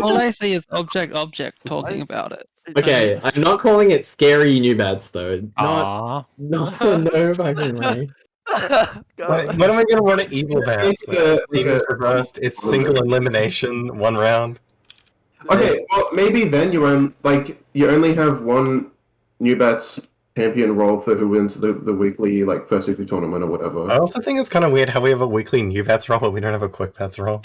[SPEAKER 2] All I see is object talking about it.
[SPEAKER 5] Okay, I'm not calling it scary new bats though. No fucking way.
[SPEAKER 12] When am I gonna run an evil bats? Seating's reversed. It's single elimination, 1 round.
[SPEAKER 9] Okay, well maybe then you only have one new bats champion role for who wins the weekly first weekly tournament or whatever.
[SPEAKER 12] I also think it's kind of weird how we have a weekly new bats role, but we don't have a quick bats role.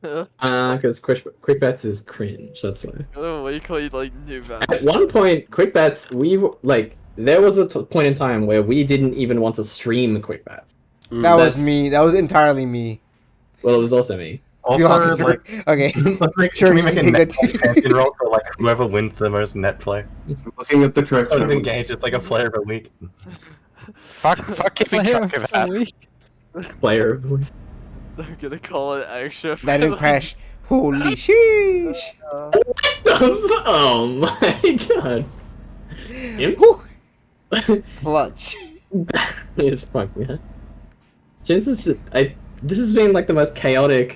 [SPEAKER 5] Because quick bats is cringe. That's why.
[SPEAKER 3] Weekly new bats.
[SPEAKER 5] At one point, quick bats there was a point in time where we didn't even want to stream quick bats.
[SPEAKER 1] That was me. That was entirely me.
[SPEAKER 5] Well, it was also me.
[SPEAKER 12] Also,
[SPEAKER 1] okay.
[SPEAKER 12] Sure, we make a net champion role for whoever wins the most net play.
[SPEAKER 9] Looking at the correct
[SPEAKER 12] So engage, it's like a player of the week. Fuck keeping track of that.
[SPEAKER 5] Player of the week.
[SPEAKER 3] I'm gonna call it extra.
[SPEAKER 1] That didn't crash. Holy sheesh!
[SPEAKER 5] Oh my god.
[SPEAKER 1] Clutch.
[SPEAKER 5] It's fucking yeah. This has been the most chaotic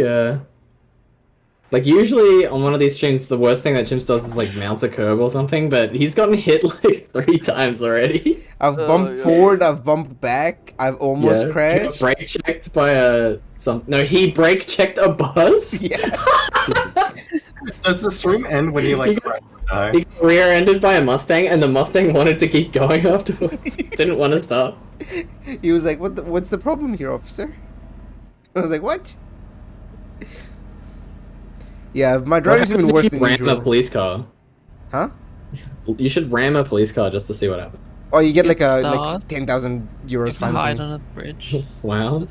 [SPEAKER 5] usually on one of these streams the worst thing that Chimps does is mounts a curb or something, but he's gotten hit 3 times already.
[SPEAKER 1] I've bumped forward, I've bumped back, I've almost crashed.
[SPEAKER 5] Brake checked by he brake checked a bus?
[SPEAKER 1] Yeah.
[SPEAKER 12] Does the stream end when you
[SPEAKER 5] He got rear-ended by a Mustang and the Mustang wanted to keep going afterwards. Didn't want to stop.
[SPEAKER 1] He was like, what's the problem here, officer? I was like, what? Yeah, my driving's been worse than usual.
[SPEAKER 5] Ram a police car.
[SPEAKER 1] Huh?
[SPEAKER 5] You should ram a police car just to see what happens.
[SPEAKER 1] Oh, you get 10,000 euros fine.
[SPEAKER 2] Hide on a bridge.
[SPEAKER 5] Wow.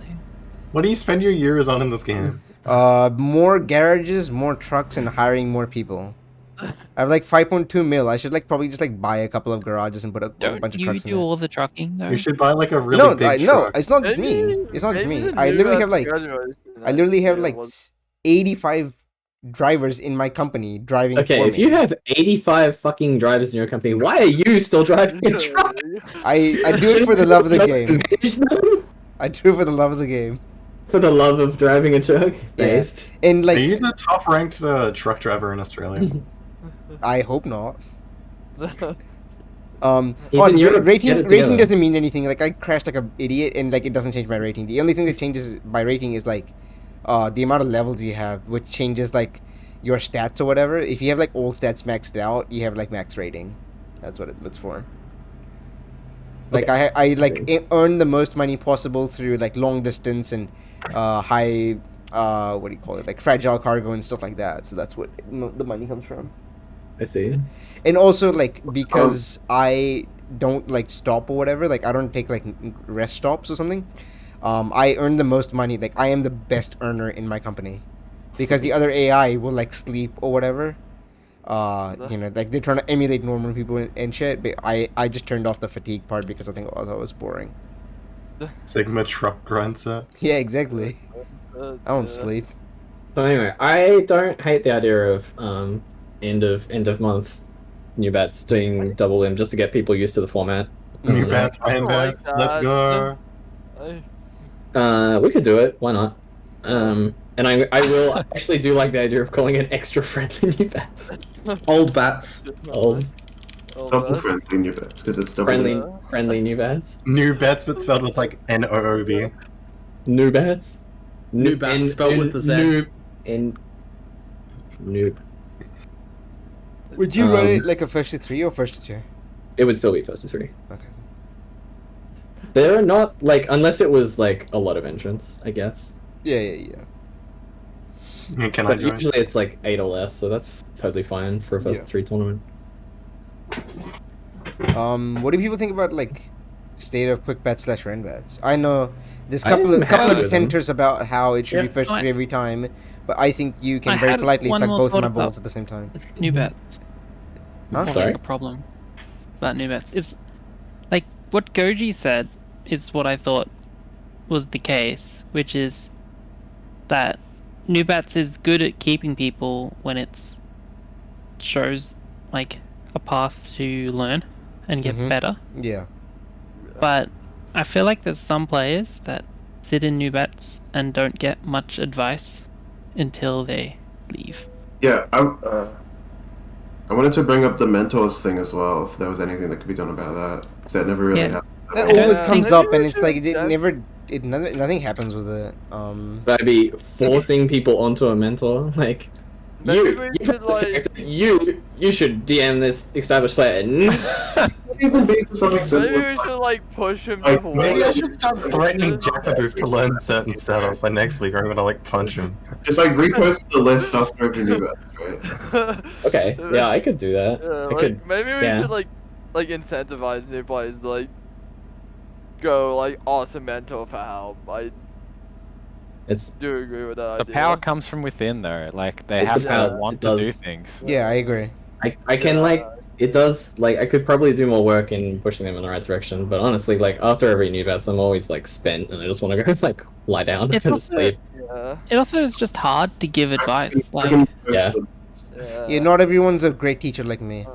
[SPEAKER 12] What do you spend your years on in this game?
[SPEAKER 1] More garages, more trucks, and hiring more people. I have 5.2 mil. I should probably just buy a couple of garages and put a bunch of trucks in
[SPEAKER 2] You do all the trucking though.
[SPEAKER 12] You should buy a really big truck.
[SPEAKER 1] No, it's not just me. It's not just me. I literally have 85 drivers in my company driving.
[SPEAKER 5] Okay, if you have 85 fucking drivers in your company, why are you still driving a truck?
[SPEAKER 1] I do it for the love of the game. I do it for the love of the game.
[SPEAKER 5] For the love of driving a truck? Based.
[SPEAKER 1] And
[SPEAKER 12] are you the top ranked truck driver in Australia?
[SPEAKER 1] I hope not. Rating doesn't mean anything. I crashed like an idiot, and it doesn't change my rating. The only thing that changes my rating is the amount of levels you have, which changes your stats or whatever. If you have all stats maxed out, you have max rating. That's what it looks for. I earn the most money possible through long distance and high what do you call it? Like fragile cargo and stuff like that. So that's what the money comes from.
[SPEAKER 5] I see.
[SPEAKER 1] And also like because I don't like stop or whatever, like I don't take like rest stops or something. I earn the most money. Like I am the best earner in my company, because the other AI will like sleep or whatever. You know, like they're trying to emulate normal people and shit. But I just turned off the fatigue part because I think that was boring.
[SPEAKER 12] Sigma truck grunter.
[SPEAKER 1] Yeah, exactly. I don't sleep.
[SPEAKER 5] So anyway, I don't hate the idea of end of month new bats doing double limb just to get people used to the format.
[SPEAKER 12] New bats, iron bats. Let's go.
[SPEAKER 5] We could do it. Why not? And I will actually do like the idea of calling it extra friendly new bats.
[SPEAKER 10] Old bats.
[SPEAKER 5] Old.
[SPEAKER 9] Double friendly new bats, because it's double.
[SPEAKER 5] Friendly new bats.
[SPEAKER 12] New bats, but spelled with like N-O-O-B.
[SPEAKER 5] New bats.
[SPEAKER 10] New bats spelled with the Z.
[SPEAKER 5] Noob.
[SPEAKER 1] Would you run it like a first to 3 or first to 2?
[SPEAKER 5] It would still be first to 3.
[SPEAKER 1] Okay.
[SPEAKER 5] They're not like, unless it was like a lot of entrants, I guess.
[SPEAKER 1] Yeah.
[SPEAKER 12] Can
[SPEAKER 5] but
[SPEAKER 12] I join?
[SPEAKER 5] usually it's like 8 or less, so that's totally fine for a first to 3 tournament.
[SPEAKER 1] What do people think about like state of quick bats / rend bats? I know there's a couple of dissenters about how it should be first to 3 every time, but I think you can very politely suck both my balls at the same time.
[SPEAKER 2] New bats.
[SPEAKER 1] Huh?
[SPEAKER 5] Sorry?
[SPEAKER 2] A problem about new bats is like what Goji said is what I thought was the case, which is that new bats is good at keeping people when it's shows like a path to learn and get better.
[SPEAKER 1] Yeah.
[SPEAKER 2] But I feel like there's some players that sit in new bats and don't get much advice until they leave.
[SPEAKER 9] Yeah, I wanted to bring up the mentors thing as well, if there was anything that could be done about that. Because that never really happened.
[SPEAKER 1] That always comes up, and it's like nothing happens with it.
[SPEAKER 5] That'd be forcing people onto a mentor, like. You should DM this established player.
[SPEAKER 9] Even be something simple.
[SPEAKER 3] Maybe we should like push him
[SPEAKER 12] Like,
[SPEAKER 3] to
[SPEAKER 12] maybe I should start threatening Jackabooth to learn certain setups by next week, or I'm gonna like punch him.
[SPEAKER 9] Just like repost the list after every new batch, right?
[SPEAKER 5] Okay, yeah, I could do that.
[SPEAKER 3] Maybe we should like incentivize new players to like go like ask a mentor for help. I do agree with that
[SPEAKER 11] The
[SPEAKER 3] idea.
[SPEAKER 11] power comes from within, though. like they have to want to do things.
[SPEAKER 1] Yeah, I agree.
[SPEAKER 5] I can like it does like I could probably do more work in pushing them in the right direction, but honestly, like after every new bats, I'm always like spent and I just want to go like lie down
[SPEAKER 2] It's
[SPEAKER 5] and
[SPEAKER 2] also,
[SPEAKER 5] sleep.
[SPEAKER 2] It also is just hard to give advice. Like,
[SPEAKER 5] Yeah.
[SPEAKER 1] Yeah, not everyone's a great teacher like me.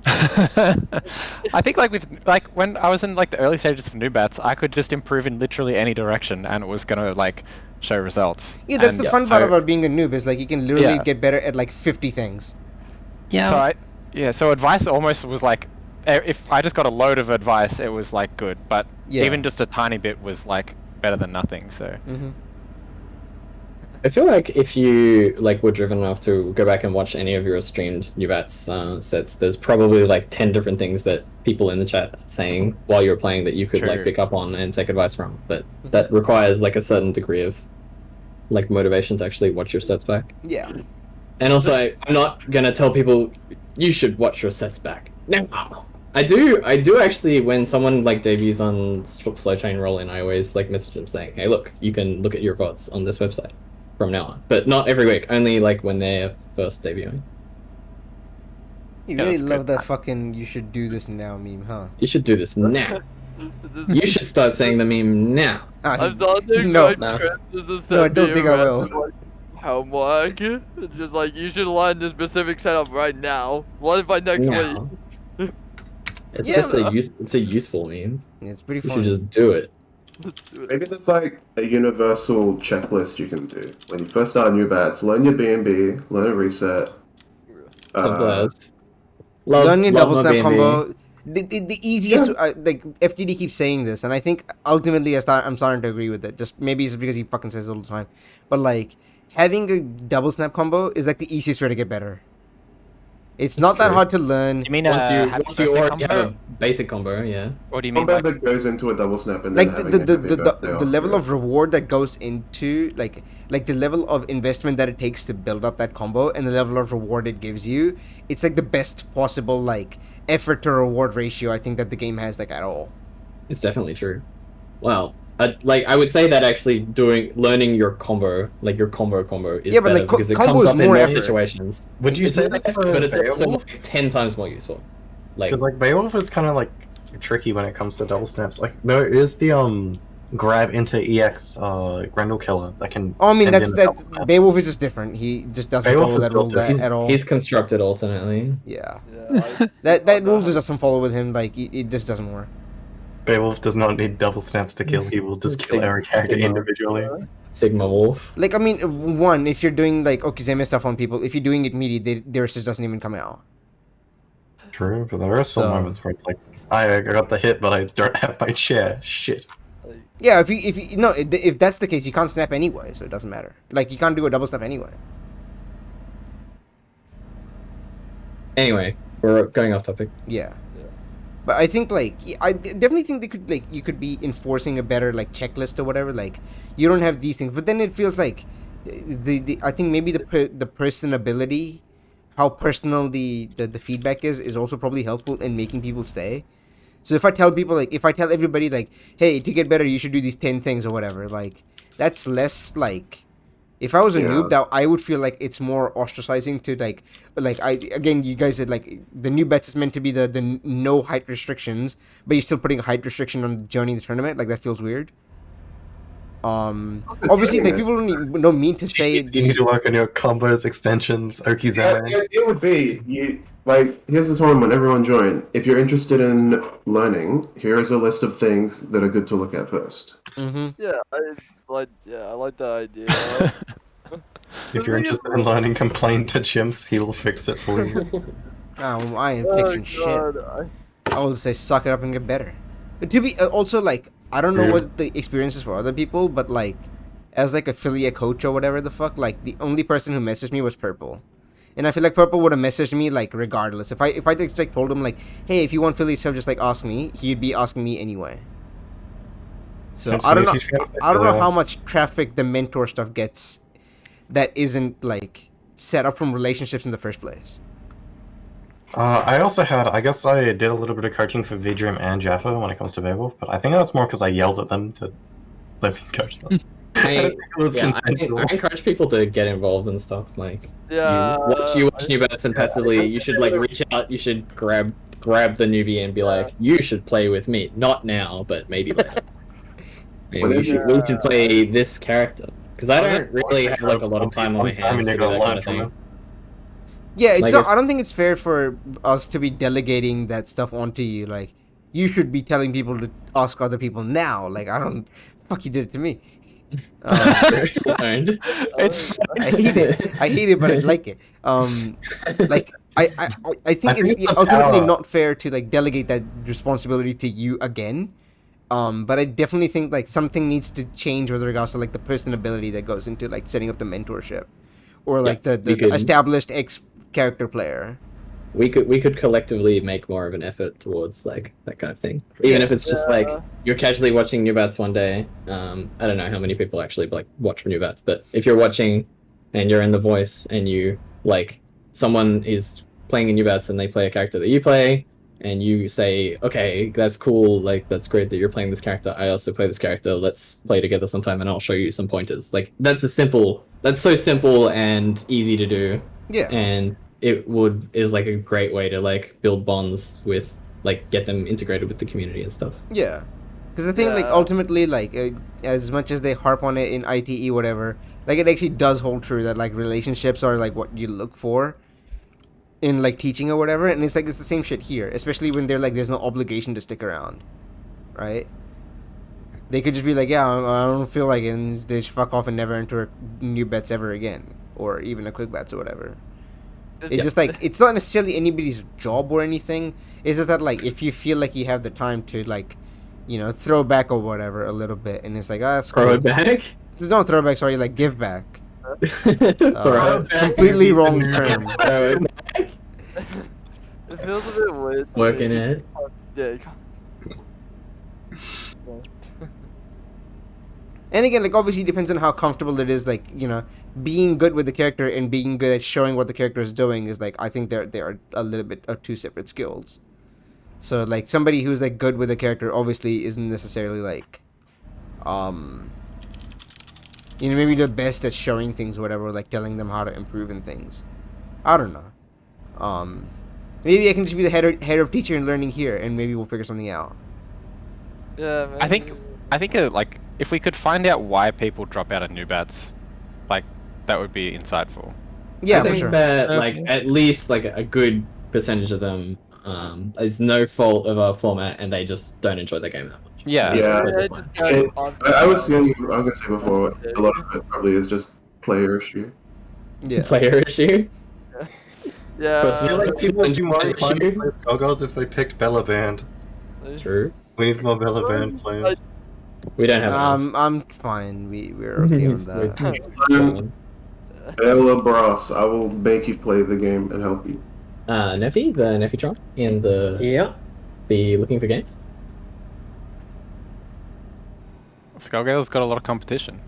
[SPEAKER 11] I think like when I was in like the early stages of new bats, I could just improve in literally any direction, and it was gonna like show results.
[SPEAKER 1] Yeah, that's
[SPEAKER 11] And,
[SPEAKER 1] the fun part
[SPEAKER 11] so-
[SPEAKER 1] about being a noob, is like you can literally
[SPEAKER 11] Yeah.
[SPEAKER 1] get better at like 50 things.
[SPEAKER 2] yeah,
[SPEAKER 11] So advice almost was like, if I just got a load of advice, it was like good, but
[SPEAKER 1] Yeah.
[SPEAKER 11] even just a tiny bit was like better than nothing. So
[SPEAKER 5] I feel like if you like were driven enough to go back and watch any of your streamed new bats sets, there's probably like 10 different things that people in the chat are saying while you're playing that you could like
[SPEAKER 11] True.
[SPEAKER 5] pick up on and take advice from. But that requires like a certain degree of like motivation to actually watch your sets back.
[SPEAKER 1] Yeah.
[SPEAKER 5] And also, I'm not gonna tell people you should watch your sets back. No, I do actually. When someone like debuts on Slow Chain Rolling, I always like message them saying, "Hey, look, you can look at your VODs on this website from now on, but not every week. Only like when they're first debuting."
[SPEAKER 1] You really love that fucking "you should do this now" meme, huh?
[SPEAKER 5] You should do this now. You should start saying the meme now.
[SPEAKER 3] I'm starting
[SPEAKER 1] No.
[SPEAKER 3] no,
[SPEAKER 1] No, I don't think I will.
[SPEAKER 3] Homework. It's just like you should learn this specific setup right now. What if by next
[SPEAKER 5] Now.
[SPEAKER 3] week?
[SPEAKER 5] It's
[SPEAKER 1] Yeah.
[SPEAKER 5] just it's a useful meme.
[SPEAKER 1] It's pretty
[SPEAKER 5] You
[SPEAKER 1] fun.
[SPEAKER 5] should just do it.
[SPEAKER 9] Maybe there's like a universal checklist you can do. When you first start new bats, learn your B&B, learn a reset.
[SPEAKER 5] Simple as.
[SPEAKER 1] Learn your double
[SPEAKER 5] my
[SPEAKER 1] snap
[SPEAKER 5] B&B.
[SPEAKER 1] combo. The easiest, like FTD keeps saying this, and I think ultimately I'm starting to agree with it. Just maybe it's because he fucking says it all the time, but like having a double snap combo is like the easiest way to get better. It's not that hard to learn.
[SPEAKER 11] You mean
[SPEAKER 5] once you already have a basic combo, yeah.
[SPEAKER 11] Or do you mean
[SPEAKER 9] Combo
[SPEAKER 11] like
[SPEAKER 9] that goes into a double snap and
[SPEAKER 1] Like
[SPEAKER 9] then
[SPEAKER 1] the level of reward that goes into like the level of investment that it takes to build up that combo and the level of reward it gives you, it's like the best possible like effort to reward ratio I think that the game has like at all.
[SPEAKER 5] It's definitely true. Well, I would say that actually learning your combo, like your combo is
[SPEAKER 1] Yeah, but,
[SPEAKER 5] better
[SPEAKER 1] like,
[SPEAKER 5] because it
[SPEAKER 1] combo
[SPEAKER 5] comes
[SPEAKER 1] is
[SPEAKER 5] up in
[SPEAKER 1] more
[SPEAKER 5] more
[SPEAKER 1] effort.
[SPEAKER 5] situations.
[SPEAKER 12] Would you say that's for
[SPEAKER 5] but it's also
[SPEAKER 12] Beowulf?
[SPEAKER 5] like 10 times more useful. Like,
[SPEAKER 12] Because like Beowulf is kind of like tricky when it comes to double snaps. Like there is the grab into EX Grendel Killer that can.
[SPEAKER 1] Oh, I mean
[SPEAKER 12] end in a double snap.
[SPEAKER 1] Beowulf is just different. He just doesn't
[SPEAKER 12] Beowulf
[SPEAKER 1] follow
[SPEAKER 12] is
[SPEAKER 1] that rule
[SPEAKER 12] built
[SPEAKER 1] at all.
[SPEAKER 5] he's constructed alternately.
[SPEAKER 1] Yeah.
[SPEAKER 3] Yeah,
[SPEAKER 1] That rule just doesn't follow with him. Like it just doesn't work.
[SPEAKER 12] Beowulf does not need double snaps to kill. He will just kill every character individually.
[SPEAKER 5] Sigma Wolf.
[SPEAKER 1] Like I mean, one, if you're doing like Okizeme stuff on people, if you're doing it meaty, their assist doesn't even come out.
[SPEAKER 12] True, but there are still moments where it's like, I got the hit, but I don't have my chair. Shit.
[SPEAKER 1] Yeah, if that's the case, you can't snap anyway, so it doesn't matter. Like you can't do a double snap anyway.
[SPEAKER 5] Anyway, we're going off topic.
[SPEAKER 1] Yeah. But I think like I definitely think you could be enforcing a better like checklist or whatever. Like you don't have these things, but then it feels like I think maybe the personability, how personal the feedback is also probably helpful in making people stay. So if I tell everybody like, hey, to get better you should do these 10 things or whatever, like that's less like. If I was a noob, that I would feel like it's more ostracizing to like you guys said like the new bets is meant to be the no height restrictions, but you're still putting a height restriction on the journey of the tournament. Like that feels weird. Obviously, like people don't mean to say
[SPEAKER 12] You need to work on your combos, extensions, Okizeme.
[SPEAKER 9] Yeah, it would be you. Like, here's the tournament. Everyone join. If you're interested in learning, here is a list of things that are good to look at first.
[SPEAKER 1] Mm-hmm.
[SPEAKER 3] Yeah, I like that idea.
[SPEAKER 12] If you're interested in learning, complain to Chimps. He will fix it for you.
[SPEAKER 1] Oh, I ain't fixing shit. I will say suck it up and get better. But to be also like I don't know what the experience is for other people, but like as like affiliate coach or whatever the fuck, like the only person who messaged me was Purple. And I feel like Purple would have messaged me like regardless. If I just like told him like, hey, if you want affiliate stuff, just like ask me, he'd be asking me anyway. So I don't know how much traffic the mentor stuff gets that isn't like set up from relationships in the first place.
[SPEAKER 12] I also I guess I did a little bit of coaching for V-Dream and Jaffa when it comes to Beowulf, but I think that's more because I yelled at them to let me coach them.
[SPEAKER 5] I encourage people to get involved and stuff. Like, you watch new bets and passively, you should like reach out. You should grab the newbie and be like, you should play with me. Not now, but maybe later. Maybe we should play this character because I don't really have like a lot of time on my hands to do that kind of thing.
[SPEAKER 1] Yeah, it's
[SPEAKER 5] like
[SPEAKER 1] I don't think it's fair for us to be delegating that stuff onto you. Like, you should be telling people to ask other people now. Like, fuck, you did it to me.
[SPEAKER 5] It's
[SPEAKER 1] I hate it, but I like it. Like I think it's ultimately not fair to like delegate that responsibility to you again. But I definitely think like something needs to change with regards to like the personability that goes into like setting up the mentorship, or like the established character player.
[SPEAKER 5] We could collectively make more of an effort towards like that kind of thing. Even if it's just like you're casually watching New Bats one day. I don't know how many people actually like watch New Bats, but if you're watching and you're in the voice and you like someone is playing in New Bats and they play a character that you play and you say, okay, that's cool, like that's great that you're playing this character. I also play this character. Let's play together sometime and I'll show you some pointers. Like that's so simple and easy to do.
[SPEAKER 1] Yeah.
[SPEAKER 5] And is like a great way to like build bonds with like get them integrated with the community and stuff.
[SPEAKER 1] Yeah, because I think like ultimately like as much as they harp on it in ITE whatever, like it actually does hold true that like relationships are like what you look for in like teaching or whatever, and it's like it's the same shit here, especially when they're like there's no obligation to stick around, right? They could just be like, yeah, I don't feel like it, and they just fuck off and never enter New Bets ever again, or even a Quick Bets or whatever. It's just like it's not necessarily anybody's job or anything. It's just that like if you feel like you have the time to like, throw back or whatever a little bit, and it's like that's
[SPEAKER 5] throw it back.
[SPEAKER 1] Don't throw back. Sorry, like give back. Completely wrong term.
[SPEAKER 5] Throw it back.
[SPEAKER 3] feels a bit weird.
[SPEAKER 5] Working it.
[SPEAKER 3] Yeah.
[SPEAKER 1] And again, like obviously it depends on how comfortable it is. Like, you know, being good with the character and being good at showing what the character is doing is like, I think they are a little bit of two separate skills. So like somebody who's like good with the character obviously isn't necessarily like, you know, maybe the best at showing things or whatever, like telling them how to improve in things. I don't know. Maybe I can just be the head of teacher and learning here, and maybe we'll figure something out.
[SPEAKER 3] Yeah, man.
[SPEAKER 11] I think like if we could find out why people drop out of new bats, like that would be insightful.
[SPEAKER 1] Yeah,
[SPEAKER 5] I think
[SPEAKER 1] for sure.
[SPEAKER 5] that like at least like a good percentage of them, it's no fault of our format, and they just don't enjoy the game that much.
[SPEAKER 11] Yeah.
[SPEAKER 9] I was gonna say before, a lot of it probably is just player issue.
[SPEAKER 1] Yeah.
[SPEAKER 5] Player issue.
[SPEAKER 3] Yeah.
[SPEAKER 12] I feel like people would be more inclined to play Skullgirls if they picked Bella Band.
[SPEAKER 5] True.
[SPEAKER 12] We need more Bella Band players.
[SPEAKER 5] We don't have.
[SPEAKER 1] I'm fine. We're okay with that.
[SPEAKER 9] Bella Bros, I will make you play the game and help you.
[SPEAKER 5] Neffy, the Neffytron, and the Looking for Games.
[SPEAKER 11] Skullgirls got a lot of competition.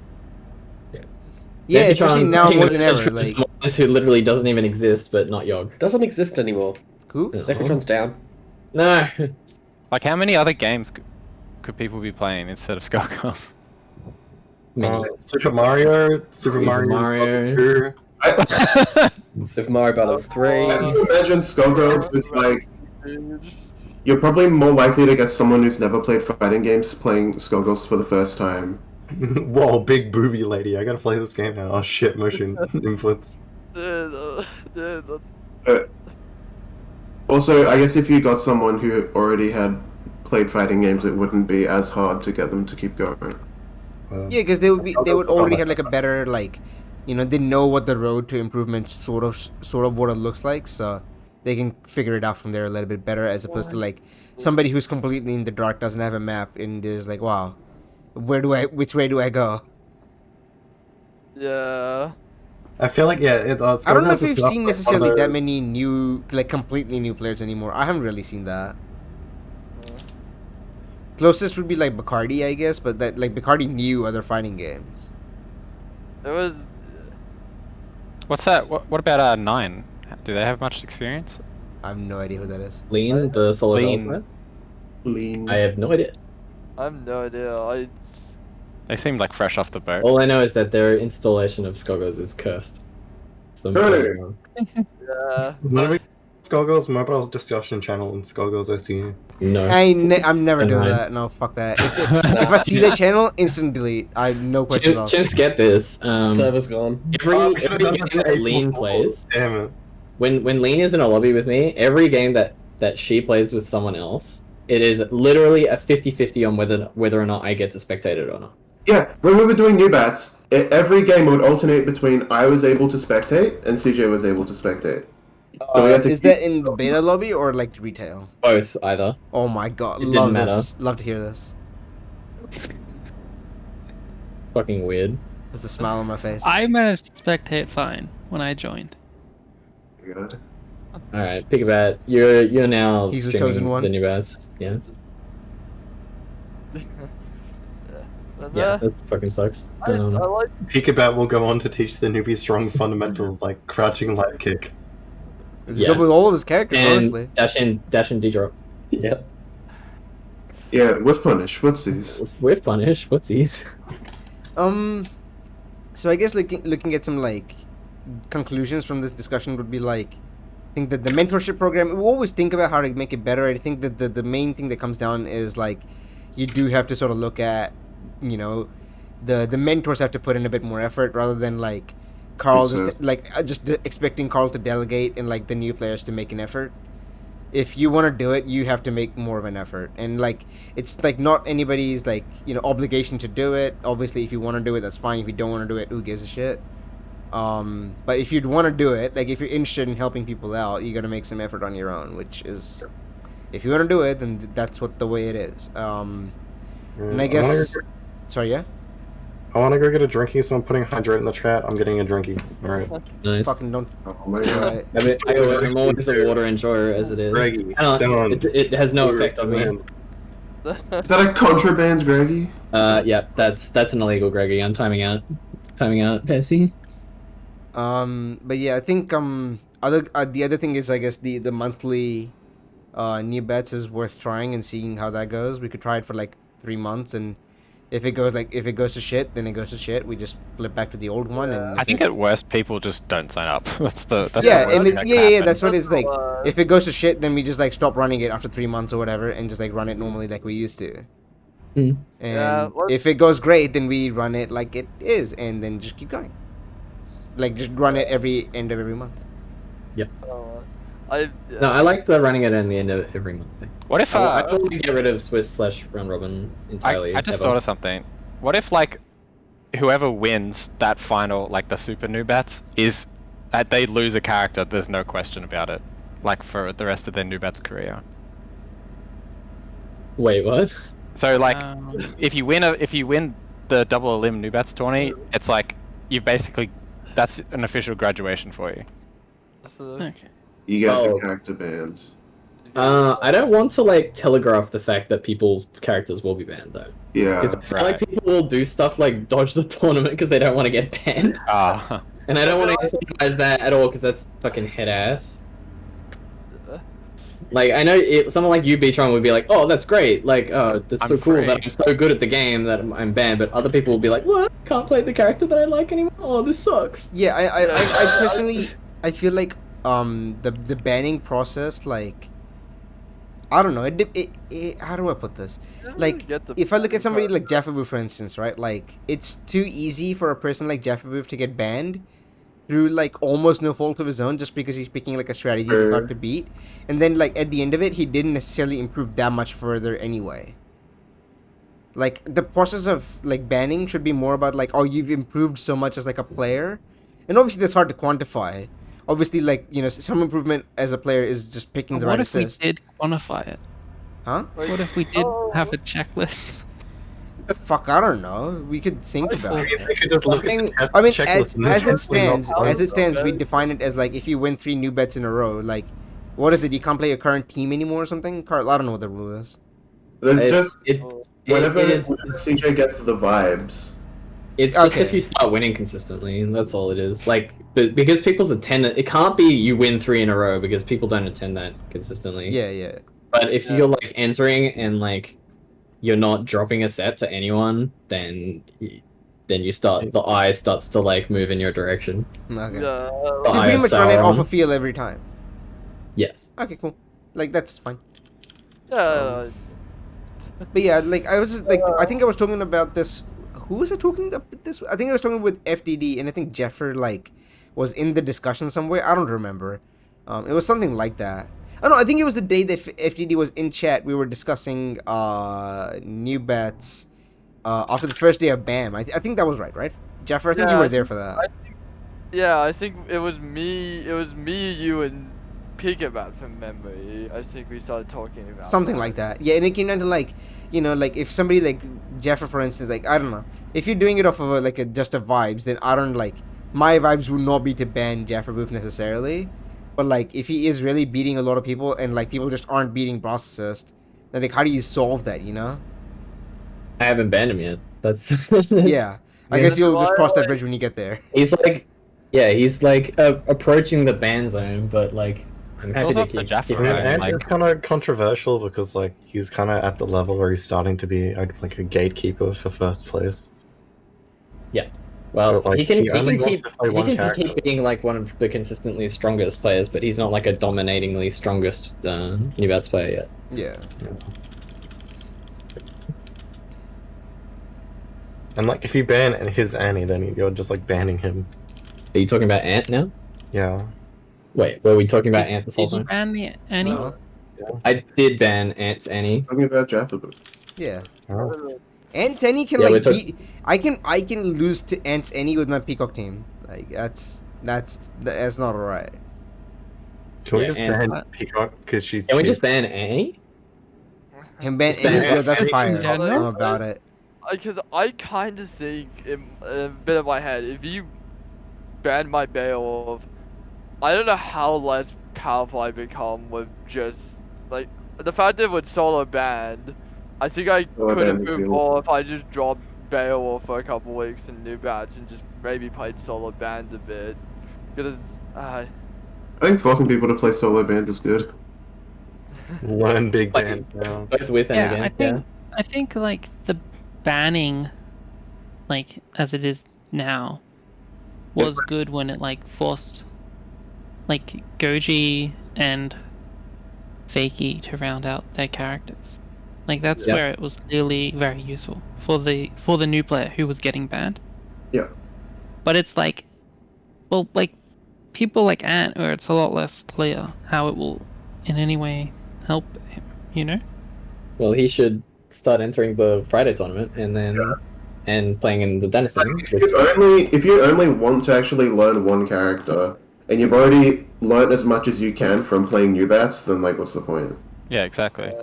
[SPEAKER 1] Yeah, especially now more than ever.
[SPEAKER 5] Like who literally doesn't even exist, but not Yogg.
[SPEAKER 13] Doesn't exist anymore.
[SPEAKER 1] Who?
[SPEAKER 13] Neffytron's down.
[SPEAKER 5] No.
[SPEAKER 11] Like, how many other games could people be playing instead of Skullgirls?
[SPEAKER 12] Super Mario, Super Mario.
[SPEAKER 13] Super Mario Bros. 3.
[SPEAKER 9] I can imagine Skullgirls is like, you're probably more likely to get someone who's never played fighting games playing Skullgirls for the first time.
[SPEAKER 12] Whoa, big booby lady! I gotta play this game now. Oh shit, motion inputs.
[SPEAKER 9] Also, I guess if you got someone who already had played fighting games, it wouldn't be as hard to get them to keep going.
[SPEAKER 1] Yeah, because they would already have like a better, like, you know, they know what the road to improvement sort of what it looks like, so they can figure it out from there a little bit better, as opposed to like somebody who's completely in the dark, doesn't have a map, and there's like, wow, which way do I go?
[SPEAKER 3] Yeah.
[SPEAKER 12] I feel like
[SPEAKER 1] I don't know if we've seen necessarily that many new, like completely new players anymore. I haven't really seen that. Closest would be like Bacardi, I guess, but that like Bacardi knew other fighting games.
[SPEAKER 3] It was.
[SPEAKER 11] What's that? What about 9? Do they have much experience?
[SPEAKER 1] I have no idea who that is.
[SPEAKER 5] Lean, the solo developer?
[SPEAKER 9] Lean.
[SPEAKER 5] I have no idea.
[SPEAKER 3] I have no idea.
[SPEAKER 11] They seem like fresh off the boat.
[SPEAKER 5] All I know is that their installation of Skullgirls is cursed. It's the
[SPEAKER 3] Yeah.
[SPEAKER 12] When we Skullgirls mobile discussion channel and Skullgirls OCE.
[SPEAKER 5] No.
[SPEAKER 1] I'm never doing that. No, fuck that. If I see the channel, instant delete. I no question asked.
[SPEAKER 5] Chimps get this.
[SPEAKER 13] Server's gone.
[SPEAKER 5] Every game that Lean plays.
[SPEAKER 12] Damn it.
[SPEAKER 5] When Lean is in a lobby with me, every game that she plays with someone else, it is literally a 50-50 on whether or not I get to spectate it or not.
[SPEAKER 9] Yeah, when we were doing new bats, every game would alternate between I was able to spectate and CJ was able to spectate. So we had to
[SPEAKER 1] is that in the beta lobby or like retail?
[SPEAKER 5] Both, either.
[SPEAKER 1] Oh my god,
[SPEAKER 5] It
[SPEAKER 1] love
[SPEAKER 5] didn't
[SPEAKER 1] this. Love to hear this.
[SPEAKER 5] Fucking weird.
[SPEAKER 1] There's a smile on my face.
[SPEAKER 2] I managed to spectate fine when I joined.
[SPEAKER 9] Good.
[SPEAKER 5] Alright, pick a bat. You're now
[SPEAKER 1] He's the
[SPEAKER 5] streaming
[SPEAKER 1] chosen one.
[SPEAKER 5] the new bats. Yeah. Yeah, that fucking sucks.
[SPEAKER 3] I like.
[SPEAKER 12] Peekabat will go on to teach the newbie strong fundamentals like crouching light kick.
[SPEAKER 1] It's good with all of his characters,
[SPEAKER 5] and
[SPEAKER 1] honestly.
[SPEAKER 5] dash and D-drop.
[SPEAKER 13] Yep.
[SPEAKER 9] Yeah, whiff punish, footsies.
[SPEAKER 5] Whiff punish, footsies.
[SPEAKER 1] So I guess looking at some like conclusions from this discussion would be like, I think that the mentorship program, we always think about how to make it better. I think that the main thing that comes down is like, you do have to sort of look at, you know, the mentors have to put in a bit more effort rather than like Carl just expecting Carl to delegate and like the new players to make an effort. If you want to do it, you have to make more of an effort, and like it's like not anybody's like, you know, obligation to do it. Obviously, if you want to do it, that's fine. If you don't want to do it, who gives a shit? But if you'd want to do it, like if you're interested in helping people out, you got to make some effort on your own, which is, if you want to do it, then that's what the way it is. And I guess, sorry, yeah.
[SPEAKER 12] I want to go get a drinky, so I'm putting hydrate in the chat. I'm getting a drinky. Alright.
[SPEAKER 5] Nice.
[SPEAKER 1] Fucking don't.
[SPEAKER 9] Oh my god.
[SPEAKER 5] I'm always a water enjoyer as it is.
[SPEAKER 12] Greggy,
[SPEAKER 5] It has no effect on me.
[SPEAKER 9] Is that a contraband, Greggy?
[SPEAKER 5] Yeah, that's an illegal Greggy. I'm timing out. Timing out, Pepsi.
[SPEAKER 1] But yeah, I think the other thing is, I guess the monthly new bets is worth trying and seeing how that goes. We could try it for like 3 months, and if it goes to shit, then it goes to shit. We just flip back to the old one. And
[SPEAKER 11] I think at worst, people just don't sign up. That's
[SPEAKER 1] yeah,
[SPEAKER 11] the worst
[SPEAKER 1] and
[SPEAKER 11] that can happen.
[SPEAKER 1] that's what it's like. If it goes to shit, then we just like stop running it after 3 months or whatever, and just like run it normally like we used to.
[SPEAKER 5] Mm.
[SPEAKER 1] And if it goes great, then we run it like it is, and then just keep going. Like just run it every end of every month.
[SPEAKER 5] Yep.
[SPEAKER 3] I
[SPEAKER 5] like the running it in the end of every month thing.
[SPEAKER 11] What if
[SPEAKER 5] I don't want to get rid of Swiss / round robin entirely.
[SPEAKER 11] I just
[SPEAKER 5] ever.
[SPEAKER 11] thought of something. What if like whoever wins that final, like the super new bets, is that they lose a character? There's no question about it. Like for the rest of their new bets career.
[SPEAKER 5] Wait, what?
[SPEAKER 11] So like, if you win the double elim new bets tourney, it's like that's an official graduation for you.
[SPEAKER 2] Okay.
[SPEAKER 9] You get the character bans.
[SPEAKER 5] I don't want to like telegraph the fact that people's characters will be banned though.
[SPEAKER 9] Yeah.
[SPEAKER 5] Because I feel like people will do stuff like dodge the tournament because they don't want to get banned. And I don't want to incentivize that at all because that's fucking head ass. Like I know someone like you, Beatron, would be like, "Oh, that's great! Like, that's so cool that I'm so good at the game that I'm banned." But other people will be like, "What? Can't play the character that I like anymore? Oh, this sucks."
[SPEAKER 1] Yeah, I personally I feel like the banning process, like, I don't know, it how do I put this? Like, if I look at somebody like Jaffabu, for instance, right? Like, it's too easy for a person like Jaffabu to get banned through like almost no fault of his own, just because he's picking like a strategy that's hard to beat, and then like at the end of it, he didn't necessarily improve that much further anyway. Like, the process of like banning should be more about like, oh, you've improved so much as like a player, and obviously that's hard to quantify. Obviously, like, you know, some improvement as a player is just picking the right assist.
[SPEAKER 2] What if we did quantify it?
[SPEAKER 1] Huh?
[SPEAKER 2] What if we did have a checklist?
[SPEAKER 1] Fuck, I don't know. We could think about it.
[SPEAKER 12] They could just look at the test
[SPEAKER 1] I mean,
[SPEAKER 12] checklist and
[SPEAKER 1] as it
[SPEAKER 12] definitely
[SPEAKER 1] stands, we define it as like if you win 3 new bets in a row. Like, what is it? You can't play your current team anymore or something? Carl, I don't know what the rule is.
[SPEAKER 9] There's whenever CJ gets the vibes.
[SPEAKER 5] It's just if you start winning consistently, and that's all it is. Like, but because people's attendance, it can't be you win 3 in a row because people don't attend that consistently.
[SPEAKER 1] Yeah.
[SPEAKER 5] But if you're like entering and like you're not dropping a set to anyone, then you start, the eye starts to like move in your direction.
[SPEAKER 1] Okay.
[SPEAKER 5] The
[SPEAKER 1] You
[SPEAKER 5] eye
[SPEAKER 1] pretty
[SPEAKER 5] of
[SPEAKER 1] much run it off
[SPEAKER 5] Sauron.
[SPEAKER 1] a field every time.
[SPEAKER 5] Yes.
[SPEAKER 1] Okay, cool. Like, that's fine.
[SPEAKER 3] Yeah.
[SPEAKER 1] But yeah, like, I was just like, I think I was talking about this. Who was I talking about this? I think I was talking with FDD, and I think Jeffer like was in the discussion somewhere. I don't remember. It was something like that. I don't know. I think it was the day that FDD was in chat. We were discussing new bets after the first day of BAM. I think that was right? Jeffer, I think you were there for that.
[SPEAKER 3] I think it was me. It was me, you, and Pikabat from memory. I think we started talking about
[SPEAKER 1] Something like that. Yeah, and it came down to like, you know, like if somebody like Jeffer, for instance, like, I don't know, if you're doing it off of just a vibes, then I don't like, my vibes would not be to ban Jaffer Booth necessarily. But like, if he is really beating a lot of people and like people just aren't beating Boss Assist, then like, how do you solve that, you know?
[SPEAKER 5] I haven't banned him yet. That's
[SPEAKER 1] yeah. I guess you'll just cross that bridge when you get there.
[SPEAKER 5] He's like, approaching the ban zone, but like, I'm happy to keep
[SPEAKER 12] It's kind of controversial because like he's kind of at the level where he's starting to be like a gatekeeper for first place.
[SPEAKER 5] Yeah. Well,
[SPEAKER 12] But, like,
[SPEAKER 5] he can
[SPEAKER 12] only wants
[SPEAKER 5] keep
[SPEAKER 12] to play one character.
[SPEAKER 5] keep being like one of the consistently strongest players, but he's not like a dominatingly strongest new bats player yet.
[SPEAKER 1] Yeah.
[SPEAKER 12] And like if you ban his Annie, then you're just like banning him.
[SPEAKER 5] Are you talking about Ant now?
[SPEAKER 12] Yeah.
[SPEAKER 5] Wait, were we talking about Ant this whole
[SPEAKER 2] Did you
[SPEAKER 5] time?
[SPEAKER 2] ban the Annie?
[SPEAKER 1] No.
[SPEAKER 5] I did ban Ant's Annie.
[SPEAKER 9] Talking about Jaffabu.
[SPEAKER 1] Yeah.
[SPEAKER 12] Oh.
[SPEAKER 1] Ant's Annie can
[SPEAKER 5] Yeah,
[SPEAKER 1] like
[SPEAKER 5] we're
[SPEAKER 1] beat. I can lose to Ant's Annie with my Peacock team. Like that's not alright.
[SPEAKER 12] Can we
[SPEAKER 5] Yeah,
[SPEAKER 12] just
[SPEAKER 5] Ant's-
[SPEAKER 12] ban Peacock because she's?
[SPEAKER 5] Can we
[SPEAKER 12] cheap?
[SPEAKER 5] just ban Annie?
[SPEAKER 1] Him ban
[SPEAKER 5] Just ban
[SPEAKER 1] Annie, yo, that's
[SPEAKER 12] Annie
[SPEAKER 1] fire.
[SPEAKER 12] in
[SPEAKER 1] I'm
[SPEAKER 2] general?
[SPEAKER 1] about it.
[SPEAKER 3] Because I kind of think in a bit of my head, if you ban my Beowulf, I don't know how less powerful I become with just like the fact that with solo banned, I think I could have moved more if I just dropped Beowulf for a couple weeks in new batch and just maybe played solo banned a bit. Because
[SPEAKER 9] I think forcing people to play solo band is good.
[SPEAKER 12] One big band.
[SPEAKER 5] Both with and against.
[SPEAKER 2] I think like the banning, like as it is now, was good when it like forced like Goji and Fakey to round out their characters. Like that's where it was clearly very useful for the new player who was getting banned.
[SPEAKER 9] Yeah.
[SPEAKER 2] But it's like, well, like people like Ant, where it's a lot less clear how it will in any way help him, you know?
[SPEAKER 5] Well, he should start entering the Friday tournament and then and playing in the Denizen.
[SPEAKER 9] If you only want to actually learn one character and you've already learned as much as you can from playing new bats, then like what's the point?
[SPEAKER 11] Yeah, exactly.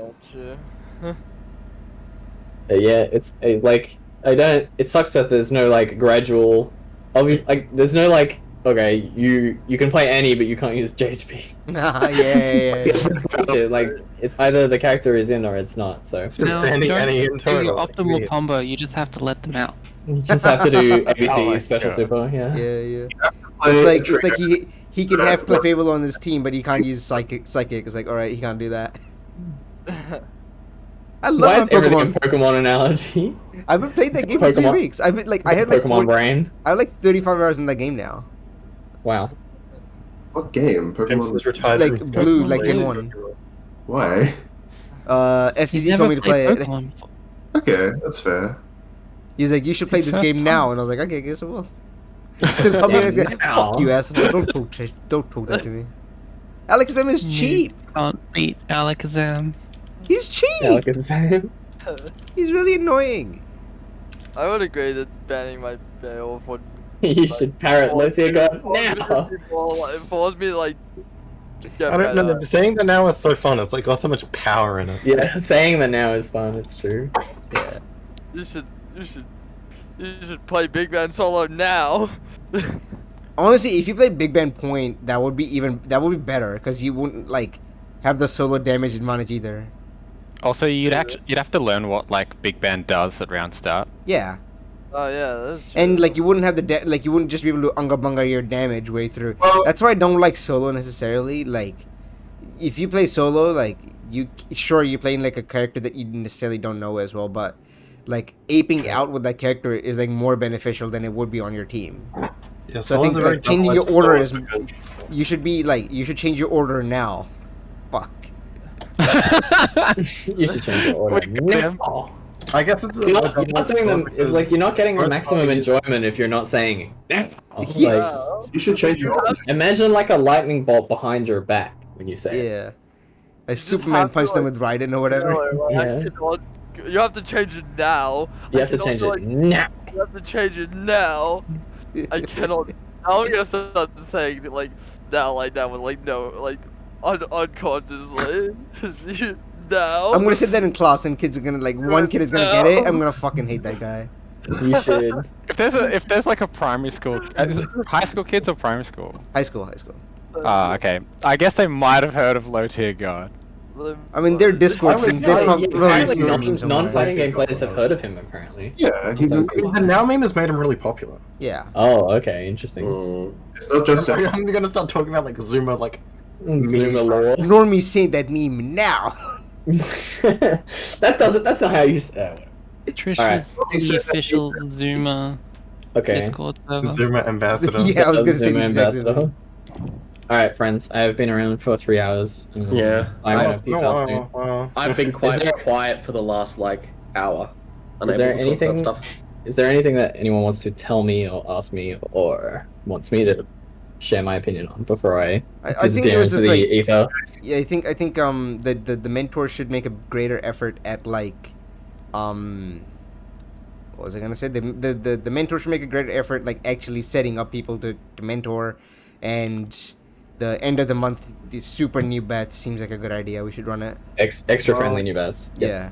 [SPEAKER 5] It's like it sucks that there's no like gradual like there's no like okay, you can play any but you can't use JHP.
[SPEAKER 1] Yeah.
[SPEAKER 5] Like it's either the character is in or it's not, so
[SPEAKER 12] it's just any internal.
[SPEAKER 2] Your optimal combo, you just have to let them out.
[SPEAKER 5] You just have to do ABC special super,
[SPEAKER 1] Yeah. It's like he can have Clefable on his team, but he can't use Psychic. It's like, alright, he can't do that. I love
[SPEAKER 5] Why is everything
[SPEAKER 1] Pokemon.
[SPEAKER 5] A Pokemon analogy?
[SPEAKER 1] I've been playing that game for 3 weeks. I've been like, I had like
[SPEAKER 5] Pokemon brain.
[SPEAKER 1] I have like 35 hours in that game now.
[SPEAKER 5] Wow.
[SPEAKER 9] What game? Pokemon
[SPEAKER 12] was retired
[SPEAKER 1] like
[SPEAKER 12] from
[SPEAKER 1] Blue,
[SPEAKER 12] Pokemon
[SPEAKER 1] like Gen
[SPEAKER 12] Blue.
[SPEAKER 1] 1.
[SPEAKER 9] Why?
[SPEAKER 1] FTD told me to play it.
[SPEAKER 9] Okay, that's fair.
[SPEAKER 1] He's like, you should play this game now, and I was like, okay, guess I will. Fuck you, asshole! Don't talk that to me. Alakazam is cheap.
[SPEAKER 2] Can't beat Alakazam.
[SPEAKER 1] He's cheap.
[SPEAKER 5] Alakazam.
[SPEAKER 1] He's really annoying.
[SPEAKER 3] I would agree that banning my Beowulf would.
[SPEAKER 5] You should parrot Lotia God now.
[SPEAKER 3] It forced me to like.
[SPEAKER 12] I don't know. Saying that now is so fun. It's like got so much power in it.
[SPEAKER 5] Yeah, saying that now is fun. It's true.
[SPEAKER 1] Yeah.
[SPEAKER 3] You should play Big Band solo now.
[SPEAKER 1] Honestly, if you play Big Band Point, that would be better because you wouldn't like have the solo damage advantage either.
[SPEAKER 11] Also, you'd have to learn what like Big Band does at round start.
[SPEAKER 1] Yeah.
[SPEAKER 3] Oh yeah, that's true.
[SPEAKER 1] And like you wouldn't have you wouldn't just be able to unga bunga your damage way through. That's why I don't like solo necessarily. Like, if you play solo, like you're playing like a character that you necessarily don't know as well, but like aping out with that character is like more beneficial than it would be on your team.
[SPEAKER 12] Yeah,
[SPEAKER 1] so I think like, changing your order is you should change your order now. Fuck.
[SPEAKER 5] You should change your order now.
[SPEAKER 12] I guess it's
[SPEAKER 5] you're not doing them. It's like you're not getting the maximum enjoyment if you're not saying.
[SPEAKER 1] Yes.
[SPEAKER 5] Like, you should change your order. Imagine like a lightning bolt behind your back when you say.
[SPEAKER 1] Yeah. Like Superman punched them with Raiden or whatever.
[SPEAKER 3] You have to change it now.
[SPEAKER 5] You have to change it now.
[SPEAKER 3] You have to change it now. I cannot. I'm gonna start saying like now like that with like no like unconsciously. No.
[SPEAKER 1] I'm gonna sit there in class and kids are gonna like one kid is gonna get it. I'm gonna fucking hate that guy.
[SPEAKER 5] You should.
[SPEAKER 11] If there's like a primary school, is it high school kids or primary school?
[SPEAKER 1] High school.
[SPEAKER 11] Okay. I guess they might have heard of Low Tier God.
[SPEAKER 1] I mean, their Discord things.
[SPEAKER 5] Non-fighting game players have heard of him apparently.
[SPEAKER 12] Yeah, the now meme has made him really popular.
[SPEAKER 1] Yeah.
[SPEAKER 5] Oh, okay, interesting.
[SPEAKER 9] It's not just.
[SPEAKER 12] I'm gonna start talking about like Zuma, like
[SPEAKER 5] Zuma lore.
[SPEAKER 1] Normie saying that meme now.
[SPEAKER 5] That's not how you say it.
[SPEAKER 2] Trish is the official Zuma Discord server.
[SPEAKER 12] Zuma ambassador.
[SPEAKER 1] Yeah, I was gonna say
[SPEAKER 5] Zuma
[SPEAKER 1] the exact
[SPEAKER 5] ambassador. Alright, friends, I have been around for 3 hours.
[SPEAKER 13] Yeah.
[SPEAKER 5] I'm gonna peace out soon.
[SPEAKER 13] I've been quite quiet for the last like hour.
[SPEAKER 5] Is there anything that anyone wants to tell me or ask me or wants me to share my opinion on before I
[SPEAKER 1] think it was just
[SPEAKER 5] the
[SPEAKER 1] like
[SPEAKER 5] ether?
[SPEAKER 1] Yeah, I think the mentor should make a greater effort at like what was I gonna say? The mentor should make a greater effort like actually setting up people to mentor, and the end of the month the super new bats seems like a good idea. We should run it.
[SPEAKER 5] Extra friendly new bats.
[SPEAKER 1] Yeah.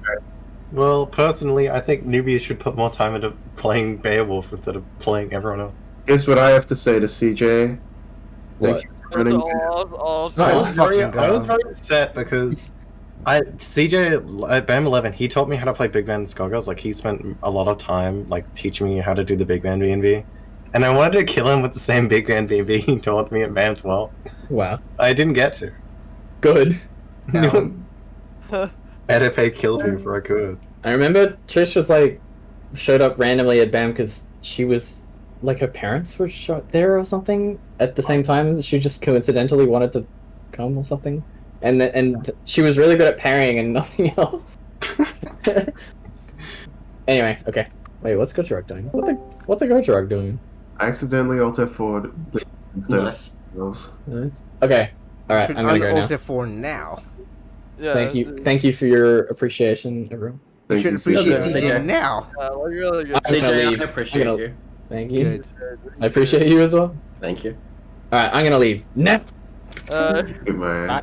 [SPEAKER 12] Well, personally, I think newbies should put more time into playing Beowulf instead of playing everyone else.
[SPEAKER 9] Here's what I have to say to CJ. Thank you for running.
[SPEAKER 12] I was very upset because CJ at BAM11, he taught me how to play Big Band and Skullgirls. Like, he spent a lot of time like teaching me how to do the Big Band B&B. And I wanted to kill him with the same Big Band B&B he taught me at BAM12.
[SPEAKER 5] Wow.
[SPEAKER 12] I didn't get to.
[SPEAKER 5] Good.
[SPEAKER 12] Edipe killed me before I could.
[SPEAKER 5] I remember Trish was like, showed up randomly at BAM because she was, like, her parents were there or something at the same time. She just coincidentally wanted to come or something. And she was really good at parrying and nothing else. Anyway, okay. Wait, what's Gojarok doing? What the Gojarok doing?
[SPEAKER 9] I accidentally alt F4'd instead
[SPEAKER 8] Nice.
[SPEAKER 9] of
[SPEAKER 5] Nice. Okay. Alright, I'm gonna go now.
[SPEAKER 1] Alt F4 now.
[SPEAKER 3] Yeah,
[SPEAKER 5] Thank you for your appreciation, everyone.
[SPEAKER 1] You should appreciate CJ now.
[SPEAKER 3] Really good.
[SPEAKER 5] I'm gonna
[SPEAKER 13] CJ,
[SPEAKER 5] leave.
[SPEAKER 13] I appreciate you.
[SPEAKER 5] Thank you.
[SPEAKER 1] Good.
[SPEAKER 5] I appreciate you as well.
[SPEAKER 13] Thank you.
[SPEAKER 5] Alright, I'm gonna leave. Now.
[SPEAKER 9] Goodbye.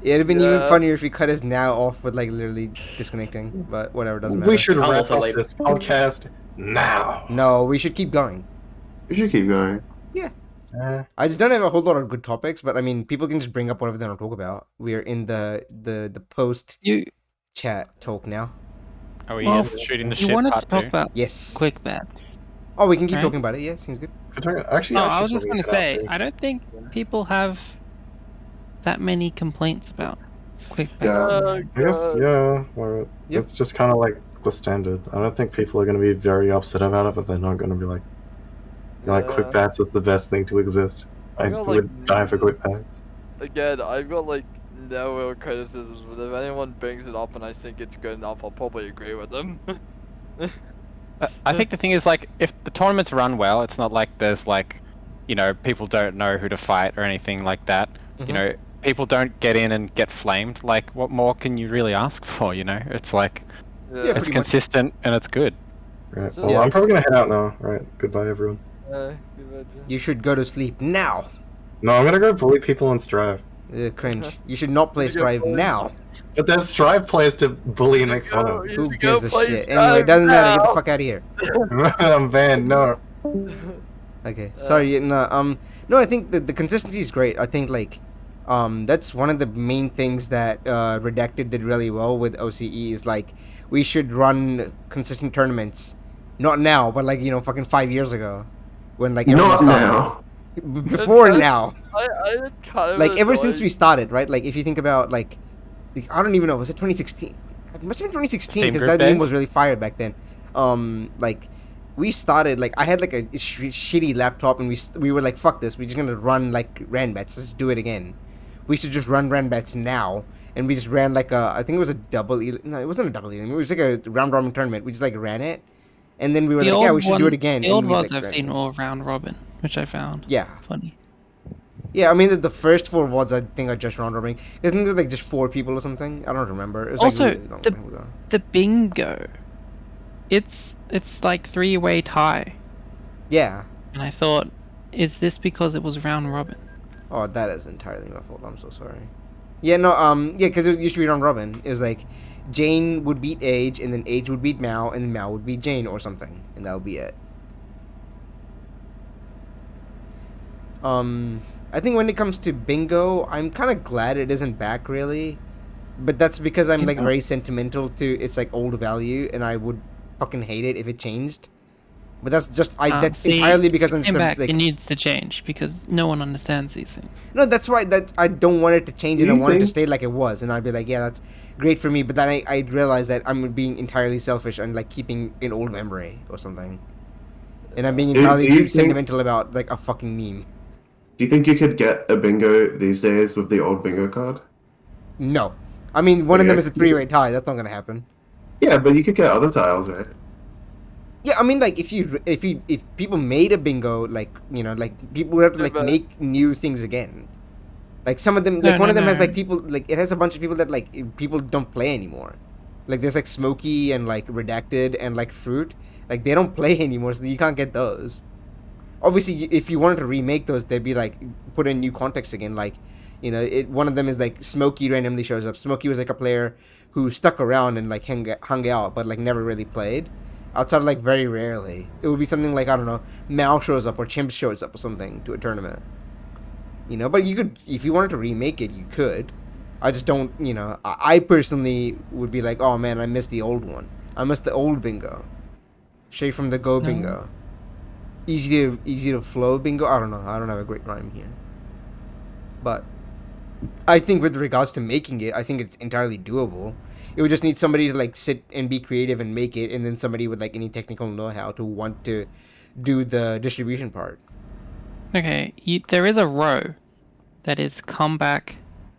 [SPEAKER 1] It'd have been even funnier if he cut his now off with like literally disconnecting, but whatever, doesn't matter.
[SPEAKER 12] We should
[SPEAKER 13] I'll
[SPEAKER 12] wrap
[SPEAKER 13] also
[SPEAKER 12] up
[SPEAKER 13] leave.
[SPEAKER 12] this podcast now.
[SPEAKER 1] No, we should keep going.
[SPEAKER 9] We should keep going.
[SPEAKER 1] Yeah. I just don't have a whole lot of good topics, but I mean, people can just bring up whatever they want to talk about. We are in the post chat talk now.
[SPEAKER 11] Are we
[SPEAKER 2] Well,
[SPEAKER 11] shooting the
[SPEAKER 2] you
[SPEAKER 11] shit
[SPEAKER 2] wanted
[SPEAKER 11] part
[SPEAKER 2] to talk
[SPEAKER 11] two?
[SPEAKER 2] about
[SPEAKER 1] Yes.
[SPEAKER 2] quick bad.
[SPEAKER 1] Oh, we can keep
[SPEAKER 2] Right?
[SPEAKER 1] talking about it. Yeah, seems good.
[SPEAKER 12] Actually,
[SPEAKER 2] No, I was just gonna say, I don't think people have that many complaints about quick bad.
[SPEAKER 12] I guess, yeah. Or it's just kind of like the standard. I don't think people are going to be very upset about it, but they're not going to be like, quick bats is the best thing to exist. I
[SPEAKER 3] got,
[SPEAKER 12] would die for quick bats.
[SPEAKER 3] Again, I've got like no real criticisms, but if anyone brings it up and I think it's good enough, I'll probably agree with them.
[SPEAKER 11] I think the thing is, like, if the tournaments run well, it's not like there's like, people don't know who to fight or anything like that.
[SPEAKER 1] Mhm.
[SPEAKER 11] People don't get in and get flamed. Like, what more can you really ask for? It's like,
[SPEAKER 1] Yeah,
[SPEAKER 11] it's
[SPEAKER 1] pretty
[SPEAKER 11] consistent and it's good.
[SPEAKER 12] Right.
[SPEAKER 3] So-
[SPEAKER 12] Well,
[SPEAKER 1] Yeah.
[SPEAKER 12] I'm probably going to head out now. Right. Goodbye, everyone.
[SPEAKER 1] You should go to sleep now.
[SPEAKER 12] No, I'm going to go bully people on Strive.
[SPEAKER 1] Cringe. You should not play Strive now.
[SPEAKER 12] But then Strive plays to bully and make fun of.
[SPEAKER 1] Who gives a shit? Anyway, it doesn't matter. Get the fuck out of here.
[SPEAKER 12] I'm banned. No.
[SPEAKER 1] Okay, sorry. No, I think the consistency is great. I think like, that's one of the main things that Redacted did really well with OCE is like we should run consistent tournaments, not now, but like fucking 5 years ago, when like everyone
[SPEAKER 9] Not
[SPEAKER 1] started.
[SPEAKER 9] now.
[SPEAKER 1] Before now.
[SPEAKER 3] I kind of
[SPEAKER 1] Like ever since we started, right? Like if you think about like I don't even know, was it 2016? It must have been 2016
[SPEAKER 11] Team
[SPEAKER 1] because
[SPEAKER 11] group
[SPEAKER 1] that meme
[SPEAKER 11] days?
[SPEAKER 1] was really fired back then. Like we started like I had like a shitty laptop and we were like fuck this, we're just gonna run like Ranbats. Let's do it again. We should just run Ranbats now, and we just ran like I think it was a double. No, it wasn't a double. It was like a round robin tournament. We just like ran it, and then we were
[SPEAKER 2] The
[SPEAKER 1] like, yeah,
[SPEAKER 2] old
[SPEAKER 1] we should do it again.
[SPEAKER 2] The
[SPEAKER 1] and
[SPEAKER 2] old
[SPEAKER 1] we,
[SPEAKER 2] ones
[SPEAKER 1] like,
[SPEAKER 2] I've
[SPEAKER 1] ran
[SPEAKER 2] seen
[SPEAKER 1] it.
[SPEAKER 2] all round robin, which I found
[SPEAKER 1] Yeah.
[SPEAKER 2] funny.
[SPEAKER 1] Yeah, I mean the first 4 VODs I think are just round robin. Isn't there like just 4 people or something? I don't remember. It was
[SPEAKER 2] Also,
[SPEAKER 1] like really long time ago.
[SPEAKER 2] the bingo, it's like 3-way tie,
[SPEAKER 1] Yeah.
[SPEAKER 2] and I thought, is this because it was round robin?
[SPEAKER 1] Oh, that is entirely my fault. I'm so sorry. Yeah, no, yeah, because it used to be round robin. It was like Jane would beat Age, and then Age would beat Mao, and then Mao would beat Jane or something, and that would be it. I think when it comes to bingo, I'm kind of glad it isn't back really, but that's because I'm like very sentimental to its like old value, and I would fucking hate it if it changed. But that's just that's
[SPEAKER 2] See,
[SPEAKER 1] entirely because I'm
[SPEAKER 2] came
[SPEAKER 1] just
[SPEAKER 2] back.
[SPEAKER 1] like
[SPEAKER 2] It needs to change because no one understands these things.
[SPEAKER 1] no, that's why I don't want it to change, and I
[SPEAKER 9] You
[SPEAKER 1] want it to
[SPEAKER 9] think-
[SPEAKER 1] stay like it was, and I'd be like, yeah, that's great for me. But then I realize that I'm being entirely selfish and like keeping an old memory or something, and I'm being
[SPEAKER 9] Do
[SPEAKER 1] entirely
[SPEAKER 9] you
[SPEAKER 1] too
[SPEAKER 9] think-
[SPEAKER 1] sentimental about like a fucking meme.
[SPEAKER 9] Do you think you could get a bingo these days with the old bingo card?
[SPEAKER 1] No, I mean one of them
[SPEAKER 9] Yeah.
[SPEAKER 1] is a 3-way tie. That's not gonna happen.
[SPEAKER 9] Yeah, but you could get other tiles, right?
[SPEAKER 1] Yeah, I mean like if people made a bingo, like like people would have to like make new things again. Like some of them, like one of them has like people like it has a bunch of people that like people don't play anymore. Like there's like Smokey and like Redacted and like Fruit, like they don't play anymore, so you can't get those. obviously, if you wanted to remake those, they'd be like put in new context again. Like, you know, one of them is like Smokey randomly shows up. Smokey was like a player who stuck around and like hung out, but like never really played. Outside of like very rarely, it would be something like, I don't know, Mal shows up or Chimps shows up or something to a tournament. You know, but you could, if you wanted to remake it, you could. I just don't, you know, I personally would be like, oh man, I missed the old one. I missed the old bingo. Straight from the go bingo. Easy to flow bingo. I don't know. I don't have a great rhyme here. But I think with regards to making it, I think it's entirely doable. It would just need somebody to like sit and be creative and make it, and then somebody with like any technical know-how to want to do the distribution part.
[SPEAKER 2] Okay, there is a row that is comeback.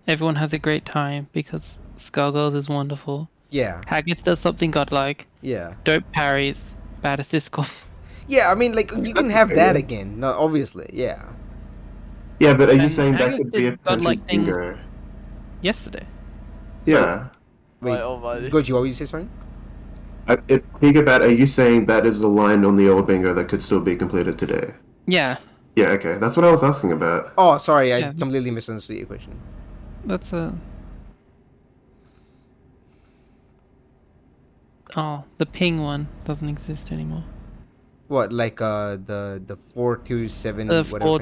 [SPEAKER 2] Everyone has a great time because Skullgirls is wonderful.
[SPEAKER 1] Yeah.
[SPEAKER 2] Haggis does something godlike.
[SPEAKER 1] Yeah.
[SPEAKER 2] Dope parries. Bad assist score.
[SPEAKER 1] Yeah, I mean, like, you can have that again. No, obviously, yeah.
[SPEAKER 9] Yeah, but are you
[SPEAKER 2] And
[SPEAKER 9] saying that
[SPEAKER 2] Haggis
[SPEAKER 9] could be a
[SPEAKER 2] did
[SPEAKER 9] potential
[SPEAKER 2] godlike things
[SPEAKER 9] bingo?
[SPEAKER 2] yesterday.
[SPEAKER 9] Yeah.
[SPEAKER 1] Wait, Goji, what were you say, sorry?
[SPEAKER 9] Gigabat, are you saying that is a line on the old bingo that could still be completed today?
[SPEAKER 2] Yeah.
[SPEAKER 9] Yeah, okay. That's what I was asking about.
[SPEAKER 1] Oh, sorry, I completely misunderstood your question.
[SPEAKER 2] That's a... Oh, the ping one doesn't exist anymore.
[SPEAKER 1] What, like the 427
[SPEAKER 2] The
[SPEAKER 1] whatever?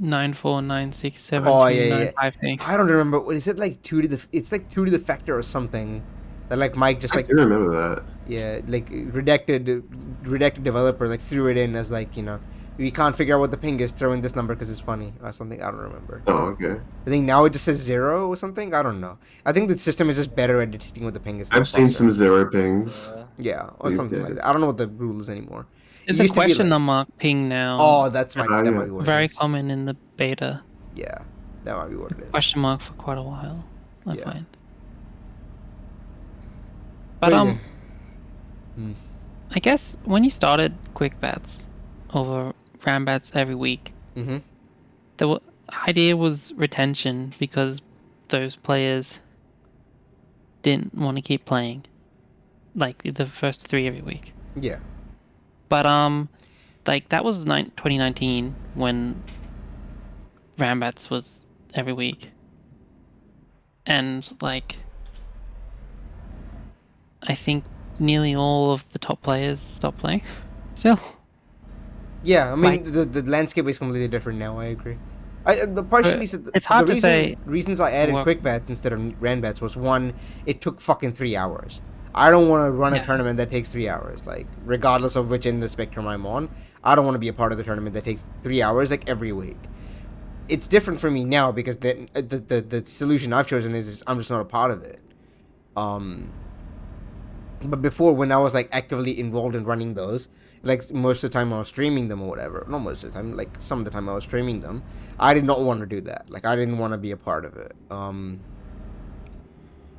[SPEAKER 2] 4294967.
[SPEAKER 1] Oh yeah.
[SPEAKER 2] Thing.
[SPEAKER 1] I don't remember. What is it, like 2 to the? It's like 2 to the factor or something. That like Mike just like.
[SPEAKER 9] I do remember that.
[SPEAKER 1] Yeah, like redacted developer like threw it in as like, you know, we can't figure out what the ping is. Throw in this number because it's funny or something. I don't remember.
[SPEAKER 9] Oh, okay.
[SPEAKER 1] I think now it just says 0 or something. I don't know. I think the system is just better at detecting what the ping is.
[SPEAKER 9] I've seen some 0 pings.
[SPEAKER 1] Yeah, or something like that. I don't know what the rule is anymore.
[SPEAKER 2] It's a question mark ping now.
[SPEAKER 1] Oh, that might be what
[SPEAKER 2] very
[SPEAKER 1] it is.
[SPEAKER 2] common in the beta.
[SPEAKER 1] Yeah, that might be what it is.
[SPEAKER 2] Question mark for quite a while, I find.
[SPEAKER 1] But
[SPEAKER 2] But I guess when you started quick bats over ram bats every week, the idea was retention because those players didn't want to keep playing, like the first 3 every week.
[SPEAKER 1] Yeah.
[SPEAKER 2] But like that was 2019 when Rambats was every week, and like I think nearly all of the top players stopped playing. Still.
[SPEAKER 1] Yeah, I mean the landscape is completely different now. I agree.
[SPEAKER 2] It's hard to say.
[SPEAKER 1] Reasons I added quick bats instead of ran bats was, one, it took fucking 3 hours. I don't want to run a tournament that takes 3 hours. Like, regardless of which end of the spectrum I'm on, I don't want to be a part of the tournament that takes 3 hours like every week. It's different for me now because the solution I've chosen is I'm just not a part of it. But before, when I was like actively involved in running those, like most of the time I was streaming them or whatever, not most of the time, like some of the time I was streaming them, I did not want to do that. Like, I didn't want to be a part of it.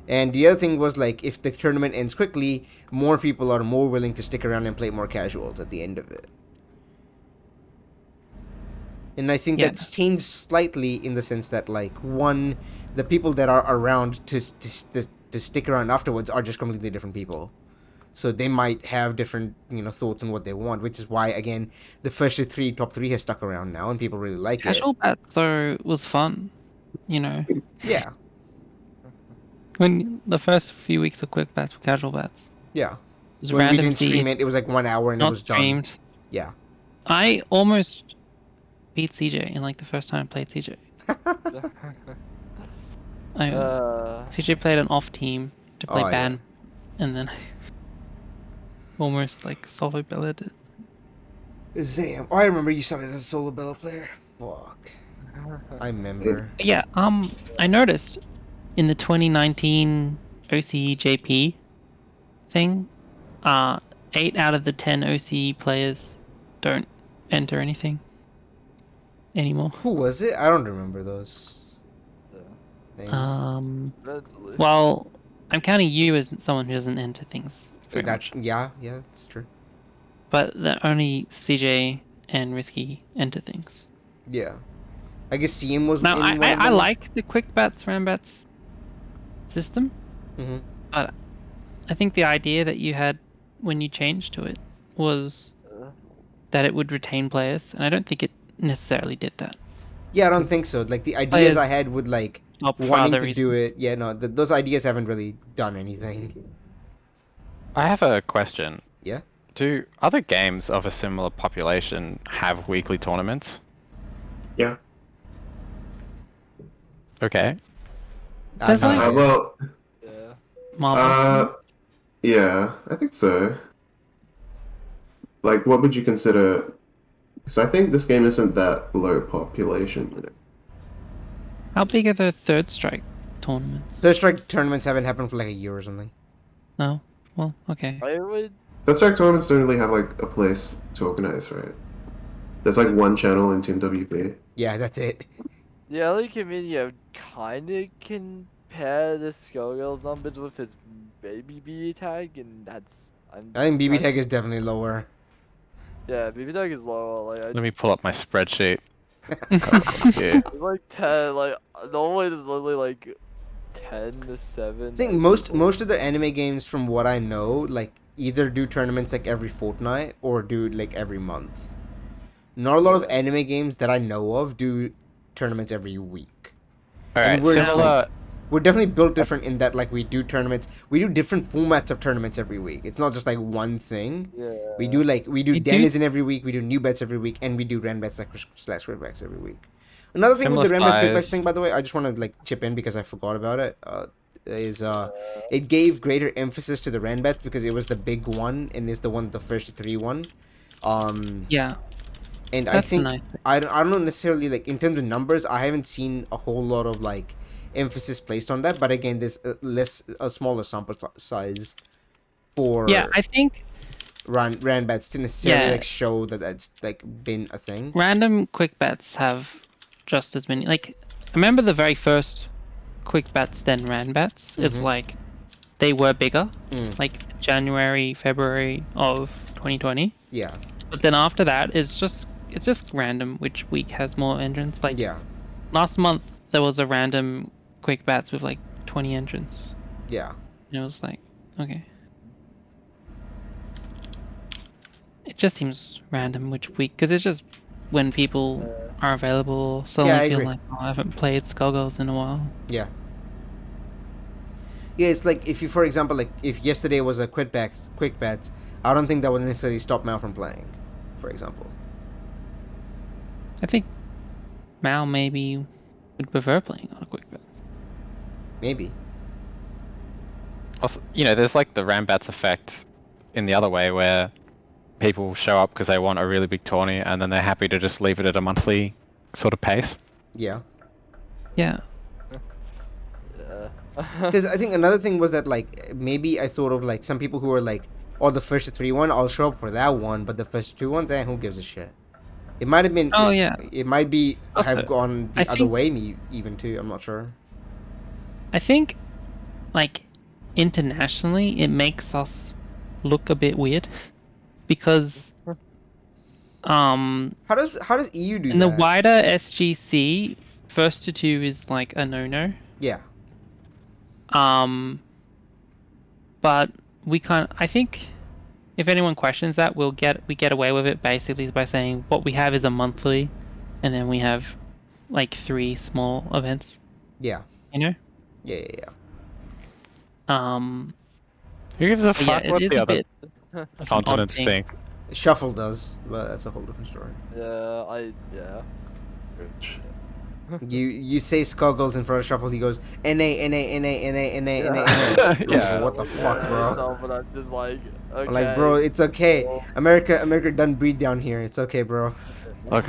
[SPEAKER 1] And the other thing was, like, if the tournament ends quickly, more people are more willing to stick around and play more casuals at the end of it. And I think that's changed slightly in the sense that, like, one, the people that are around to stick around afterwards are just completely different people. So they might have different, you know, thoughts on what they want, which is why, again, the first top three has stuck around now and people really like it.
[SPEAKER 2] Casual bats, though, was fun, you know.
[SPEAKER 1] Yeah.
[SPEAKER 2] When the first few weeks of quick bats were casual bats.
[SPEAKER 1] Yeah.
[SPEAKER 2] It was
[SPEAKER 1] when we
[SPEAKER 2] random
[SPEAKER 1] didn't stream it, it was like 1 hour and it was
[SPEAKER 2] streamed.
[SPEAKER 1] done. Yeah.
[SPEAKER 2] I almost beat CJ in like the first time I played CJ. CJ played an off team to play ban, and then almost like solo billeted it.
[SPEAKER 1] Zam. Oh, I remember you started as a solo Bella player. Fuck. I remember.
[SPEAKER 2] Yeah, I noticed in the 2019 OCE JP thing, 8 out of the 10 OCE players don't enter anything anymore.
[SPEAKER 1] Who was it? I don't remember those names.
[SPEAKER 2] Well, I'm counting you as someone who doesn't enter things.
[SPEAKER 1] Yeah, that's true.
[SPEAKER 2] But only CJ and Risky enter things.
[SPEAKER 1] Yeah. I guess CM was
[SPEAKER 2] now,
[SPEAKER 1] in one of
[SPEAKER 2] I
[SPEAKER 1] them.
[SPEAKER 2] like the quick bats, ram bats system. But I think the idea that you had when you changed to it was that it would retain players, and I don't think it necessarily did that.
[SPEAKER 1] Yeah, I don't think so. Like the ideas
[SPEAKER 2] Players
[SPEAKER 1] I had with like
[SPEAKER 2] opt for
[SPEAKER 1] wanting
[SPEAKER 2] other
[SPEAKER 1] to do it. Yeah, no, those ideas haven't really done anything.
[SPEAKER 11] I have a question.
[SPEAKER 1] Yeah.
[SPEAKER 11] Do other games of a similar population have weekly tournaments?
[SPEAKER 9] Yeah.
[SPEAKER 2] There's
[SPEAKER 11] Okay.
[SPEAKER 2] like
[SPEAKER 9] Well,
[SPEAKER 2] Marvel.
[SPEAKER 9] yeah, I think so. Like, what would you consider? Because I think this game isn't that low population. You know?
[SPEAKER 2] How big are the Third Strike tournaments?
[SPEAKER 1] Third Strike tournaments haven't happened for like a year or something.
[SPEAKER 2] No. Well, okay.
[SPEAKER 3] I would.
[SPEAKER 9] Third Strike tournaments don't really have like a place to organize, right? There's like one channel in Team WP.
[SPEAKER 1] Yeah, that's it.
[SPEAKER 3] The LA community kinda compare the Skullgirls numbers with his baby BB tag, and that's.
[SPEAKER 1] I think BB tag is definitely lower.
[SPEAKER 3] Yeah, BB tag is lower. Like,
[SPEAKER 11] Let me pull up my spreadsheet.
[SPEAKER 3] it's like 10. Like normally there's literally like 10 to 7.
[SPEAKER 1] I think most of the anime games, from what I know, like either do tournaments like every fortnight or do like every month. Not a lot of anime games that I know of do tournaments every week.
[SPEAKER 11] Alright,
[SPEAKER 1] we're definitely built different in that like we do tournaments. We do different formats of tournaments every week. It's not just like one thing.
[SPEAKER 3] Yeah.
[SPEAKER 1] We do Denizen every week. We do new bets every week, and we do rand bets slash red bets every week. Another thing with the rand bets quick bets thing, by the way, I just want to like chip in because I forgot about it. It gave greater emphasis to the rand bets because it was the big one and is the one the first 3-1.
[SPEAKER 2] Yeah.
[SPEAKER 1] And
[SPEAKER 2] That's
[SPEAKER 1] I think
[SPEAKER 2] nice thing.
[SPEAKER 1] I don't know necessarily like in terms of numbers. I haven't seen a whole lot of like emphasis placed on that. But again, there's a smaller sample size for
[SPEAKER 2] I think
[SPEAKER 1] rand bets to necessarily like show that that's like been a thing.
[SPEAKER 2] Random quick bets have just as many. Like, I remember the very first quick bets, then rand bets. It's like they were bigger, like January, February of 2020.
[SPEAKER 1] Yeah.
[SPEAKER 2] But then after that, it's just random which week has more entrants. Like last month there was a random quick bets with like 20 entrants.
[SPEAKER 1] Yeah.
[SPEAKER 2] And it was like, okay. It just seems random which week, because it's just when people are available. Suddenly
[SPEAKER 1] I
[SPEAKER 2] feel
[SPEAKER 1] agree.
[SPEAKER 2] like, oh, I haven't played Skullgirls in a while.
[SPEAKER 1] Yeah. Yeah, it's like if you, for example, like if yesterday was a quick bets, I don't think that would necessarily stop Mal from playing, for example.
[SPEAKER 2] I think Mal maybe would prefer playing on a quick bet.
[SPEAKER 1] Maybe.
[SPEAKER 11] Also, there's like the Rambats effect in the other way where people show up because they want a really big tourney and then they're happy to just leave it at a monthly sort of pace.
[SPEAKER 1] Yeah.
[SPEAKER 2] Yeah.
[SPEAKER 1] Because I think another thing was that like maybe I thought of like some people who were like, oh, the first 3-1, I'll show up for that one, but the first 2 ones, who gives a shit? It might have been.
[SPEAKER 2] Oh yeah.
[SPEAKER 1] It might be have gone the
[SPEAKER 2] I
[SPEAKER 1] other way, even too. I'm not sure.
[SPEAKER 2] I think, like, internationally, it makes us look a bit weird, because
[SPEAKER 1] how does EU do
[SPEAKER 2] in
[SPEAKER 1] that?
[SPEAKER 2] the wider SGC, first to 2 is like a no-no.
[SPEAKER 1] Yeah.
[SPEAKER 2] But we can't. I think if anyone questions that, we get away with it basically by saying what we have is a monthly, and then we have like 3 small events.
[SPEAKER 1] Yeah.
[SPEAKER 2] Yeah.
[SPEAKER 11] Who gives a
[SPEAKER 2] but
[SPEAKER 11] fuck what the other
[SPEAKER 2] of an
[SPEAKER 11] continents
[SPEAKER 2] odd thing.
[SPEAKER 11] think?
[SPEAKER 1] Shuffle does, but that's a whole different story.
[SPEAKER 3] Yeah.
[SPEAKER 1] You say Skullgirls in front of Shuffle, he goes NA.
[SPEAKER 11] Yeah.
[SPEAKER 1] What the fuck, bro?
[SPEAKER 3] No, but I'm just like, okay.
[SPEAKER 1] I'm like, bro, it's okay. America doesn't breed down here. It's okay, bro.
[SPEAKER 11] Look,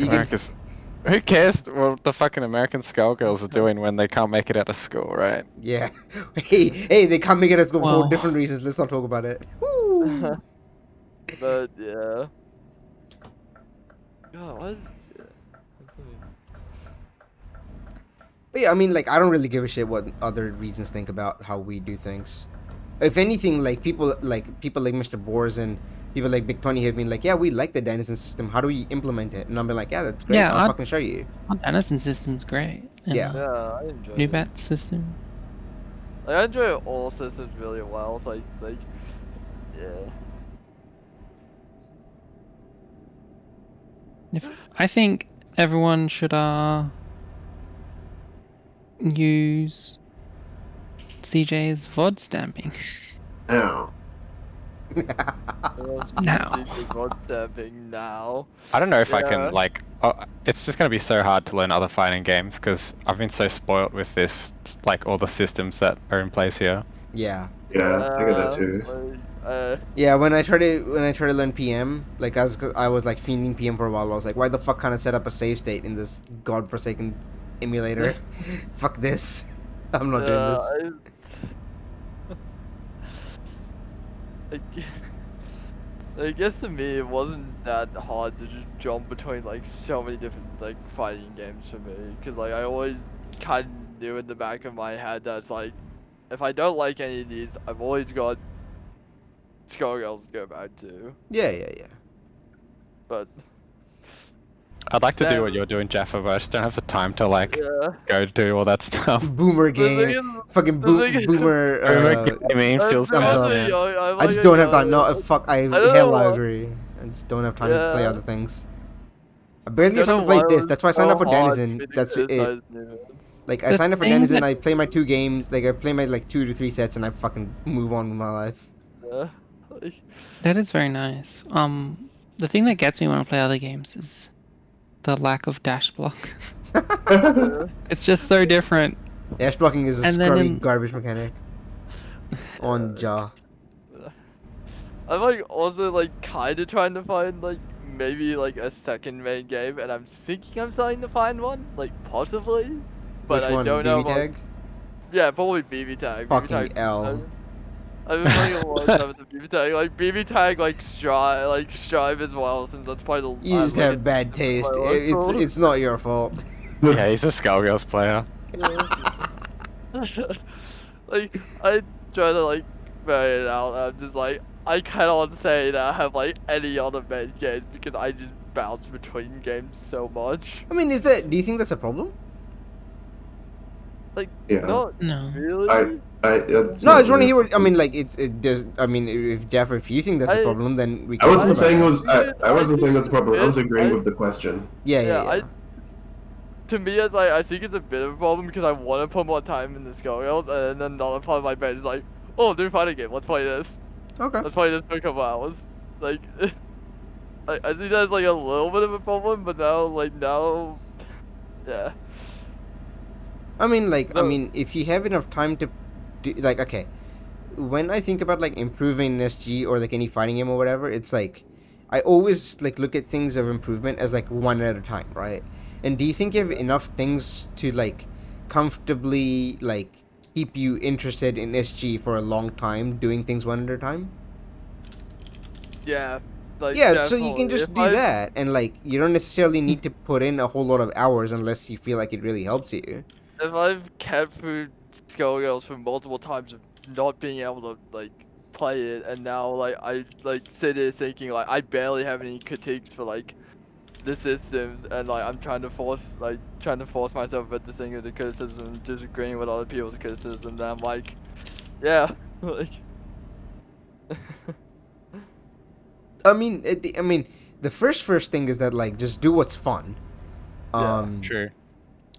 [SPEAKER 11] who cares what the fucking American Skullgirls are doing when they can't make it out of school, right?
[SPEAKER 1] Yeah. Hey, they can't make it at school for different reasons. Let's not talk about it. Woo.
[SPEAKER 3] But yeah. God, what is?
[SPEAKER 1] But yeah, I mean, like, I don't really give a shit what other regions think about how we do things. If anything, like people like Mr. Boers and people like Big Tony have been like, yeah, we like the Denizen system. How do we implement it? And I'm like, yeah, that's great.
[SPEAKER 2] Yeah,
[SPEAKER 1] I'll fucking show you.
[SPEAKER 2] Our Denizen system's great. And
[SPEAKER 1] Yeah.
[SPEAKER 3] Yeah, I enjoy
[SPEAKER 2] New
[SPEAKER 3] it.
[SPEAKER 2] bat system.
[SPEAKER 3] Like, I enjoy all systems really well. So like, yeah.
[SPEAKER 2] I think everyone should use CJ's VOD stamping.
[SPEAKER 9] Ow.
[SPEAKER 2] Now.
[SPEAKER 3] Now.
[SPEAKER 11] I don't know if I can like. It's just gonna be so hard to learn other fighting games because I've been so spoilt with this, like all the systems that are in place here.
[SPEAKER 1] Yeah.
[SPEAKER 9] Yeah, I get that too.
[SPEAKER 1] Yeah, when I tried to learn PM, like I was like fiending PM for a while. I was like, why the fuck can't I set up a save state in this godforsaken emulator? Fuck this. I'm not doing this.
[SPEAKER 3] I guess to me it wasn't that hard to just jump between like so many different like fighting games for me, because like I always kind of knew in the back of my head that it's like, if I don't like any of these, I've always got Skullgirls to go back to.
[SPEAKER 1] Yeah.
[SPEAKER 3] But
[SPEAKER 11] I'd like to do what you're doing, Jaffa, but I just don't have the time to like go do all that stuff.
[SPEAKER 1] Boomer game, fucking boomer.
[SPEAKER 11] Gaming feels bad.
[SPEAKER 1] I just don't have time. No, fuck. I agree. I just don't have time to play other things. I barely have time to play this. That's why I signed up for Denizen. That's it. Like I signed up for Denizen. I play my 2 games. Like I play my like 2 to 3 sets, and I fucking move on with my life.
[SPEAKER 2] That is very nice. The thing that gets me when I play other games is the lack of dash block. It's just so different.
[SPEAKER 1] Dash blocking is a scrubby garbage mechanic on jaw.
[SPEAKER 3] I'm like also like kind of trying to find like maybe like a second main game, and I'm thinking I'm starting to find one, like possibly, but
[SPEAKER 1] Which
[SPEAKER 3] I
[SPEAKER 1] one?
[SPEAKER 3] don't know.
[SPEAKER 1] BB tag?
[SPEAKER 3] Yeah, probably BB tag.
[SPEAKER 1] Fucking L.
[SPEAKER 3] I've been playing a lot of time with the BB tag. Like BB tag, like Strive as well, since that's probably the.
[SPEAKER 1] You just have bad taste. It's not your fault.
[SPEAKER 11] Yeah, he's a Skullgirls player.
[SPEAKER 3] Like I try to like marry it out. I'm just like I cannot say that I have like any other main games because I just bounce between games so much.
[SPEAKER 1] I mean, do you think that's a problem?
[SPEAKER 3] Like,
[SPEAKER 9] no,
[SPEAKER 3] really.
[SPEAKER 1] I just want to hear what I mean. Like, it does. I mean, if Jaffer, if you think that's a problem, then we.
[SPEAKER 9] I wasn't saying it was. I wasn't saying it was a problem. I was agreeing with the question.
[SPEAKER 1] Yeah.
[SPEAKER 3] To me, I think it's a bit of a problem because I want to put more time in the Skullgirls, and then another part of my brain is like, oh, they're fighting game. Let's play this.
[SPEAKER 1] Okay.
[SPEAKER 3] Let's play this for a couple hours. Like, I think that's like a little bit of a problem, but now, yeah.
[SPEAKER 1] I mean, if you have enough time to do, like, okay, when I think about like improving SG or like any fighting game or whatever, it's like I always like look at things of improvement as like one at a time, right? And do you think you have enough things to like comfortably like keep you interested in SG for a long time, doing things one at a time?
[SPEAKER 3] Yeah. Like,
[SPEAKER 1] yeah, so you can just do that, and like you don't necessarily need to put in a whole lot of hours unless you feel like it really helps you.
[SPEAKER 3] If I've kept through Skullgirls for multiple times of not being able to like play it, and now like I like sit there thinking like I barely have any critiques for like the systems, and like I'm trying to force myself into thinking of the criticism and disagreeing with other people's criticism, and I'm like, yeah, like.
[SPEAKER 1] I mean, the first thing is that like just do what's fun.
[SPEAKER 11] True.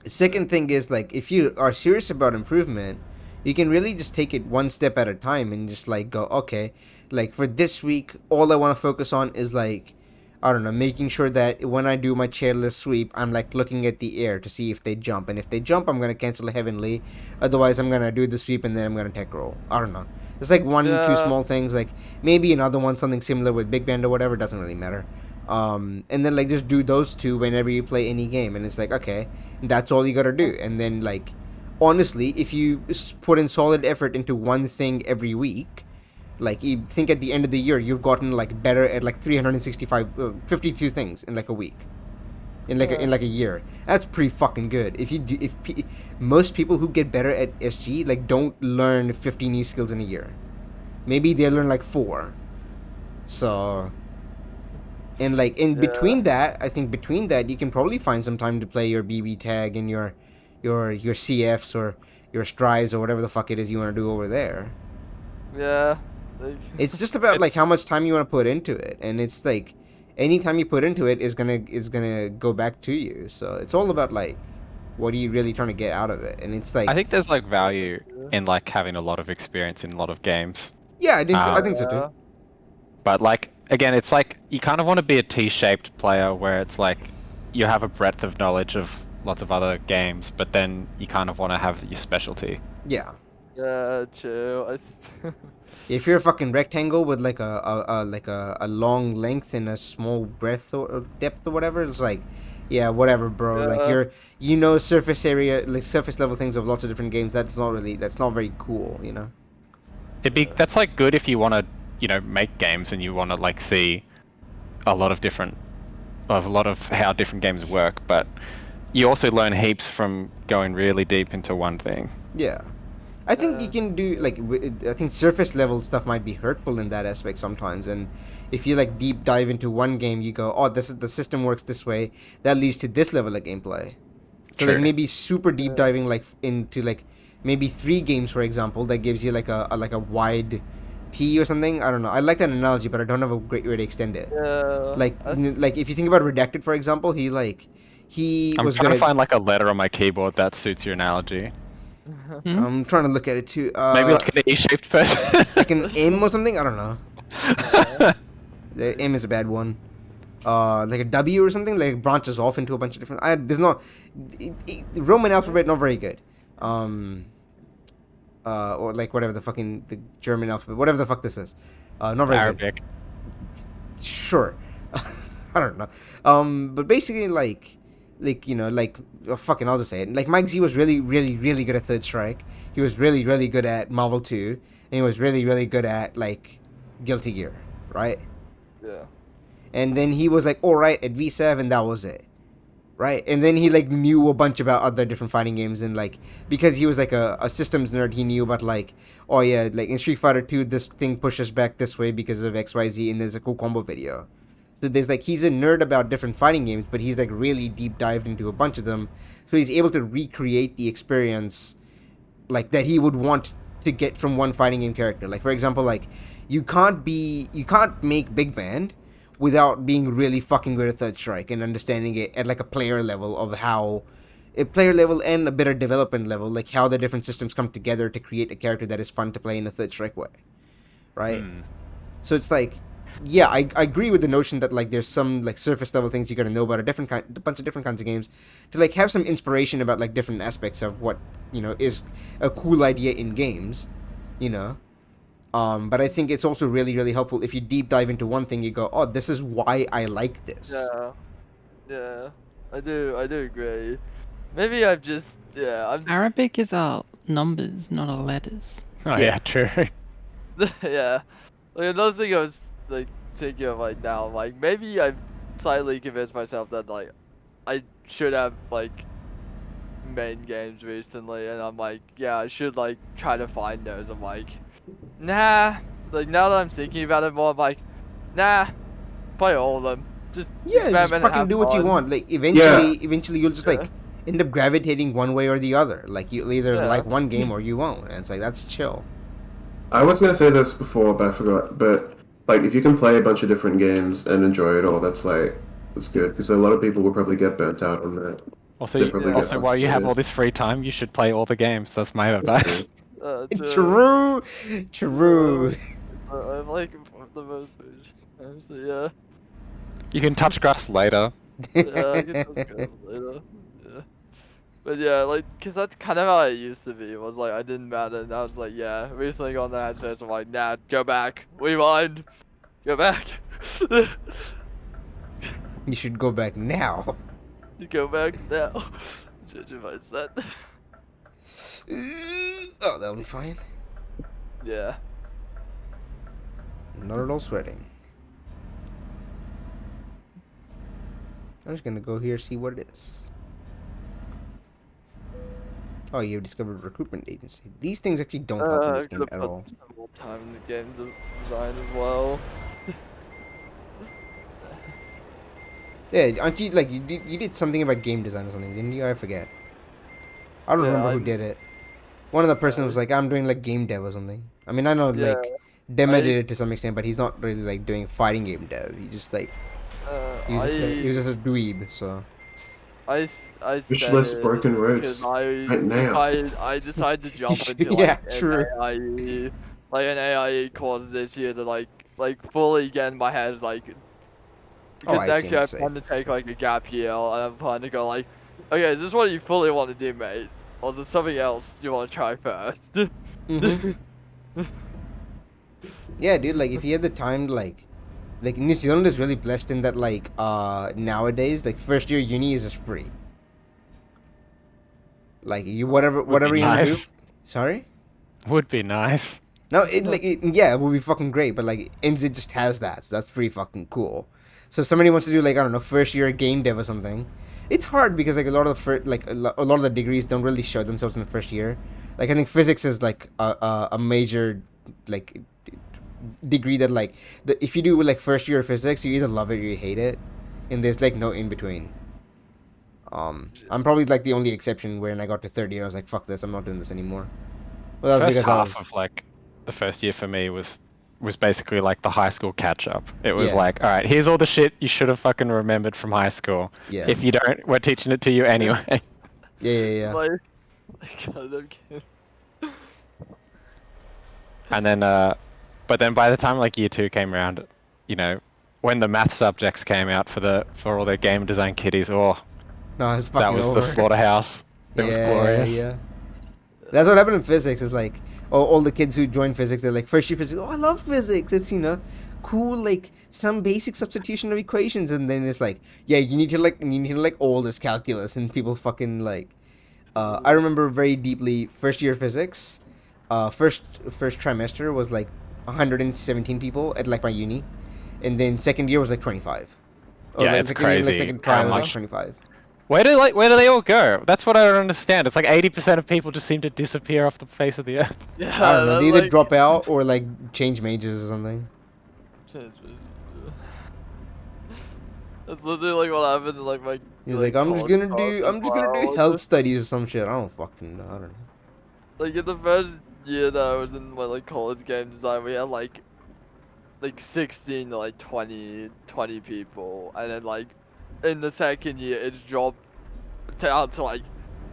[SPEAKER 1] Second thing is like if you are serious about improvement, you can really just take it one step at a time and just like go, okay, like for this week, all I want to focus on is like, I don't know, making sure that when I do my chairless sweep, I'm like looking at the air to see if they jump, and if they jump, I'm gonna cancel a heavenly. Otherwise, I'm gonna do the sweep and then I'm gonna tech roll. I don't know. It's like 1-2 small things. Like maybe another one, something similar with Big Band or whatever. Doesn't really matter. And then like just do those 2 whenever you play any game, and it's like, okay, that's all you gotta do. And then like honestly, if you put in solid effort into one thing every week, like you think at the end of the year you've gotten like better at like 52 things in like a week, in like a year. That's pretty fucking good. Most people who get better at SG like don't learn 50 new skills in a year. Maybe they learn like 4. So, and like between that, I think between that you can probably find some time to play your BB tag and your CFs or your strives or whatever the fuck it is you want to do over there.
[SPEAKER 3] Yeah.
[SPEAKER 1] It's just about like how much time you want to put into it, and it's like anytime you put into it is gonna go back to you. So it's all about like, what are you really trying to get out of it? And it's like,
[SPEAKER 11] I think there's like value in like having a lot of experience in a lot of games.
[SPEAKER 1] yeah, I think so too.
[SPEAKER 11] But like again, it's like you kind of want to be a T-shaped player where it's like you have a breadth of knowledge of lots of other games, but then you kind of want to have your specialty.
[SPEAKER 1] Yeah.
[SPEAKER 3] Yeah, true.
[SPEAKER 1] If you're a fucking rectangle with like a long length and a small breadth or depth or whatever, it's like, yeah, whatever, bro.
[SPEAKER 3] Yeah.
[SPEAKER 1] Like surface area, like surface level things of lots of different games. That's not very cool, you know.
[SPEAKER 11] That's like good if you want to, make games and you want to like see a lot of how different games work, but you also learn heaps from going really deep into one thing.
[SPEAKER 1] Yeah. I think you can do like I think surface level stuff might be hurtful in that aspect sometimes, and if you like deep dive into one game, you go, oh, this is the system works this way, that leads to this level of gameplay. So like maybe super deep diving like into like maybe 3 games, for example, that gives you like a wide T or something. I don't know. I like that analogy, but I don't have a great way to extend it.
[SPEAKER 3] Yeah.
[SPEAKER 1] Like if you think about Redacted, for example, he
[SPEAKER 11] I'm
[SPEAKER 1] was
[SPEAKER 11] trying
[SPEAKER 1] good
[SPEAKER 11] to find like a letter on my keyboard that suits your analogy.
[SPEAKER 1] I'm trying to look at it too.
[SPEAKER 11] Maybe like an E-shaped person.
[SPEAKER 1] Like an M or something. I don't know. The M is a bad one. Like a W or something. Like branches off into a bunch of different. Roman alphabet not very good. Or like whatever the German alphabet, whatever the fuck this is. Not very
[SPEAKER 11] Arabic.
[SPEAKER 1] Good. Sure. I don't know. But basically fucking, I'll just say it. Like, Mike Z was really, really, really good at Third Strike. He was really, really good at Marvel 2. And he was really, really good at, like, Guilty Gear, right?
[SPEAKER 3] Yeah.
[SPEAKER 1] And then he was, like, alright at V7, and that was it. Right? And then he, like, knew a bunch about other different fighting games. And, like, because he was, like, a systems nerd, he knew about, like, oh, yeah, like, in Street Fighter 2, this thing pushes back this way because of XYZ, and there's a cool combo video. So there's like, he's a nerd about different fighting games, but he's like really deep dived into a bunch of them. So he's able to recreate the experience like that he would want to get from one fighting game character. Like, for example, like you can't make Big Band without being really fucking good at Third Strike and understanding it at like a player level and a better development level, like how the different systems come together to create a character that is fun to play in a Third Strike way. Right? So it's like, yeah, I agree with the notion that like there's some like surface level things you gotta know about a bunch of different kinds of games to like have some inspiration about like different aspects of what is a cool idea in games, But I think it's also really, really helpful if you deep dive into one thing. You go, oh, this is why I like this.
[SPEAKER 3] Yeah, I do agree. Maybe I'm just
[SPEAKER 2] Arabic is our numbers, not our letters.
[SPEAKER 11] Oh yeah, true.
[SPEAKER 3] Yeah, like another thing I was like thinking of like now, like maybe I've slightly convinced myself that like I should have like main games recently, and I'm like, yeah, I should like try to find those. I'm like, nah. Like now that I'm thinking about it more, I'm like, nah, play all of them. Just
[SPEAKER 1] fucking do what you want. Like eventually you'll just like end up gravitating one way or the other. Like you'll either like one game or you won't, and it's like that's chill.
[SPEAKER 9] I was gonna say this before, but I forgot. But like, if you can play a bunch of different games and enjoy it all, that's good. Because a lot of people will probably get burnt out on that.
[SPEAKER 11] Also, while you have all this free time, you should play all the games. That's my advice.
[SPEAKER 1] True.
[SPEAKER 3] I like the most, so yeah.
[SPEAKER 11] You can touch grass later.
[SPEAKER 3] Yeah, I can touch grass later. Yeah. But yeah, like, cause that's kind of how I used to be. It was like I didn't matter, and I was like, yeah. Recently on the headsets, I'm like, nah, go back, rewind, go back.
[SPEAKER 1] You should go back now.
[SPEAKER 3] You go back now. Change your mindset.
[SPEAKER 1] Oh, that'll be fine.
[SPEAKER 3] Yeah.
[SPEAKER 1] Not at all sweating. I'm just gonna go here see what it is. Oh, you've discovered a recruitment agency. These things actually don't help in this game at all.
[SPEAKER 3] More time in the game design as well.
[SPEAKER 1] Yeah, aren't you like you did something about game design or something, didn't you? I forget. I don't remember who did it. One of the person was like, I'm doing like game dev or something. I mean, I know like Dema did it to some extent, but he's not really like doing fighting game dev. He just like He was just a dweeb, so.
[SPEAKER 3] I
[SPEAKER 9] Wish
[SPEAKER 3] said
[SPEAKER 9] less
[SPEAKER 3] it
[SPEAKER 9] broken roads
[SPEAKER 3] because
[SPEAKER 9] right now.
[SPEAKER 3] I decided to jump into
[SPEAKER 1] Yeah,
[SPEAKER 3] like
[SPEAKER 1] true.
[SPEAKER 3] an AIE course this year to like fully get in my head like
[SPEAKER 1] Oh,
[SPEAKER 3] because
[SPEAKER 1] I
[SPEAKER 3] next year I
[SPEAKER 1] can't say.
[SPEAKER 3] plan to take like a gap year and I'm planning to go like, okay, is this what you fully want to do, mate, or is there something else you want to try first?
[SPEAKER 1] Yeah, dude. Like, if you have the time, like New Zealand is really blessed in that, like, nowadays, like, first year uni is just free. Like, you whatever you want to do.
[SPEAKER 11] nice.
[SPEAKER 1] Sorry.
[SPEAKER 11] Would be nice.
[SPEAKER 1] No, yeah, it would be fucking great, but like NZ just has that, so that's pretty fucking cool. So if somebody wants to do like, I don't know, first year game dev or something, it's hard because like a lot of the degrees don't really show themselves in the first year. Like I think physics is like a major like degree that like if you do like first year physics, you either love it or you hate it, and there's like no in between. I'm probably like the only exception when I got to third year, I was like, fuck this, I'm not doing this anymore. Well, that's
[SPEAKER 11] First
[SPEAKER 1] because
[SPEAKER 11] half of like the first year for me was basically like the high school catch up. It was
[SPEAKER 1] Yeah.
[SPEAKER 11] like, all right, here's all the shit you should have fucking remembered from high school.
[SPEAKER 1] Yeah.
[SPEAKER 11] If you don't, we're teaching it to you anyway.
[SPEAKER 1] Yeah.
[SPEAKER 3] Like, God, I'm kidding.
[SPEAKER 11] And then, but then by the time like year 2 came around, you know, when the math subjects came out for all their game design kiddies,
[SPEAKER 1] No, it's fucking
[SPEAKER 11] that was
[SPEAKER 1] over.
[SPEAKER 11] the slaughterhouse. It was glorious.
[SPEAKER 1] Yeah. That's what happened in physics. Is like, all the kids who join physics, they're like, first year physics. Oh, I love physics. It's cool, like some basic substitution of equations, and then it's like, yeah, you need to all this calculus, and people fucking like. I remember very deeply first year physics. First trimester was like 117 people at like my uni, and then second year was like 25.
[SPEAKER 11] Yeah, it's crazy.
[SPEAKER 1] Second trial was like
[SPEAKER 11] much-
[SPEAKER 1] 25.
[SPEAKER 11] Where do they all go? That's what I don't understand. It's like 80% of people just seem to disappear off the face of the earth.
[SPEAKER 3] Yeah,
[SPEAKER 1] I don't know. They either
[SPEAKER 3] like,
[SPEAKER 1] drop out or like change majors or something.
[SPEAKER 3] That's literally like what happened in like my.
[SPEAKER 1] He's like, I'm just gonna do health studies or some shit. I don't fucking know. I don't know.
[SPEAKER 3] Like in the first year that I was in my like college game design, we had like 16 to like 20 people, and then like in the second year it's dropped down to like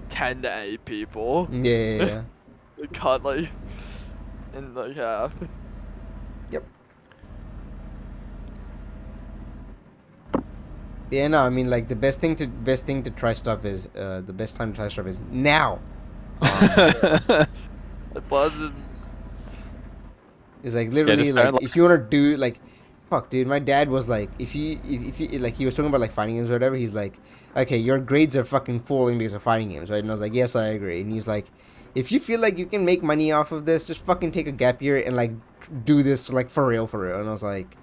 [SPEAKER 3] 10 to 8 people.
[SPEAKER 1] Yeah.
[SPEAKER 3] It cut like in like half.
[SPEAKER 1] Yep. Yeah, no, I mean like the best thing to try stuff is the best time to try stuff is now. It's like literally like if you wanna do like, fuck, dude. My dad was like, if you like, he was talking about like fighting games or whatever. He's like, okay, your grades are fucking falling because of fighting games, right? And I was like, yes, I agree. And he's like, if you feel like you can make money off of this, just fucking take a gap year and like do this like for real. And I was like,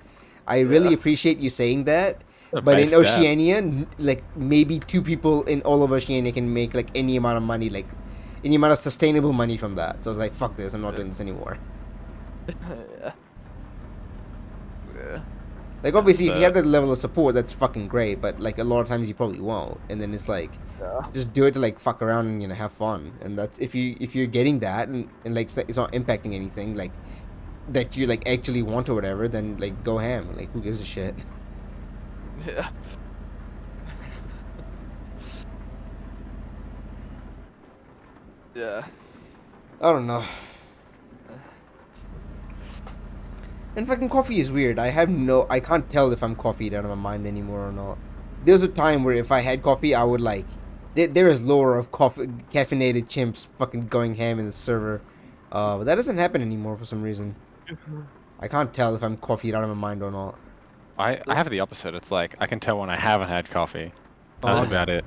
[SPEAKER 1] I really appreciate you saying that. But in Oceania, like maybe 2 people in all of Oceania can make like any amount of money, like any amount of sustainable money from that. So I was like, fuck this, I'm not doing this anymore.
[SPEAKER 3] Yeah.
[SPEAKER 1] Like obviously, if you have that level of support, that's fucking great. But like a lot of times you probably won't, and then it's like, just do it to like fuck around and have fun. And that's if you're getting that and like it's not impacting anything like that you like actually want or whatever, then like go ham. Like who gives a shit?
[SPEAKER 3] Yeah. Yeah.
[SPEAKER 1] I don't know. And fucking coffee is weird. I can't tell if I'm coffeeed out of my mind anymore or not. There was a time where if I had coffee, I would like, there is lore of caffeinated chimps fucking going ham in the server. But that doesn't happen anymore for some reason. I can't tell if I'm coffeeed out of my mind or not.
[SPEAKER 11] I have the opposite. It's like, I can tell when I haven't had coffee. That's about it.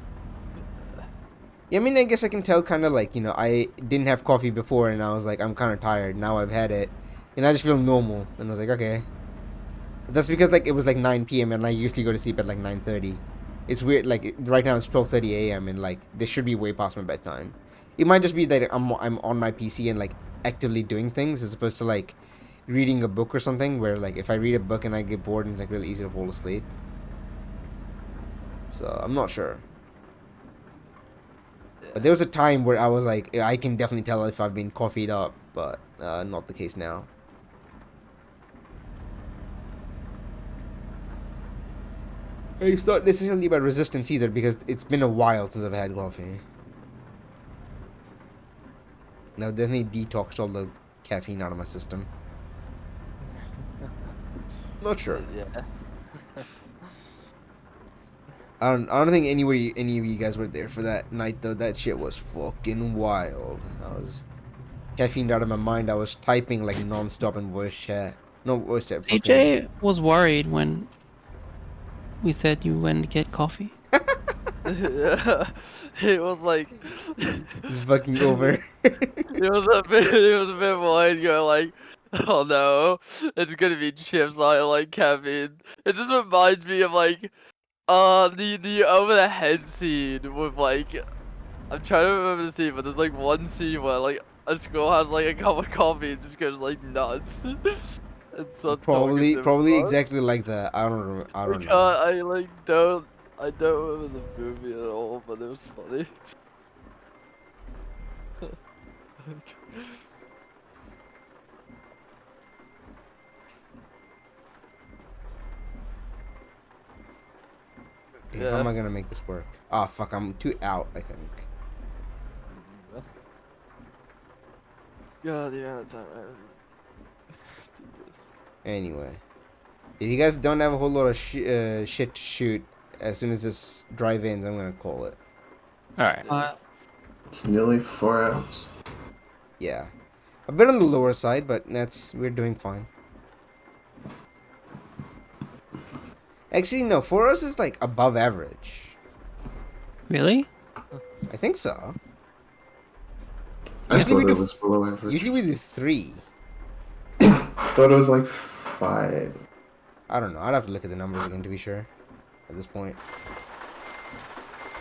[SPEAKER 1] Yeah, I mean, I guess I can tell kind of like, I didn't have coffee before and I was like, I'm kind of tired. Now I've had it. And I just feel normal. And I was like, okay. That's because like it was like 9 p.m. and I usually go to sleep at like 9:30. It's weird. Like right now it's 12:30 a.m. and like they should be way past my bedtime. It might just be that I'm on my PC and like actively doing things as opposed to like reading a book or something where like if I read a book and I get bored and it's like really easy to fall asleep. So I'm not sure. But there was a time where I was like, I can definitely tell if I've been coffeeed up, but not the case now. It's not necessarily about resistance either, because it's been a while since I've had coffee. Now, definitely detoxed all the caffeine out of my system. Not sure.
[SPEAKER 3] Yeah.
[SPEAKER 1] I don't think any of you guys were there for that night though. That shit was fucking wild. I was caffeined out of my mind. I was typing like non-stop in voice chat. No voice chat.
[SPEAKER 2] CJ was worried when we said you went to get coffee.
[SPEAKER 3] Yeah. It was like
[SPEAKER 1] It's fucking over.
[SPEAKER 3] it was a bit worried, going like, oh no, it's gonna be chips, not like caffeine. It just reminds me of like the over the head scene with like, I'm trying to remember the scene, but there's like one scene where like a girl has like a cup of coffee and just goes like nuts.
[SPEAKER 1] Probably exactly like that. I don't know.
[SPEAKER 3] I don't remember the movie at all, but it was funny.
[SPEAKER 1] Okay, how am I gonna make this work? Ah, fuck, I'm too out, I think.
[SPEAKER 3] God, the amount of time I have to do this.
[SPEAKER 1] Anyway, if you guys don't have a whole lot of shit to shoot, as soon as this drive ends, I'm gonna call it.
[SPEAKER 11] Alright.
[SPEAKER 9] It's nearly 4 hours.
[SPEAKER 1] Yeah. A bit on the lower side, but we're doing fine. Actually, no, 4 hours is like above average.
[SPEAKER 2] Really?
[SPEAKER 1] I think so.
[SPEAKER 9] I thought it was below average.
[SPEAKER 1] Usually we do 3.
[SPEAKER 9] I thought it was like 5.
[SPEAKER 1] I don't know. I'd have to look at the numbers again to be sure. At this point.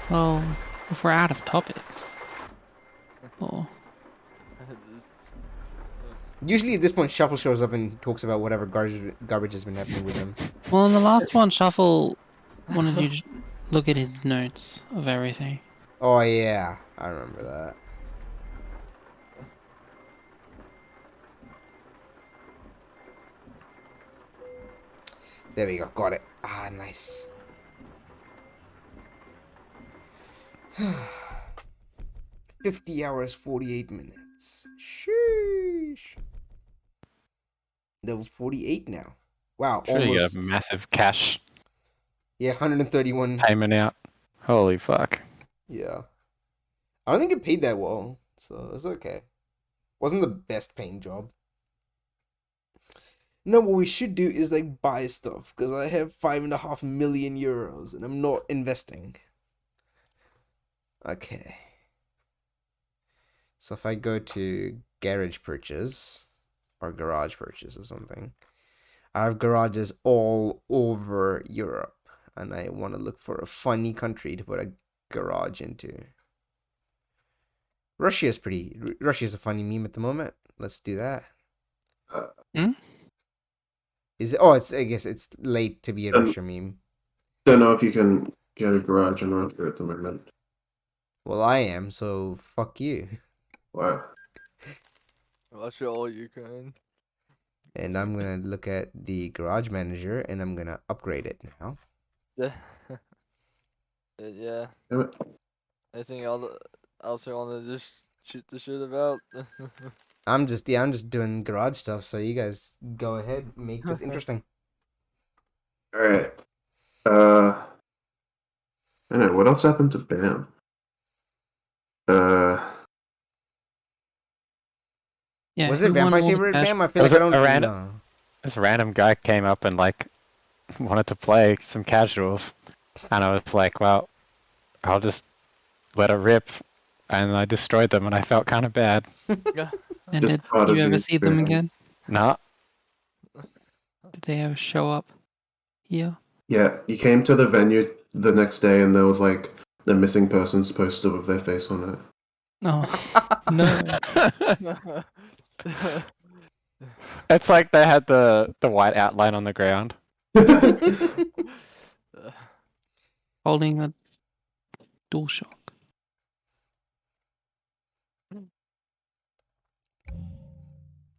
[SPEAKER 2] Well, if we're out of topics. Oh.
[SPEAKER 1] Usually at this point, Shuffle shows up and talks about whatever garbage has been happening with him.
[SPEAKER 2] Well, in the last one, Shuffle wanted you to look at his notes of everything.
[SPEAKER 1] Oh yeah, I remember that. There we go, got it. Ah, nice. 50 hours, 48 minutes. Sheesh. Level 48 now. Wow,
[SPEAKER 11] Sure, you
[SPEAKER 1] almost.
[SPEAKER 11] got a massive cash
[SPEAKER 1] Yeah, 131.
[SPEAKER 11] payment out. Holy fuck.
[SPEAKER 1] Yeah. I don't think it paid that well, so it's okay. Wasn't the best paying job. No, what we should do is like buy stuff, because I have 5.5 million euros and I'm not investing. Okay. So if I go to garage purchase or garage purchase or something, I have garages all over Europe and I want to look for a funny country to put a garage into. Russia's a funny meme at the moment. Let's do that. Is it? Oh, I guess it's late to be a Russia meme.
[SPEAKER 9] Don't know if you can get a garage in Russia at the moment.
[SPEAKER 1] Well, I am, so fuck you.
[SPEAKER 9] Wow.
[SPEAKER 3] Russia or Ukraine.
[SPEAKER 1] And I'm gonna look at the garage manager and I'm gonna upgrade it now.
[SPEAKER 3] Yeah. Yeah. Anything else you want to just shoot the shit about?
[SPEAKER 1] I'm just doing garage stuff, so you guys go ahead, make this interesting.
[SPEAKER 9] Alright. I don't know, what else happened to BAM?
[SPEAKER 2] Yeah,
[SPEAKER 1] Was it Vampire Saber BAM? I feel like I don't know.
[SPEAKER 11] This random guy came up and like wanted to play some casuals, and I was like, well, I'll just let it rip, and I destroyed them, and I felt kind of bad.
[SPEAKER 2] And did you ever see them again?
[SPEAKER 11] No.
[SPEAKER 2] Did they ever show up here?
[SPEAKER 9] Yeah, you came to the venue the next day and there was like the missing persons poster with their face on it.
[SPEAKER 2] Oh, no.
[SPEAKER 11] It's like they had the white outline on the ground.
[SPEAKER 2] Holding a DualShock.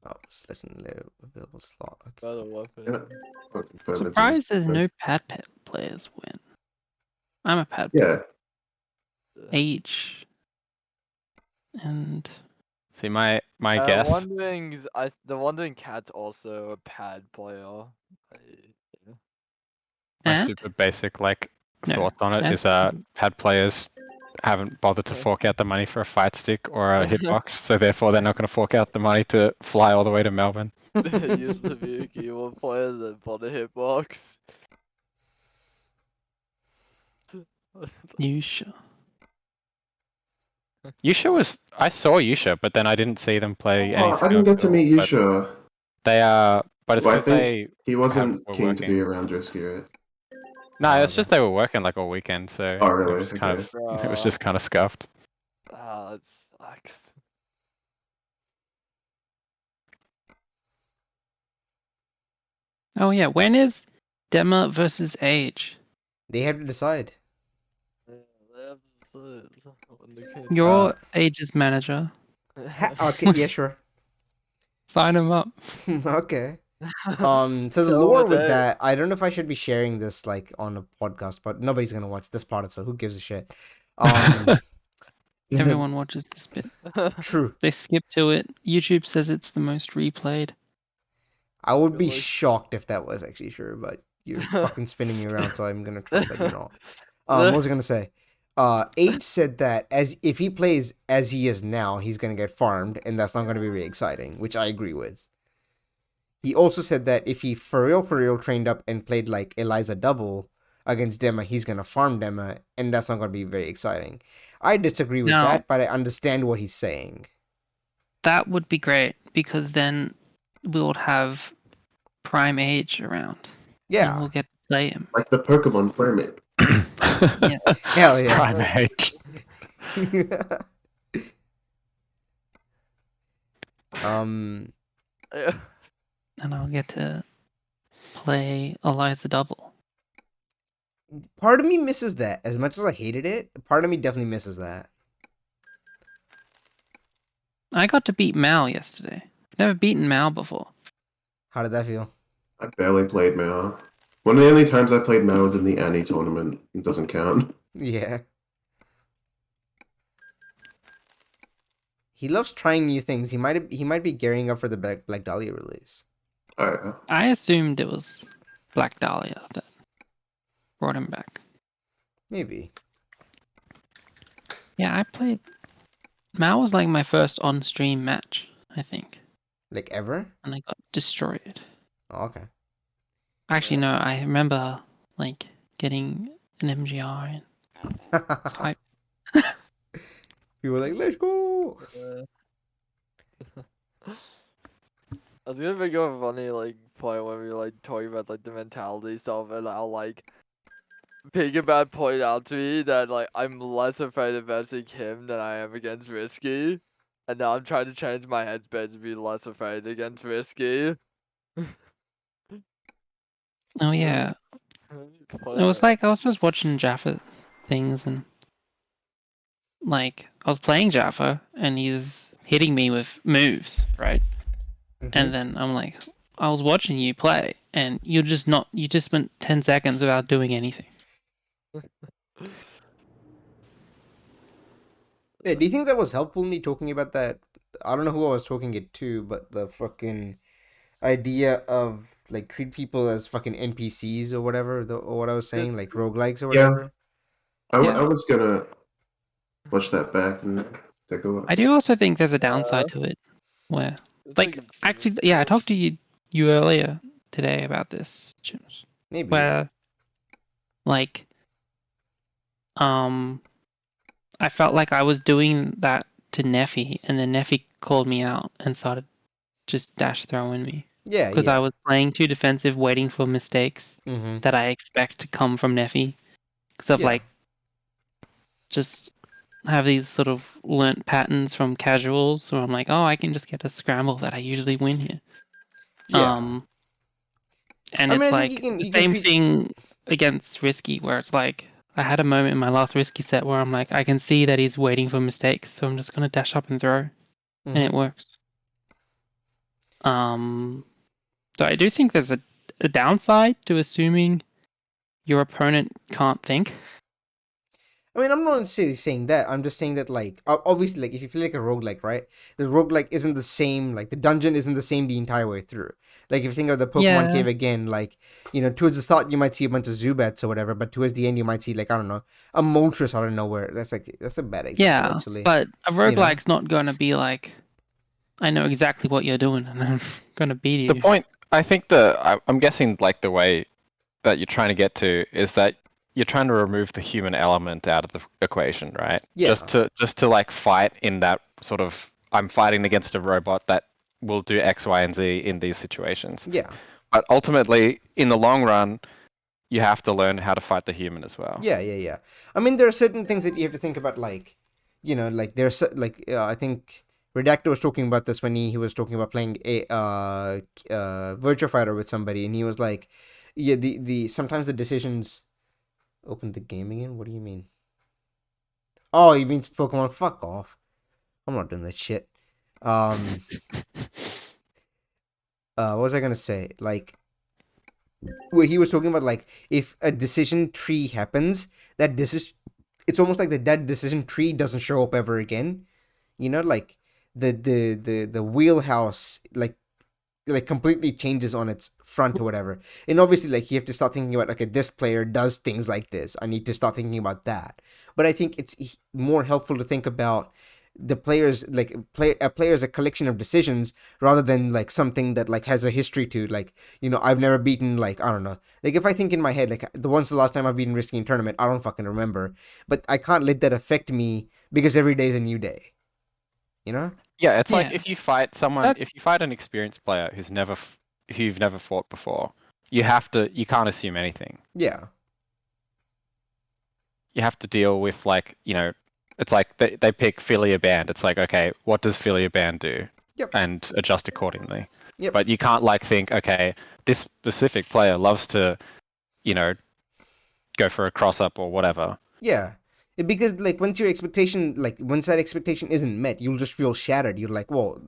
[SPEAKER 1] Oh, selecting the available slot.
[SPEAKER 2] Surprised there's no pad players win. I'm a pad.
[SPEAKER 9] Yeah.
[SPEAKER 2] Age. And
[SPEAKER 11] See, my
[SPEAKER 3] The
[SPEAKER 11] guess.
[SPEAKER 3] Wandering Cat's also a pad player.
[SPEAKER 11] My
[SPEAKER 2] And?
[SPEAKER 11] super basic
[SPEAKER 2] No,
[SPEAKER 11] thoughts on it
[SPEAKER 2] and?
[SPEAKER 11] is pad players haven't bothered to fork out the money for a fight stick or a hitbox, so therefore they're not going to fork out the money to fly all the way to Melbourne.
[SPEAKER 3] Used to be a keyboard player that bought a hitbox.
[SPEAKER 2] Yusha.
[SPEAKER 11] I saw Yusha, but then I didn't see them play any.
[SPEAKER 9] I didn't get to meet
[SPEAKER 11] but
[SPEAKER 9] Yusha.
[SPEAKER 11] They but it's
[SPEAKER 9] Well, I
[SPEAKER 11] because
[SPEAKER 9] think he wasn't
[SPEAKER 11] were
[SPEAKER 9] keen to be
[SPEAKER 11] working.
[SPEAKER 9] around Risky, right?
[SPEAKER 11] No, it's just they were working all weekend, so
[SPEAKER 9] Oh, really?
[SPEAKER 11] it was kind of
[SPEAKER 3] Okay.
[SPEAKER 11] it was just kind of scuffed.
[SPEAKER 3] Ah, that sucks.
[SPEAKER 2] Oh yeah, when is Dema versus Age?
[SPEAKER 1] They have to decide.
[SPEAKER 2] You're Age's manager.
[SPEAKER 1] Okay, yeah, sure.
[SPEAKER 2] Sign him up.
[SPEAKER 1] Okay. So the lore with that, I don't know if I should be sharing this on a podcast, but nobody's gonna watch this part, so who gives a shit?
[SPEAKER 2] Everyone watches this bit.
[SPEAKER 1] True.
[SPEAKER 2] They skip to it. YouTube says it's the most replayed.
[SPEAKER 1] I would be shocked if that was actually true, but you're fucking spinning me around, so I'm gonna trust that you're not. What was I gonna say? H said that if he plays as he is now, he's gonna get farmed, and that's not gonna be really exciting, which I agree with. He also said that if he for real trained up and played like Eliza double against Dema, he's gonna farm Dema, and that's not gonna be very exciting. I disagree with that, but I understand what he's saying.
[SPEAKER 2] That would be great, because then we would have Prime Age around.
[SPEAKER 1] Yeah.
[SPEAKER 2] And we'll get to play him.
[SPEAKER 9] Like the Pokemon Primate.
[SPEAKER 2] Yeah.
[SPEAKER 1] Hell yeah.
[SPEAKER 11] Prime Age.
[SPEAKER 2] And I'll get to play Eliza double.
[SPEAKER 1] Part of me misses that. As much as I hated it, part of me definitely misses that.
[SPEAKER 2] I got to beat Mal yesterday. Never beaten Mal before.
[SPEAKER 1] How did that feel?
[SPEAKER 9] I barely played Mao. One of the only times I played Mao was in the Annie tournament. It doesn't count.
[SPEAKER 1] Yeah. He loves trying new things. He might be gearing up for the Black Dahlia release.
[SPEAKER 9] Oh, yeah.
[SPEAKER 2] I assumed it was Black Dahlia that brought him back.
[SPEAKER 1] Maybe.
[SPEAKER 2] Yeah, I played... Mal was like my first on-stream match, I think.
[SPEAKER 1] Like ever?
[SPEAKER 2] And I got destroyed.
[SPEAKER 1] Oh, okay.
[SPEAKER 2] Actually, no, I remember like getting an MGR in. It's hype.
[SPEAKER 1] You were like, let's go!
[SPEAKER 3] I was gonna make a funny point when we were talking about the mentality stuff, and how Piggyback pointed out to me that I'm less afraid of versing him than I am against Risky, and now I'm trying to change my headspace to be less afraid against Risky.
[SPEAKER 2] Oh yeah. It was like I was just watching Jaffa things, and I was playing Jaffa and he's hitting me with moves, right? And then I'm like, I was watching you play and you just spent 10 seconds without doing anything.
[SPEAKER 1] Yeah, do you think that was helpful, me talking about that? I don't know who I was talking it to, but the fucking idea of treat people as fucking NPCs or whatever, or what I was saying, like roguelikes or whatever.
[SPEAKER 9] I was gonna watch that back and take a look.
[SPEAKER 2] I do also think there's a downside to it, where actually, yeah, I talked to you earlier today about this, chimps.
[SPEAKER 1] Maybe.
[SPEAKER 2] Where I felt like I was doing that to Neffy, and then Neffy called me out and started just dash throwing me.
[SPEAKER 1] Yeah,
[SPEAKER 2] because
[SPEAKER 1] yeah.
[SPEAKER 2] I was playing too defensive, waiting for mistakes that I expect to come from Neffy. Because I've just have these sort of learnt patterns from casuals, where I'm like, oh, I can just get a scramble that I usually win here.
[SPEAKER 1] Yeah.
[SPEAKER 2] And
[SPEAKER 1] I mean,
[SPEAKER 2] it's
[SPEAKER 1] I think
[SPEAKER 2] the
[SPEAKER 1] you can
[SPEAKER 2] same
[SPEAKER 1] treat-
[SPEAKER 2] thing against Risky, where it's like, I had a moment in my last Risky set where I'm like, I can see that he's waiting for mistakes, so I'm just going to dash up and throw. And it works. So I do think there's a downside to assuming your opponent can't think.
[SPEAKER 1] I mean, I'm not necessarily saying that. I'm just saying that, like, obviously, like, if you play like a roguelike, right? The roguelike isn't the same, like, the dungeon isn't the same the entire way through. Like, if you think of the Pokemon
[SPEAKER 2] Yeah.
[SPEAKER 1] cave again, like, you know, towards the start, you might see a bunch of Zubats or whatever, but towards the end, you might see, like, I don't know, a Moltres out of nowhere. That's a bad example,
[SPEAKER 2] Yeah,
[SPEAKER 1] actually.
[SPEAKER 2] but a
[SPEAKER 1] you know?
[SPEAKER 2] roguelike's not going to be like, I know exactly what you're doing and I'm going to beat you.
[SPEAKER 11] The point, I think I'm guessing like the way that you're trying to get to is that you're trying to remove the human element out of the equation, right?
[SPEAKER 1] Yeah.
[SPEAKER 11] Just to like fight in that sort of, I'm fighting against a robot that will do X, Y, and Z in these situations.
[SPEAKER 1] Yeah.
[SPEAKER 11] But ultimately, in the long run, you have to learn how to fight the human as well.
[SPEAKER 1] Yeah. I mean, there are certain things that you have to think about, like, you know, like there's like I think Redactor was talking about this when he was talking about playing a Virtua Fighter with somebody, and he was like, yeah, the sometimes the decisions. Open the game again? What do you mean? Oh, he means Pokemon. Fuck off. I'm not doing that shit. What was I gonna say? Like, where he was talking about, like, if a decision tree happens, that decision, it's almost like that decision tree doesn't show up ever again. You know, like the wheelhouse, like completely changes on its front or whatever. And obviously, like, you have to start thinking about, okay, this player does things like this. I need to start thinking about that. But I think it's more helpful to think about the players, like, a player is a collection of decisions rather than like something that like has a history to, like, you know, I've never beaten, like, I don't know. Like, if I think in my head, like, the last time I've beaten Risky in tournament, I don't fucking remember. But I can't let that affect me because every day is a new day. You know?
[SPEAKER 11] Yeah, it's like if you fight someone, if you fight an experienced player who you've never fought before, you can't assume anything.
[SPEAKER 1] Yeah.
[SPEAKER 11] You have to deal with, like, you know, it's like they pick Philia Band. It's like, okay, what does Philia Band do?
[SPEAKER 1] Yep.
[SPEAKER 11] And adjust accordingly.
[SPEAKER 1] Yep.
[SPEAKER 11] But you can't like think, okay, this specific player loves to, you know, go for a cross up or whatever.
[SPEAKER 1] Yeah. Because, like, once that expectation isn't met, you'll just feel shattered. You're like, well,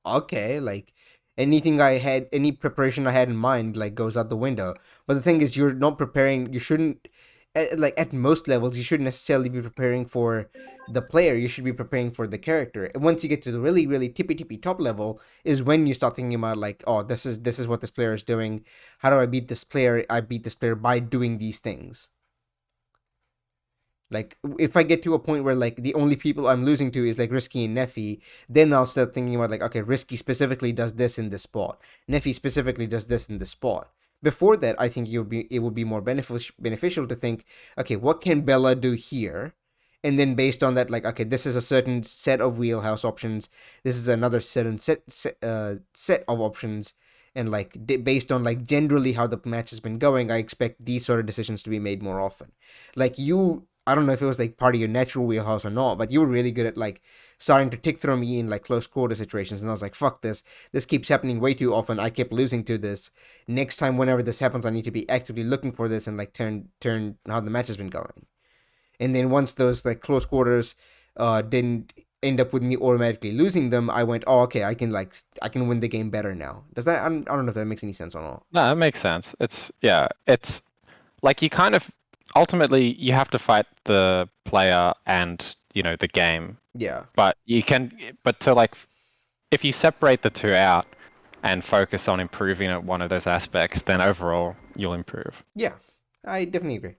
[SPEAKER 1] okay, like, any preparation I had in mind, like, goes out the window. But the thing is, you're not preparing, you shouldn't, like, at most levels, you shouldn't necessarily be preparing for the player, you should be preparing for the character. And once you get to the really, really tippy top level, is when you start thinking about, like, oh, this is what this player is doing. How do I beat this player? I beat this player by doing these things. Like, if I get to a point where, like, the only people I'm losing to is, like, Risky and Neffy, then I'll start thinking about, like, okay, Risky specifically does this in this spot. Neffy specifically does this in this spot. Before that, I think it would be more beneficial to think, okay, what can Bella do here? And then based on that, like, okay, this is a certain set of wheelhouse options. This is another certain set of options. And, like, based on, like, generally how the match has been going, I expect these sort of decisions to be made more often. Like, I don't know if it was, like, part of your natural wheelhouse or not, but you were really good at, like, starting to tick through me in, like, close quarter situations, and I was like, fuck this. This keeps happening way too often. I kept losing to this. Next time, whenever this happens, I need to be actively looking for this and, like, turn how the match has been going. And then once those, like, close quarters didn't end up with me automatically losing them, I went, oh, okay, I can win the game better now. Does that, I don't know if that makes any sense or not.
[SPEAKER 11] No, that makes sense. It's like you kind of, ultimately you have to fight the player and, you know, the game.
[SPEAKER 1] Yeah.
[SPEAKER 11] But to, like, if you separate the two out and focus on improving at one of those aspects, then overall you'll improve.
[SPEAKER 1] Yeah, I definitely agree.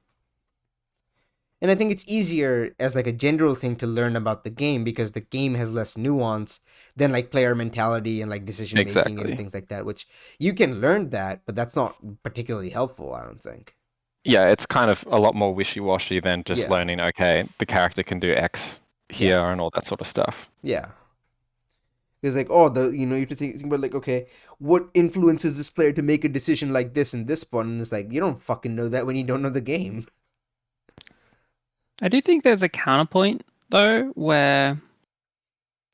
[SPEAKER 1] And I think it's easier as, like, a general thing to learn about the game because the game has less nuance than, like, player mentality and, like, decision making and things like that, which you can learn that, but that's not particularly helpful, I don't think.
[SPEAKER 11] Yeah, it's kind of a lot more wishy-washy than just learning, okay, the character can do X here and all that sort of stuff.
[SPEAKER 1] Yeah. It's like, oh, you have to think about, like, okay, what influences this player to make a decision like this in this spot? And it's like, you don't fucking know that when you don't know the game.
[SPEAKER 2] I do think there's a counterpoint, though, where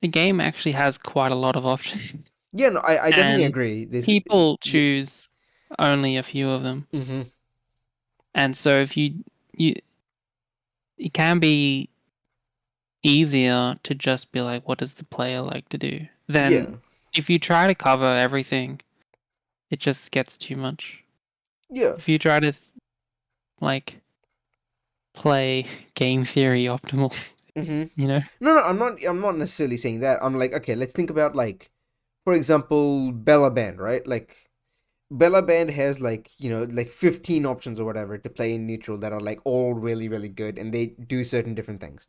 [SPEAKER 2] the game actually has quite a lot of options.
[SPEAKER 1] Yeah, no, I definitely agree.
[SPEAKER 2] People choose only a few of them.
[SPEAKER 1] Mm-hmm.
[SPEAKER 2] And so if it can be easier to just be like, what does the player like to do? Then if you try to cover everything, it just gets too much.
[SPEAKER 1] Yeah.
[SPEAKER 2] If you try to, like, play game theory optimal.
[SPEAKER 1] Mm-hmm.
[SPEAKER 2] You know?
[SPEAKER 1] No, I'm not necessarily saying that. I'm like, okay, let's think about like, for example, Bella Band, right? Like, Bella Band has like, like 15 options or whatever to play in neutral that are like all really, really good, and they do certain different things,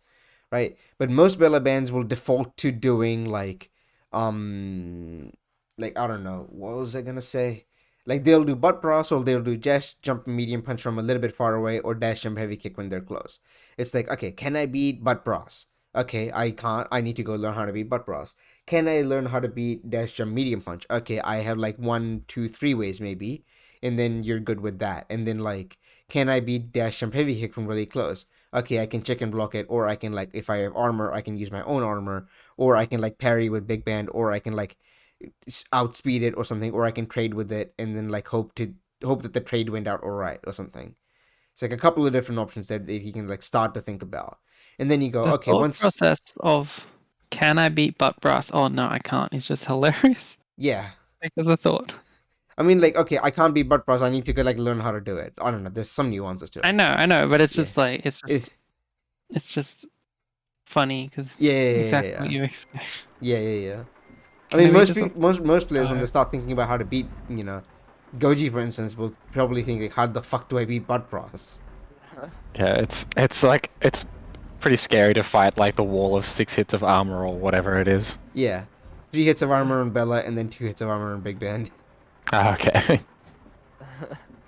[SPEAKER 1] right? But most Bella Bands will default to doing like I don't know, what was I gonna say? Like they'll do butt brass, or they'll do dash jump medium punch from a little bit far away, or dash jump heavy kick when they're close. It's like, okay, can I beat butt brass? Okay, I can't. I need to go learn how to beat butt brass. Can I learn how to beat dash jump medium punch? Okay, I have like 1, 2, 3 ways maybe, and then you're good with that. And then like, can I beat dash jump heavy kick from really close? Okay, I can check and block it, or I can like, if I have armor, I can use my own armor, or I can like parry with big band, or I can like outspeed it or something, or I can trade with it and then like hope that the trade went out all right or something. It's like a couple of different options that you can like start to think about, and then you go,
[SPEAKER 2] The
[SPEAKER 1] okay,
[SPEAKER 2] thought
[SPEAKER 1] once
[SPEAKER 2] process of can I beat butt brass? Oh no, I can't. It's just hilarious.
[SPEAKER 1] Yeah,
[SPEAKER 2] Because I thought.
[SPEAKER 1] I mean, like, okay, I can't beat butt brass. I need to go like learn how to do it. I don't know. There's some nuances to it.
[SPEAKER 2] I know, but it's just like it's just funny because exactly what you expect.
[SPEAKER 1] Yeah. I
[SPEAKER 2] Can
[SPEAKER 1] mean,
[SPEAKER 2] I
[SPEAKER 1] most
[SPEAKER 2] beat
[SPEAKER 1] people, most players when they start thinking about how to beat, Goji, for instance, will probably think like, how the fuck do I beat butt brass?
[SPEAKER 11] Yeah, it's like it's pretty scary to fight like the wall of 6 hits of armor or whatever it is.
[SPEAKER 1] Yeah, 3 hits of armor on Bella and then 2 hits of armor on Big Band.
[SPEAKER 11] Ah, okay.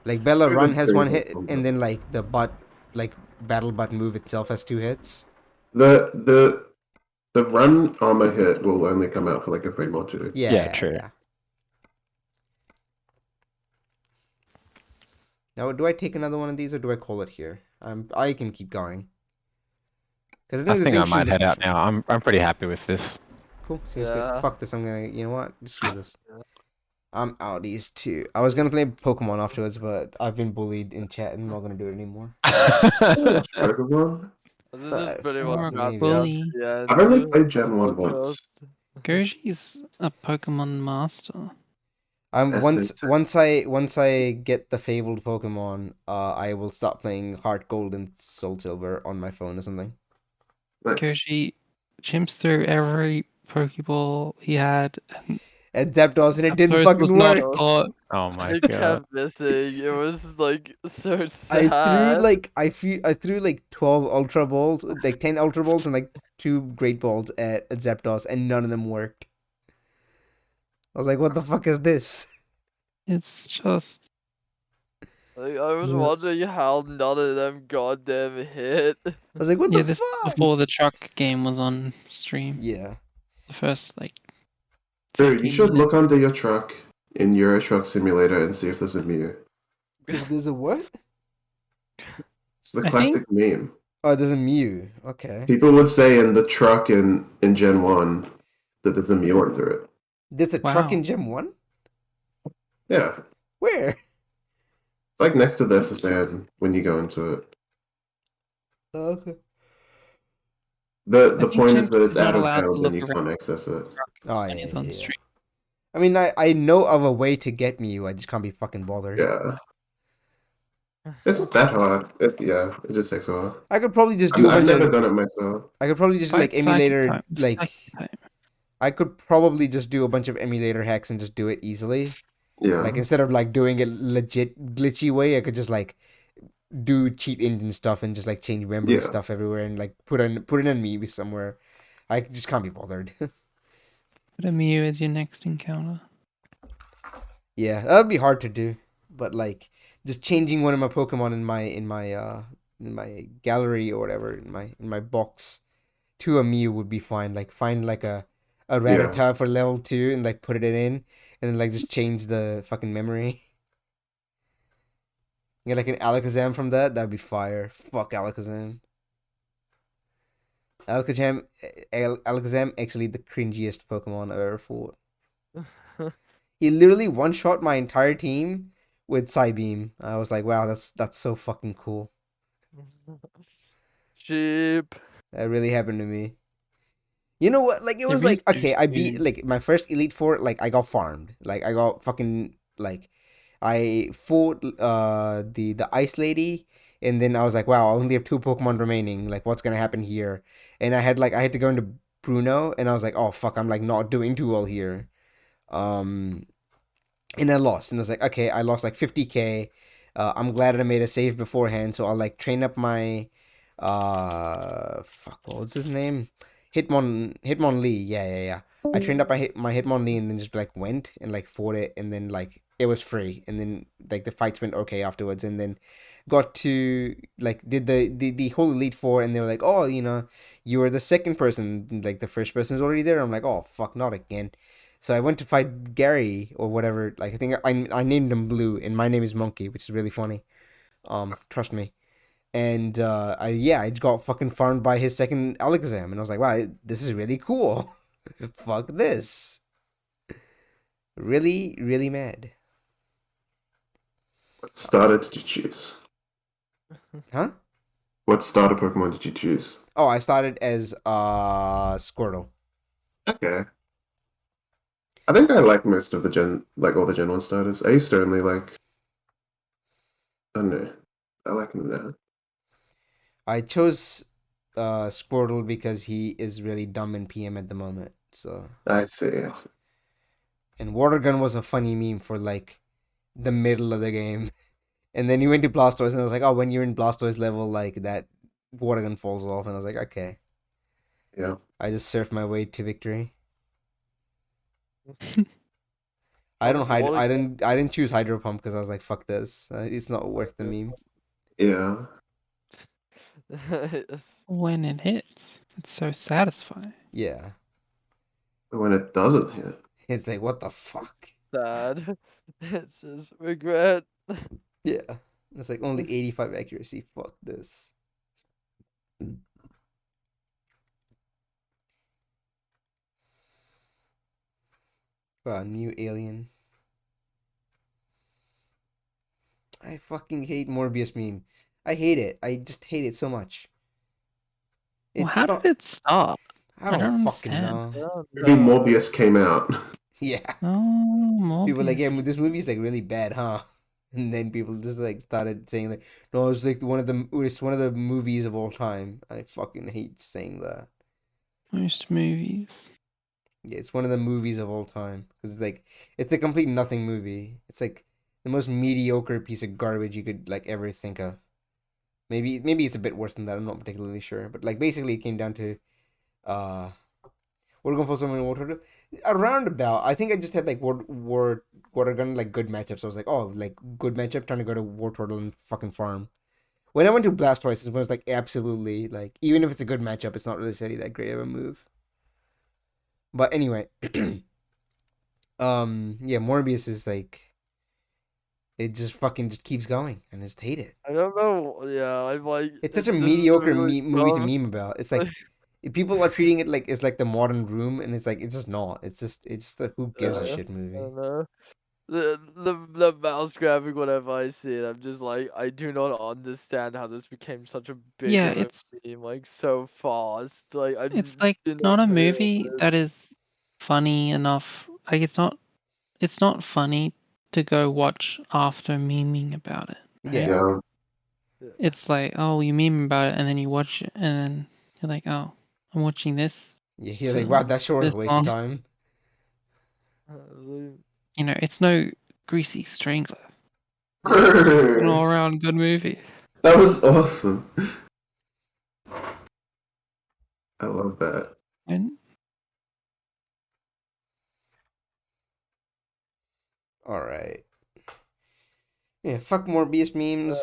[SPEAKER 1] Like Bella Run has 1 hit, and then like the battle butt move itself has 2 hits.
[SPEAKER 9] The run armor hit will only come out for like a frame or 2.
[SPEAKER 1] Yeah,
[SPEAKER 11] true.
[SPEAKER 1] Yeah. Now, do I take another one of these or do I call it here? I can keep going.
[SPEAKER 11] I think I might head out now. I'm pretty happy with this.
[SPEAKER 1] Cool. Seems good. Fuck this. I'm gonna. You know what? Just do this. I'm out these 2. I was gonna play Pokemon afterwards, but I've been bullied in chat and I'm not gonna do it anymore.
[SPEAKER 9] Pokemon?
[SPEAKER 3] This is pretty much
[SPEAKER 2] bully.
[SPEAKER 3] Yeah,
[SPEAKER 9] I've only played Gen 1 once.
[SPEAKER 2] Goji's a Pokemon master.
[SPEAKER 1] Once I get the fabled Pokemon, I will start playing Heart Gold and Soul Silver on my phone or something.
[SPEAKER 2] Goji chimps through every Pokeball he had.
[SPEAKER 1] And Zapdos, and it didn't fucking work.
[SPEAKER 11] Oh my
[SPEAKER 3] It
[SPEAKER 11] god.
[SPEAKER 3] kept missing. It was like so sad.
[SPEAKER 1] I threw like 12 Ultra Balls, like 10 Ultra Balls and like 2 Great Balls at Zapdos, and none of them worked. I was like, what the fuck is this?
[SPEAKER 2] It's just.
[SPEAKER 3] Like, I was wondering how none of them goddamn hit.
[SPEAKER 1] I was like, what the
[SPEAKER 2] this
[SPEAKER 1] fuck?
[SPEAKER 2] Before the truck game was on stream.
[SPEAKER 1] Yeah.
[SPEAKER 2] The first like.
[SPEAKER 9] Dude, you should look under your truck in Euro Truck Simulator and see if there's a Mew.
[SPEAKER 1] If there's a what?
[SPEAKER 9] It's the classic meme.
[SPEAKER 1] Oh, there's a Mew. Okay.
[SPEAKER 9] People would say in the truck in Gen 1 that there's a Mew under it.
[SPEAKER 1] There's a truck in Gen 1?
[SPEAKER 9] Yeah.
[SPEAKER 1] Where?
[SPEAKER 9] It's like next to the SSN when you go into it.
[SPEAKER 1] Okay.
[SPEAKER 9] The point is that it's out of bounds and you can't access it.
[SPEAKER 1] Oh, yeah. I mean, I know of a way to get Mew, I just can't be fucking bothered.
[SPEAKER 9] Yeah. It's not that hard. It just takes a while.
[SPEAKER 1] I could probably just do
[SPEAKER 9] I've never done it myself.
[SPEAKER 1] I could probably just do like emulator, I could probably just do a bunch of emulator hacks and just do it easily.
[SPEAKER 9] Yeah.
[SPEAKER 1] Like instead of like doing it legit glitchy way, I could just like do cheat engine stuff and just like change memory stuff everywhere and like put it in Mew somewhere. I just can't be bothered.
[SPEAKER 2] Put a Mew as your next encounter.
[SPEAKER 1] Yeah, that'd be hard to do, but like just changing one of my Pokemon in my gallery or whatever in my box to a Mew would be fine. Like find like a Rattata for level 2 and like put it in and then like just change the fucking memory. Get like an Alakazam from that'd be fire. Fuck Alakazam. Alakazam actually the cringiest Pokemon I've ever fought. He literally one-shot my entire team with Psybeam. I was like, wow, that's so fucking cool.
[SPEAKER 3] Cheap.
[SPEAKER 1] That really happened to me. You know what? Like it was like, okay, I beat like my first Elite Four, like I got farmed. Like I got fucking like I fought the Ice Lady And then I was like, wow, I only have 2 Pokemon remaining. Like, what's gonna happen here? And I had to go into Bruno, and I was like, oh fuck, I'm like not doing too well here. And I lost, and I was like, okay, I lost like 50k. I'm glad I made a save beforehand, so I'll like train up my fuck, what's his name? Hitmonlee. Yeah. I trained up my Hitmonlee and then just like went and like fought it, and then like it was free, and then like the fights went okay afterwards, and then got to like did the whole Elite Four, and they were like, oh, you were the second person, like the first person's already there. I'm like, oh fuck, not again. So I went to fight Gary or whatever. Like I think I named him Blue, and my name is Monkey, which is really funny. Trust me. And I got fucking farmed by his second Alakazam, and I was like, wow, this is really cool. Fuck this. Really, really mad.
[SPEAKER 9] What starter did you choose?
[SPEAKER 1] Huh?
[SPEAKER 9] What starter Pokemon did you choose?
[SPEAKER 1] Oh, I started as Squirtle.
[SPEAKER 9] Okay. I think I like most of all the Gen 1 starters. I used to only like... I don't know. I like them now.
[SPEAKER 1] I chose Squirtle because he is really dumb in PM at the moment. So
[SPEAKER 9] I see.
[SPEAKER 1] And Water Gun was a funny meme for like the middle of the game. And then you went to Blastoise, and I was like, oh, when you're in Blastoise level, like that Water Gun falls off, and I was like, okay.
[SPEAKER 9] Yeah.
[SPEAKER 1] I just surfed my way to victory. I didn't choose Hydro Pump because I was like, fuck this. It's not worth the meme.
[SPEAKER 9] Yeah.
[SPEAKER 2] When it hits, it's so satisfying.
[SPEAKER 1] Yeah.
[SPEAKER 9] When it doesn't hit.
[SPEAKER 1] It's like, what the fuck?
[SPEAKER 3] Sad. It's just regret.
[SPEAKER 1] Yeah. It's like only 85 accuracy. Fuck this. Wow, new alien. I fucking hate Morbius meme. I hate it. I just hate it so much.
[SPEAKER 2] Well, how did it stop?
[SPEAKER 1] I don't fucking
[SPEAKER 2] understand.
[SPEAKER 1] know.
[SPEAKER 9] Maybe Morbius came out.
[SPEAKER 1] Yeah.
[SPEAKER 2] Oh, Morbius.
[SPEAKER 1] People were like, yeah, this movie's like really bad, huh? And then people just like started saying like, no, it's like it's one of the movies of all time. I fucking hate saying that.
[SPEAKER 2] Most movies.
[SPEAKER 1] Yeah, it's one of the movies of all time because like it's a complete nothing movie. It's like the most mediocre piece of garbage you could like ever think of. Maybe it's a bit worse than that. I'm not particularly sure, but like basically it came down to, we're going for someone in Water. Around about, I think I just had like Water Gun like good matchups. I was like, oh, like good matchup, trying to go to War Turtle and fucking farm. When I went to Blastoise, it was like absolutely like even if it's a good matchup, it's not really that great of a move. But anyway, yeah, Morbius is like. It just fucking just keeps going, and I just hate it.
[SPEAKER 3] I don't know. Yeah, I'm like.
[SPEAKER 1] It's such a mediocre movie to meme about. It's like people are treating it like it's like the modern Room, and it's like it's just not. It's just a who gives a shit movie.
[SPEAKER 3] I don't know. The mouse grabbing whenever I see it, I'm just like, I do not understand how this became such a big meme, like so fast. Like
[SPEAKER 2] It's like not a movie that is funny enough. Like it's not funny to go watch after memeing about it. Right?
[SPEAKER 9] Yeah.
[SPEAKER 2] It's like, oh, you meme about it, and then you watch it, and then you're like, oh, I'm watching this.
[SPEAKER 1] Yeah, you're like, wow, that's sure was a waste of time.
[SPEAKER 2] You know, it's no Greasy Strangler. It's an all-around good movie.
[SPEAKER 9] That was awesome. I love that.
[SPEAKER 1] Alright. Yeah, fuck Morbius memes.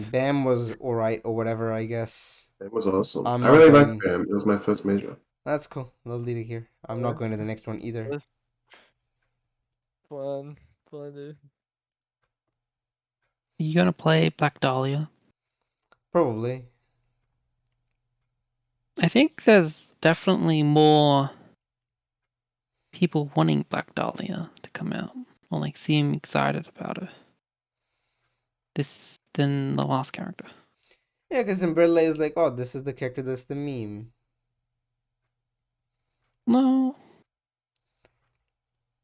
[SPEAKER 1] BAM was alright or whatever, I guess.
[SPEAKER 9] It was awesome. I really liked BAM. It was my first major.
[SPEAKER 1] That's cool. Lovely to hear. I'm not going to the next one either.
[SPEAKER 3] Fun, dude.
[SPEAKER 2] Are you gonna play Black Dahlia?
[SPEAKER 1] Probably.
[SPEAKER 2] I think there's definitely more people wanting Black Dahlia to come out, or like seem excited about it. This than the last character.
[SPEAKER 1] Yeah, because Umbrella is like, oh, this is the character that's the meme.
[SPEAKER 2] No.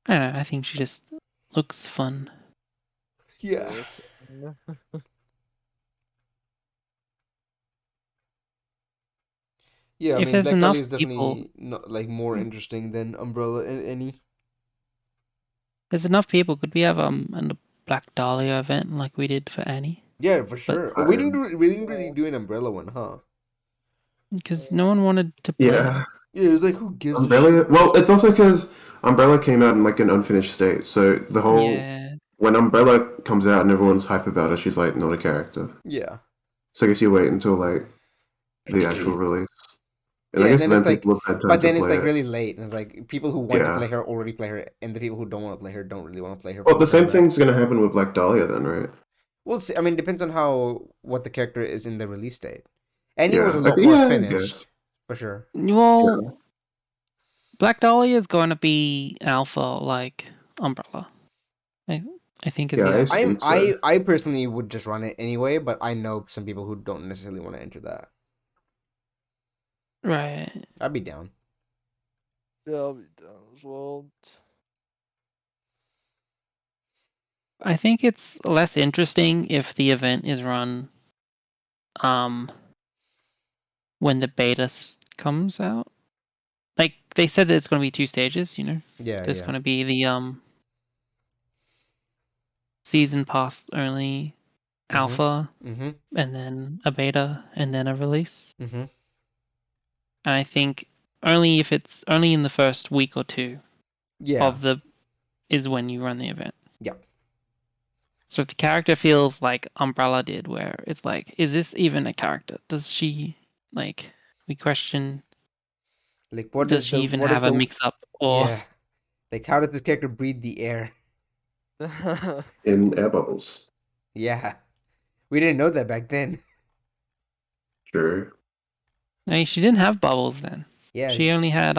[SPEAKER 2] I don't know, I think she just looks fun.
[SPEAKER 1] Yeah. Yeah, I
[SPEAKER 2] if
[SPEAKER 1] mean,
[SPEAKER 2] there's
[SPEAKER 1] Black
[SPEAKER 2] enough
[SPEAKER 1] Dahlia is
[SPEAKER 2] people,
[SPEAKER 1] definitely not, like more interesting than Umbrella and any.
[SPEAKER 2] there's enough people. Could we have a Black Dahlia event like we did for Annie?
[SPEAKER 1] Yeah, for sure. Oh, we didn't really do an Umbrella one, huh?
[SPEAKER 2] Because no one wanted to play.
[SPEAKER 9] Yeah.
[SPEAKER 1] Yeah, it was like, who gives a
[SPEAKER 9] Umbrella.
[SPEAKER 1] shit?
[SPEAKER 9] Well, it's also because Umbrella came out in like an unfinished state, so the whole
[SPEAKER 2] Yeah.
[SPEAKER 9] when Umbrella comes out and everyone's hype about it, she's like not a character.
[SPEAKER 1] Yeah.
[SPEAKER 9] So I guess you wait until like the actual release. And I
[SPEAKER 1] Yeah,
[SPEAKER 9] guess
[SPEAKER 1] then
[SPEAKER 9] then
[SPEAKER 1] it's like,
[SPEAKER 9] people have had time
[SPEAKER 1] but
[SPEAKER 9] to
[SPEAKER 1] then it's
[SPEAKER 9] play
[SPEAKER 1] like
[SPEAKER 9] it.
[SPEAKER 1] really late, and it's like people who want to
[SPEAKER 9] Yeah.
[SPEAKER 1] play her already play her, and the people who don't want to play her don't really want to play her.
[SPEAKER 9] Well, the same
[SPEAKER 1] that.
[SPEAKER 9] thing's gonna happen with Black Dahlia then, right?
[SPEAKER 1] Well, see, I mean, it depends on what the character is in the release date. Annie
[SPEAKER 9] Yeah,
[SPEAKER 1] was a
[SPEAKER 9] like,
[SPEAKER 1] lot more
[SPEAKER 9] yeah, I
[SPEAKER 1] finished,
[SPEAKER 9] guess.
[SPEAKER 1] for sure.
[SPEAKER 2] Well, Black Dahlia is going to be alpha like Umbrella. I think is
[SPEAKER 9] Yeah,
[SPEAKER 2] the
[SPEAKER 9] I
[SPEAKER 2] alpha.
[SPEAKER 1] I personally would just run it anyway, but I know some people who don't necessarily want to enter that.
[SPEAKER 2] Right.
[SPEAKER 1] I'd be down.
[SPEAKER 3] Yeah, I'll be down as well.
[SPEAKER 2] I think it's less interesting if the event is run when the beta comes out. Like they said that it's going to be 2 stages, you know.
[SPEAKER 1] Yeah,
[SPEAKER 2] There's
[SPEAKER 1] yeah.
[SPEAKER 2] going to be the season pass only alpha,
[SPEAKER 1] Mm-hmm.
[SPEAKER 2] and then a beta, and then a release.
[SPEAKER 1] Mm-hmm.
[SPEAKER 2] And I think only if it's only in the first week or 2
[SPEAKER 1] Yeah.
[SPEAKER 2] is when you run the event.
[SPEAKER 1] Yep.
[SPEAKER 2] So if the character feels like Umbrella did, where it's like, is this even a character? Does she we question?
[SPEAKER 1] Like, what
[SPEAKER 2] does
[SPEAKER 1] is
[SPEAKER 2] she
[SPEAKER 1] the,
[SPEAKER 2] even
[SPEAKER 1] what is
[SPEAKER 2] have a
[SPEAKER 1] the-
[SPEAKER 2] mix up? Or
[SPEAKER 1] Yeah. Like, how does this character breathe the air?
[SPEAKER 9] In air bubbles.
[SPEAKER 1] Yeah. We didn't know that back then.
[SPEAKER 9] Sure.
[SPEAKER 2] I mean, she didn't have bubbles then.
[SPEAKER 1] Yeah.
[SPEAKER 2] She only had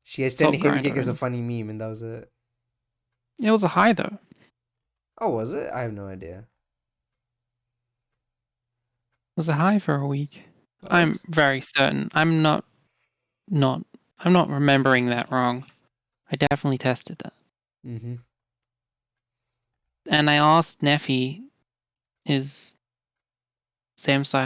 [SPEAKER 1] She had standing
[SPEAKER 2] Salt
[SPEAKER 1] heavy kick
[SPEAKER 2] Grinder
[SPEAKER 1] as a
[SPEAKER 2] and-
[SPEAKER 1] funny meme, and that was it.
[SPEAKER 2] It was a high though.
[SPEAKER 1] Oh, was it? I have no idea.
[SPEAKER 2] It was a high for a week. I'm very certain. I'm not remembering that wrong. I definitely tested that.
[SPEAKER 1] Mm-hmm.
[SPEAKER 2] And I asked Neffy, is Sam